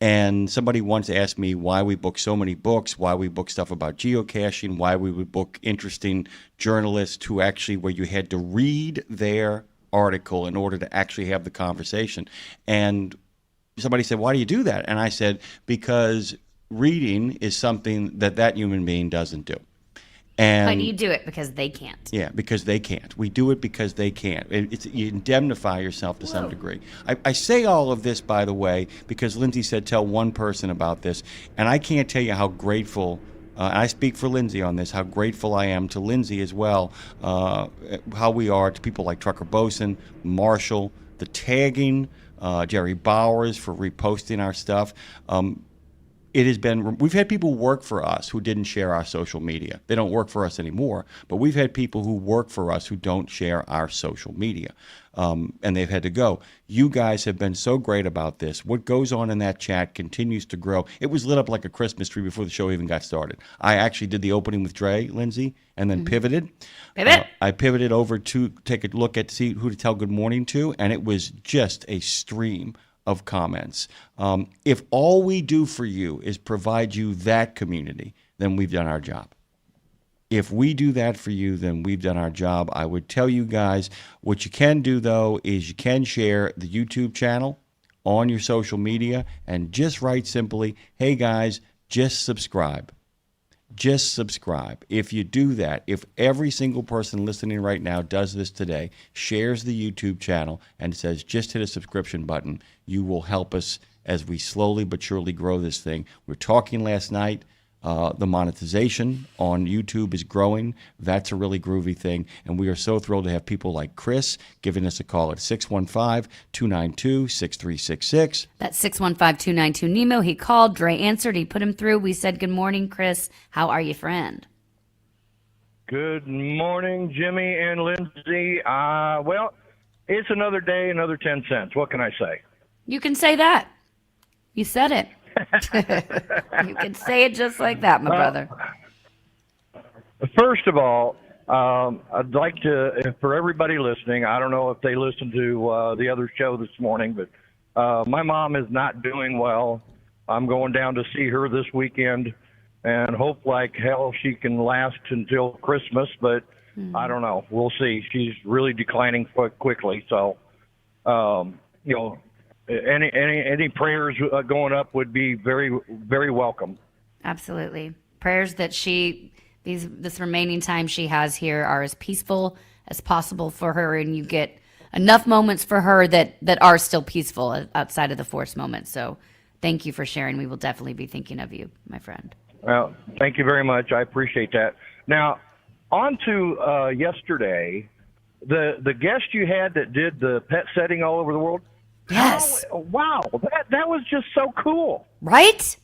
B: And somebody once asked me why we book so many books, why we book stuff about geocaching, why we would book interesting journalists who actually, where you had to read their article in order to actually have the conversation. And somebody said, why do you do that? And I said, because reading is something that human being doesn't do. And
K: But you do it because they can't.
B: Yeah, because they can't. We do it because they can't. You indemnify yourself to some degree. I say all of this, by the way, because Lindsay said tell one person about this, and I can't tell you how grateful, and I speak for Lindsay on this, how grateful I am to Lindsay as well, how we are to people like Trucker Bosun, Marshall, the tagging, Jerry Bowers for reposting our stuff. We've had people work for us who didn't share our social media. They don't work for us anymore, but we've had people who work for us who don't share our social media, and they've had to go. You guys have been so great about this. What goes on in that chat continues to grow. It was lit up like a Christmas tree before the show even got started. I actually did the opening with Dre, Lindsay, and then pivoted. I pivoted over to take a look at see who to tell good morning to, and it was just a stream of comments. If all we do for you is provide you that community, then we've done our job. If we do that for you, then we've done our job. I would tell you guys, what you can do, though, is you can share the YouTube channel on your social media and just write simply, hey, guys, just subscribe. Just subscribe. If you do that, if every single person listening right now does this today, shares the YouTube channel and says just hit a subscription button, you will help us as we slowly but surely grow this thing. We were talking last night. The monetization on YouTube is growing. That's a really groovy thing. And we are so thrilled to have people like Chris giving us a call at 615-292-6366.
K: That's 615-292-NEMO. He called. Dre answered. He put him through. We said, good morning, Chris. How are you, friend?
N: Good morning, Jimmy and Lindsay. Well, it's another day, another 10 cents. What can I say?
K: You can say that. You said it. You can say it just like that, my brother.
N: First of all, I'd like to, for everybody listening, I don't know if they listened to the other show this morning, but my mom is not doing well. I'm going down to see her this weekend and hope like hell she can last until Christmas, but I don't know. We'll see. She's really declining quickly. So, any prayers going up would be very, very welcome.
K: Absolutely. Prayers that this remaining time she has here are as peaceful as possible for her, and you get enough moments for her that are still peaceful outside of the forced moments. So thank you for sharing. We will definitely be thinking of you, my friend.
N: Well, thank you very much. I appreciate that. Now, on to yesterday, the guest you had that did the pet setting all over the world.
K: Yes.
N: Wow. That was just so cool.
K: Right?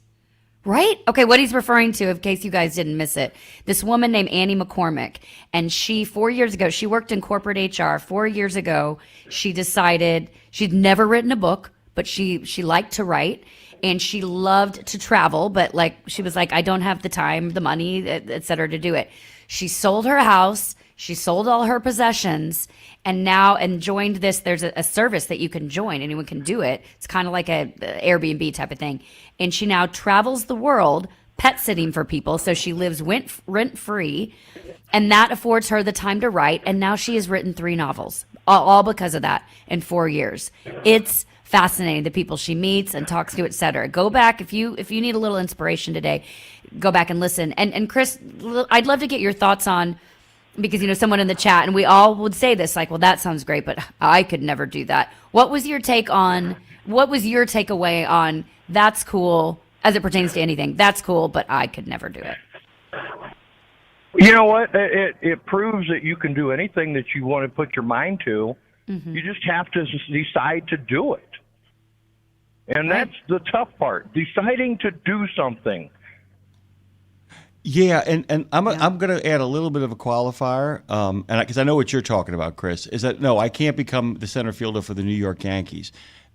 K: Right? Okay, what he's referring to, in case you guys didn't miss it, this woman named Annie McCormick, and she, 4 years ago, she worked in corporate HR. 4 years ago, she decided she'd never written a book, but she liked to write, and she loved to travel, but she was like, I don't have the time, the money, et cetera, to do it. She sold her house, she sold all her possessions, and joined this. There's a service that you can join. Anyone can do it. It's kind of like a Airbnb type of thing. And she now travels the world pet sitting for people. So she lives rent free, and that affords her the time to write. And now she has written 3 novels, all because of that in 4 years. It's fascinating, the people she meets and talks to, et cetera. Go back if you need a little inspiration today. Go back and listen. And Chris, I'd love to get your thoughts on. Because, someone in the chat, and we all would say this, like, well, that sounds great, but I could never do that. What was your takeaway on that's cool as it pertains to anything? That's cool, but I could never do it.
N: You know what? It proves that you can do anything that you want to put your mind to.
K: Mm-hmm.
N: You just have to decide to do it. And that's the tough part, deciding to do something.
B: Yeah, and I'm going to add a little bit of a qualifier, and because I know what you're talking about, Chris, is that no, I can't become the center fielder for the New York Yankees.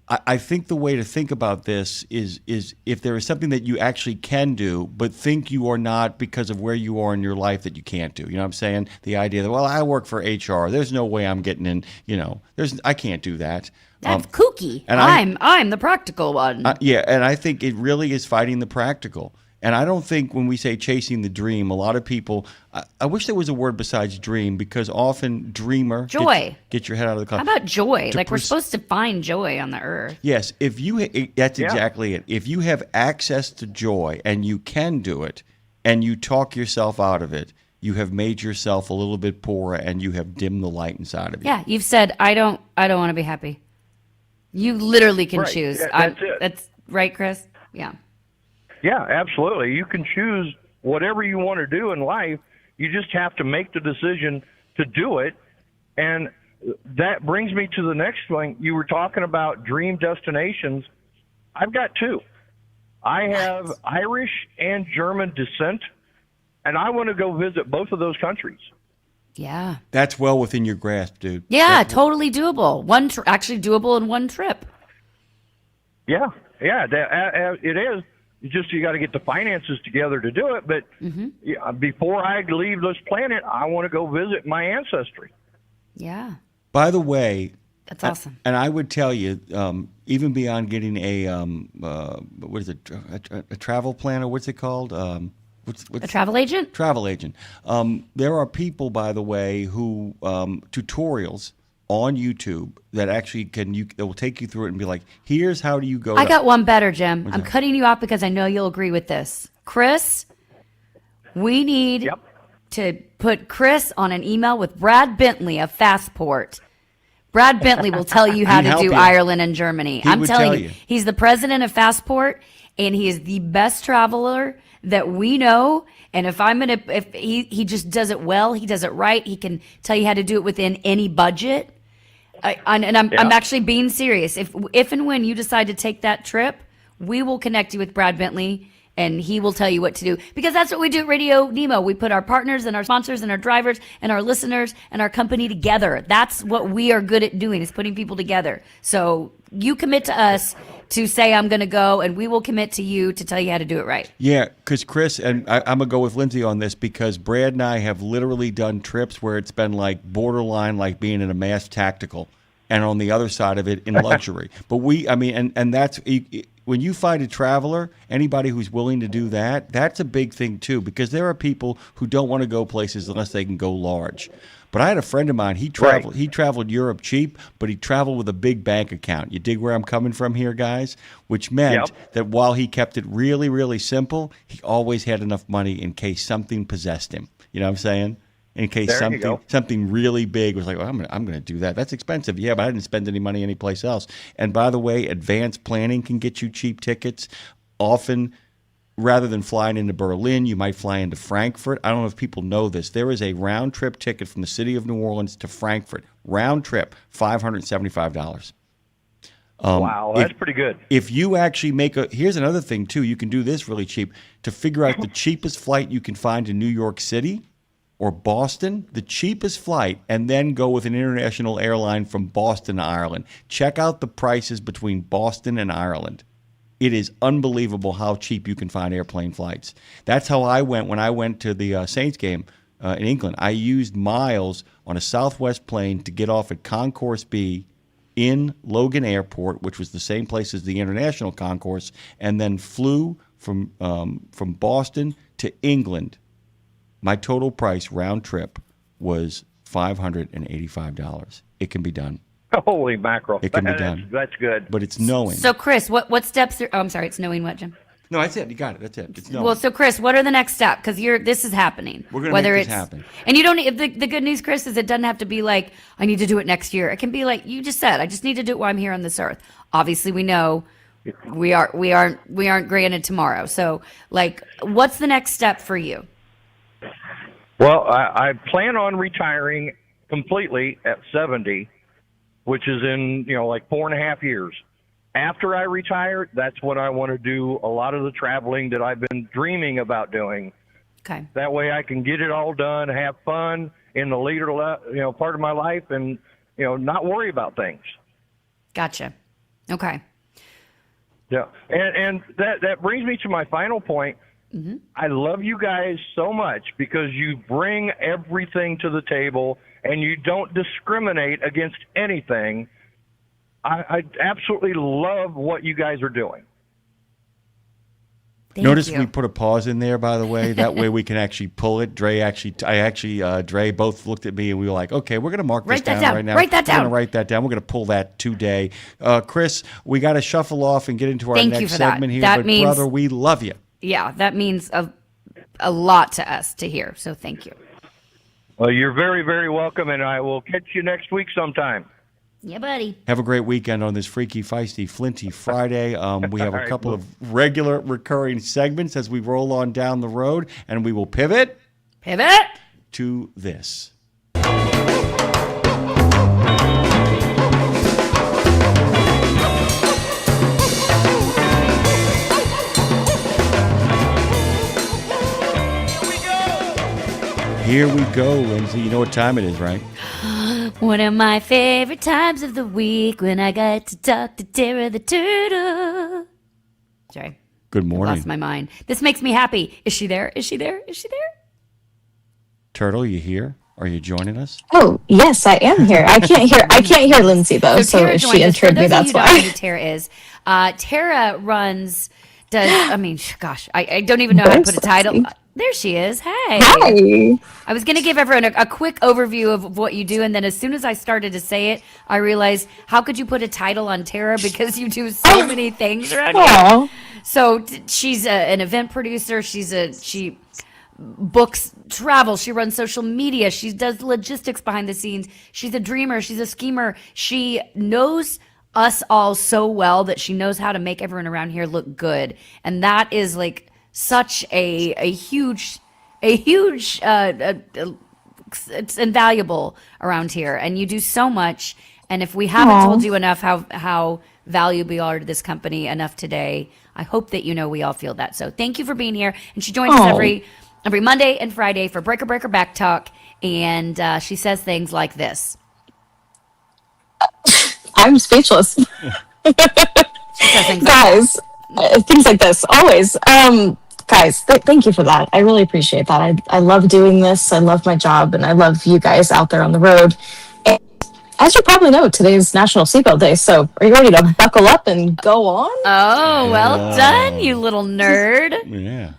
B: I think the way to think about this is if there is something that you actually can do, but think you are not because of where you are in your life that you can't do. You know what I'm saying? The idea that, well, I work for HR. There's no way I'm getting in. I can't do that.
K: That's kooky.
B: And
K: I'm the practical one.
B: Yeah, and I think it really is fighting the practical. And I don't think when we say chasing the dream, a lot of people, I wish there was a word besides dream, because often dreamer.
K: Joy.
B: Get your head out of the cloud.
K: How about joy? Like we're supposed to find joy on the earth.
B: Yes, that's exactly it. If you have access to joy and you can do it and you talk yourself out of it, you have made yourself a little bit poorer and you have dimmed the light inside of you.
K: Yeah, you've said, I don't want to be happy. You literally can
N: Right.
K: choose.
N: Yeah, that's it.
K: That's right, Chris? Yeah.
N: Yeah, absolutely. You can choose whatever you want to do in life. You just have to make the decision to do it. And that brings me to the next thing. You were talking about dream destinations. I've got two. I have Irish and German descent, and I want to go visit both of those countries.
K: Yeah.
B: That's well within your grasp, dude.
K: Yeah, totally doable. Actually doable in one trip.
N: Yeah, it is. You got to get the finances together to do it. But before I leave this planet, I want to go visit my ancestry.
K: Yeah.
B: By the way,
K: that's awesome.
B: And I would tell you, even beyond getting a what is it, a travel planner? What's it called? What's
K: a travel agent?
B: Travel agent. There are people, by the way, who tutorials on YouTube that actually that will take you through it and be like, here's how do you go.
K: I got one better, Jim.
B: What's
K: I'm
B: that?
K: cutting you off because I know you'll agree with this. Chris, we need to put Chris on an email with Brad Bentley of Fastport. Brad Bentley will tell you how
B: He'd
K: to
B: help
K: do
B: you.
K: Ireland and Germany.
B: He
K: I'm
B: would
K: telling
B: tell
K: you,
B: you.
K: he's the president of Fastport, and he is the best traveler that we know. And if he just does it well, he does it right. He can tell you how to do it within any budget. I'm actually being serious. If and when you decide to take that trip, we will connect you with Brad Bentley, and he will tell you what to do. Because that's what we do at Radio Nemo. We put our partners and our sponsors and our drivers and our listeners and our company together. That's what we are good at doing, is putting people together. So you commit to us to say, I'm going to go, and we will commit to you to tell you how to do it right.
B: Yeah, because Chris, and I'm going to go with Lindsay on this, because Brad and I have literally done trips where it's been like borderline like being in a mass tactical, and on the other side of it in luxury. But and that's, when you find a traveler, anybody who's willing to do that, that's a big thing too, because there are people who don't want to go places unless they can go large. But I had a friend of mine, he traveled Europe cheap, but he traveled with a big bank account. You dig where I'm coming from here, guys? Which meant that while he kept it really, really simple, he always had enough money in case something possessed him. You know what I'm saying? In case something really big was like, well, I'm going to do that. That's expensive. Yeah, but I didn't spend any money anyplace else. And by the way, advanced planning can get you cheap tickets. Often, rather than flying into Berlin, you might fly into Frankfurt. I don't know if people know this. There is a round-trip ticket from the city of New Orleans to Frankfurt. Round trip, $575.
N: Wow, that's pretty good.
B: If you actually here's another thing too, you can do this really cheap. To figure out the cheapest flight you can find in New York City or Boston, the cheapest flight, and then go with an international airline from Boston to Ireland. Check out the prices between Boston and Ireland. It is unbelievable how cheap you can find airplane flights. That's how I went when I went to the Saints game in England. I used miles on a Southwest plane to get off at Concourse B in Logan Airport, which was the same place as the International Concourse, and then flew from Boston to England. My total price round trip was $585. It can be done.
N: Holy mackerel.
B: It can be done.
N: That's good.
B: But it's knowing.
K: So, Chris, what steps are... Oh, I'm sorry. It's knowing what, Jim?
B: No, that's it. You got it. That's it. It's knowing.
K: Well, so, Chris, what are the next steps? Because this is happening.
B: We're going to make this happen.
K: And you don't... The good news, Chris, is it doesn't have to be like, I need to do it next year. It can be like you just said, I just need to do it while I'm here on this earth. Obviously, we know we aren't granted tomorrow. So, like, what's the next step for you?
U: Well, I plan on retiring completely at 70, which is in, like 4.5 years. After I retire, that's when I want to do a lot of the traveling that I've been dreaming about doing.
K: Okay.
U: That way I can get it all done, have fun in the later, part of my life, and, not worry about things.
K: Gotcha. Okay.
U: Yeah. And that brings me to my final point.
K: Mm-hmm.
U: I love you guys so much because you bring everything to the table and you don't discriminate against anything. I absolutely love what you guys are doing.
B: Notice we put a pause in there, by the way. That way we can actually pull it. Dre both looked at me and we were like, okay, we're going to mark this down right now.
K: Write that down.
B: We're going to write that down. We're going to pull that today. Chris, we got to shuffle off and get into our
K: Thank you
B: next
K: for that.
B: segment here.
K: That
B: but
K: means-
B: brother, we love you.
K: Yeah, that means a lot to us to hear. So thank you.
U: Well, you're very, very welcome, and I will catch you next week sometime.
K: Yeah, buddy.
B: Have a great weekend on this freaky, feisty, flinty Friday. We have
U: All
B: a
U: right,
B: couple of regular recurring segments as we roll on down the road, and we will pivot to this. Here we go, Lindsay. You know what time it is, right?
K: One of my favorite times of the week when I got to talk to Tara the turtle. Sorry.
B: Good morning.
K: Lost my mind. This makes me happy. Is she there? Is she there? Is she there?
B: Turtle, you here? Are you joining us?
V: Oh, yes, I am here. I can't hear Lindsay though, so
K: Tara
V: if
K: joined
V: she
K: us.
V: introed
K: For
V: me,
K: those of
V: that's
K: you who don't know
V: why.
K: who Tara is. Tara I don't even know how to put a title. There she is. Hey.
V: Hi.
K: I was going to give everyone a quick overview of what you do, and then as soon as I started to say it, I realized, how could you put a title on Tara because you do so many things around here. So she's an event producer. She books travel. She runs social media. She does logistics behind the scenes. She's a dreamer. She's a schemer. She knows us all so well that she knows how to make everyone around here look good, and that is like such a huge it's invaluable around here, and you do so much. And if we haven't told you enough how valuable you are to this company enough today, I hope that you know we all feel that. So thank you for being here. And she joins us every Monday and Friday for Breaker Back Talk, and she says things like this.
V: I'm speechless. Guys, things like this, always. Guys, thank you for that. I really appreciate that. I love doing this. I love my job, and I love you guys out there on the road. And as you probably know, today is National Seatbelt Day, so are you ready to buckle up and go on?
K: Oh, well done, you little nerd.
B: Yeah.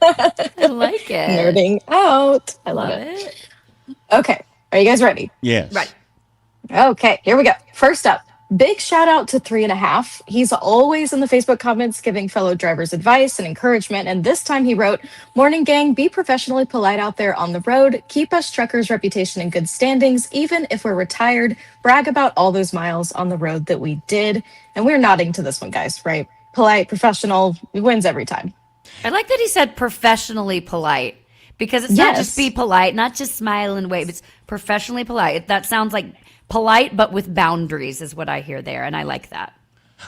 K: I like it.
V: Nerding out. I love it. Okay, are you guys ready?
B: Yes.
K: Right.
V: Okay, here we go. First up, big shout out to 3.5. He's always in the Facebook comments giving fellow drivers advice and encouragement. And this time he wrote, "Morning gang, be professionally polite out there on the road. Keep us truckers' reputation in good standings. Even if we're retired, brag about all those miles on the road that we did." And we're nodding to this one, guys, right? Polite, professional, wins every time.
K: I like that he said professionally polite, because it's not just be polite, not just smile and wave. It's professionally polite. That sounds like polite, but with boundaries is what I hear there, and I like that.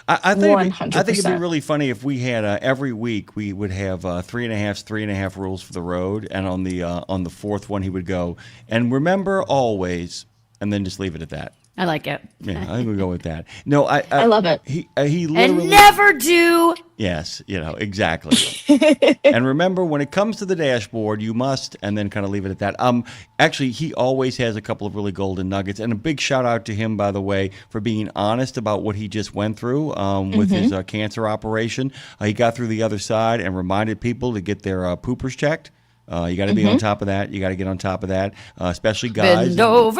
B: I think it'd be
V: 100%.
B: really funny if we had every week we would have 3.5 rules for the road, and on the fourth one he would go, and remember always, and then just leave it at that.
K: I like it.
B: Yeah, I think we'll go with that. No,
V: I love it.
B: He literally
K: And never do.
B: Yes, exactly. And remember, when it comes to the dashboard, you must, and then kind of leave it at that. Actually, he always has a couple of really golden nuggets, and a big shout out to him, by the way, for being honest about what he just went through with his cancer operation. He got through the other side and reminded people to get their poopers checked. You got to be on top of that. You got to get on top of that, especially guys.
K: Bend over,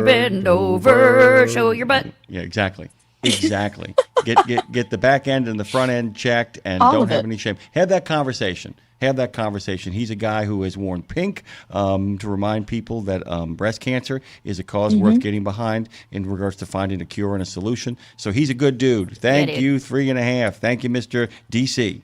K: bend over, show your butt.
B: Yeah, exactly. Get the back end and the front end checked, and
V: All
B: don't
V: of
B: have
V: it.
B: any shame. Have that conversation. He's a guy who has worn pink to remind people that breast cancer is a cause worth getting behind in regards to finding a cure and a solution. So he's a good dude. Thank you, 3.5. Thank you, Mr. DC.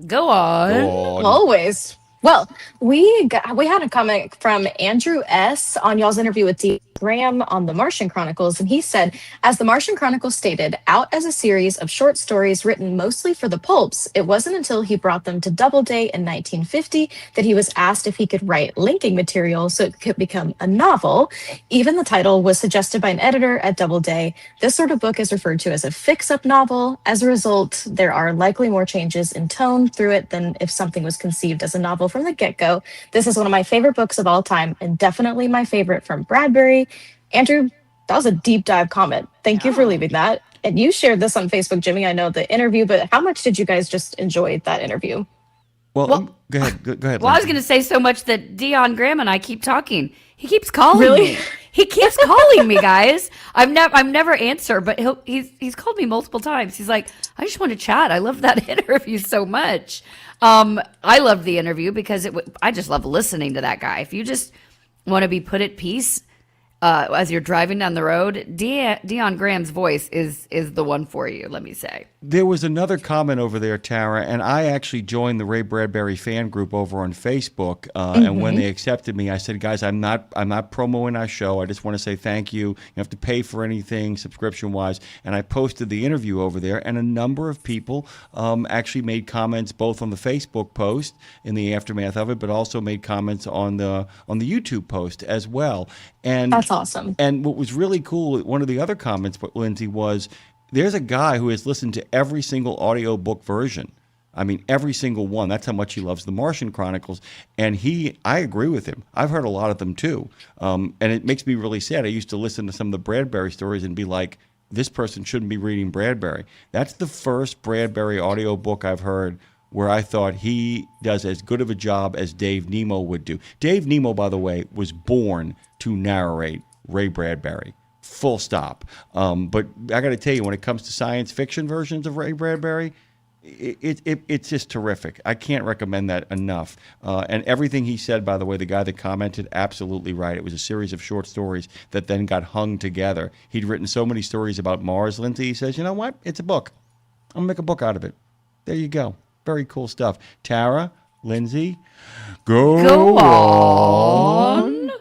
K: Go on.
V: Always. Well, we had a comment from Andrew S. on y'all's interview with D. Graham on The Martian Chronicles, and he said, as The Martian Chronicles stated, out as a series of short stories written mostly for the pulps, it wasn't until he brought them to Doubleday in 1950 that he was asked if he could write linking material so it could become a novel. Even the title was suggested by an editor at Doubleday. This sort of book is referred to as a fix-up novel. As a result, there are likely more changes in tone through it than if something was conceived as a novel from the get-go. This is one of my favorite books of all time and definitely my favorite from Bradbury. Andrew, that was a deep dive comment. Thank you for leaving that. And you shared this on Facebook, Jimmy. I know the interview, but how much did you guys just enjoy that interview?
B: Well, go ahead. Go ahead.
C: Well, I was
B: Lindsay.
C: going to say so much that Dion Graham and I keep talking. He keeps calling
V: Really?
C: me. He keeps calling me, guys. I've never answered, but he's called me multiple times. He's like, I just want to chat. I love that interview so much. I loved the interview because I just love listening to that guy. If you just want to be put at peace as you're driving down the road, Dion Graham's voice is the one for you, let me say.
B: There was another comment over there, Tara, and I actually joined the Ray Bradbury fan group over on Facebook. And when they accepted me, I said, "Guys, I'm not promoting our show. I just want to say thank you. You don't have to pay for anything subscription-wise." And I posted the interview over there, and a number of people actually made comments both on the Facebook post in the aftermath of it, but also made comments on the YouTube post as well. And
V: that's awesome.
B: And what was really cool, one of the other comments, Lindsay, was there's a guy who has listened to every single audiobook version. I mean, every single one. That's how much he loves The Martian Chronicles. And I agree with him. I've heard a lot of them too. And it makes me really sad. I used to listen to some of the Bradbury stories and be like, this person shouldn't be reading Bradbury. That's the first Bradbury audiobook I've heard where I thought he does as good of a job as Dave Nemo would do. Dave Nemo, by the way, was born to narrate Ray Bradbury. Full stop. But I got to tell you, when it comes to science fiction versions of Ray Bradbury, it's just terrific. I can't recommend that enough. And everything he said, by the way, the guy that commented, absolutely right. It was a series of short stories that then got hung together. He'd written so many stories about Mars, Lindsay. He says, you know what? It's a book. I'm going to make a book out of it. There you go. Very cool stuff. Tara, Lindsay, go on.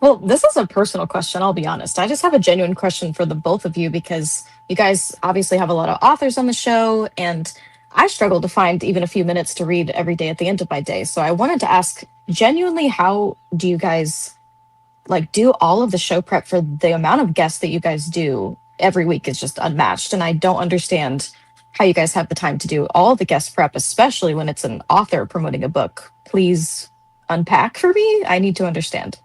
V: Well, this is a personal question, I'll be honest. I just have a genuine question for the both of you because you guys obviously have a lot of authors on the show, and I struggle to find even a few minutes to read every day at the end of my day. So I wanted to ask genuinely, how do you guys do all of the show prep for the amount of guests that you guys do every week is just unmatched. And I don't understand how you guys have the time to do all the guest prep, especially when it's an author promoting a book. Please unpack for me. I need to understand.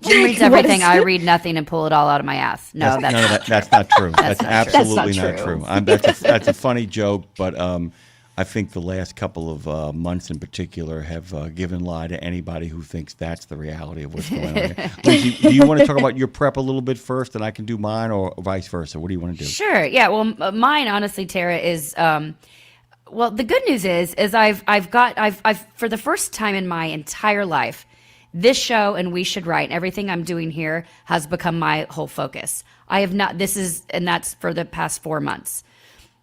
C: Jim reads everything. I read nothing and pull it all out of my ass. No,
B: that's not true. That's
C: not
B: absolutely
C: true.
B: not true. That's a funny joke, but I think the last couple of months in particular have given lie to anybody who thinks that's the reality of what's going on here. Lindsay, do you want to talk about your prep a little bit first, and I can do mine, or vice versa? What do you want to do?
C: Sure. Yeah. Well, mine, honestly, Tara, is well. The good news is I've for the first time in my entire life, this show and We Should Write, everything I'm doing here has become my whole focus. I have not. And that's for the past 4 months.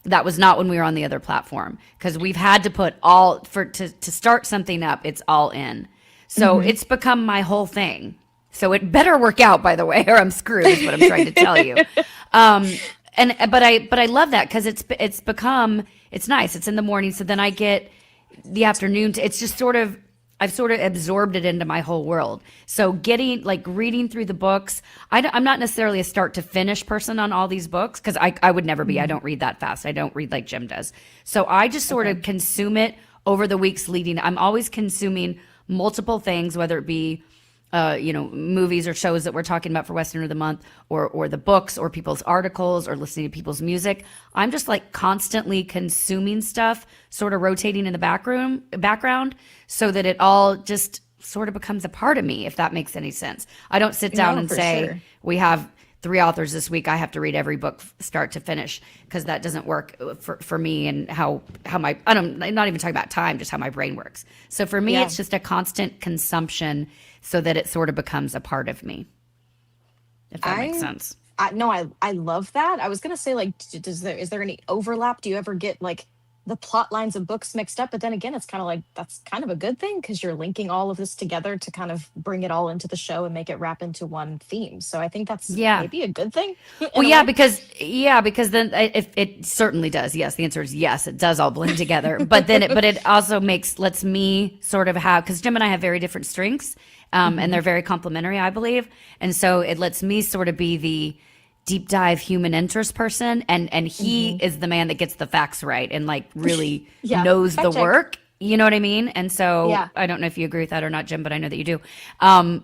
C: That was not when we were on the other platform, because we've had to put to start something up. It's all in. So it's become my whole thing. So it better work out, by the way, or I'm screwed is what I'm trying to tell you. But I love that because it's nice. It's in the morning. So then I get the afternoon. It's just I've sort of absorbed it into my whole world. So reading through the books, I'm not necessarily a start to finish person on all these books, because I would never be. I don't read that fast. I don't read like Jim does. So I just sort of consume it over the weeks leading. I'm always consuming multiple things, whether it be movies or shows that we're talking about for Westerner of the Month, or the books, or people's articles, or listening to people's music. I'm just constantly consuming stuff, sort of rotating in the background, so that it all just sort of becomes a part of me, if that makes any sense. I don't sit down and say, we have 3 authors this week, I have to read every book start to finish, because that doesn't work for me, and how I'm not even talking about time, just how my brain works. So for me, it's just a constant consumption, so that it sort of becomes a part of me, if that makes sense.
V: I love that. I was going to say, is there any overlap? Do you ever get the plot lines of books mixed up. But then again, it's kind of like that's kind of a good thing because you're linking all of this together to kind of bring it all into the show and make it wrap into one theme. So I think that's maybe a good thing.
C: Well, yeah, because then it certainly does. Yes, the answer is yes. It does all blend together. But then, but it also lets me sort of have, because Jim and I have very different strengths, and they're very complementary, I believe. And so it lets me sort of be the deep dive human interest person, and he is the man that gets the facts right and like really knows the work. You know what I mean? And so I don't know if you agree with that or not, Jim, but I know that you do.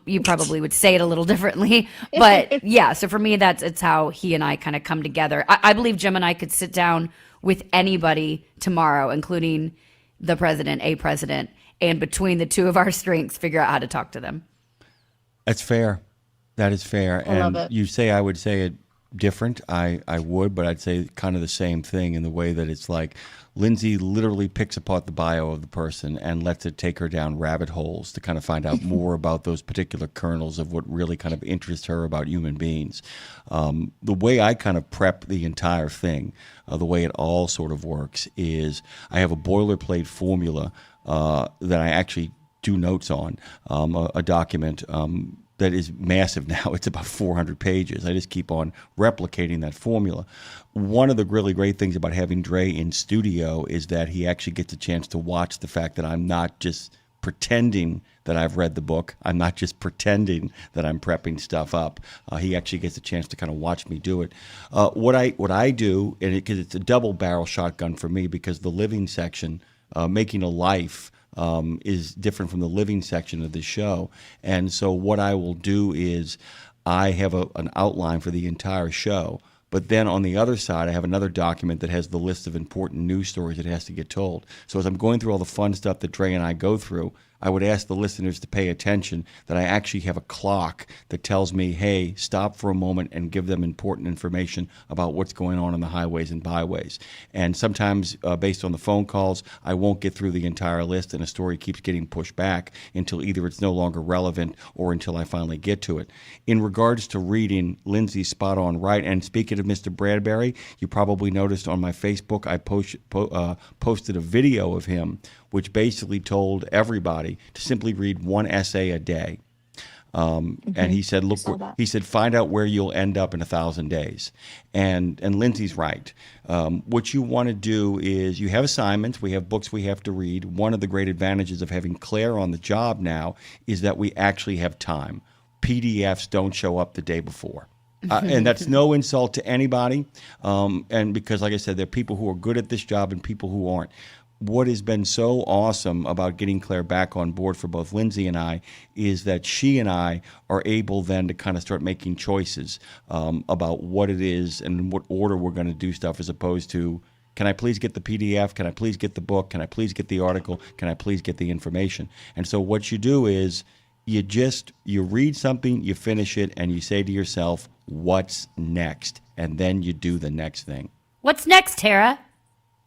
C: You probably would say it a little differently, but yeah. So for me, it's how he and I kind of come together. I believe Jim and I could sit down with anybody tomorrow, including the president, a president, and between the two of our strengths, figure out how to talk to them.
B: That's fair. That is fair.
V: I love it.
B: You say I would say it different. I would, but I'd say kind of the same thing in the way that it's like Lindsay literally picks apart the bio of the person and lets it take her down rabbit holes to kind of find out more about those particular kernels of what really kind of interests her about human beings. The way I kind of prep the entire thing, the way it all sort of works is I have a boilerplate formula that I actually do notes on, a document that is massive now. It's about 400 pages. I just keep on replicating that formula. One of the really great things about having Dre in studio is that he actually gets a chance to watch the fact that I'm not just pretending that I've read the book. I'm not just pretending that I'm prepping stuff up. He actually gets a chance to kind of watch me do it. What I do, and because it's a double barrel shotgun for me, because the living section, making a life, is different from the living section of the show. And so what I will do is I have an outline for the entire show, but then on the other side, I have another document that has the list of important news stories that has to get told. So as I'm going through all the fun stuff that Dre and I go through, I would ask the listeners to pay attention that I actually have a clock that tells me, hey, stop for a moment and give them important information about what's going on the highways and byways. And sometimes based on the phone calls, I won't get through the entire list and a story keeps getting pushed back until either it's no longer relevant or until I finally get to it. In regards to reading, Lindsay's spot on right. And speaking of Mr. Bradbury, you probably noticed on my Facebook, I posted a video of him which basically told everybody to simply read one essay a day. And he said, look, he said, find out where you'll end up in 1,000 days. And Lindsay's right. What you want to do is you have assignments. We have books we have to read. One of the great advantages of having Claire on the job now is that we actually have time. PDFs don't show up the day before. And that's no insult to anybody. And because, like I said, there are people who are good at this job and people who aren't. What has been so awesome about getting Claire back on board for both Lindsay and I is that she and I are able then to kind of start making choices about what it is and in what order we're going to do stuff, as opposed to, can I please get the PDF? Can I please get the book? Can I please get the article? Can I please get the information? And so what you do is you read something, you finish it, and you say to yourself, what's next? And then you do the next thing.
C: What's next, Tara?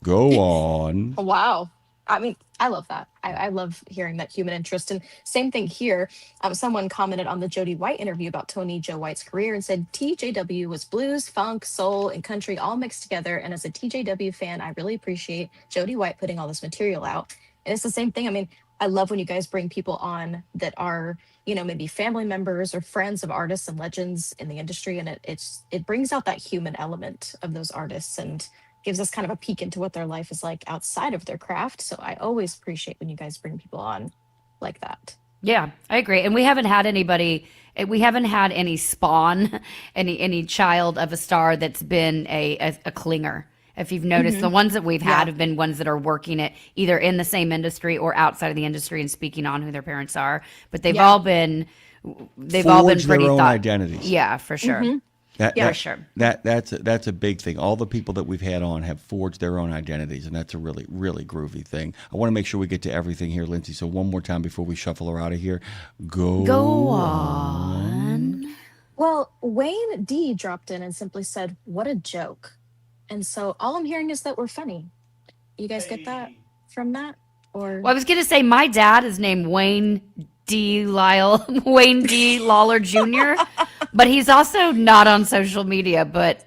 B: Go on.
V: Wow. I mean, I love that. I love hearing that human interest. And same thing here. Someone commented on the Jody White interview about Tony Joe White's career and said TJW was blues, funk, soul, and country all mixed together. And as a TJW fan, I really appreciate Jody White putting all this material out. And it's the same thing. I mean, I love when you guys bring people on that are, maybe family members or friends of artists and legends in the industry. And it brings out that human element of those artists and gives us kind of a peek into what their life is like outside of their craft. So I always appreciate when you guys bring people on like that.
C: Yeah, I agree. And we haven't had any spawn, any child of a star that's been a clinger. If you've noticed, the ones that we've had have been ones that are working it either in the same industry or outside of the industry and speaking on who their parents are. But they've all been pretty
B: their own identities.
C: Yeah, for sure. For sure.
B: That's a big thing. All the people that we've had on have forged their own identities, and that's a really, really groovy thing. I want to make sure we get to everything here, Lindsay. So one more time before we shuffle her out of here, go on.
V: Well, Wayne D dropped in and simply said, "What a joke." And so all I'm hearing is that we're funny. You guys get that from that? Or
C: I was going to say my dad is named Wayne D. Lawler Jr., but he's also not on social media. But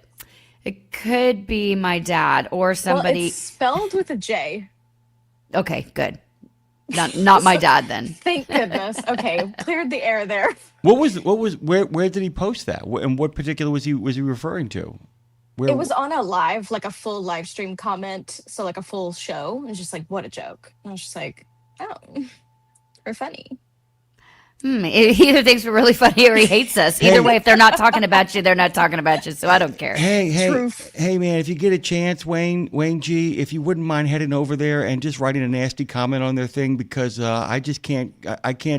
C: It could be my dad or somebody.
V: Well, it's spelled with a J.
C: Okay, good. Not my dad then.
V: Thank goodness. Okay, cleared the air there.
B: Where did he post that? And what particular was he referring to?
V: It was on a live, like a full live stream comment, so like a full show. It was just like, what a joke. And I was just like, oh, or funny.
C: He either thinks we're really funny or he hates us. Either way, if they're not talking about you, they're not talking about you. So I don't care.
B: Hey, man! If you get a chance, Wayne G, if you wouldn't mind heading over there and just writing a nasty comment on their thing, because I just can't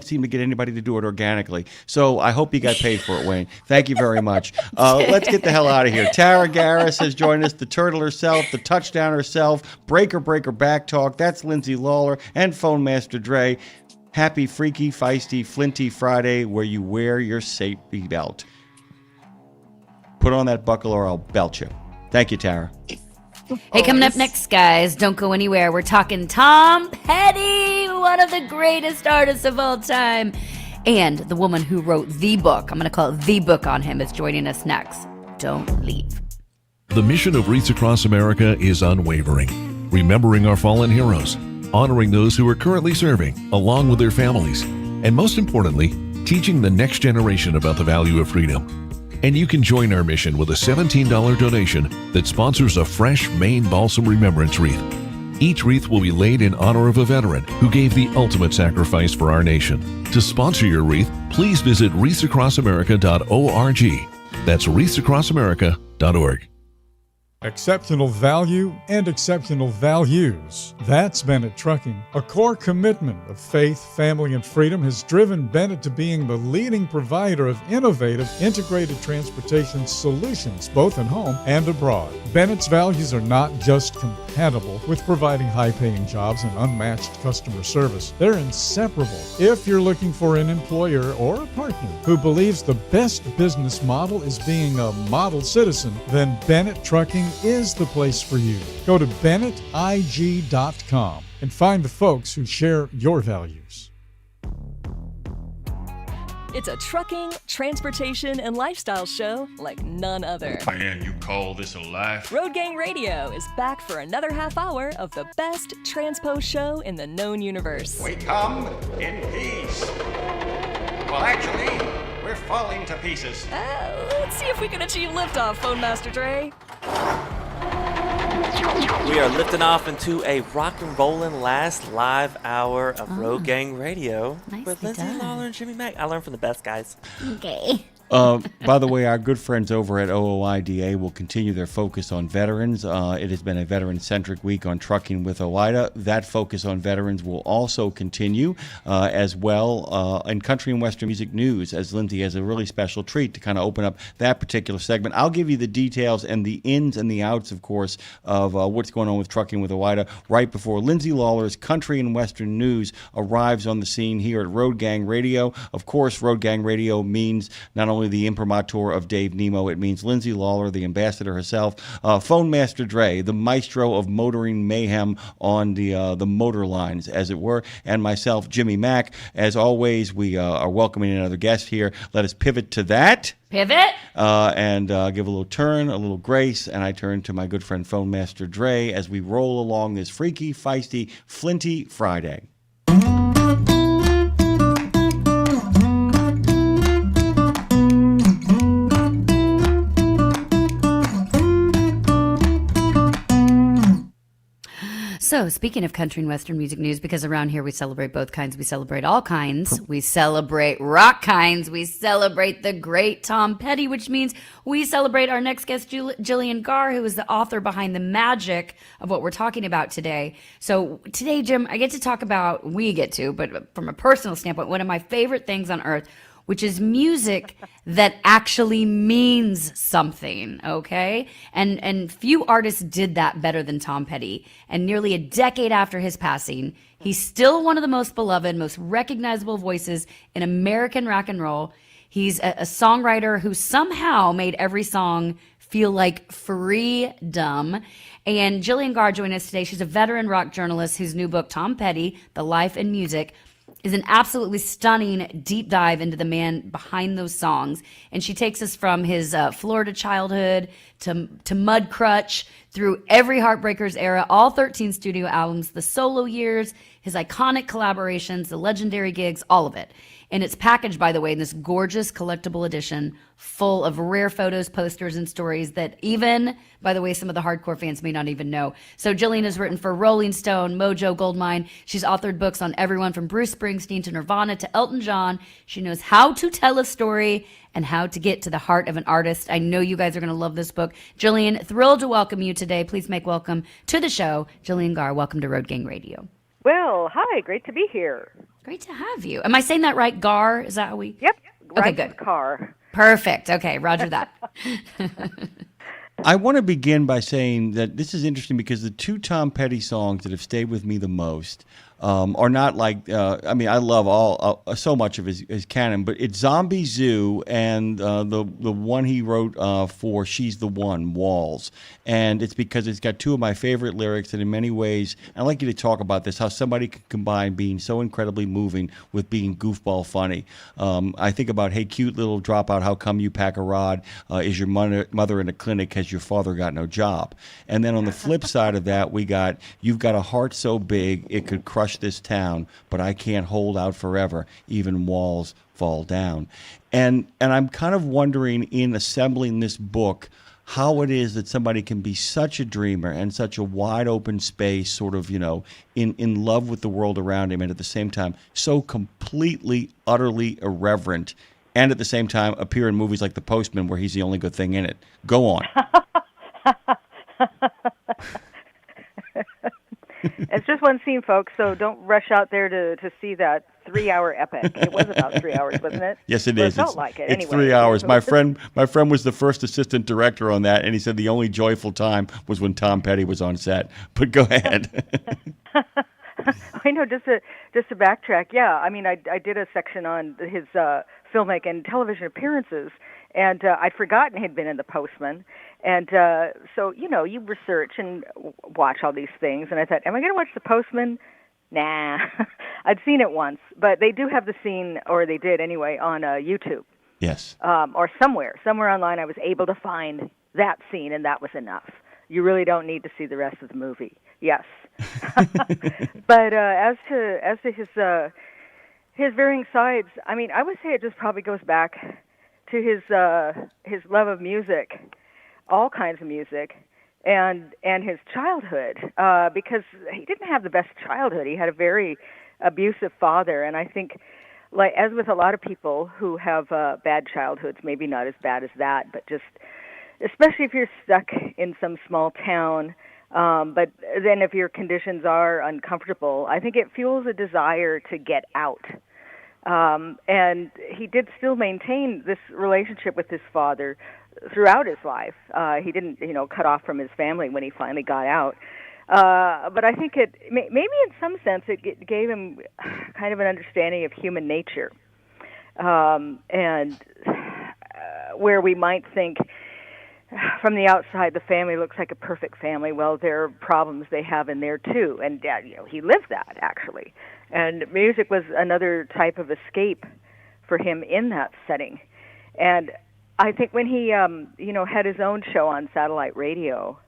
B: seem to get anybody to do it organically. So I hope you got paid for it, Wayne. Thank you very much. Let's get the hell out of here. Tara Garris has joined us, the turtle herself, the touchdown herself, breaker back talk. That's Lindsay Lawler and Phone Master Dre. Happy, freaky, feisty, flinty Friday, where you wear your safety belt. Put on that buckle or I'll belt you. Thank you, Tara.
C: Hey, coming up next, guys, don't go anywhere. We're talking Tom Petty, one of the greatest artists of all time. And the woman who wrote the book, I'm going to call it the book on him, is joining us next. Don't leave.
J: The mission of Wreaths Across America is unwavering, remembering our fallen heroes, honoring those who are currently serving, along with their families, and most importantly, teaching the next generation about the value of freedom. And you can join our mission with a $17 donation that sponsors a fresh Maine Balsam Remembrance Wreath. Each wreath will be laid in honor of a veteran who gave the ultimate sacrifice for our nation. To sponsor your wreath, please visit wreathsacrossamerica.org. That's wreathsacrossamerica.org.
I: Exceptional value and exceptional values. That's Bennett Trucking. A core commitment of faith, family, and freedom has driven Bennett to being the leading provider of innovative, integrated transportation solutions, both at home and abroad. Bennett's values are not just compatible with providing high-paying jobs and unmatched customer service. They're inseparable. If you're looking for an employer or a partner who believes the best business model is being a model citizen, then Bennett Trucking is the place for you. Go to BennettIG.com and find the folks who share your values.
A: It's a trucking, transportation, and lifestyle show like none other.
D: Man, you call this a life?
A: Road Gang Radio is back for another half hour of the best transpo show in the known universe.
D: We come in peace. Well, actually, we're falling to pieces.
A: Let's see if we can achieve liftoff, Phone Master Dre.
E: We are lifting off into a rock and rollin' last live hour of Road Gang Radio with Lindsay Lawler and Jimmy Mack. I learned from the best guys.
C: Okay.
B: By the way, our good friends over at OOIDA will continue their focus on veterans. It has been a veteran-centric week on Trucking with OOIDA. That focus on veterans will also continue as well in country and western music news, as Lindsay has a really special treat to kind of open up that particular segment. I'll give you the details and the ins and the outs, of course, of what's going on with Trucking with OOIDA right before Lindsay Lawler's country and western news arrives on the scene here at Road Gang Radio. Of course, Road Gang Radio means not only the imprimatur of Dave Nemo, it means Lindsay Lawler, the ambassador herself, Phone Master Dre, the maestro of motoring mayhem on the motor lines, as it were, and myself, Jimmy Mack. As always, we are welcoming another guest here. Let us pivot to that.
C: Pivot.
B: And give a little turn, a little grace, and I turn to my good friend Phone Master Dre as we roll along this freaky, feisty, flinty Friday.
C: So, speaking of country and western music news, because around here we celebrate both kinds, we celebrate all kinds, we celebrate rock kinds, we celebrate the great Tom Petty, which means we celebrate our next guest, Jillian Garr, who is the author behind the magic of what we're talking about today. So today, Jim, we get to, but from a personal standpoint, one of my favorite things on earth, which is music that actually means something, okay? And few artists did that better than Tom Petty. And nearly a decade after his passing, he's still one of the most beloved, most recognizable voices in American rock and roll. He's a songwriter who somehow made every song feel like freedom. And Jillian Garr joined us today. She's a veteran rock journalist whose new book, Tom Petty, The Life and Music, is an absolutely stunning deep dive into the man behind those songs. And she takes us from his Florida childhood to Mudcrutch, through every Heartbreakers era, all 13 studio albums, the solo years, his iconic collaborations, the legendary gigs, all of it. And it's packaged, by the way, in this gorgeous collectible edition full of rare photos, posters, and stories that even, by the way, some of the hardcore fans may not even know. So Jillian has written for Rolling Stone, Mojo, Goldmine. She's authored books on everyone from Bruce Springsteen to Nirvana to Elton John. She knows how to tell a story and how to get to the heart of an artist. I know you guys are going to love this book. Jillian, thrilled to welcome you today. Please make welcome to the show, Jillian Garr. Welcome to Road Gang Radio.
F: Well, hi, great to be here.
C: Great to have you. Am I saying that right? Gar? Is that how we?
F: Yep.
C: Okay,
F: right
C: good.
F: Car.
C: Perfect. Okay, roger that.
B: I want to begin by saying that this is interesting because the two Tom Petty songs that have stayed with me the most are not like, I mean, I love all so much of his canon, but it's Zombie Zoo and the one he wrote for She's the One, Walls. And it's because it's got two of my favorite lyrics, and in many ways, I'd like you to talk about this, how somebody can combine being so incredibly moving with being goofball funny. I think about, hey, cute little dropout, how come you pack a rod? Is your mother in a clinic? Has your father got no job? And then on the flip side of that, we got, you've got a heart so big it could crush this town, but I can't hold out forever, even walls fall down. And I'm kind of wondering, in assembling this book, how it is that somebody can be such a dreamer and such a wide open space, sort of, you know, in love with the world around him, and at the same time so completely, utterly irreverent, and at the same time appear in movies like The Postman where he's the only good thing in it. Go on.
F: It's just one scene, folks, so don't rush out there to see that 3-hour epic. It was about 3 hours, wasn't it?
B: Yes, it
F: Well,
B: is.
F: It felt like it.
B: It's
F: Anyway.
B: 3 hours. My friend was the first assistant director on that, and he said the only joyful time was when Tom Petty was on set. But go ahead.
F: I know, just to backtrack, yeah. I mean, I did a section on his filmic and television appearances, and I'd forgotten he'd been in The Postman. And so, you know, you research and watch all these things, and I thought, am I going to watch The Postman? Nah. I'd seen it once, but they do have the scene, or they did anyway, on YouTube.
B: Yes.
F: Or somewhere online I was able to find that scene, and that was enough. You really don't need to see the rest of the movie. Yes. But as to his varying sides, I mean, I would say it just probably goes back to his love of music, all kinds of music, and his childhood, because he didn't have the best childhood. He had a very abusive father, and I think, like as with a lot of people who have bad childhoods, maybe not as bad as that, but just especially if you're stuck in some small town. But then if your conditions are uncomfortable, I think it fuels a desire to get out. And he did still maintain this relationship with his father throughout his life. He didn't, cut off from his family when he finally got out. But I think maybe in some sense it gave him kind of an understanding of human nature. And where we might think from the outside the family looks like a perfect family, well, there are problems they have in there too. And he lived that, actually. And music was another type of escape for him in that setting. And I think when he, had his own show on satellite radio,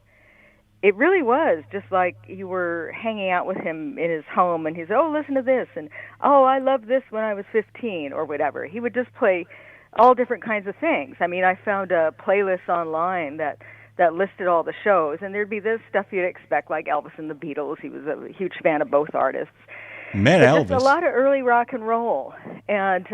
F: it really was just like you were hanging out with him in his home, and he's, oh, listen to this, and, oh, I loved this when I was 15, or whatever. He would just play all different kinds of things. I mean, I found a playlist online that listed all the shows, and there'd be this stuff you'd expect, like Elvis and the Beatles. He was a huge fan of both artists.
B: Met
F: but
B: Elvis.
F: Just a lot of early rock and roll, and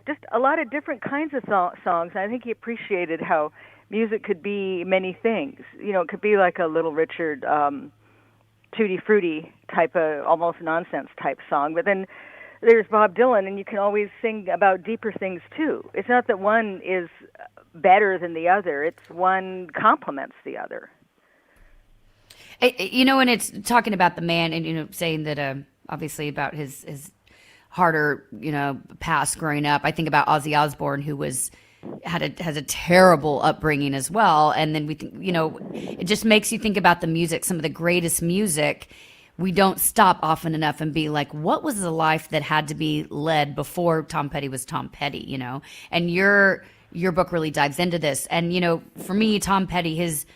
F: just a lot of different kinds of songs. And I think he appreciated how music could be many things. It could be like a Little Richard, Tutti Frutti type of almost nonsense type song, but then there's Bob Dylan, and you can always sing about deeper things too. It's not that one is better than the other. It's one complements the other.
C: And it's talking about the man, and saying that obviously about his harder past growing up. I think about Ozzy Osbourne, who has a terrible upbringing as well. And then we think, it just makes you think about the music. Some of the greatest music we don't stop often enough and be like, what was the life that had to be led before Tom Petty was Tom Petty, you know? And your book really dives into this. And, you know, for me, Tom Petty, his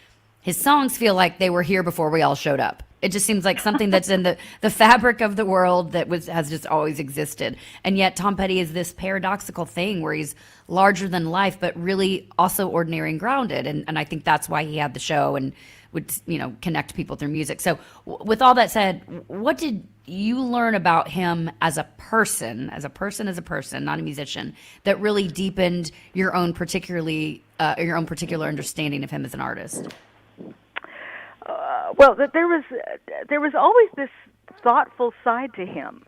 C: songs feel like they were here before we all showed up. It just seems like something that's in the fabric of the world that has just always existed. And yet Tom Petty is this paradoxical thing where he's larger than life, but really also ordinary and grounded. And I think that's why he had the show and would, you know, connect people through music. So with all that said, what did you learn about him as a person, not a musician, that really deepened your own particular understanding of him as an artist?
F: Well, there was always this thoughtful side to him.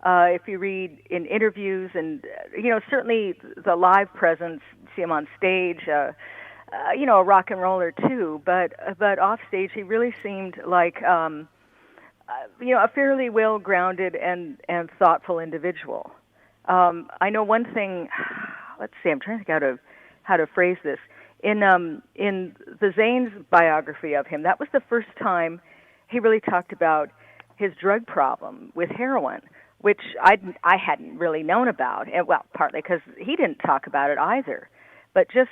F: If you read in interviews, and you know, certainly the live presence, see him on stage, you know, a rock and roller too. But off stage, he really seemed like you know, a fairly well grounded and thoughtful individual. I know one thing. Let's see. I'm trying to think how to phrase this. In the Zane's biography of him, that was the first time he really talked about his drug problem with heroin, which I hadn't really known about. And, well, partly because he didn't talk about it either. But just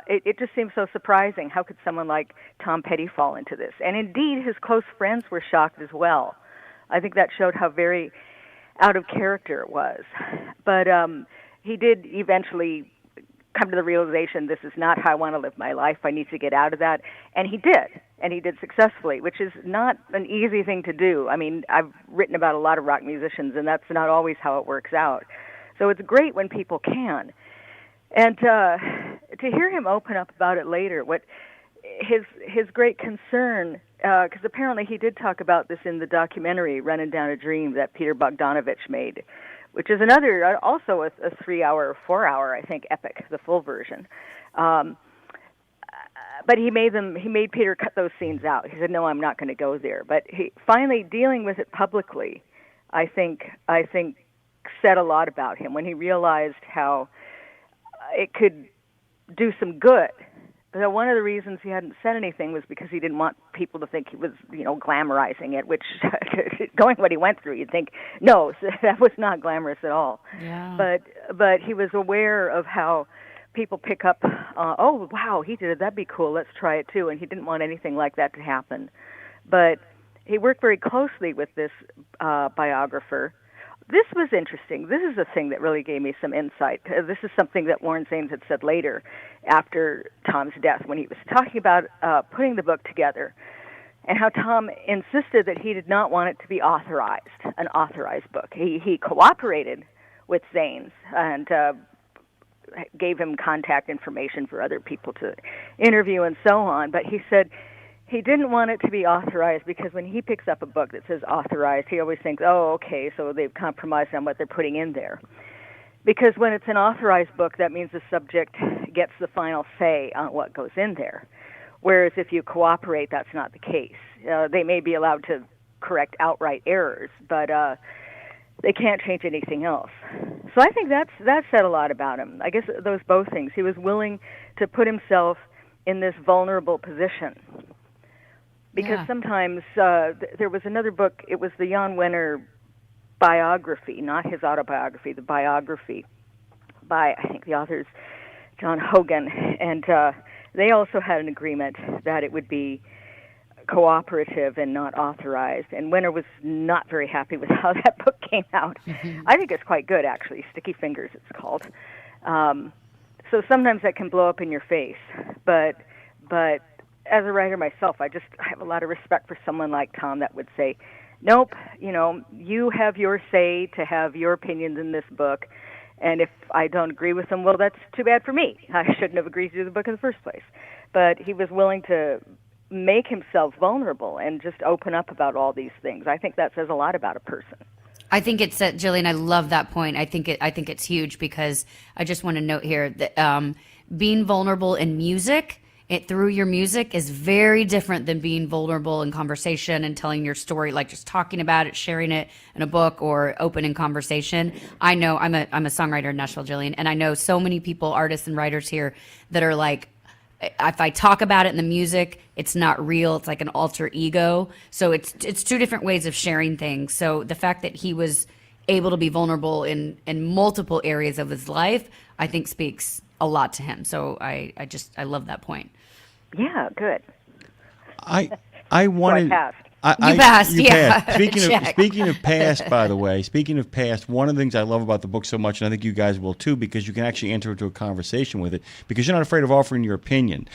F: it just seems so surprising. How could someone like Tom Petty fall into this? And indeed, his close friends were shocked as well. I think that showed how very out of character it was. But he did eventually come to the realization, this is not how I want to live my life. I need to get out of that. And he did successfully, which is not an easy thing to do. I mean, I've written about a lot of rock musicians, and that's not always how it works out. So it's great when people can. And to hear him open up about it later, what his great concern, because apparently he did talk about this in the documentary Running Down a Dream that Peter Bogdanovich made, which is another, also a 3-hour, 4-hour, I think, epic, the full version. But he made Peter cut those scenes out. He said, "No, I'm not going to go there." But he finally dealing with it publicly, I think said a lot about him when he realized how it could do some good. So one of the reasons he hadn't said anything was because he didn't want people to think he was, you know, glamorizing it, which, going what he went through, you'd think, no, that was not glamorous at all.
C: Yeah.
F: But he was aware of how people pick up, oh, wow, he did it, that'd be cool, let's try it too, and he didn't want anything like that to happen. But he worked very closely with this biographer. This was interesting. This is a thing that really gave me some insight. This is something that Warren Zanes had said later after Tom's death when he was talking about putting the book together and how Tom insisted that he did not want it to be an authorized book. He cooperated with Zanes and gave him contact information for other people to interview and so on, but he said he didn't want it to be authorized because when he picks up a book that says authorized, he always thinks, oh, okay, so they've compromised on what they're putting in there. Because when it's an authorized book, that means the subject gets the final say on what goes in there. Whereas if you cooperate, that's not the case. They may be allowed to correct outright errors, but they can't change anything else. So I think that said a lot about him. I guess those both things. He was willing to put himself in this vulnerable position. Because sometimes there was another book, it was the Jan Wenner biography, not his autobiography, the biography by, I think the author's John Hogan, and they also had an agreement that it would be cooperative and not authorized, and Wenner was not very happy with how that book came out. I think it's quite good, actually. Sticky Fingers, it's called. So sometimes that can blow up in your face, but as a writer myself, I have a lot of respect for someone like Tom that would say, nope, you know, you have your say to have your opinions in this book, and if I don't agree with them, well, that's too bad for me. I shouldn't have agreed to do the book in the first place. But he was willing to make himself vulnerable and just open up about all these things. I think that says a lot about a person.
C: I think it's Jillian, I love that point. I think it's huge because I just want to note here that being vulnerable in music, through your music, is very different than being vulnerable in conversation and telling your story, like just talking about it, sharing it in a book or open in conversation. I know I'm a songwriter in Nashville, Jillian, and I know so many people, artists and writers here, that are like if I talk about it in the music, it's not real. It's like an alter ego. So it's two different ways of sharing things. So the fact that he was able to be vulnerable in multiple areas of his life, I think speaks a lot to him. So I love that point.
F: Yeah, good.
B: I wanted.
F: So I passed.
C: You passed, yeah.
B: Passed. Speaking of past, by the way, one of the things I love about the book so much, and I think you guys will too, because you can actually enter into a conversation with it, because you're not afraid of offering your opinion.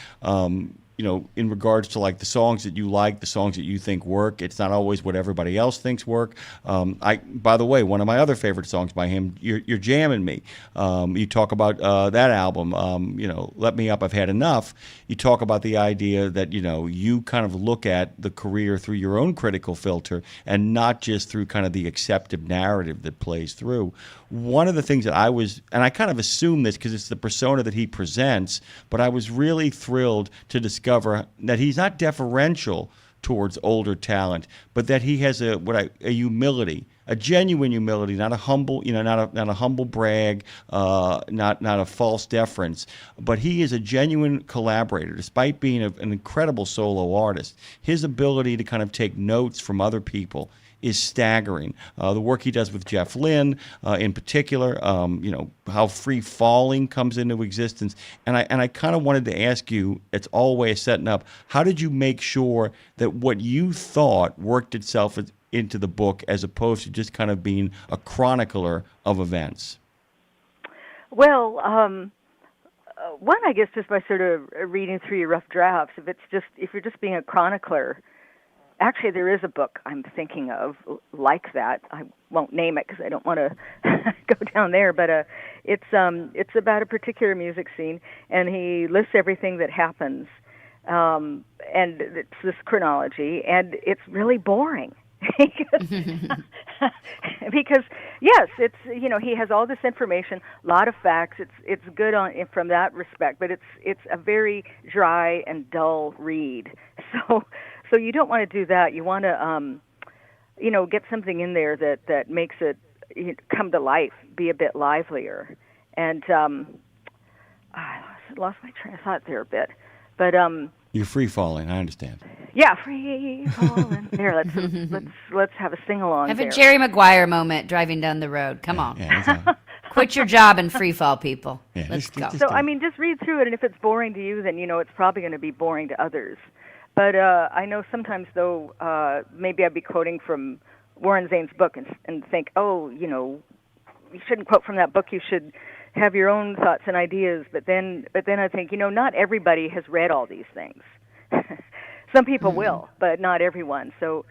B: In regards to like the songs that you like, the songs that you think work. It's not always what everybody else thinks work. By the way, one of my other favorite songs by him, "You're Jamming Me." You talk about that album. "Let Me Up, I've Had Enough." You talk about the idea that you kind of look at the career through your own critical filter and not just through kind of the accepted narrative that plays through. One of the things that I kind of assume this because it's the persona that he presents, but I was really thrilled to discover that he's not deferential towards older talent, but that he has a humility, a genuine humility, not a humble, not a humble brag, not a false deference, but he is a genuine collaborator. Despite being an incredible solo artist, his ability to kind of take notes from other people is staggering. The work he does with Jeff Lynne, in particular, how Free Falling comes into existence. And I kind of wanted to ask you, it's all a way of setting up, how did you make sure that what you thought worked itself into the book as opposed to just kind of being a chronicler of events?
F: Well, one, I guess, just by sort of reading through your rough drafts, if you're just being a chronicler. Actually, there is a book I'm thinking of like that. I won't name it because I don't want to go down there. But it's about a particular music scene, and he lists everything that happens, and it's this chronology, and it's really boring. because yes, it's he has all this information, a lot of facts. It's good from that respect, but it's a very dry and dull read. So you don't want to do that. You want to, get something in there that makes it come to life, be a bit livelier. And I lost my train of thought there a bit, but
B: you're free falling. I understand.
F: Yeah, free falling. There, let's have a sing along.
C: Have a Jerry Maguire moment driving down the road. Come on. Quit your job and free fall, people.
B: Yeah,
C: let's go.
F: So just read through it, and if it's boring to you, then it's probably going to be boring to others. But I know sometimes, though, maybe I'd be quoting from Warren Zane's book and think, you shouldn't quote from that book. You should have your own thoughts and ideas. But then I think, not everybody has read all these things. Some people will, but not everyone. So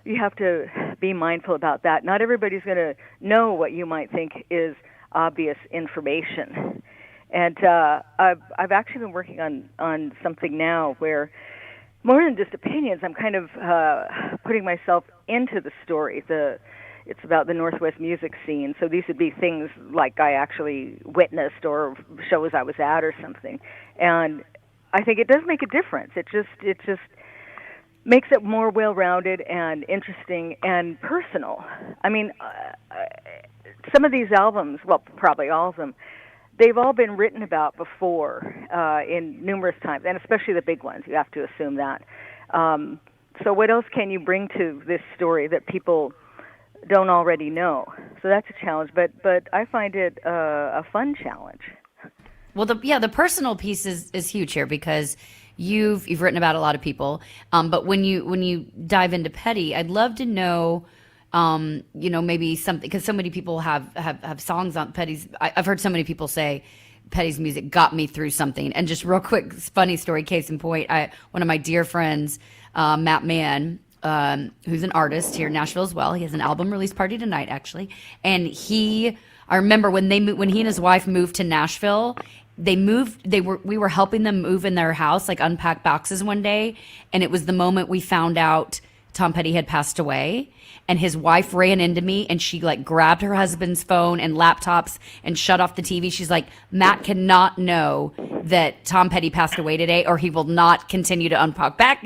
F: you have to be mindful about that. Not everybody's going to know what you might think is obvious information. And I've actually been working on something now where, more than just opinions, I'm kind of putting myself into the story. It's about the Northwest music scene, so these would be things like I actually witnessed or shows I was at or something. And I think it does make a difference. It just makes it more well-rounded and interesting and personal. I mean, some of these albums, well, probably all of them, they've all been written about before in numerous times, and especially the big ones. You have to assume that. So what else can you bring to this story that people don't already know? So that's a challenge, but I find it a fun challenge.
C: Well, the personal piece is huge here because you've written about a lot of people, but when you dive into Petty, I'd love to know. Maybe something, because so many people have songs on Petty's. I've heard so many people say Petty's music got me through something. And just real quick, funny story, case in point, one of my dear friends, Matt Mann, who's an artist here in Nashville as well. He has an album release party tonight, actually. And I remember when he and his wife moved to Nashville, we were helping them move in their house, like unpack boxes one day. And it was the moment we found out Tom Petty had passed away, and his wife ran into me and she grabbed her husband's phone and laptops and shut off the TV. She's like, Matt cannot know that Tom Petty passed away today or he will not continue to unpack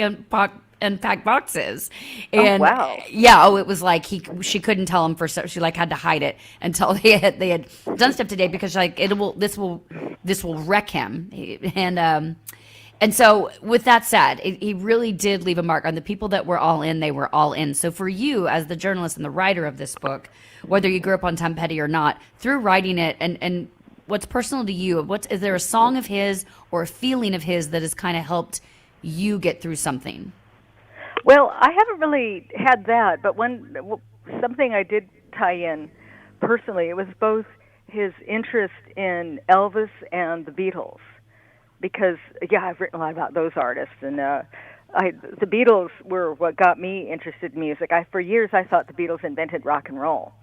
C: boxes. And
F: wow.
C: Yeah, it was like she couldn't tell him she had to hide it until they had done stuff today because this will wreck him. And so, with that said, he really did leave a mark on the people that were all in. They were all in. So, for you, as the journalist and the writer of this book, whether you grew up on Tom Petty or not, through writing it, and what's personal to you, is there a song of his or a feeling of his that has kind of helped you get through something?
F: Well, I haven't really had that, but something I did tie in personally, it was both his interest in Elvis and the Beatles. Because, I've written a lot about those artists, and the Beatles were what got me interested in music. For years, I thought the Beatles invented rock and roll.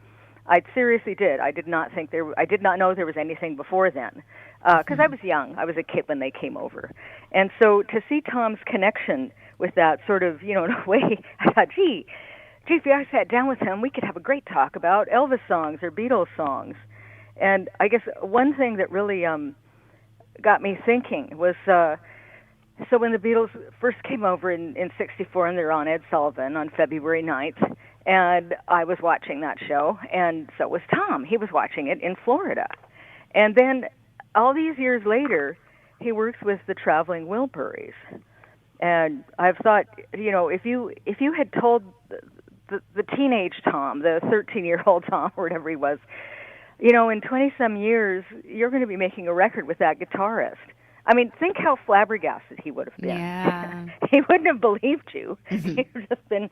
F: I seriously did. I did not know there was anything before then, because I was young. I was a kid when they came over, and so to see Tom's connection with that sort of, in a way, I thought, gee, if I sat down with him, we could have a great talk about Elvis songs or Beatles songs. And I guess one thing that really got me thinking was, so when the Beatles first came over in 64, and they're on Ed Sullivan on February 9th, and I was watching that show, and so was Tom. He was watching it in Florida. And then all these years later, he works with the Traveling Wilburys. And I've thought, if you had told the teenage Tom, the 13-year-old Tom, or whatever he was, in 20-some years, you're going to be making a record with that guitarist. I mean, think how flabbergasted he would have been.
C: Yeah.
F: He wouldn't have believed you. He would have just been,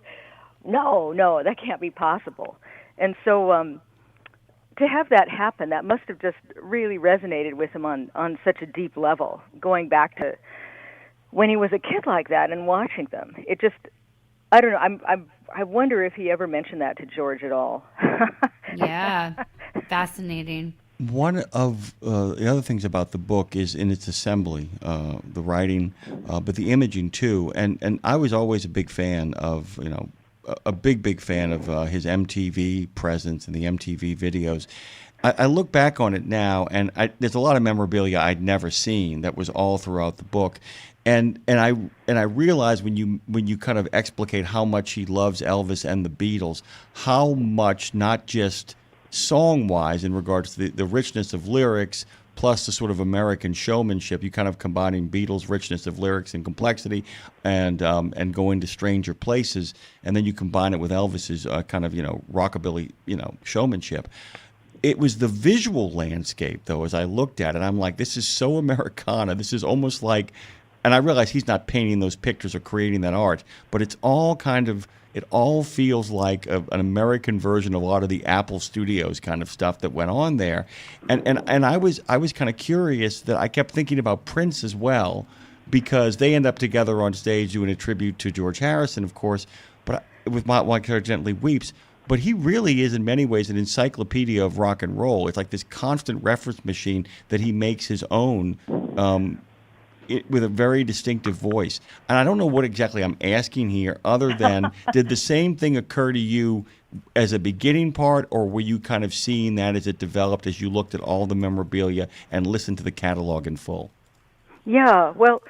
F: no, that can't be possible. And so to have that happen, that must have just really resonated with him on such a deep level, going back to when he was a kid like that and watching them. It just, I don't know, I wonder if he ever mentioned that to George at all.
C: Yeah, fascinating.
B: One of the other things about the book is in its assembly, the writing, but the imaging too. And I was always a big fan of, a big fan of his MTV presence and the MTV videos. I look back on it now, and there's a lot of memorabilia I'd never seen that was all throughout the book. And I realize when you kind of explicate how much he loves Elvis and the Beatles, how much, not just song-wise in regards to the richness of lyrics plus the sort of American showmanship, you kind of combining Beatles' richness of lyrics and complexity and going to stranger places, and then you combine it with Elvis's kind of rockabilly showmanship. It was the visual landscape, though, as I looked at it, I'm like, this is so Americana. This is almost like, and I realize he's not painting those pictures or creating that art, but it's all it all feels like an American version of a lot of the Apple Studios kind of stuff that went on there. And I was kind of curious that I kept thinking about Prince as well, because they end up together on stage doing a tribute to George Harrison, of course, but with My Heart Gently Weeps. But he really is, in many ways, an encyclopedia of rock and roll. It's like this constant reference machine that he makes his own, with a very distinctive voice. And I don't know what exactly I'm asking here, other than, did the same thing occur to you as a beginning part, or were you kind of seeing that as it developed as you looked at all the memorabilia and listened to the catalog in full?
F: Yeah, well,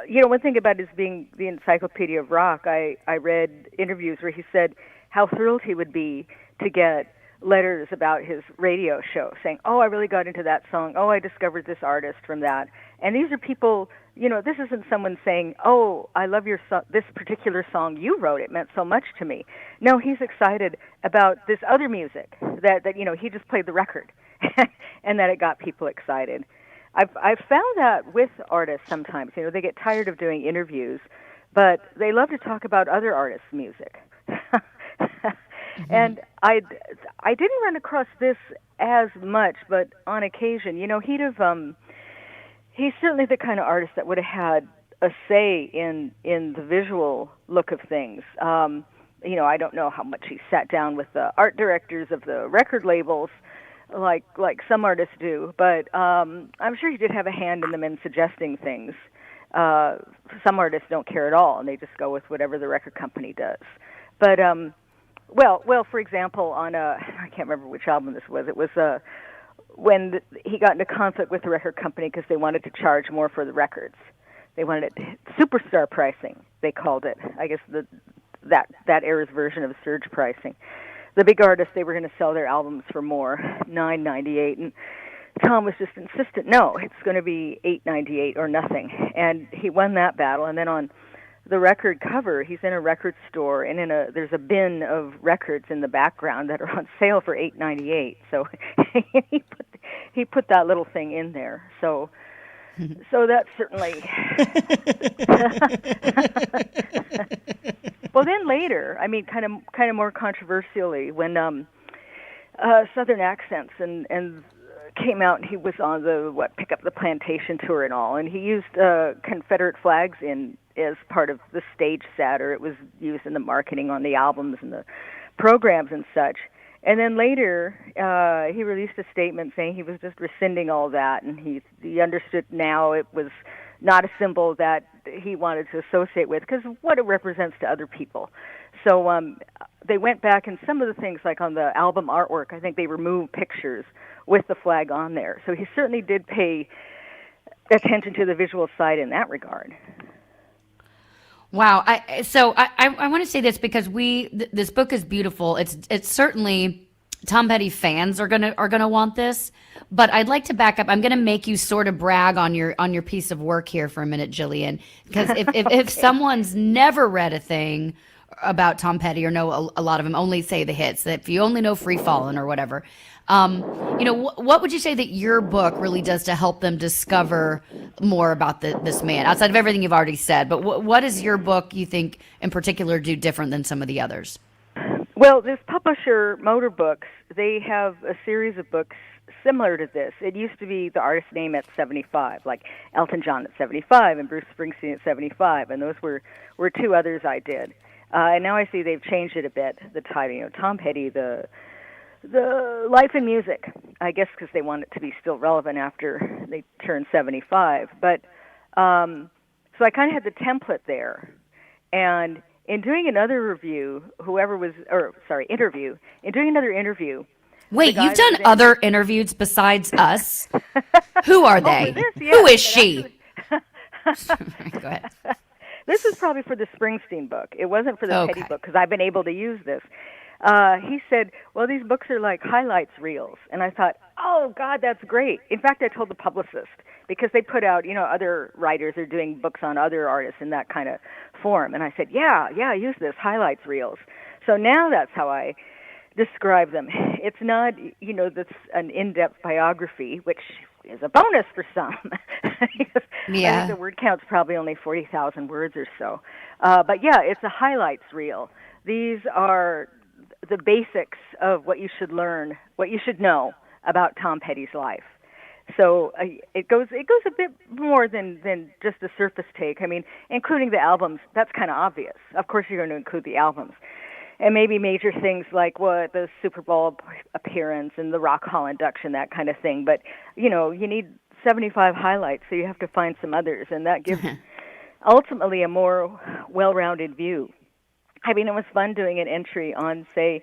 F: one thing about his being the encyclopedia of rock, I read interviews where he said how thrilled he would be to get letters about his radio show saying, oh, I really got into that song. Oh, I discovered this artist from that. And these are people, this isn't someone saying, oh, I love this particular song you wrote. It meant so much to me. No, he's excited about this other music that he just played the record and that it got people excited. I've found that with artists sometimes. They get tired of doing interviews, but they love to talk about other artists' music. And I didn't run across this as much, but on occasion, he's certainly the kind of artist that would have had a say in the visual look of things. I don't know how much he sat down with the art directors of the record labels, like some artists do, but I'm sure he did have a hand in them in suggesting things. Some artists don't care at all, and they just go with whatever the record company does. But well, for example, on I can't remember which album this was. It was when he got into conflict with the record company because they wanted to charge more for the records. They wanted it superstar pricing, they called it. I guess that era's version of surge pricing. The big artists, they were going to sell their albums for more, $9.98, and Tom was just insistent, no, it's going to be $8.98 or nothing. And he won that battle. And then on the record cover, he's in a record store, and there's a bin of records in the background that are on sale for $8.98. So he put that little thing in there. So that's certainly. Well, then later, I mean, kind of more controversially, when Southern Accents and came out, and he was on the Pick Up the Plantation tour and all, and he used Confederate flags as part of the stage set, or it was used in the marketing on the albums and the programs and such. And then later, he released a statement saying he was just rescinding all that, and he understood now it was not a symbol that he wanted to associate with because of what it represents to other people. So they went back, and some of the things, like on the album artwork, I think they removed pictures with the flag on there. So he certainly did pay attention to the visual side in that regard.
C: Wow. I want to say this because this book is beautiful. It's certainly Tom Petty fans are gonna want this, but I'd like to back up. I'm gonna make you sort of brag on your piece of work here for a minute, Jillian, because if someone's never read a thing about Tom Petty or know a lot of them, only say the hits. If you only know Free Fallin' or whatever, what would you say that your book really does to help them discover more about this man, outside of everything you've already said? But what does your book, you think, in particular, do different than some of the others?
F: Well, this publisher, Motor Books, they have a series of books similar to this. It used to be the artist name at 75, like Elton John at 75 and Bruce Springsteen at 75, and those were two others I did. And now I see they've changed it a bit, the title, Tom Petty, the life and music, I guess because they want it to be still relevant after they turn 75. But so I kind of had the template there. And in doing another interview, in doing another interview.
C: Wait, you've done other interviews besides us? Who are they? Who is she? Go ahead.
F: This is probably for the Springsteen book. It wasn't for the Petty book because I've been able to use this. He said, well, these books are like highlights reels. And I thought, oh, God, that's great. In fact, I told the publicist, because they put out, other writers are doing books on other artists in that kind of form. And I said, yeah, use this, highlights reels. So now that's how I describe them. It's not, that's an in-depth biography, which is a bonus for some.
C: Yeah.
F: I think the word count's probably only 40,000 words or so. But yeah, it's a highlights reel. These are the basics of what you should learn, what you should know about Tom Petty's life. So it goes a bit more than just a surface take. I mean, including the albums, that's kind of obvious. Of course you're going to include the albums. And maybe major things like the Super Bowl appearance and the Rock Hall induction, that kind of thing. But, you need 75 highlights, so you have to find some others. And that gives ultimately a more well-rounded view. I mean, it was fun doing an entry on, say,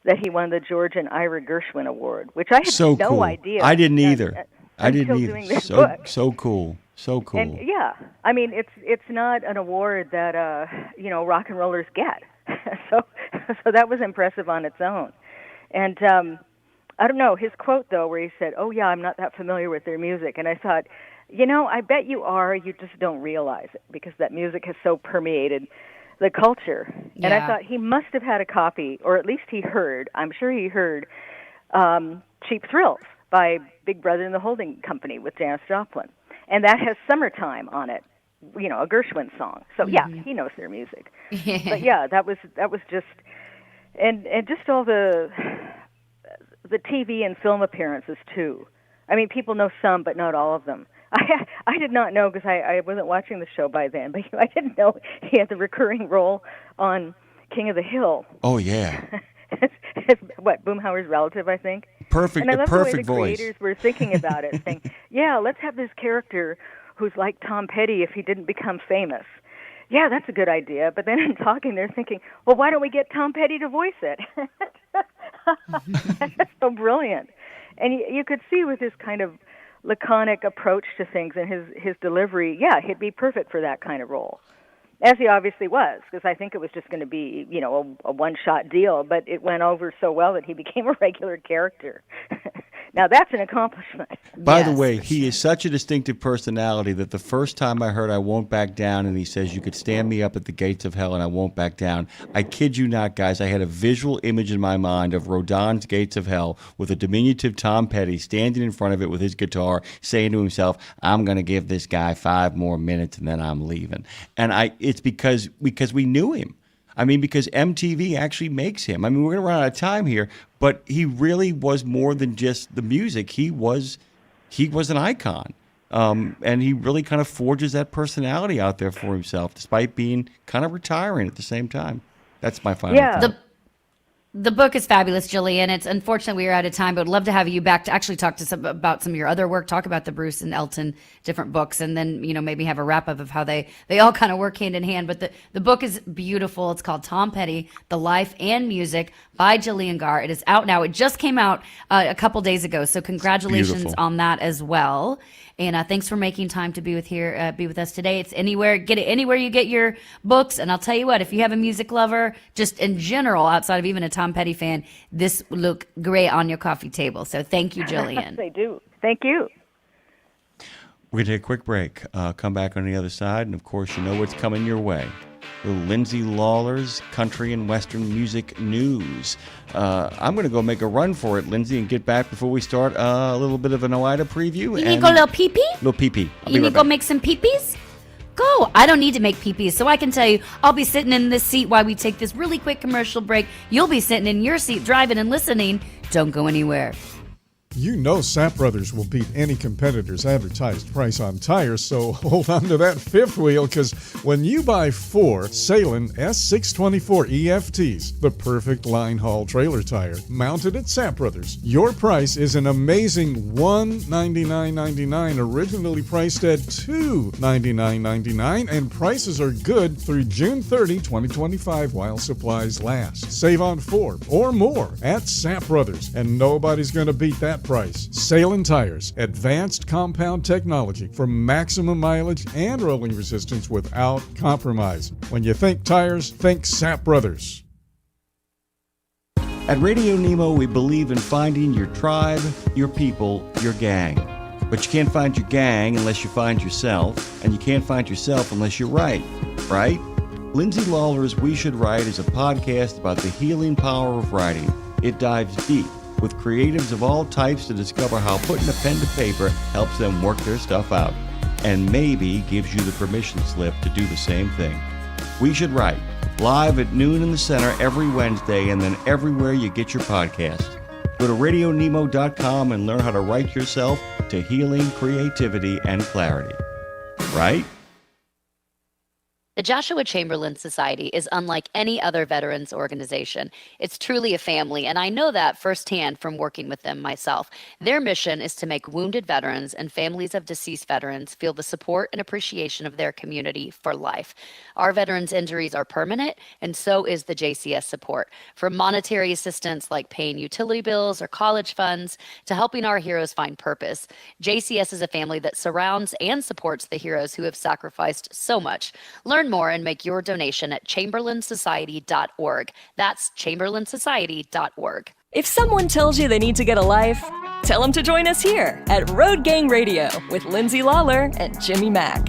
F: that he won the George and Ira Gershwin Award, which I had no idea.
B: I didn't either.
F: Doing this book.
B: So cool. So cool.
F: And yeah, I mean, it's not an award that rock and rollers get. so that was impressive on its own. And I don't know, his quote though, where he said, "Oh yeah, I'm not that familiar with their music," and I thought, I bet you are. You just don't realize it because that music has so permeated the culture.
C: Yeah.
F: And I thought he must have had a copy, or at least I'm sure he heard Cheap Thrills by Big Brother and the Holding Company with Janis Joplin. And that has Summertime on it, a Gershwin song. So yeah, he knows their music. But yeah, that was just, and just all the TV and film appearances too. I mean, people know some, but not all of them. I did not know because I wasn't watching the show by then, but I didn't know he had the recurring role on King of the Hill.
B: Oh yeah.
F: Boomhauer's relative, I think.
B: Perfect,
F: and I love
B: perfect
F: the way the
B: voice.
F: creators were thinking about it, saying, yeah, let's have this character who's like Tom Petty if he didn't become famous. Yeah, that's a good idea. But then in talking, they're thinking, well, why don't we get Tom Petty to voice it? That's so brilliant. And you could see with his kind of laconic approach to things and his delivery, yeah, he'd be perfect for that kind of role. As he obviously was, because I think it was just going to be, a one-shot deal, but it went over so well that he became a regular character. Now that's an accomplishment.
B: By the way, he is such a distinctive personality that the first time I heard I Won't Back Down and he says, you could stand me up at the gates of hell and I won't back down, I kid you not, guys, I had a visual image in my mind of Rodin's Gates of Hell with a diminutive Tom Petty standing in front of it with his guitar saying to himself, I'm going to give this guy 5 more minutes and then I'm leaving. And it's because we knew him. I mean, because MTV actually makes him. I mean, we're going to run out of time here, but he really was more than just the music. He was an icon. And he really kind of forges that personality out there for himself, despite being kind of retiring at the same time. That's my final thought.
C: The book is fabulous, Jillian. It's unfortunate we are out of time, but I'd love to have you back to actually talk to about some of your other work, talk about the Bruce and Elton different books, and then, maybe have a wrap-up of how they all kind of work hand in hand. But the book is beautiful. It's called Tom Petty, The Life and Music by Jillian Garr. It is out now. It just came out a couple days ago, so congratulations on that as well. And thanks for making time to be with us today. It's get it anywhere you get your books. And I'll tell you what, if you have a music lover, just in general, outside of even a Tom Petty fan, this would look great on your coffee table. So thank you, Jillian.
F: They do. Thank you.
B: We're going to take a quick break. Come back on the other side. And, of course, you know what's coming your way. Lindsay Lawler's Country and Western Music News. I'm going to go make a run for it, Lindsay, and get back before we start a little bit of an OIDA preview.
C: You need to go a little pee-pee?
B: Little pee-pee.
C: You need to go make some pee-pees? Go. I don't need to make pee-pees, so I can tell you, I'll be sitting in this seat while we take this really quick commercial break. You'll be sitting in your seat driving and listening. Don't go anywhere.
I: You know Sap Brothers will beat any competitor's advertised price on tires, so hold on to that fifth wheel, because when you buy 4 Salem S624 EFTs, the perfect line haul trailer tire, mounted at Sap Brothers, your price is an amazing $199.99, originally priced at $299.99, and prices are good through June 30, 2025 while supplies last. Save on 4 or more at Sap Brothers, and nobody's going to beat that price. Salem Tires, advanced compound technology for maximum mileage and rolling resistance without compromise. When you think tires, think Sap Brothers.
B: At RadioNemo, we believe in finding your tribe, your people, your gang. But you can't find your gang unless you find yourself, and you can't find yourself unless you write, right? Lindsay Lawler's We Should Write is a podcast about the healing power of writing. It dives deep with creatives of all types to discover how putting a pen to paper helps them work their stuff out, and maybe gives you the permission slip to do the same thing. We Should Write, live at noon in the center every Wednesday, and then everywhere you get your podcast. Go to RadioNemo.com and learn how to write yourself to healing, creativity, and clarity. Right?
K: The Joshua Chamberlain Society is unlike any other veterans organization. It's truly a family, and I know that firsthand from working with them myself. Their mission is to make wounded veterans and families of deceased veterans feel the support and appreciation of their community for life. Our veterans' injuries are permanent, and so is the JCS support. From monetary assistance like paying utility bills or college funds to helping our heroes find purpose, JCS is a family that surrounds and supports the heroes who have sacrificed so much. Learn more and make your donation at chamberlainsociety.org. That's chamberlainsociety.org.
A: If someone tells you they need to get a life, tell them to join us here at Road Gang Radio with Lindsay Lawler and Jimmy Mack.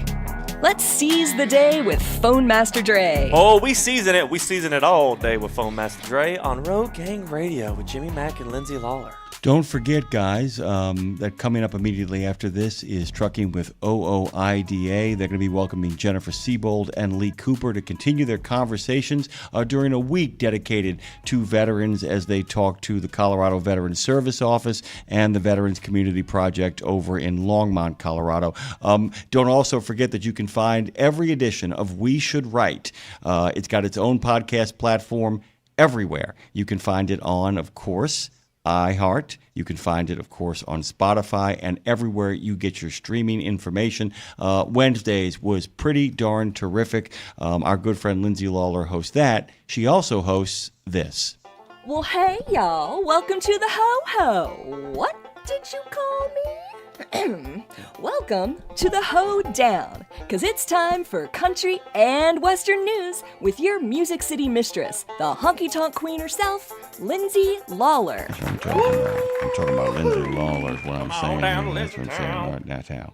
A: Let's seize the day with Phone Master Dre.
E: Oh, we season it. We season it all day with Phone Master Dre on Road Gang Radio with Jimmy Mack and Lindsay Lawler.
B: Don't forget, guys, that coming up immediately after this is Trucking with OOIDA. They're going to be welcoming Jennifer Siebold and Lee Cooper to continue their conversations during a week dedicated to veterans as they talk to the Colorado Veterans Service Office and the Veterans Community Project over in Longmont, Colorado. Don't also forget that you can find every edition of We Should Write. It's got its own podcast platform everywhere. You can find it on, of course, iHeart. You can find it, of course, on Spotify and everywhere you get your streaming information. Wednesdays was pretty darn terrific. Our good friend Lindsay Lawler hosts that. She also hosts this.
A: Well, hey, y'all. Welcome to the Ho-Ho. What did you call me? Welcome to the Hoedown, because it's time for country and western news with your Music City mistress, the honky-tonk queen herself, Lindsay Lawler.
B: I'm talking about Lindsay Lawler is what I'm saying. That's what I'm saying right now.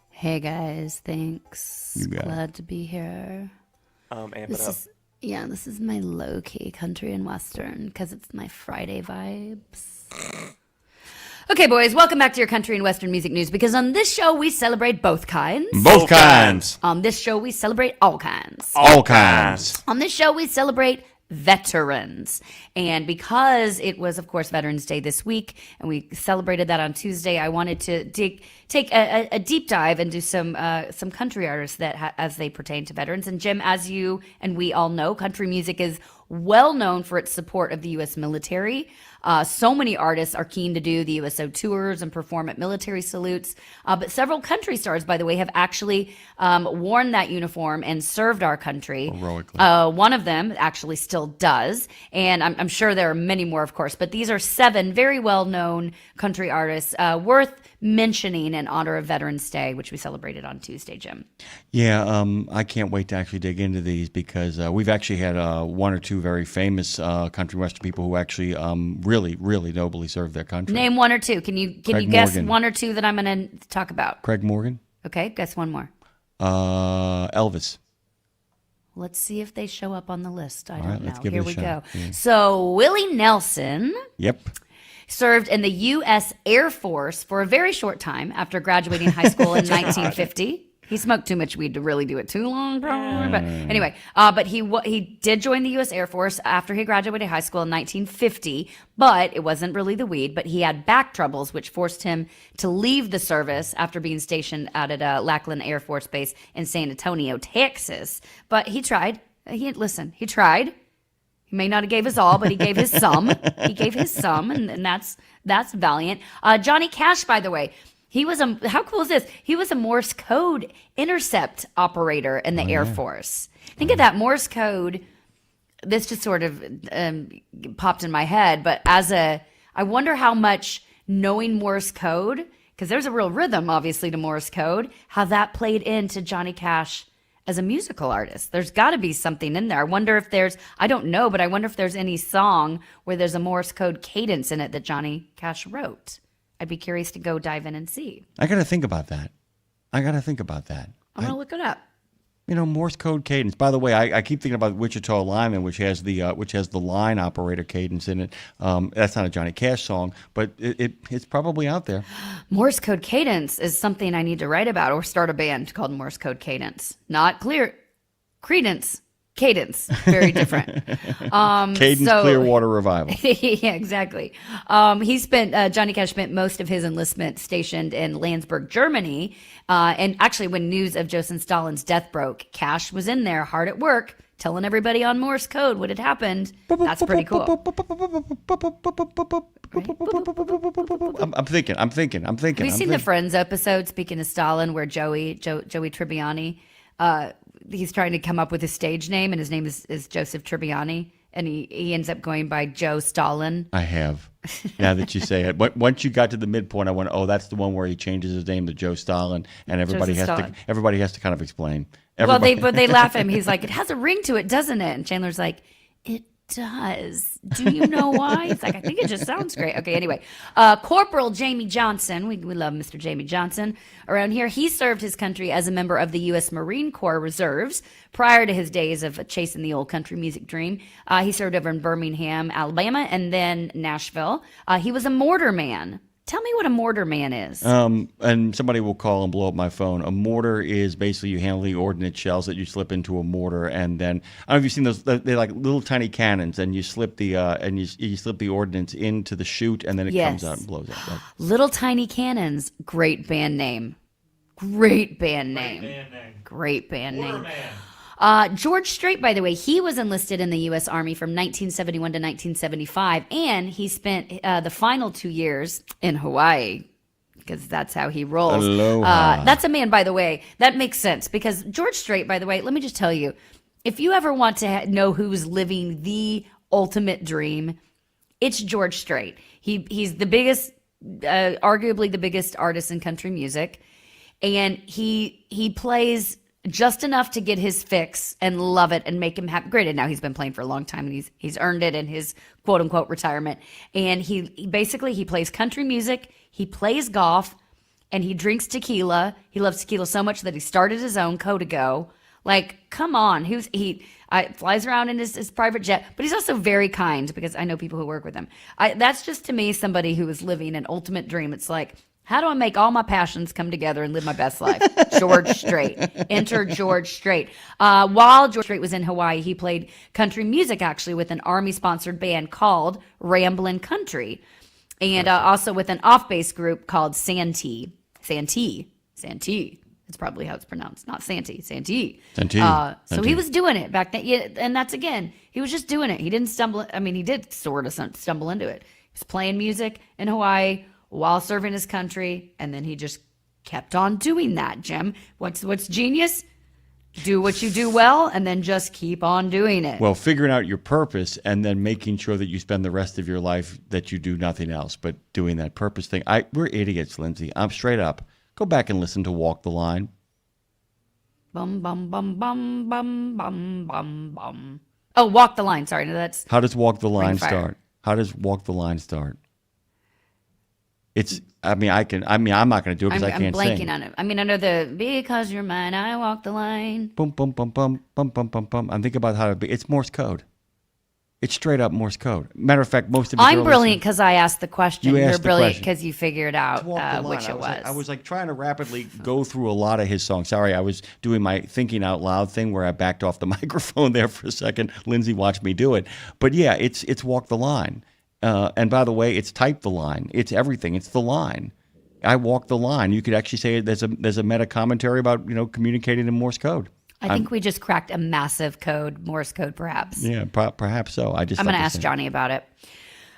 C: Hey guys, thanks.
B: You got
C: Glad to be here.
E: Amp it up.
C: This is my low-key country and western because it's my Friday vibes. Okay, boys, welcome back to your country and western music news, because on this show we celebrate both kinds.
B: Both kinds.
C: On this show we celebrate all kinds.
B: All kinds.
C: On this show we celebrate veterans. And because it was, of course, Veterans Day this week, and we celebrated that on Tuesday, I wanted to take a deep dive into some country artists that as they pertain to veterans. And Jim, as you and we all know, country music is well known for its support of the U.S. military. So many artists are keen to do the USO tours and perform at military salutes. But several country stars, by the way, have actually worn that uniform and served our country.
B: Heroically.
C: One of them actually still does. And I'm sure there are many more, of course. But these are 7 very well-known country artists worth mentioning in honor of Veterans Day, which we celebrated on Tuesday, Jim.
B: Yeah, I can't wait to actually dig into these, because we've actually had 1 or 2 very famous country western people who actually really, really nobly served their country.
C: Name 1 or 2. Can you guess
B: Morgan.
C: 1 or 2 that I'm going to talk about?
B: Craig Morgan.
C: Okay, guess 1 more.
B: Elvis.
C: Let's see if they show up on the list. I
B: All
C: don't
B: right,
C: know.
B: let's give
C: Here
B: it a
C: we
B: shot.
C: go.
B: Yeah.
C: So Willie Nelson
B: Yep.
C: served in the U.S. Air Force for a very short time after graduating high school in 1950. He smoked too much weed to really do it too long, probably. But anyway, but he did join the U.S. Air Force after he graduated high school in 1950. But it wasn't really the weed, but he had back troubles, which forced him to leave the service after being stationed out at Lackland Air Force Base in San Antonio, Texas. But he tried. He tried. He may not have gave his all, but he gave his some. He gave his some, and that's valiant. Johnny Cash, by the way. He was how cool is this? He was a Morse code intercept operator in the Air Force. Think of that, Morse code. This just sort of popped in my head, but I wonder how much knowing Morse code, because there's a real rhythm, obviously, to Morse code, how that played into Johnny Cash as a musical artist. There's got to be something in there. I wonder if I don't know, but I wonder if there's any song where there's a Morse code cadence in it that Johnny Cash wrote. I'd be curious to go dive in and see.
B: I got to think about that.
C: I'm going to look it up.
B: Morse code cadence. By the way, I keep thinking about Wichita Lineman, which has the line operator cadence in it. That's not a Johnny Cash song, but it's probably out there.
C: Morse code cadence is something I need to write about or start a band called Morse code cadence. Not Credence. Cadence, very different.
B: Cadence Clearwater Revival.
C: Yeah, exactly. Johnny Cash spent most of his enlistment stationed in Landsberg, Germany. And actually, when news of Joseph Stalin's death broke, Cash was in there hard at work, telling everybody on Morse code what had happened. That's pretty cool.
B: I'm thinking.
C: Have you seen the Friends episode, speaking of Stalin, where Joey Tribbiani, he's trying to come up with a stage name, and his name is Joseph Tribbiani, and he ends up going by Joe Stalin.
B: I have. Now that you say it. But once you got to the midpoint, I went, that's the one where he changes his name to Joe Stalin, and everybody has to kind of explain. But
C: they laugh at him. He's like, it has a ring to it, doesn't it? And Chandler's like, it does. Do you know why? It's like, I think it just sounds great. Okay, anyway. Corporal Jamie Johnson, we love Mr. Jamie Johnson around here. He served his country as a member of the U.S. Marine Corps Reserves prior to his days of chasing the old country music dream. He served over in Birmingham, Alabama, and then Nashville. He was a mortar man. Tell me what a mortar man is.
B: And somebody will call and blow up my phone. A mortar is basically you handle the ordnance shells that you slip into a mortar, and then I don't know if you've seen those. They're like little tiny cannons, and you slip the you slip the ordnance into the chute, and then it comes out and blows up.
C: Little Tiny Cannons. Great band name. Great band name. George Strait, by the way, he was enlisted in the U.S. Army from 1971 to 1975, and he spent the final 2 years in Hawaii, because that's how he rolls.
B: Aloha.
C: That's a man, by the way. That makes sense, because George Strait, by the way, let me just tell you, if you ever want to know who's living the ultimate dream, it's George Strait. He's the biggest arguably the biggest artist in country music, and he plays just enough to get his fix and love it and make him happy. Granted, now he's been playing for a long time and he's earned it in his quote unquote retirement. And he basically plays country music, he plays golf, and he drinks tequila. He loves tequila so much that he started his own Codigo. Like, come on, he flies around in his private jet, but he's also very kind, because I know people who work with him. That's just, to me, somebody who is living an ultimate dream. It's like, how do I make all my passions come together and live my best life? George Strait. Enter George Strait. While George Strait was in Hawaii, he played country music, actually, with an Army-sponsored band called Ramblin' Country, and also with an off-base group called Santee. Santee. It's probably how it's pronounced, not Santee. Santee. So he was doing it back then. Yeah, and that's, again, he was just doing it. He didn't stumble. I mean, he did sort of stumble into it. He was playing music in Hawaii while serving his country, and then he just kept on doing that, Jim. What's genius? Do what you do well, and then just keep on doing it.
B: Well, figuring out your purpose and then making sure that you spend the rest of your life that you do nothing else but doing that purpose thing. We're idiots, Lindsay. I'm straight up. Go back and listen to Walk the Line.
C: Bum, bum, bum, bum, bum, bum, bum, bum. Oh, Walk the Line. Sorry, no, that's...
B: How does Walk the Line start? How does Walk the Line start? I'm not going to do it because I can't sing.
C: I'm blanking on it. I mean, I know the "Because You're Mine, I Walk the Line."
B: Boom, boom, bum, bum, bum, bum, bum, bum. I'm thinking about how to be. It's Morse code. It's straight up Morse code. Matter of fact, most of
C: I'm brilliant because I asked the question.
B: You're
C: brilliant because you figured out which it was.
B: I was like trying to rapidly go through a lot of his songs. Sorry, I was doing my thinking out loud thing where I backed off the microphone there for a second. Lindsay watched me do it. But yeah, it's Walk the Line. And by the way, it's Type the Line. It's everything. It's the line. I walk the line. You could actually say there's a meta commentary about communicating in Morse code.
C: I think we just cracked a massive Morse code, perhaps.
B: Yeah, perhaps so. I'm
C: going to ask Johnny about it.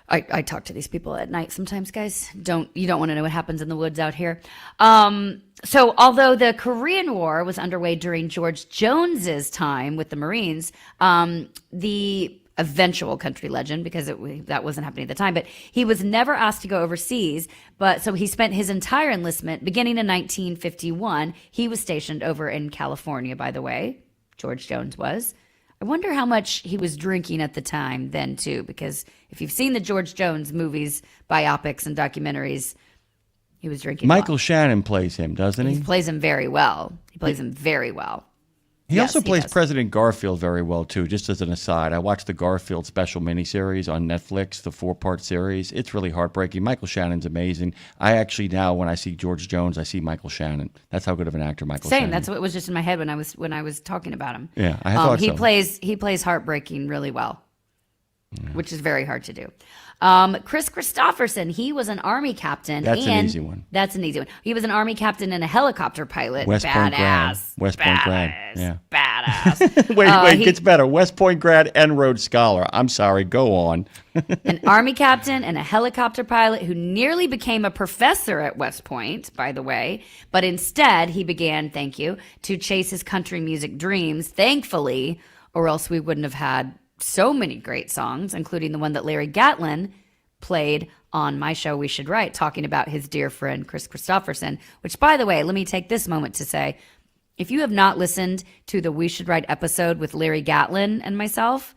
C: I talk to these people at night sometimes, guys. You don't want to know what happens in the woods out here. So although the Korean War was underway during George Jones's time with the Marines, the eventual country legend, because that wasn't happening at the time, but he was never asked to go overseas. But so he spent his entire enlistment beginning in 1951. He was stationed over in California, by the way. George Jones was. I wonder how much he was drinking at the time then too, because if you've seen the George Jones movies, biopics, and documentaries, he was drinking.
B: Michael Shannon plays him, doesn't he?
C: He plays him very well.
B: He also plays President Garfield very well, too, just as an aside. I watched the Garfield special miniseries on Netflix, the 4-part series. It's really heartbreaking. Michael Shannon's amazing. I actually now, when I see George Jones, I see Michael Shannon. That's how good of an actor Michael Shannon is.
C: That's what was just in my head when I was talking about him.
B: Yeah, I thought so.
C: He plays heartbreaking really well, which is very hard to do. Chris Christopherson, he was an Army captain.
B: That's an easy one.
C: He was an Army captain and a helicopter pilot.
B: West Point grad. Yeah.
C: Badass.
B: Wait, it gets better. West Point grad and Rhodes Scholar. I'm sorry, go on.
C: An Army captain and a helicopter pilot who nearly became a professor at West Point, by the way, but instead he began, to chase his country music dreams, thankfully, or else we wouldn't have had so many great songs, including the one that Larry Gatlin played on my show We Should Write, talking about his dear friend Chris Christopherson, which, by the way, let me take this moment to say, if you have not listened to the We Should Write episode with Larry Gatlin and myself,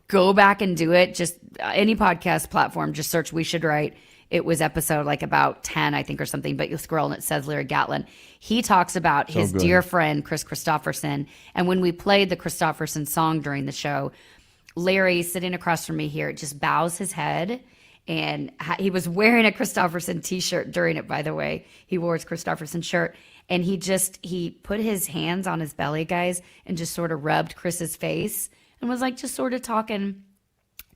C: go back and do it. Just any podcast platform, just search We Should Write. It was episode about 10, I think, or something, but you'll scroll and it says Larry Gatlin. He talks about his dear friend, Chris Christopherson. And when we played the Christopherson song during the show, Larry, sitting across from me here, just bows his head. And he was wearing a Christopherson t-shirt during it, by the way. He wore his Christopherson shirt. And he put his hands on his belly, guys, and just sort of rubbed Chris's face and was just sort of talking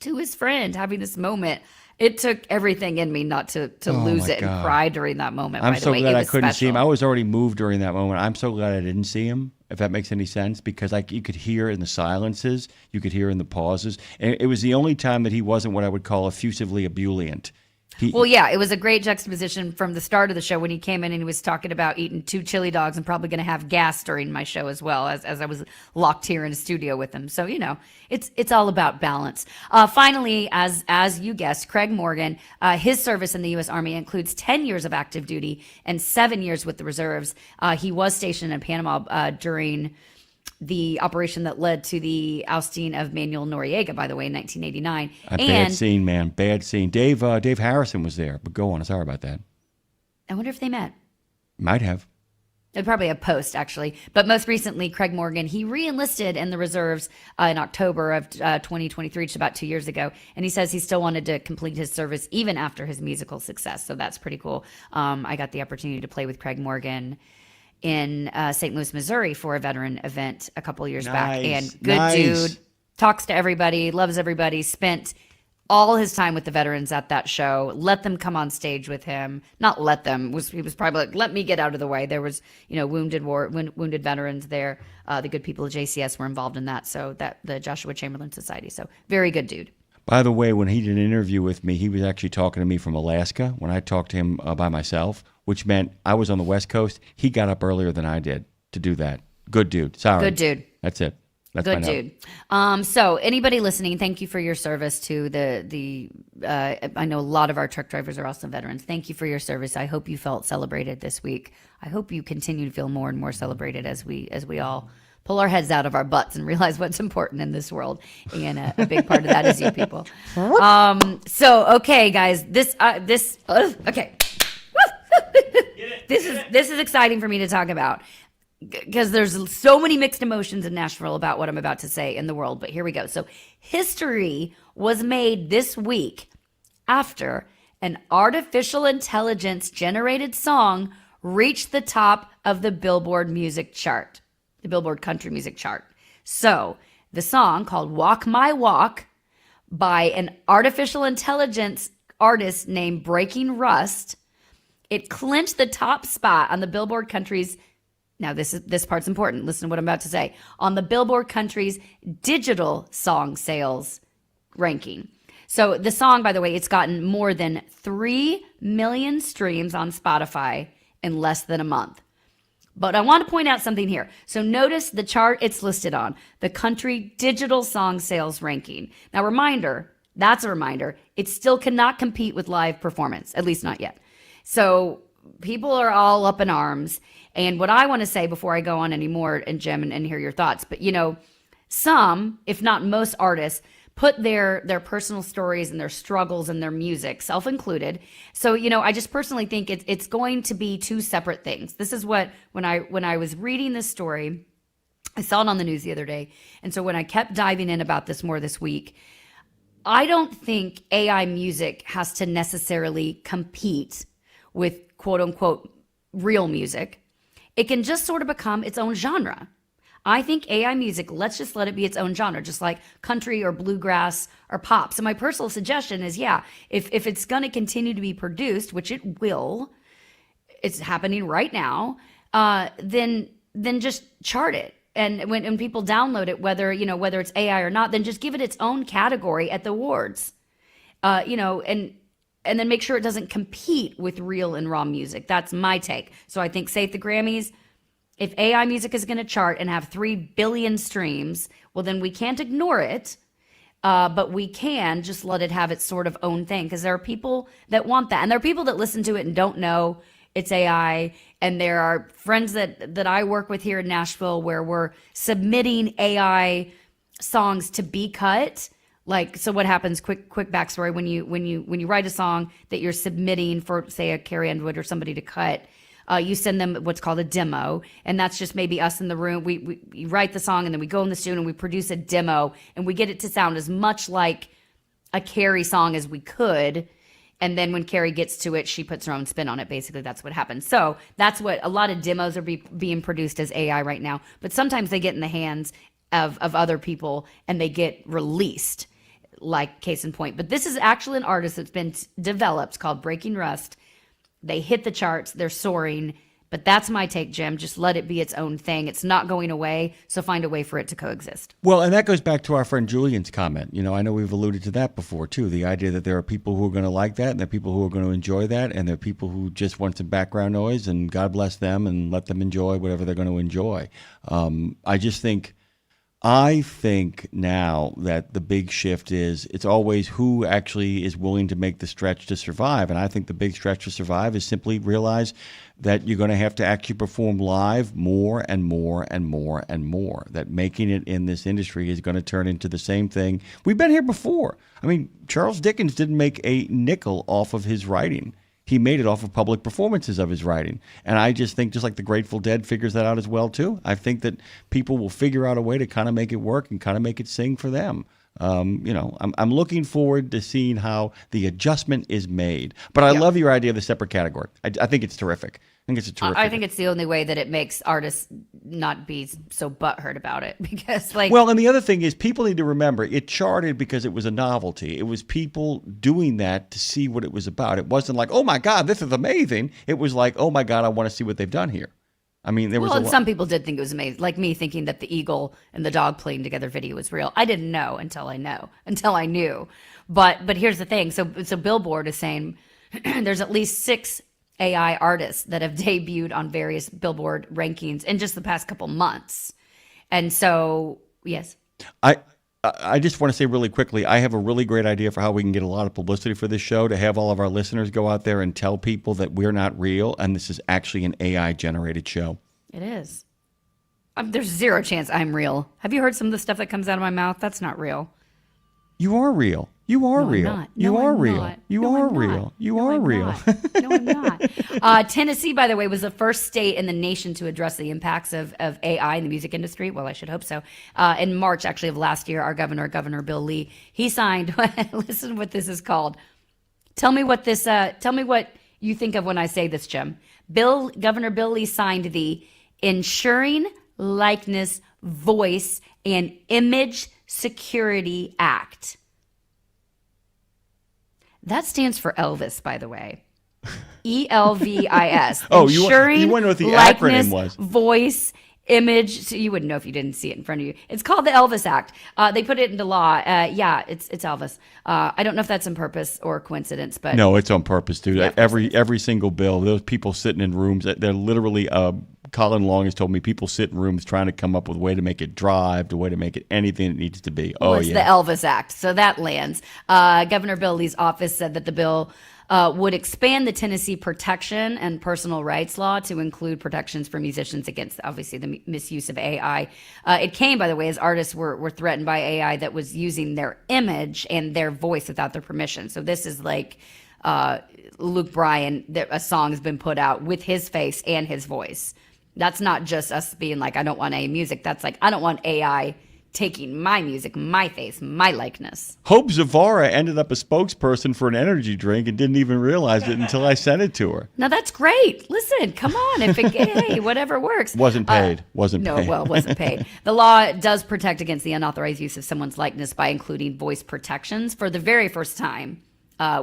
C: to his friend, having this moment. It took everything in me not to lose it and cry during that moment.
B: I'm so glad I couldn't see him. I was already moved during that moment. I'm so glad I didn't see him, if that makes any sense, because you could hear in the silences, you could hear in the pauses. And it was the only time that he wasn't what I would call effusively ebullient.
C: Well, yeah, it was a great juxtaposition from the start of the show when he came in and he was talking about eating 2 chili dogs and probably going to have gas during my show as well, as I was locked here in a studio with him. So, it's all about balance. Finally, as you guessed, Craig Morgan, his service in the U.S. Army includes 10 years of active duty and 7 years with the reserves. He was stationed in Panama during the operation that led to the ousting of Manuel Noriega, by the way, in 1989.
B: Bad scene, man. Bad scene. Dave Harrison was there, but go on. Sorry about that.
C: I wonder if they met.
B: Might have.
C: They'd probably have post, actually. But most recently, Craig Morgan, he re-enlisted in the reserves in October of 2023, just about 2 years ago. And he says he still wanted to complete his service even after his musical success. So that's pretty cool. I got the opportunity to play with Craig Morgan in St. Louis, Missouri for a veteran event a couple years back. And good dude, talks to everybody, loves everybody, spent all his time with the veterans at that show, let them come on stage with him. Not let them, he was probably like, let me get out of the way. There was, wounded veterans there. The good people of JCS were involved in that. So that the Joshua Chamberlain Society. So very good dude.
B: By the way, when he did an interview with me, he was actually talking to me from Alaska when I talked to him by myself, which meant I was on the West Coast. He got up earlier than I did to do that. Good dude. Sorry.
C: Good dude.
B: That's it. That's
C: good dude. So anybody listening, thank you for your service to the I know a lot of our truck drivers are also veterans. Thank you for your service. I hope you felt celebrated this week. I hope you continue to feel more and more celebrated as we all pull our heads out of our butts and realize what's important in this world. And a big part of that is you people. So, okay, guys, okay. This is exciting for me to talk about because there's so many mixed emotions in Nashville about what I'm about to say in the world. But here we go. So history was made this week after an artificial intelligence generated song reached the top of the Billboard music chart. The Billboard country music chart. So the song called Walk My Walk by an artificial intelligence artist named Breaking Rust, it clinched the top spot on the Billboard country's, now this part's important, listen to what I'm about to say, on the Billboard country's digital song sales ranking. So the song, by the way, it's gotten more than 3 million streams on Spotify in less than a month. But I want to point out something here. So notice the chart it's listed on, the country digital song sales ranking. Now, that's a reminder, it still cannot compete with live performance, at least not yet. So people are all up in arms. And what I want to say before I go on anymore, and Jim, and hear your thoughts, but some, if not most artists, put their personal stories and their struggles in their music, self included. So, I just personally think it's going to be two separate things. This is what, when I was reading this story, I saw it on the news the other day. And so when I kept diving in about this more this week, I don't think AI music has to necessarily compete with quote unquote real music. It can just sort of become its own genre. I think AI music, let's just let it be its own genre, just like country or bluegrass or pop. So my personal suggestion is, if it's going to continue to be produced, which it will, it's happening right now, then just chart it. And when people download it, whether it's AI or not, then just give it its own category at the awards, and then make sure it doesn't compete with real and raw music. That's my take. So I think, say at the Grammys, if AI music is going to chart and have 3 billion streams, well, then we can't ignore it, but we can just let it have its sort of own thing, because there are people that want that. And there are people that listen to it and don't know it's AI. And there are friends that I work with here in Nashville where we're submitting AI songs to be cut. Like, so what happens, quick backstory, when you write a song that you're submitting for, say, a Carrie Underwood or somebody to cut, you send them what's called a demo, and that's just maybe us in the room. We write the song, and then we go in the studio and we produce a demo, and we get it to sound as much like a Carrie song as we could. And then when Carrie gets to it, she puts her own spin on it. Basically, that's what happens. So that's what a lot of demos are being produced as AI right now. But sometimes they get in the hands of other people and they get released, like case in point. But this is actually an artist that's been developed called Breaking Rust. They hit the charts. They're soaring. But that's my take, Jim. Just let it be its own thing. It's not going away, so find a way for it to coexist.
B: Well, and that goes back to our friend Julian's comment. I know we've alluded to that before, too. The idea that there are people who are going to like that, and there are people who are going to enjoy that, and there are people who just want some background noise, and God bless them, and let them enjoy whatever they're going to enjoy. I think now that the big shift is it's always who actually is willing to make the stretch to survive. And I think the big stretch to survive is simply realize that you're going to have to actually perform live more and more and more and more. That making it in this industry is going to turn into the same thing. We've been here before. I mean, Charles Dickens didn't make a nickel off of his writing. He made it off of public performances of his writing. And I just think, just like the Grateful Dead figures that out as well, too, I think that people will figure out a way to kind of make it work and kind of make it sing for them. I'm looking forward to seeing how the adjustment is made. But I love your idea of the separate category. I think it's terrific.
C: I think it's the only way that it makes artists not be so butthurt about it because,
B: Well, and the other thing is people need to remember it charted because it was a novelty. It was people doing that to see what it was about. It wasn't like, oh my God, this is amazing. It was like, oh my God, I want to see what they've done here. I mean, there was
C: and some people did think it was amazing, like me thinking that the eagle and the dog playing together video was real. I didn't know until I knew. But here's the thing. So Billboard is saying there's at least 6 AI artists that have debuted on various Billboard rankings in just the past couple months. And so, yes.
B: I just want to say really quickly, I have a really great idea for how we can get a lot of publicity for this show, to have all of our listeners go out there and tell people that we're not real and this is actually an AI-generated show.
C: It is. There's zero chance I'm real. Have you heard some of the stuff that comes out of my mouth? That's not real.
B: You are real. You are real. You are real. You are real. You are real.
C: No, I'm not. Tennessee, by the way, was the first state in the nation to address the impacts of AI in the music industry. Well, I should hope so. In March, actually, of last year, our Governor Bill Lee, he signed. Listen to what this is called. Tell me what you think of when I say this, Jim. Governor Bill Lee signed the Ensuring Likeness, Voice, and Image Security Act. That stands for Elvis, by the way. ELVIS.
B: Oh, you want to know what the
C: likeness,
B: acronym was?
C: Voice, image. So you wouldn't know if you didn't see it in front of you. It's called the Elvis Act. They put it into law. It's Elvis. I don't know if that's on purpose or coincidence, but
B: no, it's on purpose, dude.
C: Yeah,
B: every single bill. Those people sitting in rooms. They're literally. Colin Long has told me people sit in rooms trying to come up with a way to make it drive, a way to make it anything it needs to be.
C: It's the Elvis Act, so that lands. Governor Bill Lee's office said that the bill would expand the Tennessee protection and personal rights law to include protections for musicians against, obviously, the misuse of AI. It came, by the way, as artists were threatened by AI that was using their image and their voice without their permission. So this is like Luke Bryan, a song has been put out with his face and his voice. That's not just us being like, I don't want AI music. That's like, I don't want AI taking my music, my face, my likeness.
B: Hope Zavara ended up a spokesperson for an energy drink and didn't even realize it until I sent it to her.
C: Now that's great. Listen, come on. Hey, whatever works.
B: Wasn't paid. Wasn't
C: paid.
B: No,
C: wasn't paid. The law does protect against the unauthorized use of someone's likeness by including voice protections for the very first time.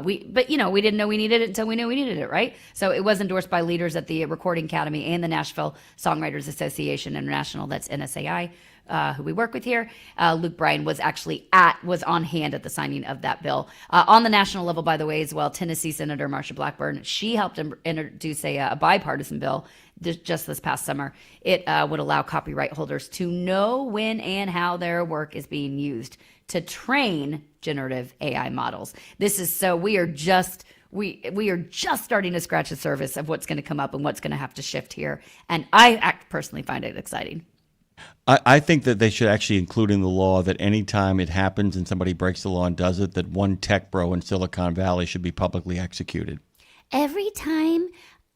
C: We didn't know we needed it until we knew we needed it, right? So it was endorsed by leaders at the Recording Academy and the Nashville Songwriters Association International, that's NSAI, who we work with here. Luke Bryan was on hand at the signing of that bill. On the national level, by the way, as well, Tennessee Senator Marsha Blackburn, she helped introduce a bipartisan bill just this past summer. It would allow copyright holders to know when and how their work is being used to train generative AI models. This is so we are just starting to scratch the surface of what's going to come up and what's going to have to shift here. And I personally find it exciting.
B: I think that they should actually include in the law that any time it happens and somebody breaks the law and does it, that one tech bro in Silicon Valley should be publicly executed.
G: Every time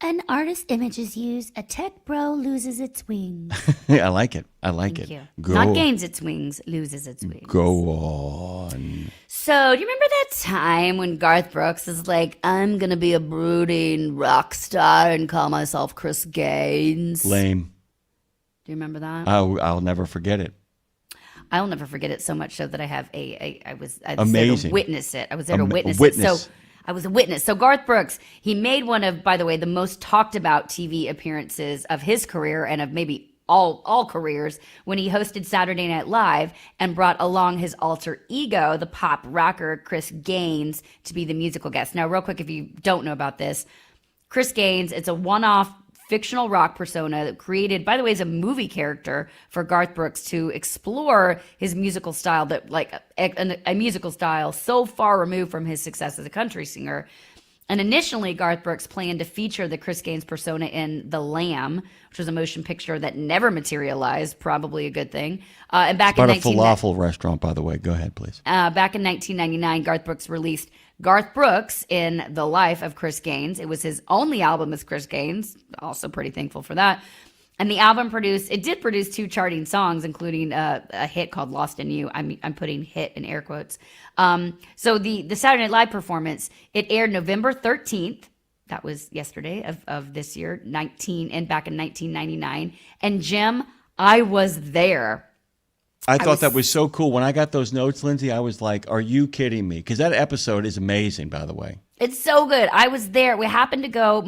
G: an artist's image is used, a tech bro loses its wings.
B: I like it.
C: Thank you. Not gains its wings, loses its wings.
B: Go on.
C: So, do you remember that time when Garth Brooks is like, I'm going to be a brooding rock star and call myself Chris Gaines?
B: Lame.
C: Do you remember that?
B: I'll never forget it.
C: I'll never forget it, so much so that I have I was
B: amazing.
C: there to witness it. I was there to witness it. So I was a witness. So Garth Brooks, he made one of, by the way, the most talked about TV appearances of his career and of maybe all careers, when he hosted Saturday Night Live and brought along his alter ego, the pop rocker Chris Gaines, to be the musical guest. Now, real quick, if you don't know about this, Chris Gaines, it's a one-off fictional rock persona that created, by the way, as a movie character for Garth Brooks to explore his musical style, but like a musical style so far removed from his success as a country singer. And initially, Garth Brooks planned to feature the Chris Gaines persona in The Lamb, which was a motion picture that never materialized, probably a good thing. And back
B: It's
C: in
B: about a falafel restaurant, by the way. Go ahead, please.
C: Back in 1999, Garth Brooks released Garth Brooks in The Life of Chris Gaines. It was his only album as Chris Gaines. Also pretty thankful for that. And the album did produce 2 charting songs, including a hit called Lost in You. I'm putting hit in air quotes. So the Saturday Night Live performance, it aired November 13th. That was yesterday of this year, back in 1999. And Jim, I was there.
B: I thought that was so cool. When I got those notes, Lindsay, I was like, are you kidding me? Because that episode is amazing, by the way.
C: It's so good. I was there. We happened to go.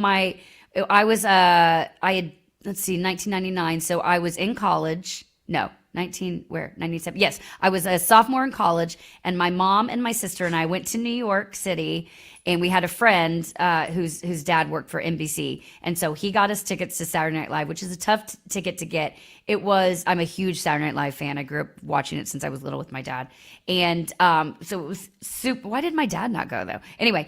C: Let's see, 1999. So I was in college. No, 97. Yes, I was a sophomore in college, and my mom and my sister and I went to New York City, and we had a friend whose dad worked for NBC, and so he got us tickets to Saturday Night Live, which is a tough ticket to get. I'm a huge Saturday Night Live fan. I grew up watching it since I was little with my dad, and so it was super. Why did my dad not go though? Anyway,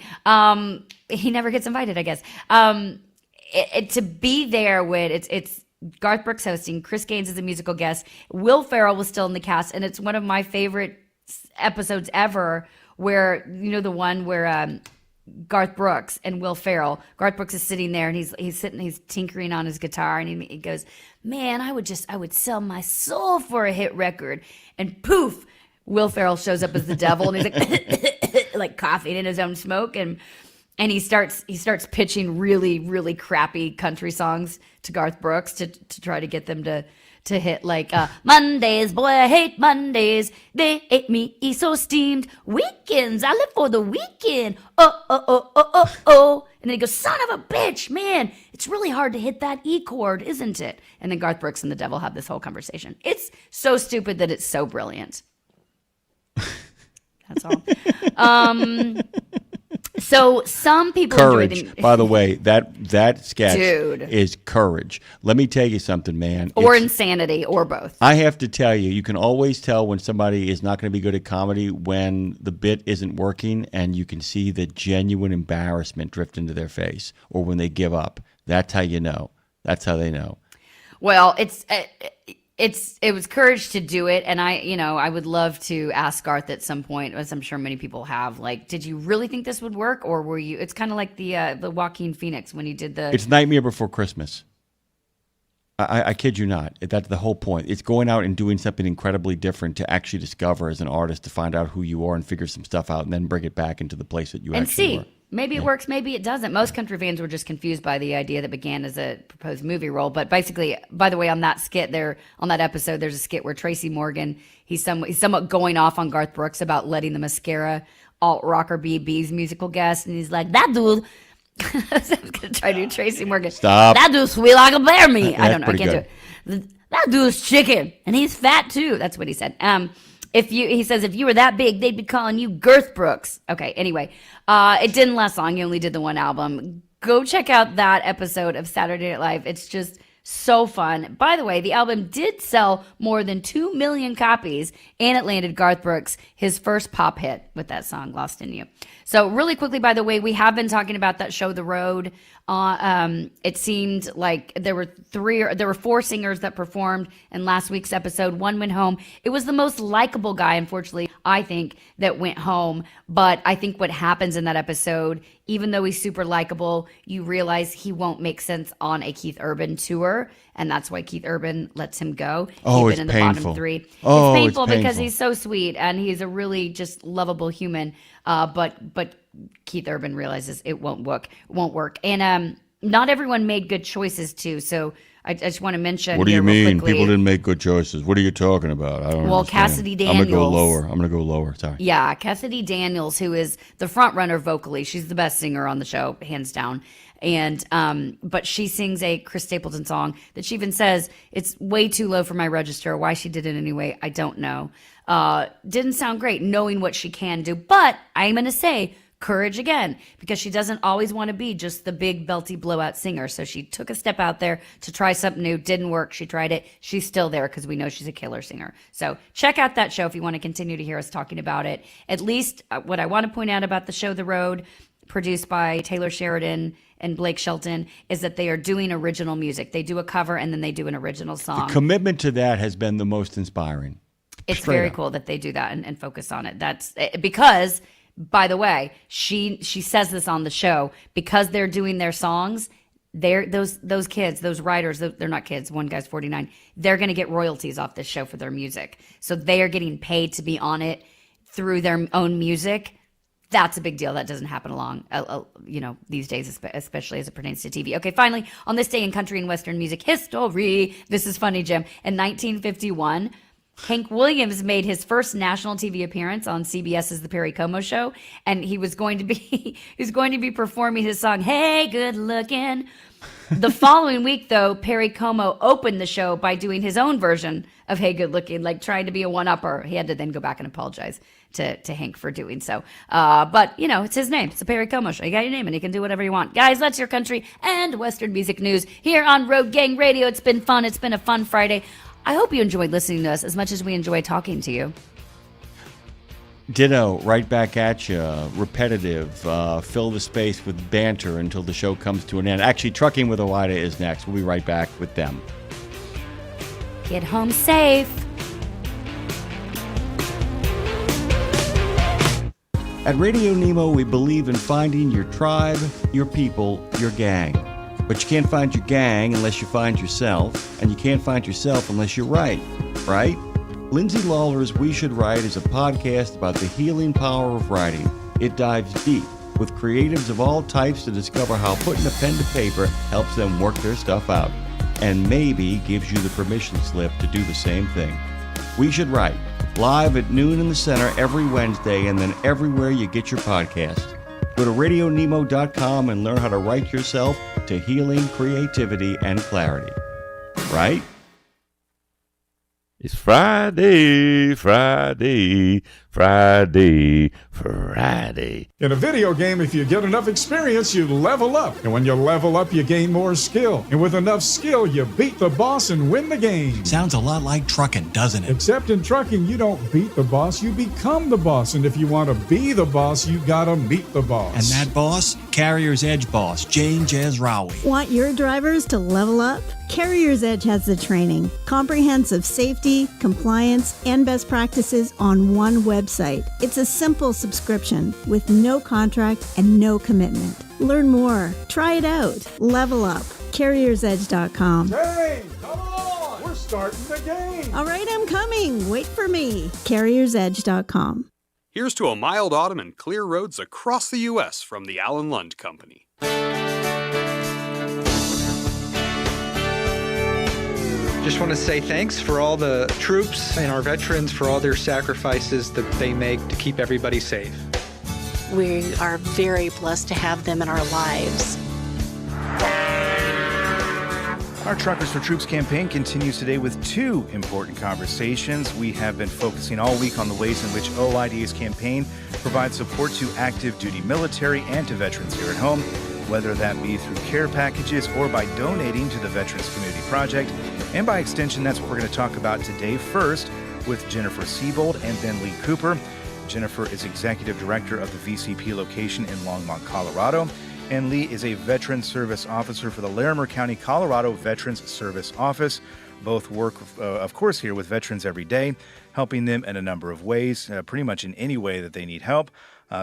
C: he never gets invited, I guess. To be there when it's Garth Brooks hosting, Chris Gaines is a musical guest, Will Ferrell was still in the cast, and it's one of my favorite episodes ever where, you know, the one where Garth Brooks and Will Ferrell, Garth Brooks is sitting there and he's tinkering on his guitar, and he goes, man, I would sell my soul for a hit record. And poof, Will Ferrell shows up as the devil, and he's like like coughing in his own smoke, and he starts pitching really, really crappy country songs to Garth Brooks to try to get them to hit, like Mondays, boy, I hate Mondays. They ate me so steamed. Weekends, I live for the weekend. Oh. And then he goes, son of a bitch, man, it's really hard to hit that E chord, isn't it? And then Garth Brooks and the devil have this whole conversation. It's so stupid that it's so brilliant. That's all. So some people
B: courage. By the way, that sketch is courage. Let me tell you something, man.
C: Or insanity, or both.
B: I have to tell you, you can always tell when somebody is not going to be good at comedy when the bit isn't working, and you can see the genuine embarrassment drift into their face, or when they give up. That's how you know. That's how they know.
C: Well, it was courage to do it, and I would love to ask Garth at some point, as I'm sure many people have, like, did you really think this would work, or were you? It's kind of like the Joaquin Phoenix when he did the.
B: It's Nightmare Before Christmas. I kid you not. That's the whole point. It's going out and doing something incredibly different to actually discover as an artist, to find out who you are and figure some stuff out, and then bring it back into the place that you actually were.
C: Maybe it works, maybe it doesn't. Most country fans were just confused by the idea that began as a proposed movie role. But basically, by the way, on that skit there, on that episode, there's a skit where Tracy Morgan, he's somewhat going off on Garth Brooks about letting the mascara alt rocker be B's musical guest, and he's like, that dude. I was gonna try to do Tracy Morgan.
B: Stop.
C: That dude's sweet like a bear meat. I don't know. I can't
B: good.
C: do it. That dude's chicken, and he's fat too. That's what he said. He says, if you were that big, they'd be calling you Girth Brooks. Okay, anyway, it didn't last long. He only did the one album. Go check out that episode of Saturday Night Live. It's just so fun. By the way, the album did sell more than 2 million copies, and it landed Garth Brooks his first pop hit with that song, Lost in You. So really quickly, by the way, we have been talking about that show, The Road. It seemed like there were 4 singers that performed in last week's episode. One went home. It was the most likable guy, unfortunately, I think, that went home. But I think what happens in that episode, even though he's super likable, you realize he won't make sense on a Keith Urban tour. And that's why Keith Urban lets him go.
B: Oh,
C: He's been in the
B: painful.
C: bottom 3.
B: Oh,
C: it's painful because
B: painful.
C: he's so sweet and he's a really just lovable human. But Keith Urban realizes it won't work. And not everyone made good choices too. So I just want to mention.
B: What do you
C: here real
B: mean?
C: quickly.
B: People didn't make good choices. What are you talking about? I don't
C: Well,
B: understand.
C: Cassidy
B: I'm going to go
C: Daniels.
B: lower. I'm going to go lower. Sorry.
C: Yeah, Cassidy Daniels, who is the front runner vocally. She's the best singer on the show, hands down. And but she sings a Chris Stapleton song that she even says it's way too low for my register. Why she did it anyway, I don't know. Didn't sound great knowing what she can do, but I'm going to say courage again, because she doesn't always want to be just the big belty blowout singer. So she took a step out there to try something new. Didn't work. She tried it. She's still there because we know she's a killer singer. So check out that show if you want to continue to hear us talking about it. At least what I want to point out about the show The Road, produced by Taylor Sheridan and Blake Shelton, is that they are doing original music. They do a cover and then they do an original song.
B: The commitment to that has been the most inspiring.
C: It's
B: Straight
C: very
B: up.
C: cool that they do that and focus on it. That's because, by the way, she says this on the show, because they're doing their songs. They're those kids, those writers. They're not kids. One guy's 49. They're going to get royalties off this show for their music. So they are getting paid to be on it through their own music. That's a big deal. That doesn't happen these days, especially as it pertains to TV. Okay, finally, on this day in country and Western music history, this is funny, Jim. In 1951. Hank Williams made his first national TV appearance on CBS's The Perry Como Show, and he was going to be performing his song "Hey, Good Looking." The following week, though, Perry Como opened the show by doing his own version of "Hey, Good Looking," like trying to be a one-upper. He had to then go back and apologize to Hank for doing so. But it's his name. It's the Perry Como Show. You got your name, and you can do whatever you want, guys. That's your country and Western music news here on Road Gang Radio. It's been fun. It's been a fun Friday. I hope you enjoyed listening to us as much as we enjoy talking to you.
B: Ditto, right back at you. Repetitive. Fill the space with banter until the show comes to an end. Actually, Trucking with Oida is next. We'll be right back with them.
C: Get home safe.
B: At RadioNemo, we believe in finding your tribe, your people, your gang. But you can't find your gang unless you find yourself, and you can't find yourself unless you're right? Lindsay Lawler's We Should Write is a podcast about the healing power of writing. It dives deep with creatives of all types to discover how putting a pen to paper helps them work their stuff out, and maybe gives you the permission slip to do the same thing. We Should Write, live at noon in the center every Wednesday, and then everywhere you get your podcasts. Go to RadioNemo.com and learn how to write yourself to healing, creativity, and clarity. Right?
H: It's Friday.
I: In a video game, if you get enough experience, you level up. And when you level up, you gain more skill. And with enough skill, you beat the boss and win the game.
P: Sounds a lot like trucking, doesn't it?
I: Except in trucking, you don't beat the boss, you become the boss. And if you want to be the boss, you gotta meet the boss.
P: And that boss? Carrier's Edge boss, Jane Jazrawi.
Q: Want your drivers to level up? Carrier's Edge has the training, comprehensive safety, compliance, and best practices on one website. It's a simple subscription with no contract and no commitment. Learn more. Try it out. Level up. CarriersEdge.com.
I: Hey, come on! We're starting the game!
Q: All right, I'm coming. Wait for me. CarriersEdge.com.
L: Here's to a mild autumn and clear roads across the U.S. from the Allen Lund Company.
M: Just want to say thanks for all the troops and our veterans for all their sacrifices that they make to keep everybody safe.
W: We are very blessed to have them in our lives.
X: Our Truckers for Troops campaign continues today with two important conversations. We have been focusing all week on the ways in which OIDA's campaign provides support to active duty military and to veterans here at home, whether that be through care packages or by donating to the Veterans Community Project. And by extension, that's what we're going to talk about today. First, with Jennifer Siebold and then Lee Cooper. Jennifer is Executive Director of the VCP location in Longmont, Colorado. And Lee is a Veteran Service Officer for the Larimer County, Colorado Veterans Service Office. Both work, of course, here with veterans every day, helping them in a number of ways, pretty much in any way that they need help.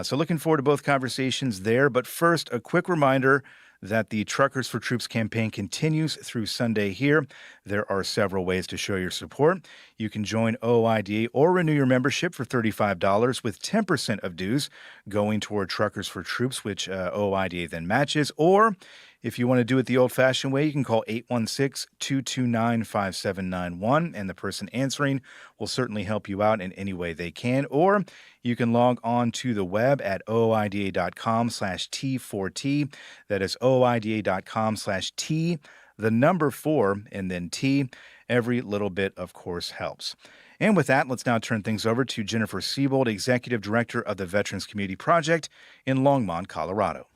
X: So looking forward to both conversations there. But first, a quick reminder that the Truckers for Troops campaign continues through Sunday here. There are several ways to show your support. You can join OIDA or renew your membership for $35 with 10% of dues going toward Truckers for Troops, which OIDA then matches. Or If you want to do it the old-fashioned way, you can call 816-229-5791, and the person answering will certainly help you out in any way they can. Or you can log on to the web at ooida.com/T4T. That is ooida.com/T, the number 4, and then T. Every little bit, of course, helps. And with that, let's now turn things over to Jennifer Siebold, Executive Director of the Veterans Community Project in Longmont, Colorado.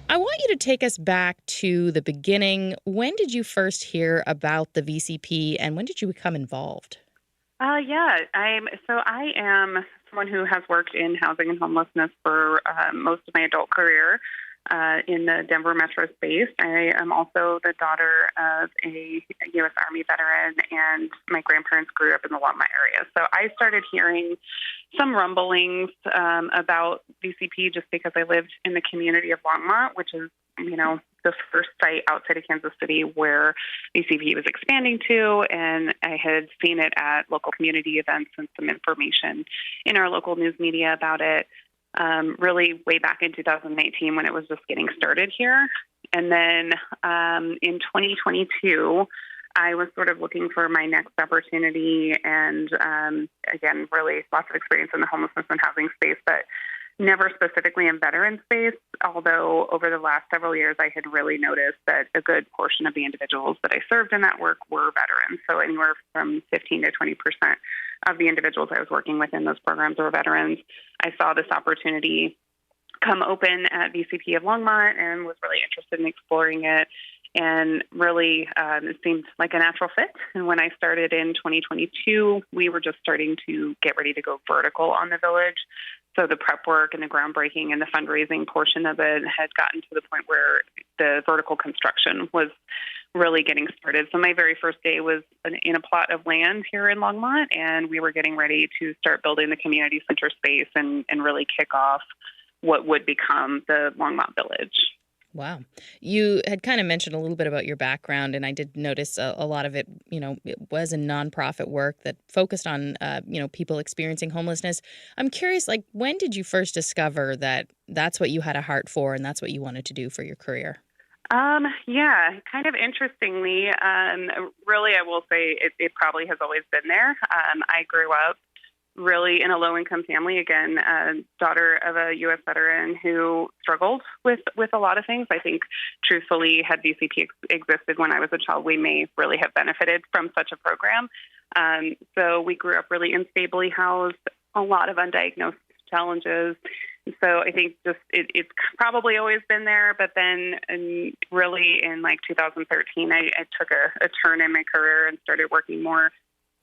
O: I want you to take us back to the beginning. When did you first hear about the VCP, and when did you become involved?
R: I am someone who has worked in housing and homelessness for most of my adult career in the Denver metro space. I am also the daughter of a U.S. Army veteran, and my grandparents grew up in the Longmont area. So I started hearing some rumblings about VCP just because I lived in the community of Longmont, which is, the first site outside of Kansas City where VCP was expanding to, and I had seen it at local community events and some information in our local news media about it, really way back in 2019 when it was just getting started here. And then in 2022, I was sort of looking for my next opportunity, and again, really lots of experience in the homelessness and housing space, but never specifically in veteran space, although over the last several years I had really noticed that a good portion of the individuals that I served in that work were veterans. So anywhere from 15 to 20% of the individuals I was working with in those programs were veterans. I saw this opportunity come open at VCP of Longmont and was really interested in exploring it. And really, it seemed like a natural fit. And when I started in 2022, we were just starting to get ready to go vertical on the village. So the prep work and the groundbreaking and the fundraising portion of it had gotten to the point where the vertical construction was really getting started. So my very first day was in a plot of land here in Longmont, and we were getting ready to start building the community center space and really kick off what would become the Longmont Village.
O: Wow. You had kind of mentioned a little bit about your background, and I did notice a lot of it, it was in nonprofit work that focused on, people experiencing homelessness. I'm curious, when did you first discover that that's what you had a heart for and that's what you wanted to do for your career?
R: Kind of interestingly, really, I will say it probably has always been there. I grew up really in a low-income family, again, daughter of a U.S. veteran who struggled with a lot of things. I think, truthfully, had VCP existed when I was a child, we may really have benefited from such a program. So we grew up really instably housed, a lot of undiagnosed challenges. So I think just it's probably always been there. But then really in 2013, I took a turn in my career and started working more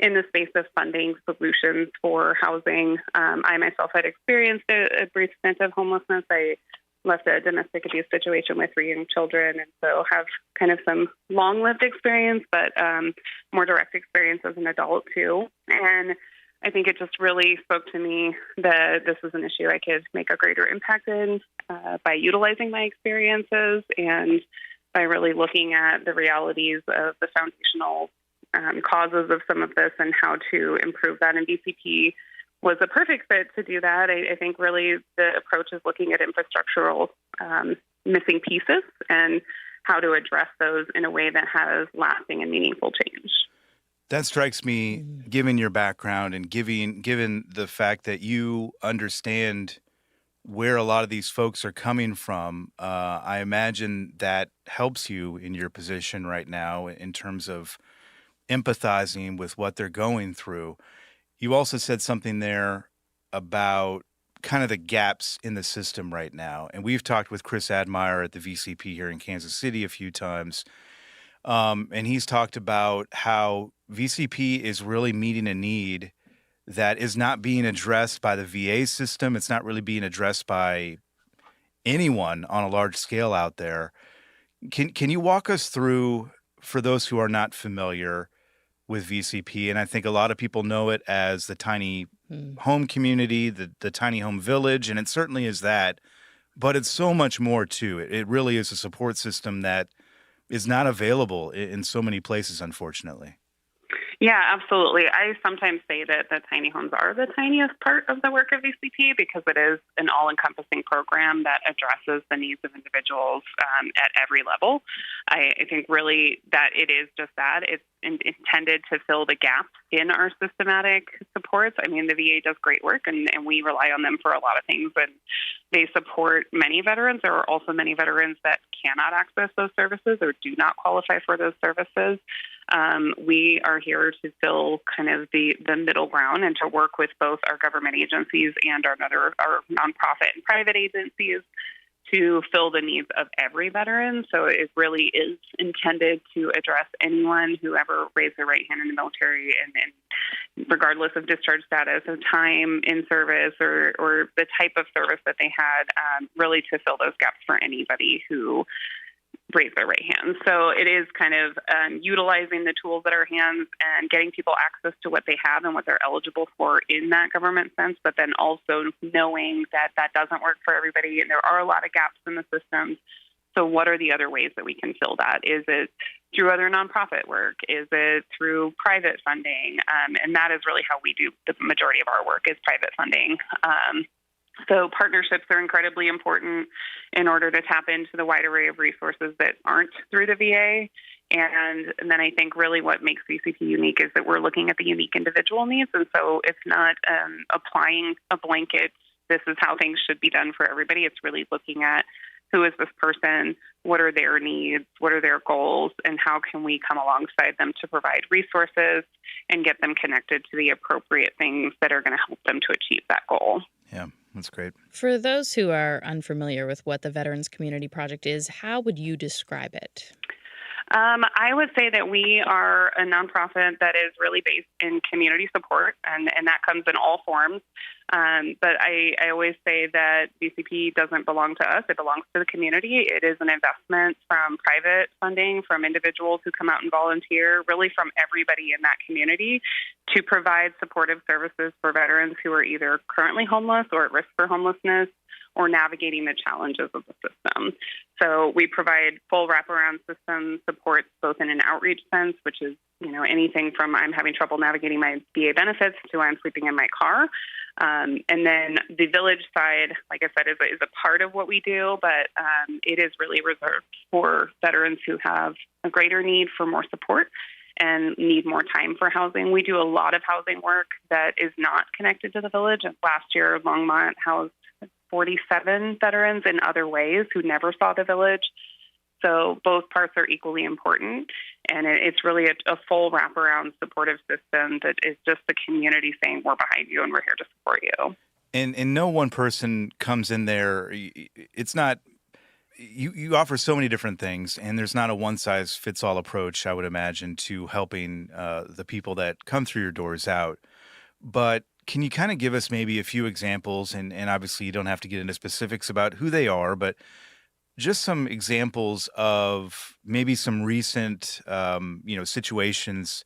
R: in the space of funding solutions for housing. I myself had experienced a brief stint of homelessness. I left a domestic abuse situation with 3 young children, and so have kind of some long-lived experience, but more direct experience as an adult too. And I think it just really spoke to me that this was an issue I could make a greater impact in by utilizing my experiences and by really looking at the realities of the foundational causes of some of this and how to improve that. And VCP was a perfect fit to do that. I think really the approach is looking at infrastructural missing pieces and how to address those in a way that has lasting and meaningful change.
X: That strikes me, given your background and given the fact that you understand where a lot of these folks are coming from. I imagine that helps you in your position right now in terms of empathizing with what they're going through. You also said something there about kind of the gaps in the system right now. And we've talked with Chris Admire at the VCP here in Kansas City a few times. And he's talked about how VCP is really meeting a need that is not being addressed by the VA system. It's not really being addressed by anyone on a large scale out there. Can you walk us through, for those who are not familiar with VCP, and I think a lot of people know it as the tiny home community, the tiny home village, and it certainly is that, but it's so much more to it. It really is a support system that is not available in so many places, unfortunately.
R: Yeah, absolutely. I sometimes say that the tiny homes are the tiniest part of the work of VCP because it is an all-encompassing program that addresses the needs of individuals at every level. I think really that it is just that. It's intended to fill the gaps in our systematic supports. I mean, the VA does great work, and we rely on them for a lot of things, and they support many veterans. There are also many veterans that cannot access those services or do not qualify for those services. We are here to fill kind of the middle ground and to work with both our government agencies and our nonprofit and private agencies to fill the needs of every veteran. So it really is intended to address anyone who ever raised their right hand in the military, and regardless of discharge status, of time in service, or the type of service that they had, really to fill those gaps for anybody who raise their right hand. So it is kind of utilizing the tools at our hands and getting people access to what they have and what they're eligible for in that government sense, but then also knowing that that doesn't work for everybody and there are a lot of gaps in the system. So what are the other ways that we can fill that? Is it through other nonprofit work? Is it through private funding? And that is really how we do the majority of our work, is private funding. So partnerships are incredibly important in order to tap into the wide array of resources that aren't through the VA. And then I think really what makes VCP unique is that we're looking at the unique individual needs. And so it's not applying a blanket, this is how things should be done for everybody. It's really looking at who is this person, what are their needs, what are their goals, and how can we come alongside them to provide resources and get them connected to the appropriate things that are going to help them to achieve that goal.
X: Yeah, that's great.
O: For those who are unfamiliar with what the Veterans Community Project is, how would you describe it?
R: I would say that we are a nonprofit that is really based in community support, and that comes in all forms. But I always say that VCP doesn't belong to us. It belongs to the community. It is an investment from private funding, from individuals who come out and volunteer, really from everybody in that community, to provide supportive services for veterans who are either currently homeless or at risk for homelessness, or navigating the challenges of the system. So we provide full wraparound system supports, both in an outreach sense, which is, anything from I'm having trouble navigating my VA benefits to I'm sleeping in my car. And then the village side, like I said, is a part of what we do, but it is really reserved for veterans who have a greater need for more support and need more time for housing. We do a lot of housing work that is not connected to the village. Last year, Longmont housed 47 veterans in other ways who never saw the village. So both parts are equally important, and it's really a full wraparound supportive system that is just the community saying, we're behind you and we're here to support you.
X: And no one person comes in there. It's not, you offer so many different things, and there's not a one-size-fits-all approach, I would imagine, to helping the people that come through your doors out. But can you kind of give us maybe a few examples, and obviously you don't have to get into specifics about who they are, but just some examples of maybe some recent, situations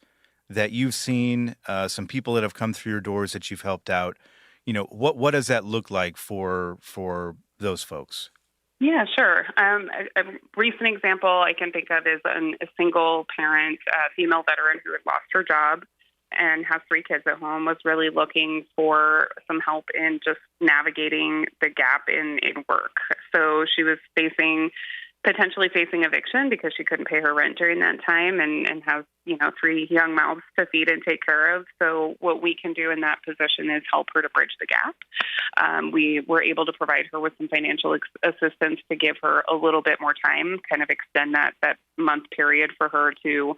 X: that you've seen, some people that have come through your doors that you've helped out. What does that look like for those folks?
R: Yeah, sure. A recent example I can think of is a single parent, female veteran who had lost her job and has 3 kids at home, was really looking for some help in just navigating the gap in work. So she was potentially facing eviction because she couldn't pay her rent during that time and has, 3 young mouths to feed and take care of. So what we can do in that position is help her to bridge the gap. We were able to provide her with some financial assistance to give her a little bit more time, kind of extend that month period for her to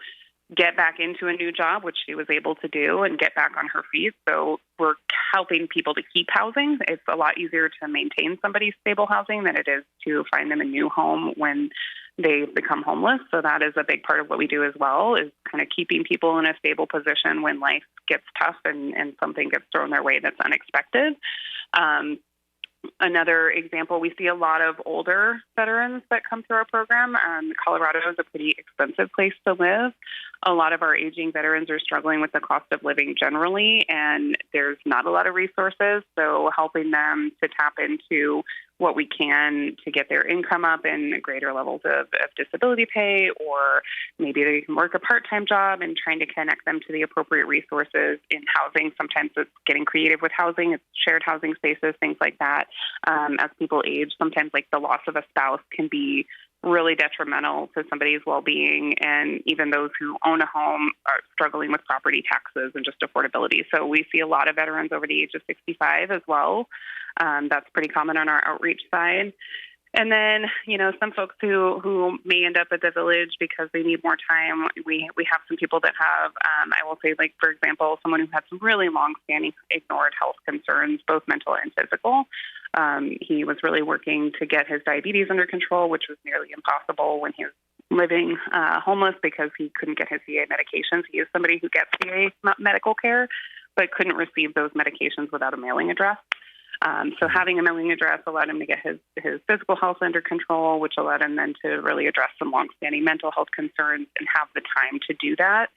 R: get back into a new job, which she was able to do, and get back on her feet. So we're helping people to keep housing. It's a lot easier to maintain somebody's stable housing than it is to find them a new home when they become homeless. So that is a big part of what we do as well, is kind of keeping people in a stable position when life gets tough and something gets thrown their way that's unexpected. Another example, we see a lot of older veterans that come through our program. Colorado is a pretty expensive place to live. a lot of our aging veterans are struggling with the cost of living generally, and there's not a lot of resources. So helping them to tap into what we can to get their income up and greater levels of disability pay, or maybe they can work a part-time job, and trying to connect them to the appropriate resources in housing. Sometimes it's getting creative with housing, it's shared housing spaces, things like that. As people age, sometimes like the loss of a spouse can be really detrimental to somebody's well-being, and even those who own a home are struggling with property taxes and just affordability. So we see a lot of veterans over the age of 65 as well. That's pretty common on our outreach side. And then, some folks who may end up at the village because they need more time. We have some people that have, I will say, like, for example, someone who had some really long-standing ignored health concerns, both mental and physical. He was really working to get his diabetes under control, which was nearly impossible when he was living homeless because he couldn't get his VA medications. He is somebody who gets VA medical care, but couldn't receive those medications without a mailing address. So having a mailing address allowed him to get his physical health under control, which allowed him then to really address some longstanding mental health concerns and have the time to do that,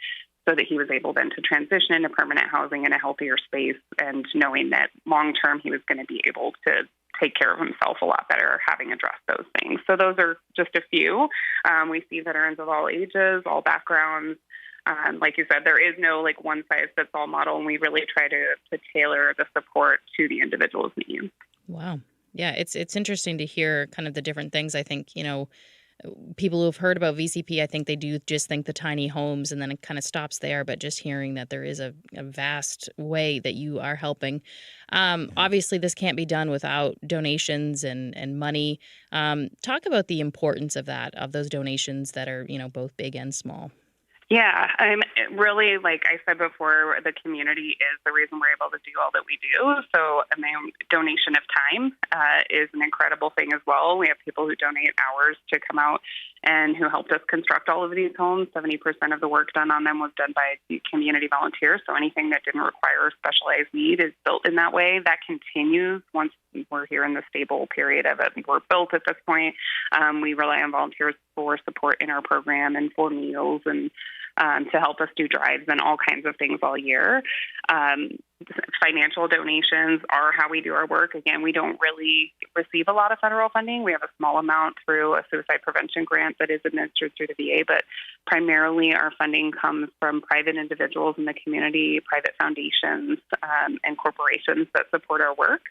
R: so that he was able then to transition into permanent housing in a healthier space, and knowing that long-term he was going to be able to take care of himself a lot better, having addressed those things. So those are just a few. We see veterans of all ages, all backgrounds. Like you said, there is no like one-size-fits-all model, and we really try to tailor the support to the individual's needs.
O: Wow. Yeah, it's interesting to hear kind of the different things. I think, people who have heard about VCP, I think they do just think the tiny homes, and then it kind of stops there. But just hearing that there is a vast way that you are helping. Obviously, this can't be done without donations and money. Talk about the importance of that, of those donations that are, both big and small.
R: Yeah, really, like I said before, the community is the reason we're able to do all that we do. So donation of time is an incredible thing as well. We have people who donate hours to come out and who helped us construct all of these homes. 70% of the work done on them was done by community volunteers. So anything that didn't require specialized need is built in that way. That continues once we're here in the stable period of it. We're built at this point. We rely on volunteers for support in our program and for meals and to help us do drives and all kinds of things all year. Financial donations are how we do our work. Again, we don't really receive a lot of federal funding. We have a small amount through a suicide prevention grant that is administered through the VA, but primarily our funding comes from private individuals in the community, private foundations, and corporations that support our work.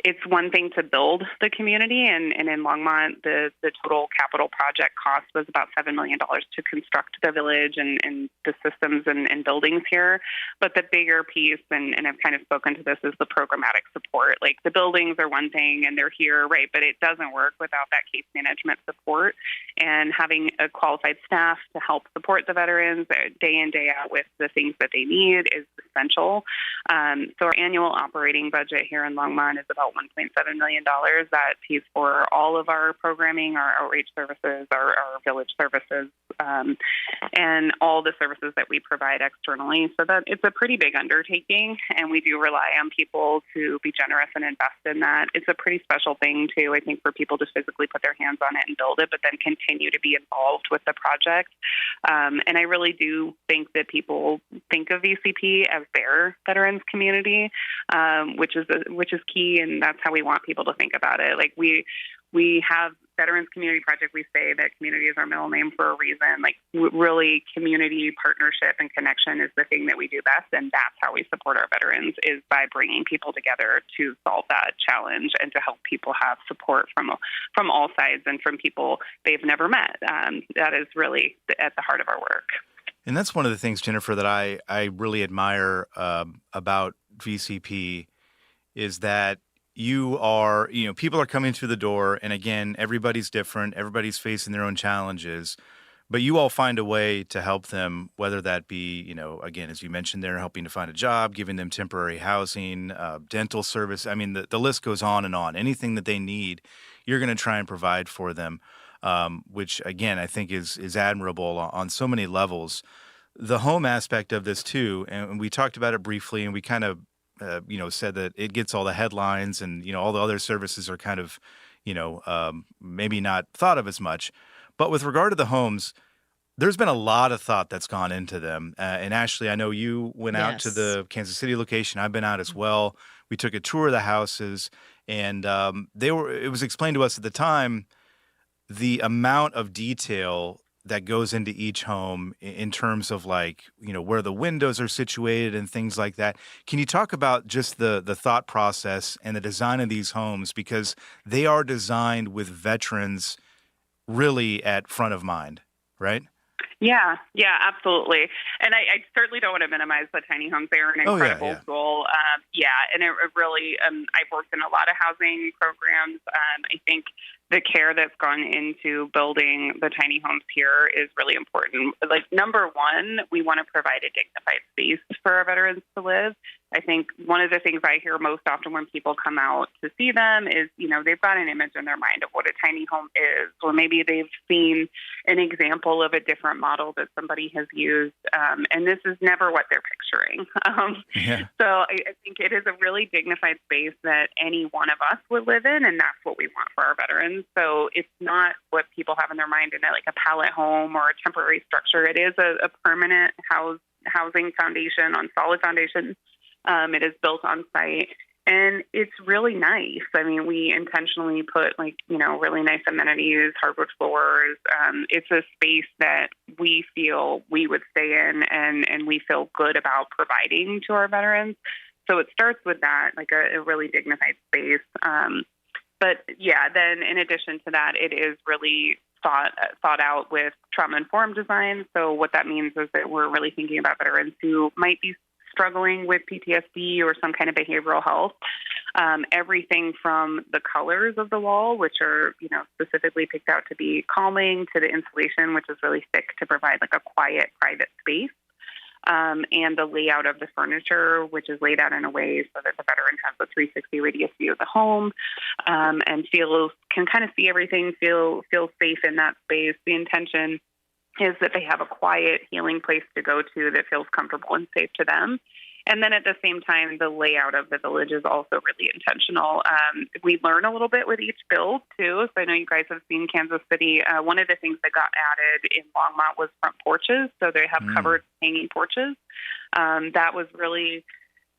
R: It's one thing to build the community, and in Longmont, the total capital project cost was about $7 million to construct the village and the systems and buildings here. But the bigger piece, and I've kind of spoken to this, is the programmatic support. Like, the buildings are one thing, and they're here, right, but it doesn't work without that case management support. And having a qualified staff to help support the veterans day in, day out with the things that they need is essential. So our annual operating budget here in Longmont is about $1.7 million. That pays for all of our programming, our outreach services, our village services, and all the services that we provide externally. So that it's a pretty big undertaking, and we do rely on people to be generous and invest in that. It's a pretty special thing, too, I think, for people to physically put their hands on it and build it, but then continue to be involved with the project. And I really do think that people think of VCP as their veterans community, which is key, and that's how we want people to think about it. Like, we have Veterans Community Project. We say that community is our middle name for a reason. Like, really, community partnership and connection is the thing that we do best, and that's how we support our veterans, is by bringing people together to solve that challenge and to help people have support from all sides and from people they've never met. That is really at the heart of our work.
X: And that's one of the things, Jennifer, that I really admire about VCP is that you are, people are coming through the door, and again, everybody's different, everybody's facing their own challenges, but you all find a way to help them, whether that be, again, as you mentioned, they're helping to find a job, giving them temporary housing, dental service. I mean, the list goes on and on. Anything that they need, you're going to try and provide for them, which, again, I think is admirable on so many levels. The home aspect of this, too, and we talked about it briefly, and we kind of said that it gets all the headlines, and, all the other services are kind of, maybe not thought of as much. But with regard to the homes, there's been a lot of thought that's gone into them. And Ashley, I know you went out to the Kansas City location. I've been out as well. We took a tour of the houses, and it was explained to us at the time the amount of detail that goes into each home in terms of, like, you know, where the windows are situated and things like that. Can you talk about just the thought process and the design of these homes, because they are designed with veterans really at front of mind, right?
R: Yeah, absolutely. And I certainly don't want to minimize the tiny homes. They are an incredible tool. And it really, I've worked in a lot of housing programs. I think the care that's gone into building the tiny homes here is really important. Like, number one, we want to provide a dignified space for our veterans to live. I think one of the things I hear most often when people come out to see them is, you know, they've got an image in their mind of what a tiny home is, or maybe they've seen an example of a different model that somebody has used, and this is never what they're picturing. So I think it is a really dignified space that any one of us would live in, and that's what we want for our veterans. So it's not what people have in their mind in like a pallet home or a temporary structure. It is a permanent housing foundation on solid foundation. It is built on site, and it's really nice. I mean, we intentionally put, like, you know, really nice amenities, hardwood floors. It's a space that we feel we would stay in, and we feel good about providing to our veterans. So it starts with that, like a really dignified space. But yeah, then in addition to that, it is really thought out with trauma-informed design. So what that means is that we're really thinking about veterans who might be struggling with PTSD or some kind of behavioral health. Everything from the colors of the wall, which are, you know, specifically picked out to be calming, to the insulation, which is really thick to provide like a quiet, private space. And the layout of the furniture, which is laid out in a way so that the veteran has a 360 radius view of the home, and can kind of see everything, feel safe in that space. The intention is that they have a quiet, healing place to go to that feels comfortable and safe to them. And then at the same time, the layout of the village is also really intentional. We learn a little bit with each build, too. So I know you guys have seen Kansas City. One of the things that got added in Longmont was front porches. So they have covered hanging porches. That was really,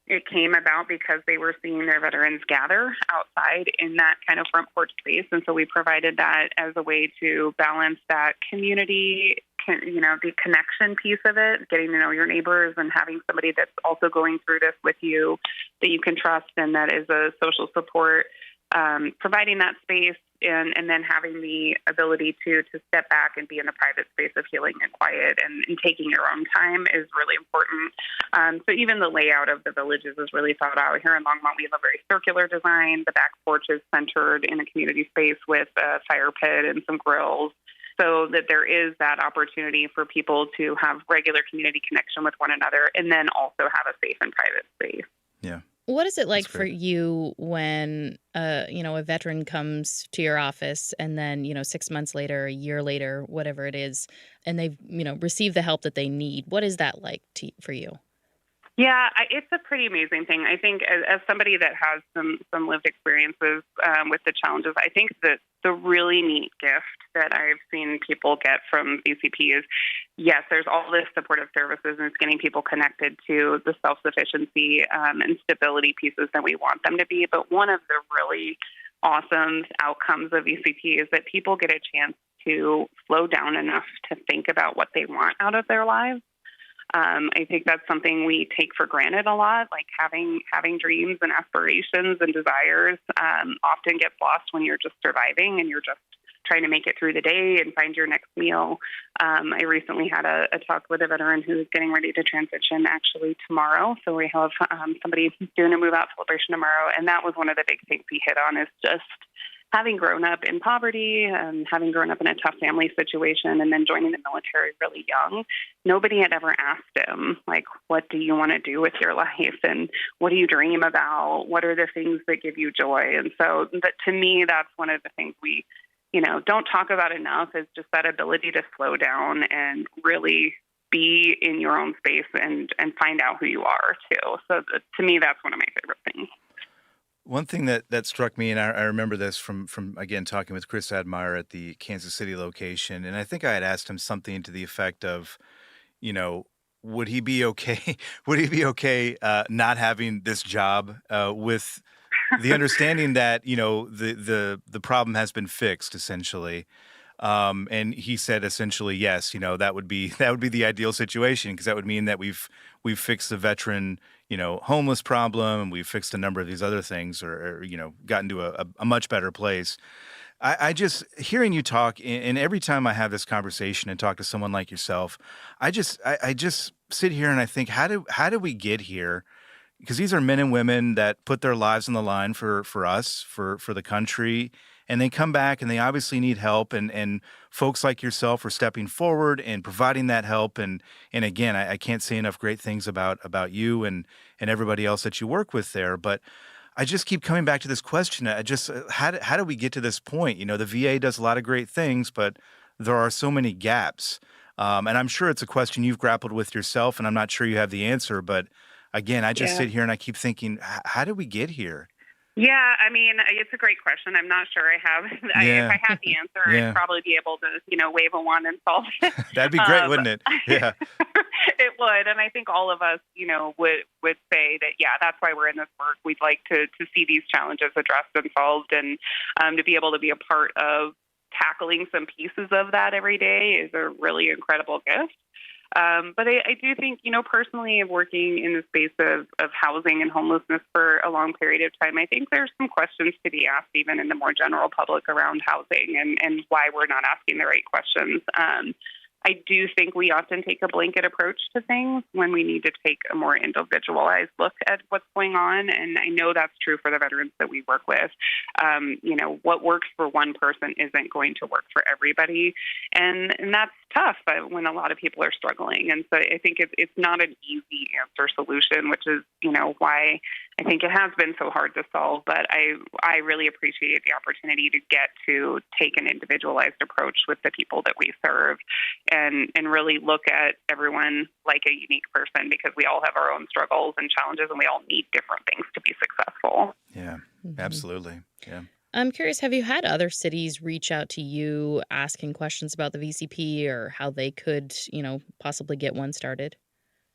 R: it came about because they were seeing their veterans gather outside in that kind of front porch space. And so we provided that as a way to balance that community, you know, the connection piece of it, getting to know your neighbors and having somebody that's also going through this with you that you can trust and that is a social support, providing that space and then having the ability to step back and be in the private space of healing and quiet and taking your own time is really important. So even the layout of the villages is really thought out. Here in Longmont, we have a very circular design. The back porch is centered in a community space with a fire pit and some grills, so that there is that opportunity for people to have regular community connection with one another and then also have a safe and private space.
X: Yeah.
O: What is it like for you when, a veteran comes to your office and then, 6 months later, a year later, whatever it is, and they've, received the help that they need? What is that like for you?
R: Yeah, it's a pretty amazing thing. I think as somebody that has some lived experiences with the challenges, I think that the really neat gift that I've seen people get from VCP is, yes, there's all this supportive services and it's getting people connected to the self-sufficiency and stability pieces that we want them to be. But one of the really awesome outcomes of VCP is that people get a chance to slow down enough to think about what they want out of their lives. I think that's something we take for granted a lot, like having dreams and aspirations and desires often gets lost when you're just surviving and you're just trying to make it through the day and find your next meal. I recently had a talk with a veteran who's getting ready to transition actually tomorrow. So we have somebody doing a move out celebration tomorrow. And that was one of the big things he hit on is just having grown up in poverty and having grown up in a tough family situation and then joining the military really young, nobody had ever asked him, like, what do you want to do with your life? And what do you dream about? What are the things that give you joy? And so to me, that's one of the things we, don't talk about enough is just that ability to slow down and really be in your own space and find out who you are too. So to me, that's one of my favorite things.
X: One thing that struck me, and I remember this from again talking with Chris Admire at the Kansas City location, and I think I had asked him something to the effect of, you know, would he be okay? Would he be okay not having this job with the understanding that the problem has been fixed essentially? And he said essentially yes. That would be the ideal situation, because that would mean that we've fixed the veteran homeless problem, and we've fixed a number of these other things, or gotten to a much better place. I just hearing you talk, and every time I have this conversation and talk to someone like yourself, I just sit here and I think, how do we get here? Because these are men and women that put their lives on the line for us, for the country, and they come back and they obviously need help, and folks like yourself are stepping forward and providing that help. And again, I can't say enough great things about you and everybody else that you work with there. But I just keep coming back to this question. How do we get to this point? The VA does a lot of great things, but there are so many gaps. And I'm sure it's a question you've grappled with yourself, and I'm not sure you have the answer. But again, I just sit here and I keep thinking, how did we get here?
R: Yeah, I mean, it's a great question. I'm not sure I have. If I had the answer, I'd probably be able to, wave a wand and solve it.
X: That'd be great, wouldn't it? Yeah,
R: it would. And I think all of us, would say that, that's why we're in this work. We'd like to see these challenges addressed and solved, and to be able to be a part of tackling some pieces of that every day is a really incredible gift. But I do think, personally, working in the space of housing and homelessness for a long period of time, I think there's some questions to be asked even in the more general public around housing and why we're not asking the right questions. I do think we often take a blanket approach to things when we need to take a more individualized look at what's going on. And I know that's true for the veterans that we work with. What works for one person isn't going to work for everybody. And that's tough when a lot of people are struggling. And so I think it's not an easy answer solution, which is, why I think it has been so hard to solve. But I really appreciate the opportunity to get to take an individualized approach with the people that we serve, and really look at everyone like a unique person, because we all have our own struggles and challenges, and we all need different things to be successful.
X: Yeah, absolutely. Yeah.
O: I'm curious, have you had other cities reach out to you asking questions about the VCP or how they could, possibly get one started?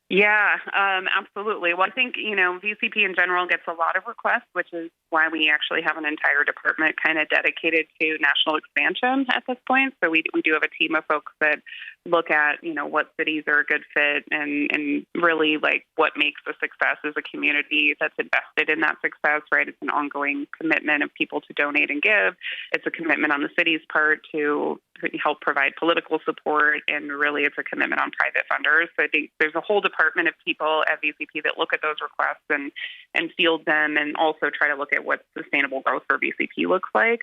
R: Yeah, absolutely. Well, I think, VCP in general gets a lot of requests, which is why we actually have an entire department kind of dedicated to national expansion at this point. So we do have a team of folks that look at, what cities are a good fit, and really like what makes a success as a community that's invested in that success, right? It's an ongoing commitment of people to donate and give. It's a commitment on the city's part to help provide political support, and really it's a commitment on private funders. So I think there's a whole department of people at VCP that look at those requests and field them, and also try to look at what sustainable growth for VCP looks like.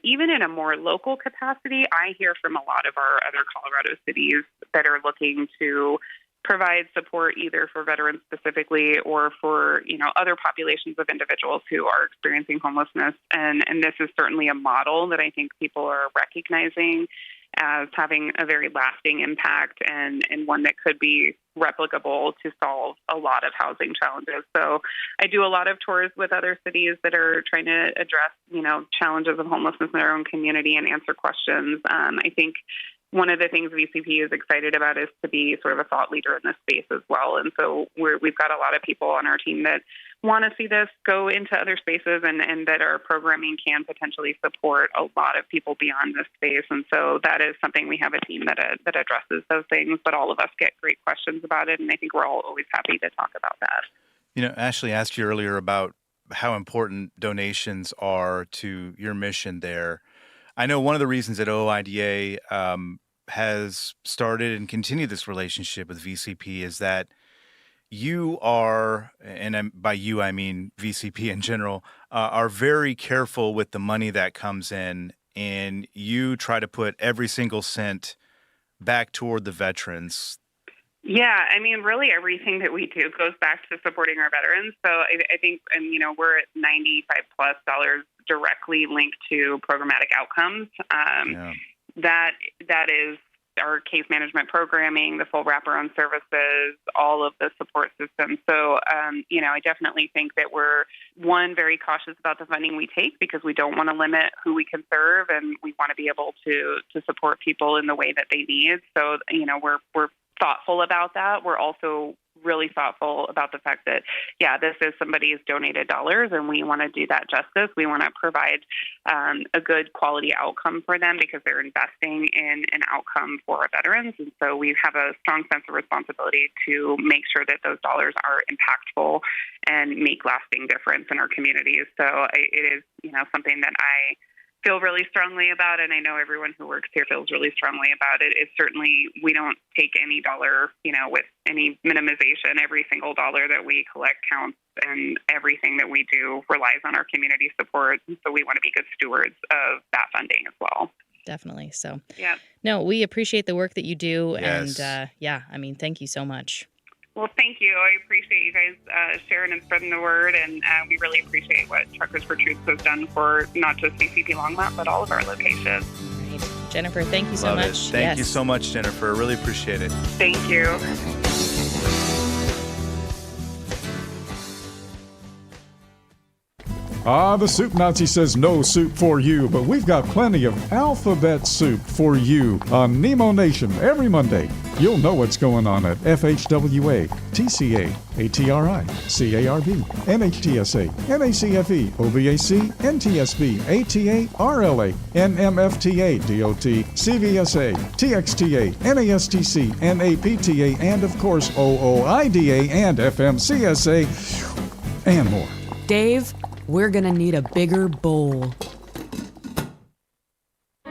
R: Even in a more local capacity, I hear from a lot of our other Colorado cities that are looking to provide support either for veterans specifically or for, other populations of individuals who are experiencing homelessness. And this is certainly a model that I think people are recognizing as having a very lasting impact, and one that could be replicable to solve a lot of housing challenges. So I do a lot of tours with other cities that are trying to address, challenges of homelessness in their own community and answer questions. I think one of the things VCP is excited about is to be sort of a thought leader in this space as well. And so we've got a lot of people on our team that want to see this go into other spaces, and that our programming can potentially support a lot of people beyond this space. And so that is something we have a team that addresses those things, but all of us get great questions about it. And I think we're all always happy to talk about that.
X: Ashley asked you earlier about how important donations are to your mission there. I know one of the reasons that OIDA has started and continued this relationship with VCP is that you are, and by you I mean VCP in general, are very careful with the money that comes in, and you try to put every single cent back toward the veterans.
R: Yeah, I mean, really everything that we do goes back to supporting our veterans. So I think, and we're at $95+ directly linked to programmatic outcomes. That is our case management programming, the full wraparound services, all of the support systems. So, I definitely think that we're, one, very cautious about the funding we take because we don't want to limit who we can serve, and we want to be able to support people in the way that they need. So, we're thoughtful about that. We're also really thoughtful about the fact that, this is somebody's donated dollars, and we want to do that justice. We want to provide a good quality outcome for them because they're investing in an outcome for our veterans. And so we have a strong sense of responsibility to make sure that those dollars are impactful and make lasting difference in our communities. So it is, something that I feel really strongly about, and I know everyone who works here feels really strongly about it. It's certainly, we don't take any dollar, with any minimization. Every single dollar that we collect counts, and everything that we do relies on our community support. And so we want to be good stewards of that funding as well.
O: Definitely. So,
R: yeah.
O: No, we appreciate the work that you do.
X: Yes.
O: And thank you so much.
R: Well, thank you. I appreciate you guys sharing and spreading the word, and we really appreciate what Truckers for Troops has done for not just CCP Longmont, but all of our locations.
O: Right. Jennifer, thank you so
X: Love
O: much.
X: It. Thank you so much, Jennifer. Really appreciate it.
R: Thank you.
I: The Soup Nazi says no soup for you, but we've got plenty of alphabet soup for you on Nemo Nation every Monday. You'll know what's going on at FHWA, TCA, ATRI, CARB, NHTSA, NACFE, OVAC, NTSB, ATA, RLA, NMFTA, DOT, CVSA, TXTA, NASTC, NAPTA, and of course OOIDA and FMCSA, and more.
N: Dave, we're gonna need a bigger bowl.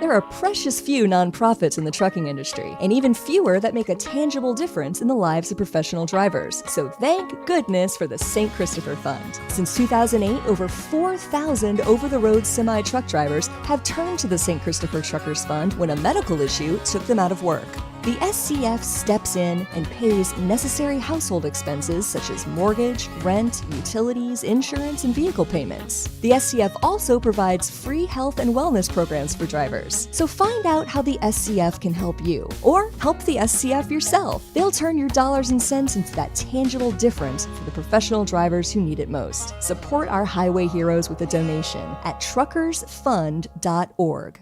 A: There are precious few nonprofits in the trucking industry, and even fewer that make a tangible difference in the lives of professional drivers. So thank goodness for the St. Christopher Fund. Since 2008, over 4,000 over-the-road semi-truck drivers have turned to the St. Christopher Truckers Fund when a medical issue took them out of work. The SCF steps in and pays necessary household expenses such as mortgage, rent, utilities, insurance, and vehicle payments. The SCF also provides free health and wellness programs for drivers. So find out how the SCF can help you, or help the SCF yourself. They'll turn your dollars and cents into that tangible difference for the professional drivers who need it most. Support our highway heroes with a donation at truckersfund.org.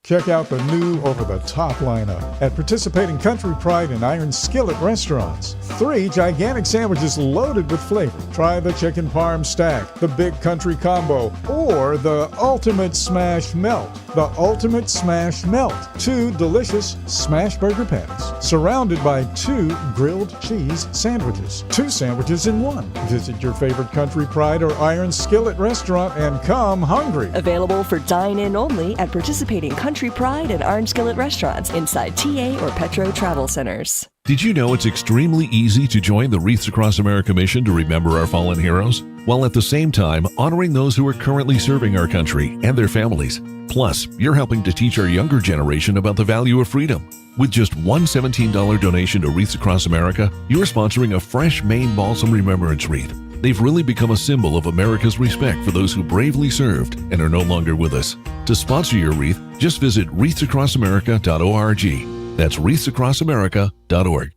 I: Check out the new over-the-top lineup at participating Country Pride and Iron Skillet restaurants. 3 gigantic sandwiches loaded with flavor. Try the chicken parm stack, the big country combo, or the ultimate smash melt. The ultimate smash melt. 2 delicious smash burger patties, surrounded by 2 grilled cheese sandwiches. 2 sandwiches in 1. Visit your favorite Country Pride or Iron Skillet restaurant and come hungry.
A: Available for dine-in only at participating Country Pride and Iron Skillet restaurants inside TA or Petro Travel Centers.
J: Did you know it's extremely easy to join the Wreaths Across America mission to remember our fallen heroes, while at the same time honoring those who are currently serving our country and their families? Plus, you're helping to teach our younger generation about the value of freedom. With just one $17 donation to Wreaths Across America, you're sponsoring a fresh Maine Balsam Remembrance Wreath. They've really become a symbol of America's respect for those who bravely served and are no longer with us. To sponsor your wreath, just visit wreathsacrossamerica.org. That's wreathsacrossamerica.org.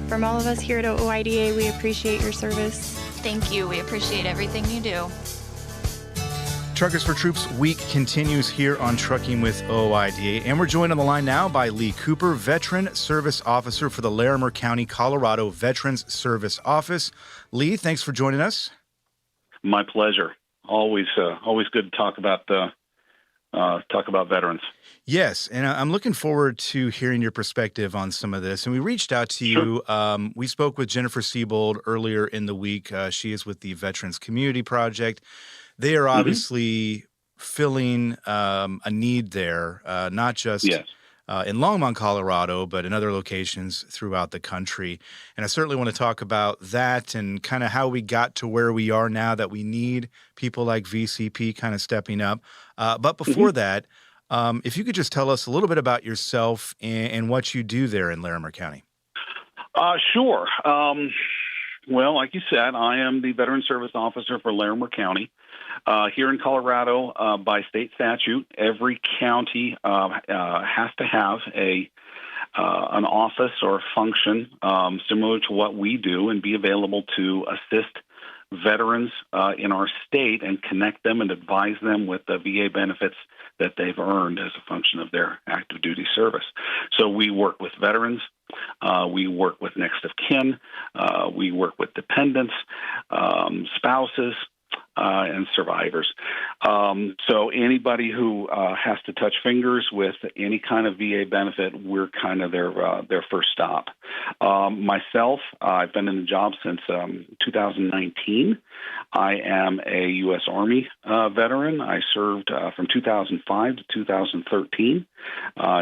S: From all of us here at OOIDA, we appreciate your service.
T: Thank you. We appreciate everything you do.
X: Truckers for Troops Week continues here on Trucking with OOIDA, and we're joined on the line now by Lee Cooper, Veteran Service Officer for the Larimer County, Colorado Veterans Service Office. Lee, thanks for joining us.
U: My pleasure. Always good to talk about veterans.
X: Yes, and I'm looking forward to hearing your perspective on some of this. And we reached out to you. We spoke with Jennifer Siebold earlier in the week. She is with the Veterans Community Project. They are obviously filling a need there, not just in Longmont, Colorado, but in other locations throughout the country. And I certainly want to talk about that and kind of how we got to where we are now, that we need people like VCP kind of stepping up. But before that, if you could just tell us a little bit about yourself and what you do there in Larimer County.
U: Sure. Well, like you said, I am the Veteran Service Officer for Larimer County. Here in Colorado, by state statute, every county has to have an office or function similar to what we do and be available to assist veterans in our state and connect them and advise them with the VA benefits that they've earned as a function of their active duty service. So we work with veterans, we work with next of kin, we work with dependents, spouses, and survivors. So anybody who has to touch fingers with any kind of VA benefit, we're kind of their first stop. Myself, I've been in the job since 2019. I am a U.S. Army veteran. I served from 2005 to 2013.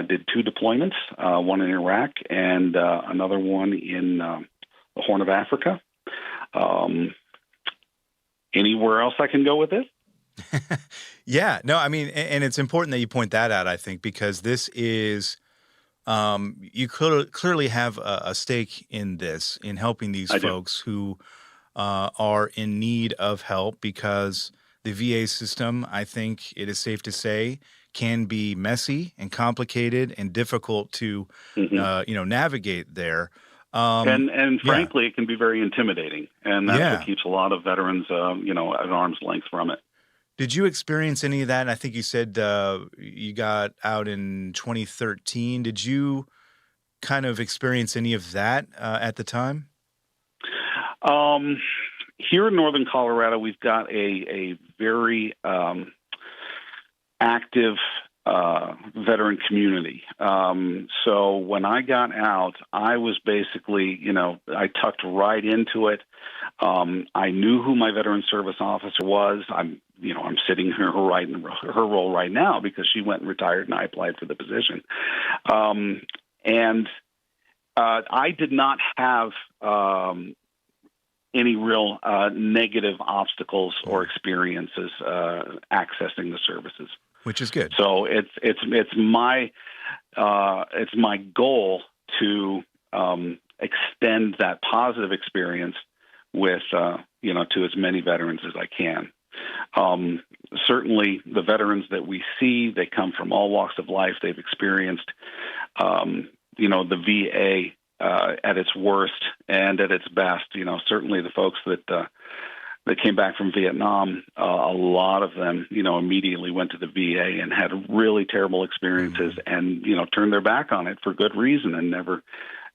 U: Did 2 deployments, one in Iraq and another one in the Horn of Africa. Anywhere else I can go with this?
X: Yeah, no, I mean, and it's important that you point that out, I think, because this is, you clearly have a stake in this, in helping these folks who are in need of help, because the VA system, I think it is safe to say, can be messy and complicated and difficult to, navigate there.
U: And frankly, it can be very intimidating, and that's what keeps a lot of veterans, at arm's length from it.
X: Did you experience any of that? I think you said you got out in 2013. Did you kind of experience any of that at the time?
U: Here in northern Colorado, we've got a very active veteran community. So when I got out, I was basically, I tucked right into it. I knew who my veteran service officer was. I'm sitting here in her role right now because she went and retired and I applied for the position. And I did not have any real negative obstacles or experiences accessing the services.
X: Which is good.
U: So it's my goal to extend that positive experience with to as many veterans as I can. Certainly, the veterans that we see, they come from all walks of life. They've experienced the VA at its worst and at its best. Certainly the folks that came back from Vietnam, a lot of them, immediately went to the VA and had really terrible experiences and, turned their back on it for good reason and never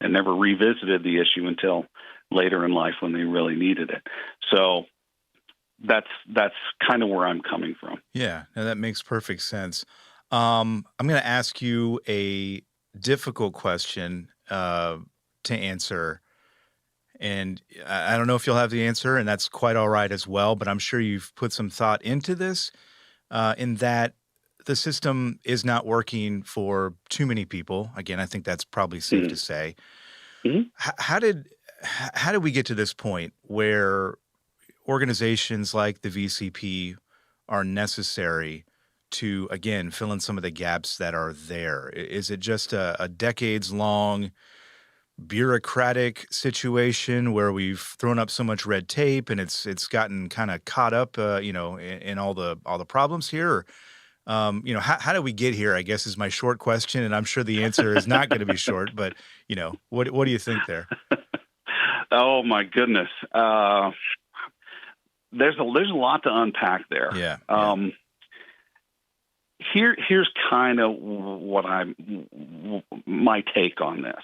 U: revisited the issue until later in life when they really needed it. So that's kind of where I'm coming from.
X: Yeah, no, that makes perfect sense. I'm going to ask you a difficult question to answer. And I don't know if you'll have the answer, and that's quite all right as well, but I'm sure you've put some thought into this, in that the system is not working for too many people. Again, I think that's probably safe to say. Mm-hmm. How did we get to this point where organizations like the VCP are necessary to, again, fill in some of the gaps that are there? Is it just a decades-long bureaucratic situation where we've thrown up so much red tape and it's gotten kind of caught up, in all the problems here? Or, how do we get here, I guess, is my short question. And I'm sure the answer is not going to be short, but, what do you think there?
U: Oh, my goodness. There's a lot to unpack there.
X: Yeah.
U: Here's kind of what my take on this.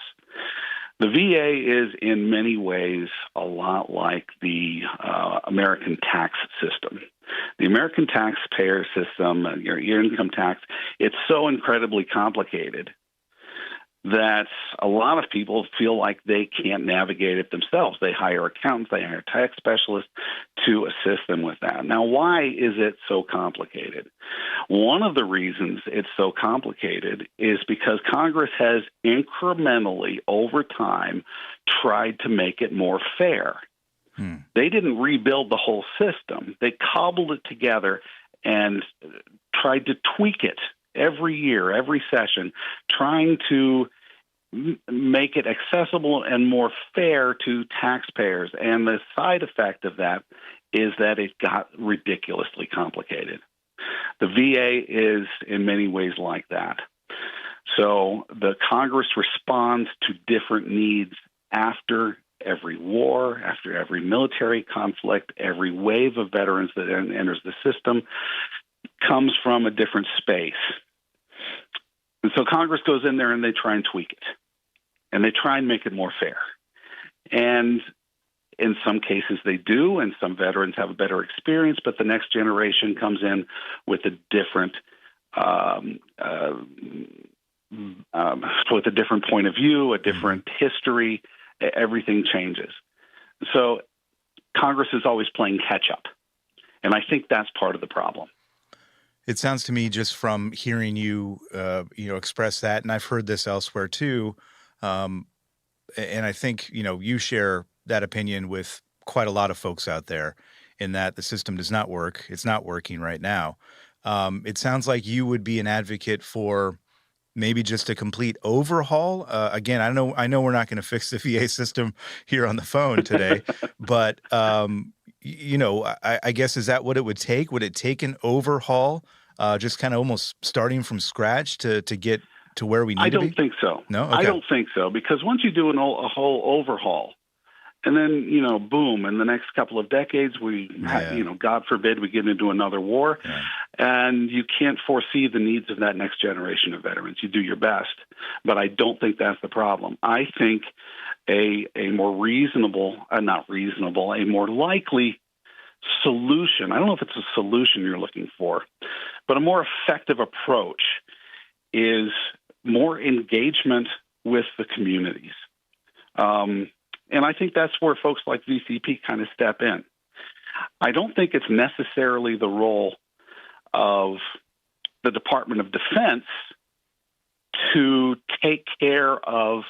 U: The VA is in many ways a lot like the American tax system. The American taxpayer system, your income tax, it's so incredibly complicated that a lot of people feel like they can't navigate it themselves. They hire accountants, they hire tax specialists to assist them with that. Now, why is it so complicated? One of the reasons it's so complicated is because Congress has incrementally, over time, tried to make it more fair. They didn't rebuild the whole system. They cobbled it together and tried to tweak it every year, every session, trying to make it accessible and more fair to taxpayers. And the side effect of that is that it got ridiculously complicated. The VA is in many ways like that. So the Congress responds to different needs after every war, after every military conflict, every wave of veterans that enters the system comes from a different space. And so Congress goes in there and they try and tweak it. And they try and make it more fair. And in some cases they do, and some veterans have a better experience, but the next generation comes in with a different point of view, a different history. Everything changes. So Congress is always playing catch up. And I think that's part of the problem.
X: It sounds to me, just from hearing you, express that, and I've heard this elsewhere too, and I think, you share that opinion with quite a lot of folks out there, in that the system does not work. It's not working right now. It sounds like you would be an advocate for maybe just a complete overhaul. Again, I know we're not going to fix the VA system here on the phone today, but I guess, is that what it would take? Would it take an overhaul, just kind of almost starting from scratch to get to where we need to be?
U: I don't think so.
X: No? Okay.
U: I don't think so, because once you do a whole overhaul, and then, boom, in the next couple of decades, God forbid, we get into another war, and you can't foresee the needs of that next generation of veterans. You do your best, but I don't think that's the problem. I think a more reasonable, a more likely solution, I don't know if it's a solution you're looking for, but a more effective approach is more engagement with the communities. And I think that's where folks like VCP kind of step in. I don't think it's necessarily the role of the Department of Defense to take care of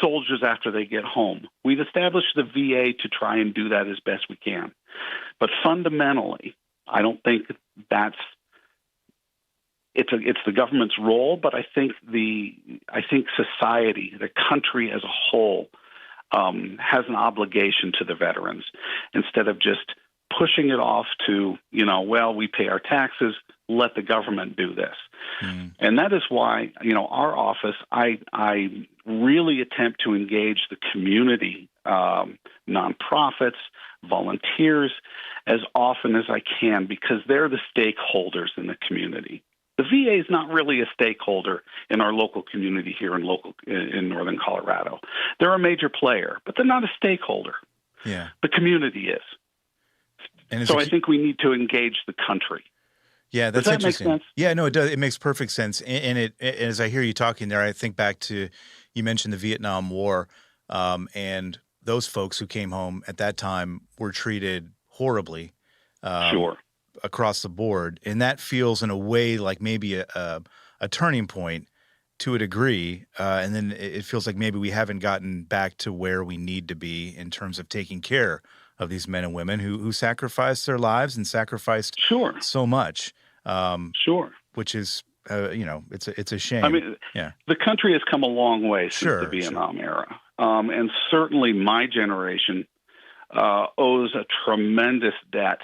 U: soldiers after they get home. We've established the VA to try and do that as best we can. But fundamentally, I don't think it's the government's role, but I think society, the country as a whole, has an obligation to the veterans, instead of just pushing it off to, we pay our taxes, let the government do this. And that is why, our office, I really attempt to engage the community, nonprofits, volunteers, as often as I can, because they're the stakeholders in the community. The VA is not really a stakeholder in our local community here in northern Colorado. They're a major player, but they're not a stakeholder.
X: Yeah.
U: The community is. And so I think we need to engage the country.
X: Yeah, that's
U: Does that
X: interesting.
U: make sense?
X: Yeah, no, it does. It makes perfect sense. And as I hear you talking there, I think back to, you mentioned the Vietnam War, and those folks who came home at that time were treated horribly.
U: Sure.
X: Across the board, and that feels in a way like maybe a turning point to a degree, and then it feels like maybe we haven't gotten back to where we need to be in terms of taking care of these men and women who sacrificed their lives and sacrificed so much. Which is it's a shame.
U: I mean, the country has come a long way since the Vietnam era, and certainly my generation owes a tremendous debt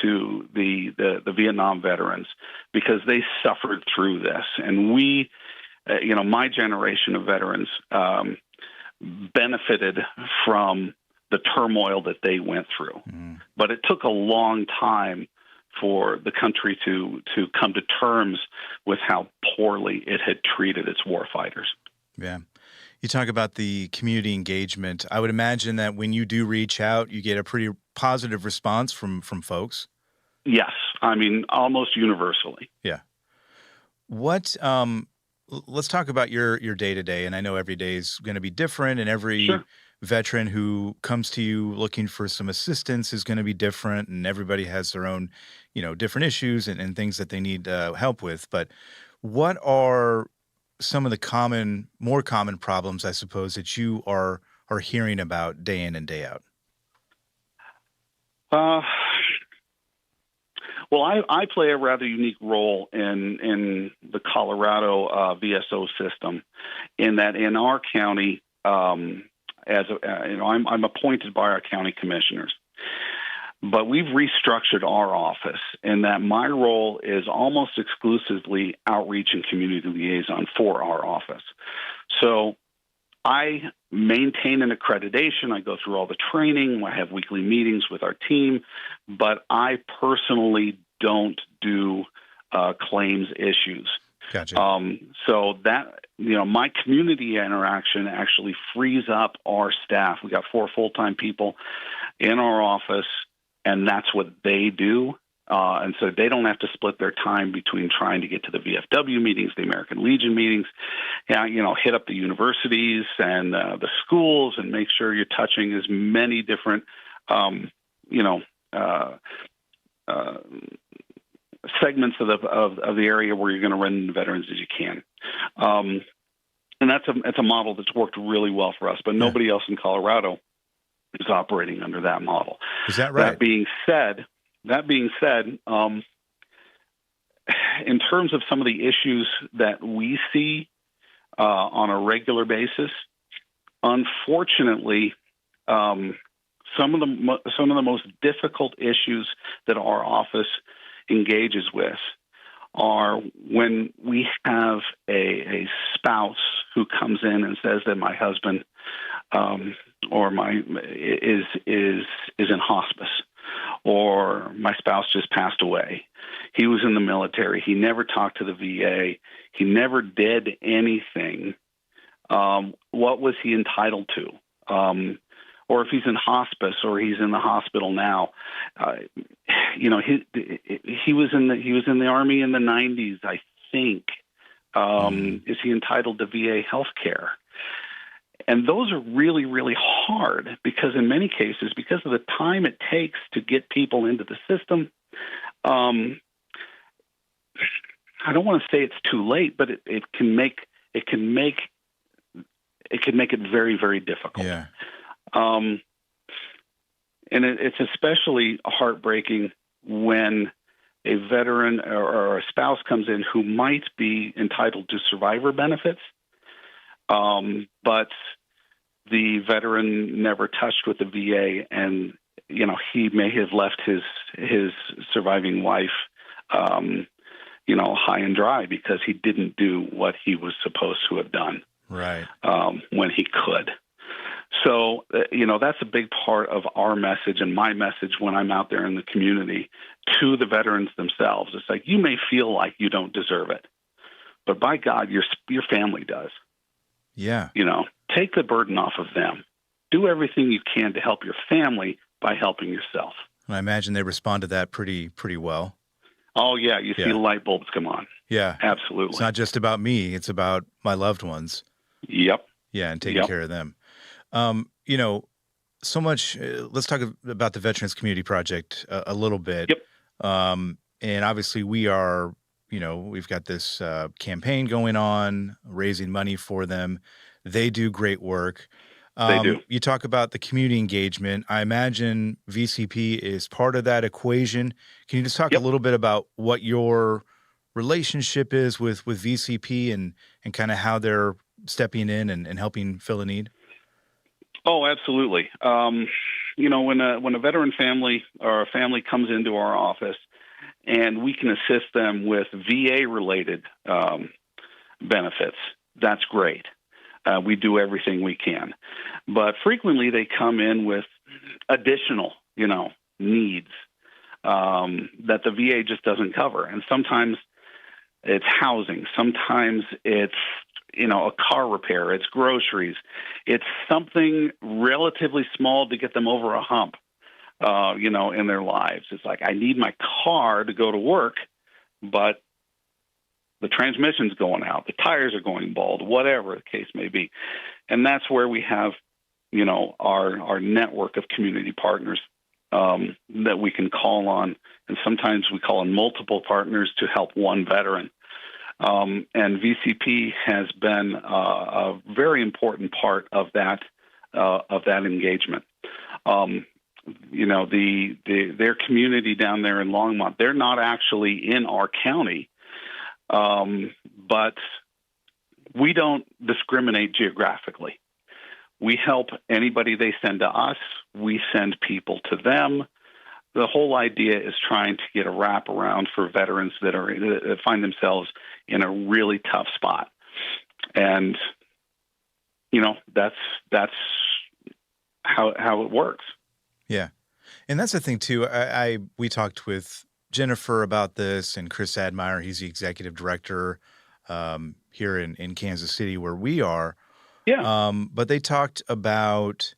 U: to the Vietnam veterans, because they suffered through this. And we, my generation of veterans benefited from the turmoil that they went through. But it took a long time for the country to come to terms with how poorly it had treated its warfighters.
X: Yeah. You talk about the community engagement. I would imagine that when you do reach out, you get a pretty positive response from folks.
U: Yes. I mean, almost universally.
X: Yeah. What, let's talk about your day-to-day. And I know every day is going to be different, and every veteran who comes to you looking for some assistance is going to be different, and everybody has their own, different issues and things that they need help with. But what are some of the more common problems, I suppose, that you are hearing about day in and day out?
U: Well, I play a rather unique role in the Colorado VSO system, in that in our county, I'm appointed by our county commissioners, but we've restructured our office in that my role is almost exclusively outreach and community liaison for our office. So I maintain an accreditation. I go through all the training. I have weekly meetings with our team, but I personally don't do claims issues.
X: Gotcha.
U: So that, my community interaction actually frees up our staff. We got 4 full-time people in our office, and that's what they do. And so they don't have to split their time between trying to get to the VFW meetings, the American Legion meetings, hit up the universities and the schools and make sure you're touching as many different, segments of the area where you're going to run into veterans as you can. And that's a model that's worked really well for us, but nobody else in Colorado is operating under that model.
X: Is that right?
U: That being said, in terms of some of the issues that we see on a regular basis, unfortunately, some of the most difficult issues that our office engages with are when we have a spouse who comes in and says that my husband is in hospice, or my spouse just passed away. He was in the military. He never talked to the VA. He never did anything. What was he entitled to? Or if he's in hospice or he's in the hospital now, he was in the Army in the 90s, I think. Is he entitled to VA health care? And those are really, really hard because in many cases, because of the time it takes to get people into the system, I don't want to say it's too late, but it can make it very, very difficult.
X: Yeah.
U: And it's especially heartbreaking when a veteran or a spouse comes in who might be entitled to survivor benefits, but the veteran never touched with the VA, and he may have left his surviving wife, high and dry because he didn't do what he was supposed to have done,
X: right,
U: when he could. So, that's a big part of our message and my message when I'm out there in the community to the veterans themselves. It's like, you may feel like you don't deserve it, but by God, your family does.
X: Yeah.
U: Take the burden off of them. Do everything you can to help your family by helping yourself.
X: I imagine they respond to that pretty well.
U: Oh, yeah. You see the light bulbs come on.
X: Yeah.
U: Absolutely.
X: It's not just about me. It's about my loved ones.
U: Yep.
X: Yeah, and taking care of them. So much. Let's talk about the Veterans Community Project a little bit.
U: Yep.
X: And obviously we are, we've got this campaign going on, raising money for them. They do great work.
U: They do.
X: You talk about the community engagement. I imagine VCP is part of that equation. Can you just talk a little bit about what your relationship is with VCP and kind of how they're stepping in and helping fill a need?
U: Oh, absolutely. When a veteran family or a family comes into our office and we can assist them with VA-related benefits, that's great. We do everything we can. But frequently they come in with additional, needs that the VA just doesn't cover. And sometimes it's housing. Sometimes it's a car repair, it's groceries, it's something relatively small to get them over a hump, in their lives. It's like, I need my car to go to work, but the transmission's going out, the tires are going bald, whatever the case may be. And that's where we have, our network of community partners that we can call on. And sometimes we call on multiple partners to help one veteran. And VCP has been a very important part of that engagement. their community down there in Longmont. They're not actually in our county, but we don't discriminate geographically. We help anybody they send to us. We send people to them. The whole idea is trying to get a wraparound for veterans that find themselves in a really tough spot. And, that's how it works.
X: Yeah. And that's the thing, too. We talked with Jennifer about this, and Chris Admire, he's the executive director here in Kansas City where we are.
U: Yeah.
X: But they talked about,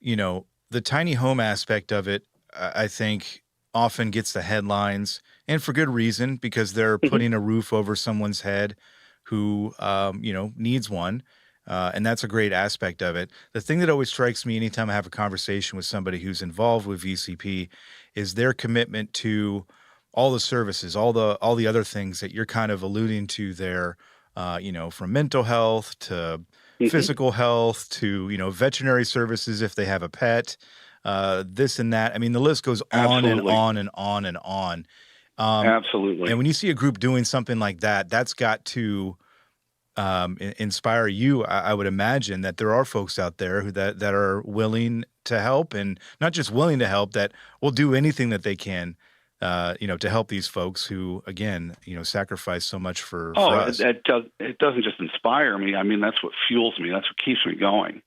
X: the tiny home aspect of it, I think often gets the headlines, and for good reason, because they're putting a roof over someone's head who, needs one. And that's a great aspect of it. The thing that always strikes me anytime I have a conversation with somebody who's involved with VCP is their commitment to all the services, all the other things that you're kind of alluding to there, from mental health to physical health to, veterinary services if they have a pet, this and that. I mean, the list goes on and on and on and on.
U: Absolutely.
X: And when you see a group doing something like that, that's got to inspire you. I would imagine that there are folks out there that are willing to help, and not just willing to help, that will do anything that they can, to help these folks who, again, sacrifice so much for us.
U: It doesn't just inspire me. I mean, that's what fuels me. That's what keeps me going.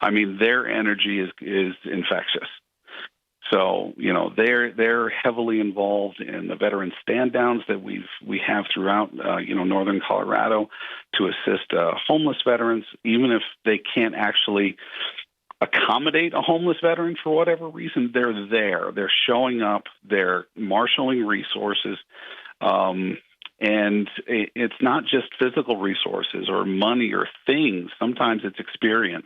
U: I mean, their energy is infectious. So, they're heavily involved in the veteran stand downs that we have throughout, northern Colorado to assist homeless veterans, even if they can't actually accommodate a homeless veteran for whatever reason. They're there. They're showing up. They're marshaling resources. And it's not just physical resources or money or things. Sometimes it's experience.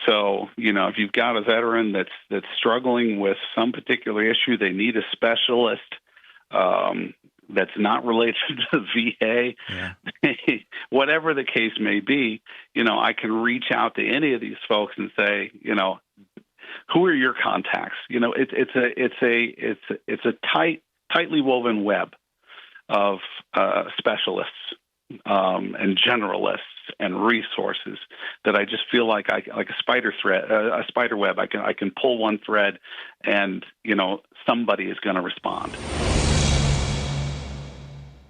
U: So, if you've got a veteran that's struggling with some particular issue, they need a specialist that's not related to the VA, whatever the case may be, I can reach out to any of these folks and say, who are your contacts? It's a tightly woven web of specialists and generalists and resources that I just feel like a spider web. I can pull one thread, and somebody is going to respond.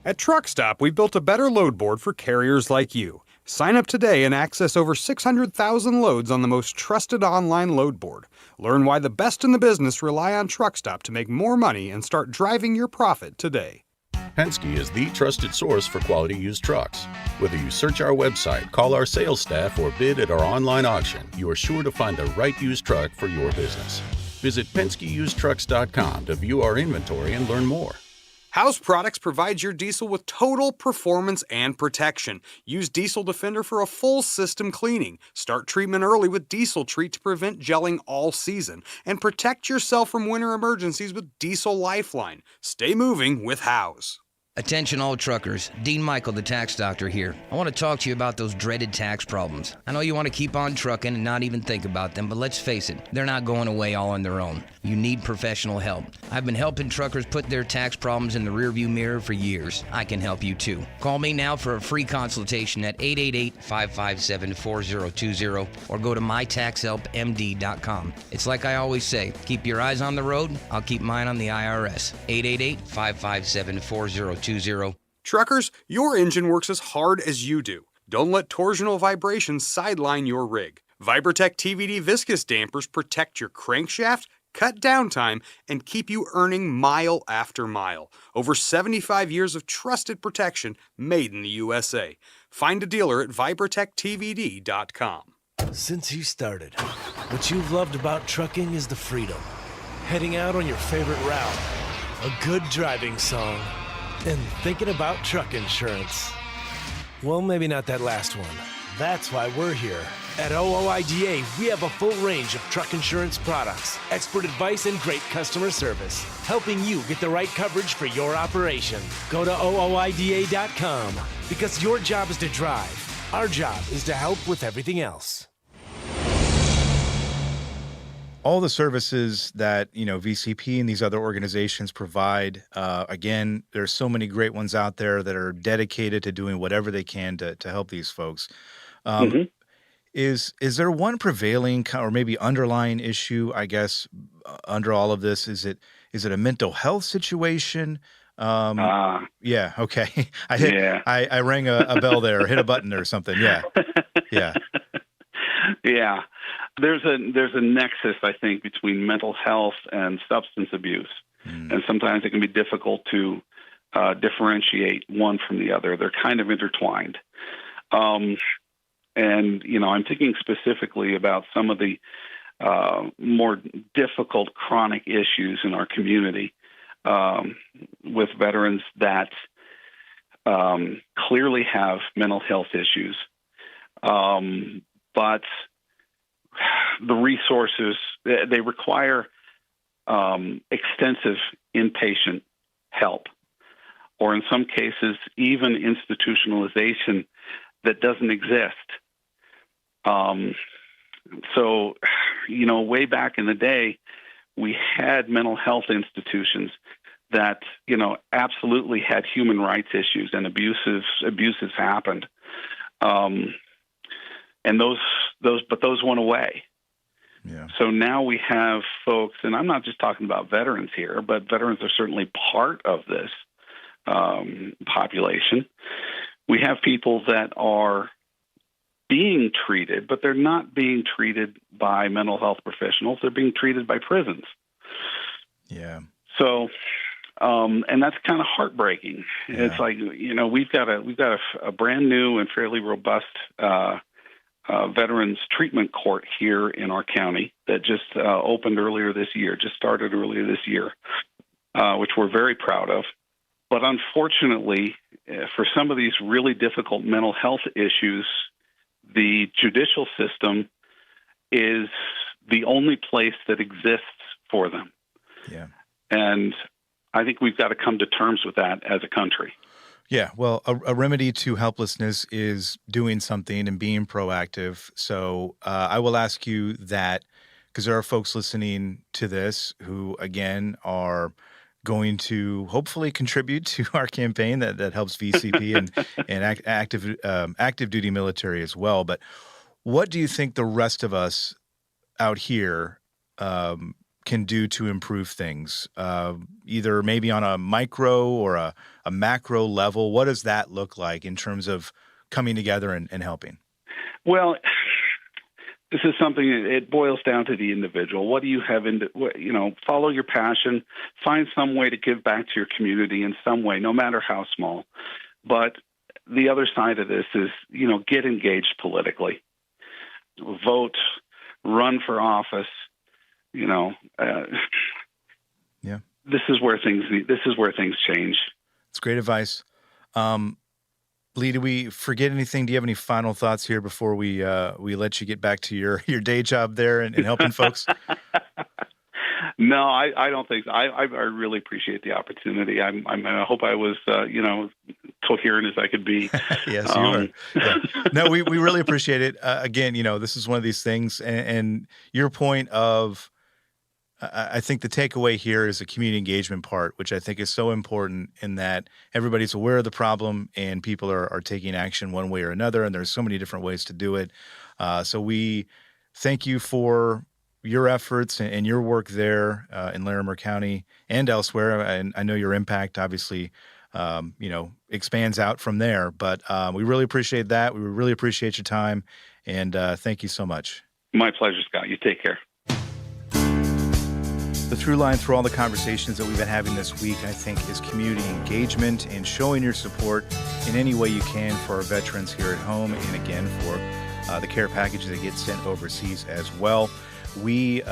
L: At Truck Stop, we've built a better load board for carriers like you. Sign up today and access over 600,000 loads on the most trusted online load board. Learn why the best in the business rely on Truck Stop to make more money and start driving your profit today.
D: Penske is the trusted source for quality used trucks. Whether you search our website, call our sales staff, or bid at our online auction, you are sure to find the right used truck for your business. Visit PenskeUsedTrucks.com to view our inventory and learn more.
L: House Products provides your diesel with total performance and protection. Use Diesel Defender for a full system cleaning. Start treatment early with Diesel Treat to prevent gelling all season. And protect yourself from winter emergencies with Diesel Lifeline. Stay moving with House.
F: Attention all truckers, Dean Michael, the tax doctor here. I want to talk to you about those dreaded tax problems. I know you want to keep on trucking and not even think about them, but let's face it, they're not going away all on their own. You need professional help. I've been helping truckers put their tax problems in the rearview mirror for years. I can help you too. Call me now for a free consultation at 888-557-4020 or go to mytaxhelpmd.com. It's like I always say, keep your eyes on the road, I'll keep mine on the IRS. 888-557-4020.
L: Truckers, your engine works as hard as you do. Don't let torsional vibrations sideline your rig. Vibratech TVD viscous dampers protect your crankshaft, cut downtime, and keep you earning mile after mile. Over 75 years of trusted protection made in the USA. Find a dealer at vibratechtvd.com.
K: Since you started, what you've loved about trucking is the freedom. Heading out on your favorite route, a good driving song, and thinking about truck insurance. Well, maybe not that last one. That's why we're here. At OOIDA, we have a full range of truck insurance products, expert advice, and great customer service, helping you get the right coverage for your operation. Go to OOIDA.com, because your job is to drive. Our job is to help with everything else.
X: all the services that, VCP and these other organizations provide. Again, there's so many great ones out there that are dedicated to doing whatever they can to help these folks. Is there one prevailing or maybe underlying issue, I guess, under all of this? Is it a mental health situation? Yeah. Okay. I rang a bell there, or hit a button or something. Yeah. Yeah.
U: Yeah. There's a nexus, I think, between mental health and substance abuse. And sometimes it can be difficult to differentiate one from the other. They're kind of intertwined. And, I'm thinking specifically about some of the more difficult chronic issues in our community with veterans that clearly have mental health issues. But the resources, they require extensive inpatient help, or in some cases, even institutionalization that doesn't exist. So, way back in the day, we had mental health institutions that, absolutely had human rights issues and abuses happened. And those went away.
X: Yeah.
U: So now we have folks, and I'm not just talking about veterans here, but veterans are certainly part of this population. We have people that are being treated, but they're not being treated by mental health professionals. They're being treated by prisons.
X: Yeah.
U: So, and that's kind of heartbreaking. Yeah. It's like, we've got a brand new and fairly robust veterans treatment court here in our county that just started earlier this year, which we're very proud of. But unfortunately, for some of these really difficult mental health issues, the judicial system is the only place that exists for them.
X: Yeah.
U: And I think we've got to come to terms with that as a country.
X: Yeah, well, a remedy to helplessness is doing something and being proactive. So I will ask you that, because there are folks listening to this who, again, are going to hopefully contribute to our campaign that helps VCP and active duty military as well. But what do you think the rest of us out here can do to improve things, either maybe on a micro or a macro level? What does that look like in terms of coming together and helping?
U: Well, this is something, it boils down to the individual. What do you have follow your passion, find some way to give back to your community in some way, no matter how small. But the other side of this is, get engaged politically, vote, run for office. Yeah. This is where things change.
X: It's great advice. Lee, did we forget anything? Do you have any final thoughts here before we let you get back to your day job there and helping folks?
U: No, I don't think so. I really appreciate the opportunity. I hope I was coherent as I could be.
X: Yes, you are. Yeah. No, we really appreciate it. Again, this is one of these things, and your point of, I think the takeaway here is the community engagement part, which I think is so important in that everybody's aware of the problem and people are taking action one way or another, and there's so many different ways to do it. So we thank you for your efforts and your work there in Larimer County and elsewhere. And I know your impact obviously, expands out from there, but we really appreciate that. We really appreciate your time, and thank you so much.
U: My pleasure, Scott. You take care.
X: The through line through all the conversations that we've been having this week, I think, is community engagement and showing your support in any way you can for our veterans here at home, and again for the care packages that get sent overseas as well. We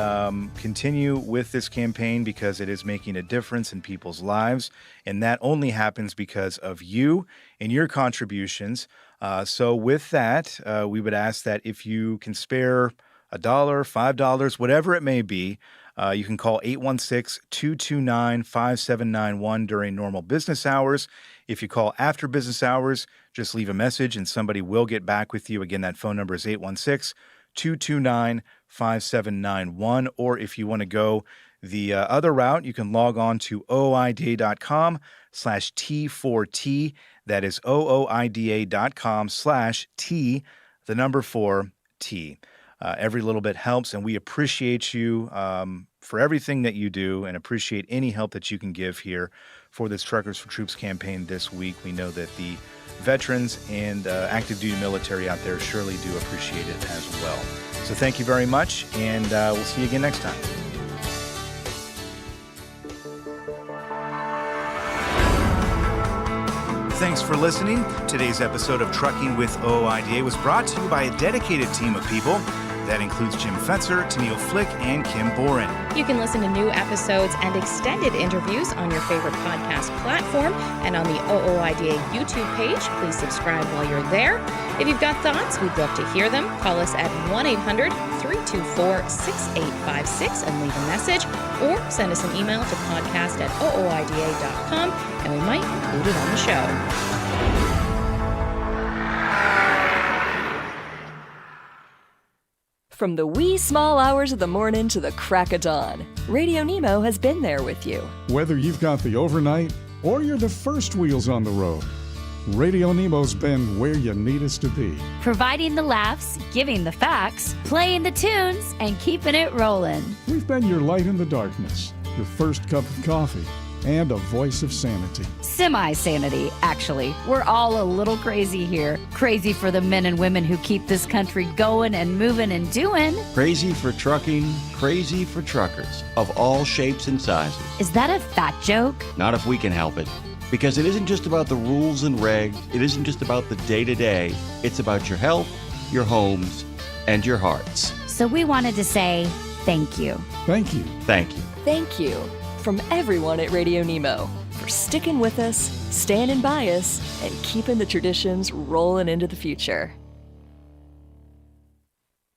X: continue with this campaign because it is making a difference in people's lives, and that only happens because of you and your contributions. So with that, we would ask that if you can spare $1, $5, whatever it may be, you can call 816-229-5791 during normal business hours. If you call after business hours, just leave a message and somebody will get back with you. Again, that phone number is 229-5791. Or if you want to go the other route, you can log on to ooida.com/T4T. That is ooida.com/T, the number 4T. Every little bit helps, and we appreciate you for everything that you do and appreciate any help that you can give here for this Truckers for Troops campaign this week. We know that the veterans and active duty military out there surely do appreciate it as well. So thank you very much, and we'll see you again next time. Thanks for listening. Today's episode of Trucking with OOIDA was brought to you by a dedicated team of people. That includes Jim Fetzer, Tennille Flick, and Kim Boren.
O: You can listen to new episodes and extended interviews on your favorite podcast platform and on the OOIDA YouTube page. Please subscribe while you're there. If you've got thoughts, we'd love to hear them. Call us at 1-800-324-6856 and leave a message, or send us an email to podcast@ooida.com, and we might include it on the show.
A: From the wee small hours of the morning to the crack of dawn, RadioNemo has been there with you.
I: Whether you've got the overnight or you're the first wheels on the road, RadioNemo's been where you need us to be.
C: Providing the laughs, giving the facts, playing the tunes, and keeping it rolling.
I: We've been your light in the darkness, your first cup of coffee, and a voice of sanity.
C: Semi-sanity, actually. We're all a little crazy here. Crazy for the men and women who keep this country going and moving and doing.
B: Crazy for trucking, crazy for truckers of all shapes and sizes.
C: Is that a fat joke?
B: Not if we can help it. Because it isn't just about the rules and regs. It isn't just about the day-to-day. It's about your health, your homes, and your hearts.
C: So we wanted to say thank you.
I: Thank you.
B: Thank you.
A: Thank you from everyone at RadioNemo for sticking with us, standing by us, and keeping the traditions rolling into the future.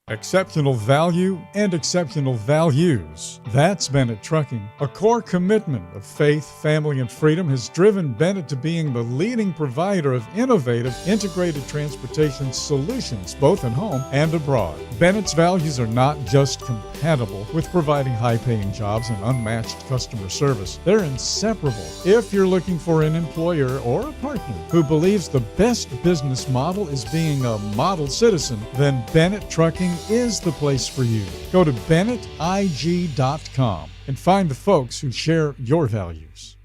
I: Exceptional value and exceptional values. That's Bennett Trucking. A core commitment of faith, family, and freedom has driven Bennett to being the leading provider of innovative, integrated transportation solutions, both at home and abroad. Bennett's values are not just compatible with providing high-paying jobs and unmatched customer service. They're inseparable. If you're looking for an employer or a partner who believes the best business model is being a model citizen, then Bennett Trucking is the place for you. Go to BennettIG.com and find the folks who share your values.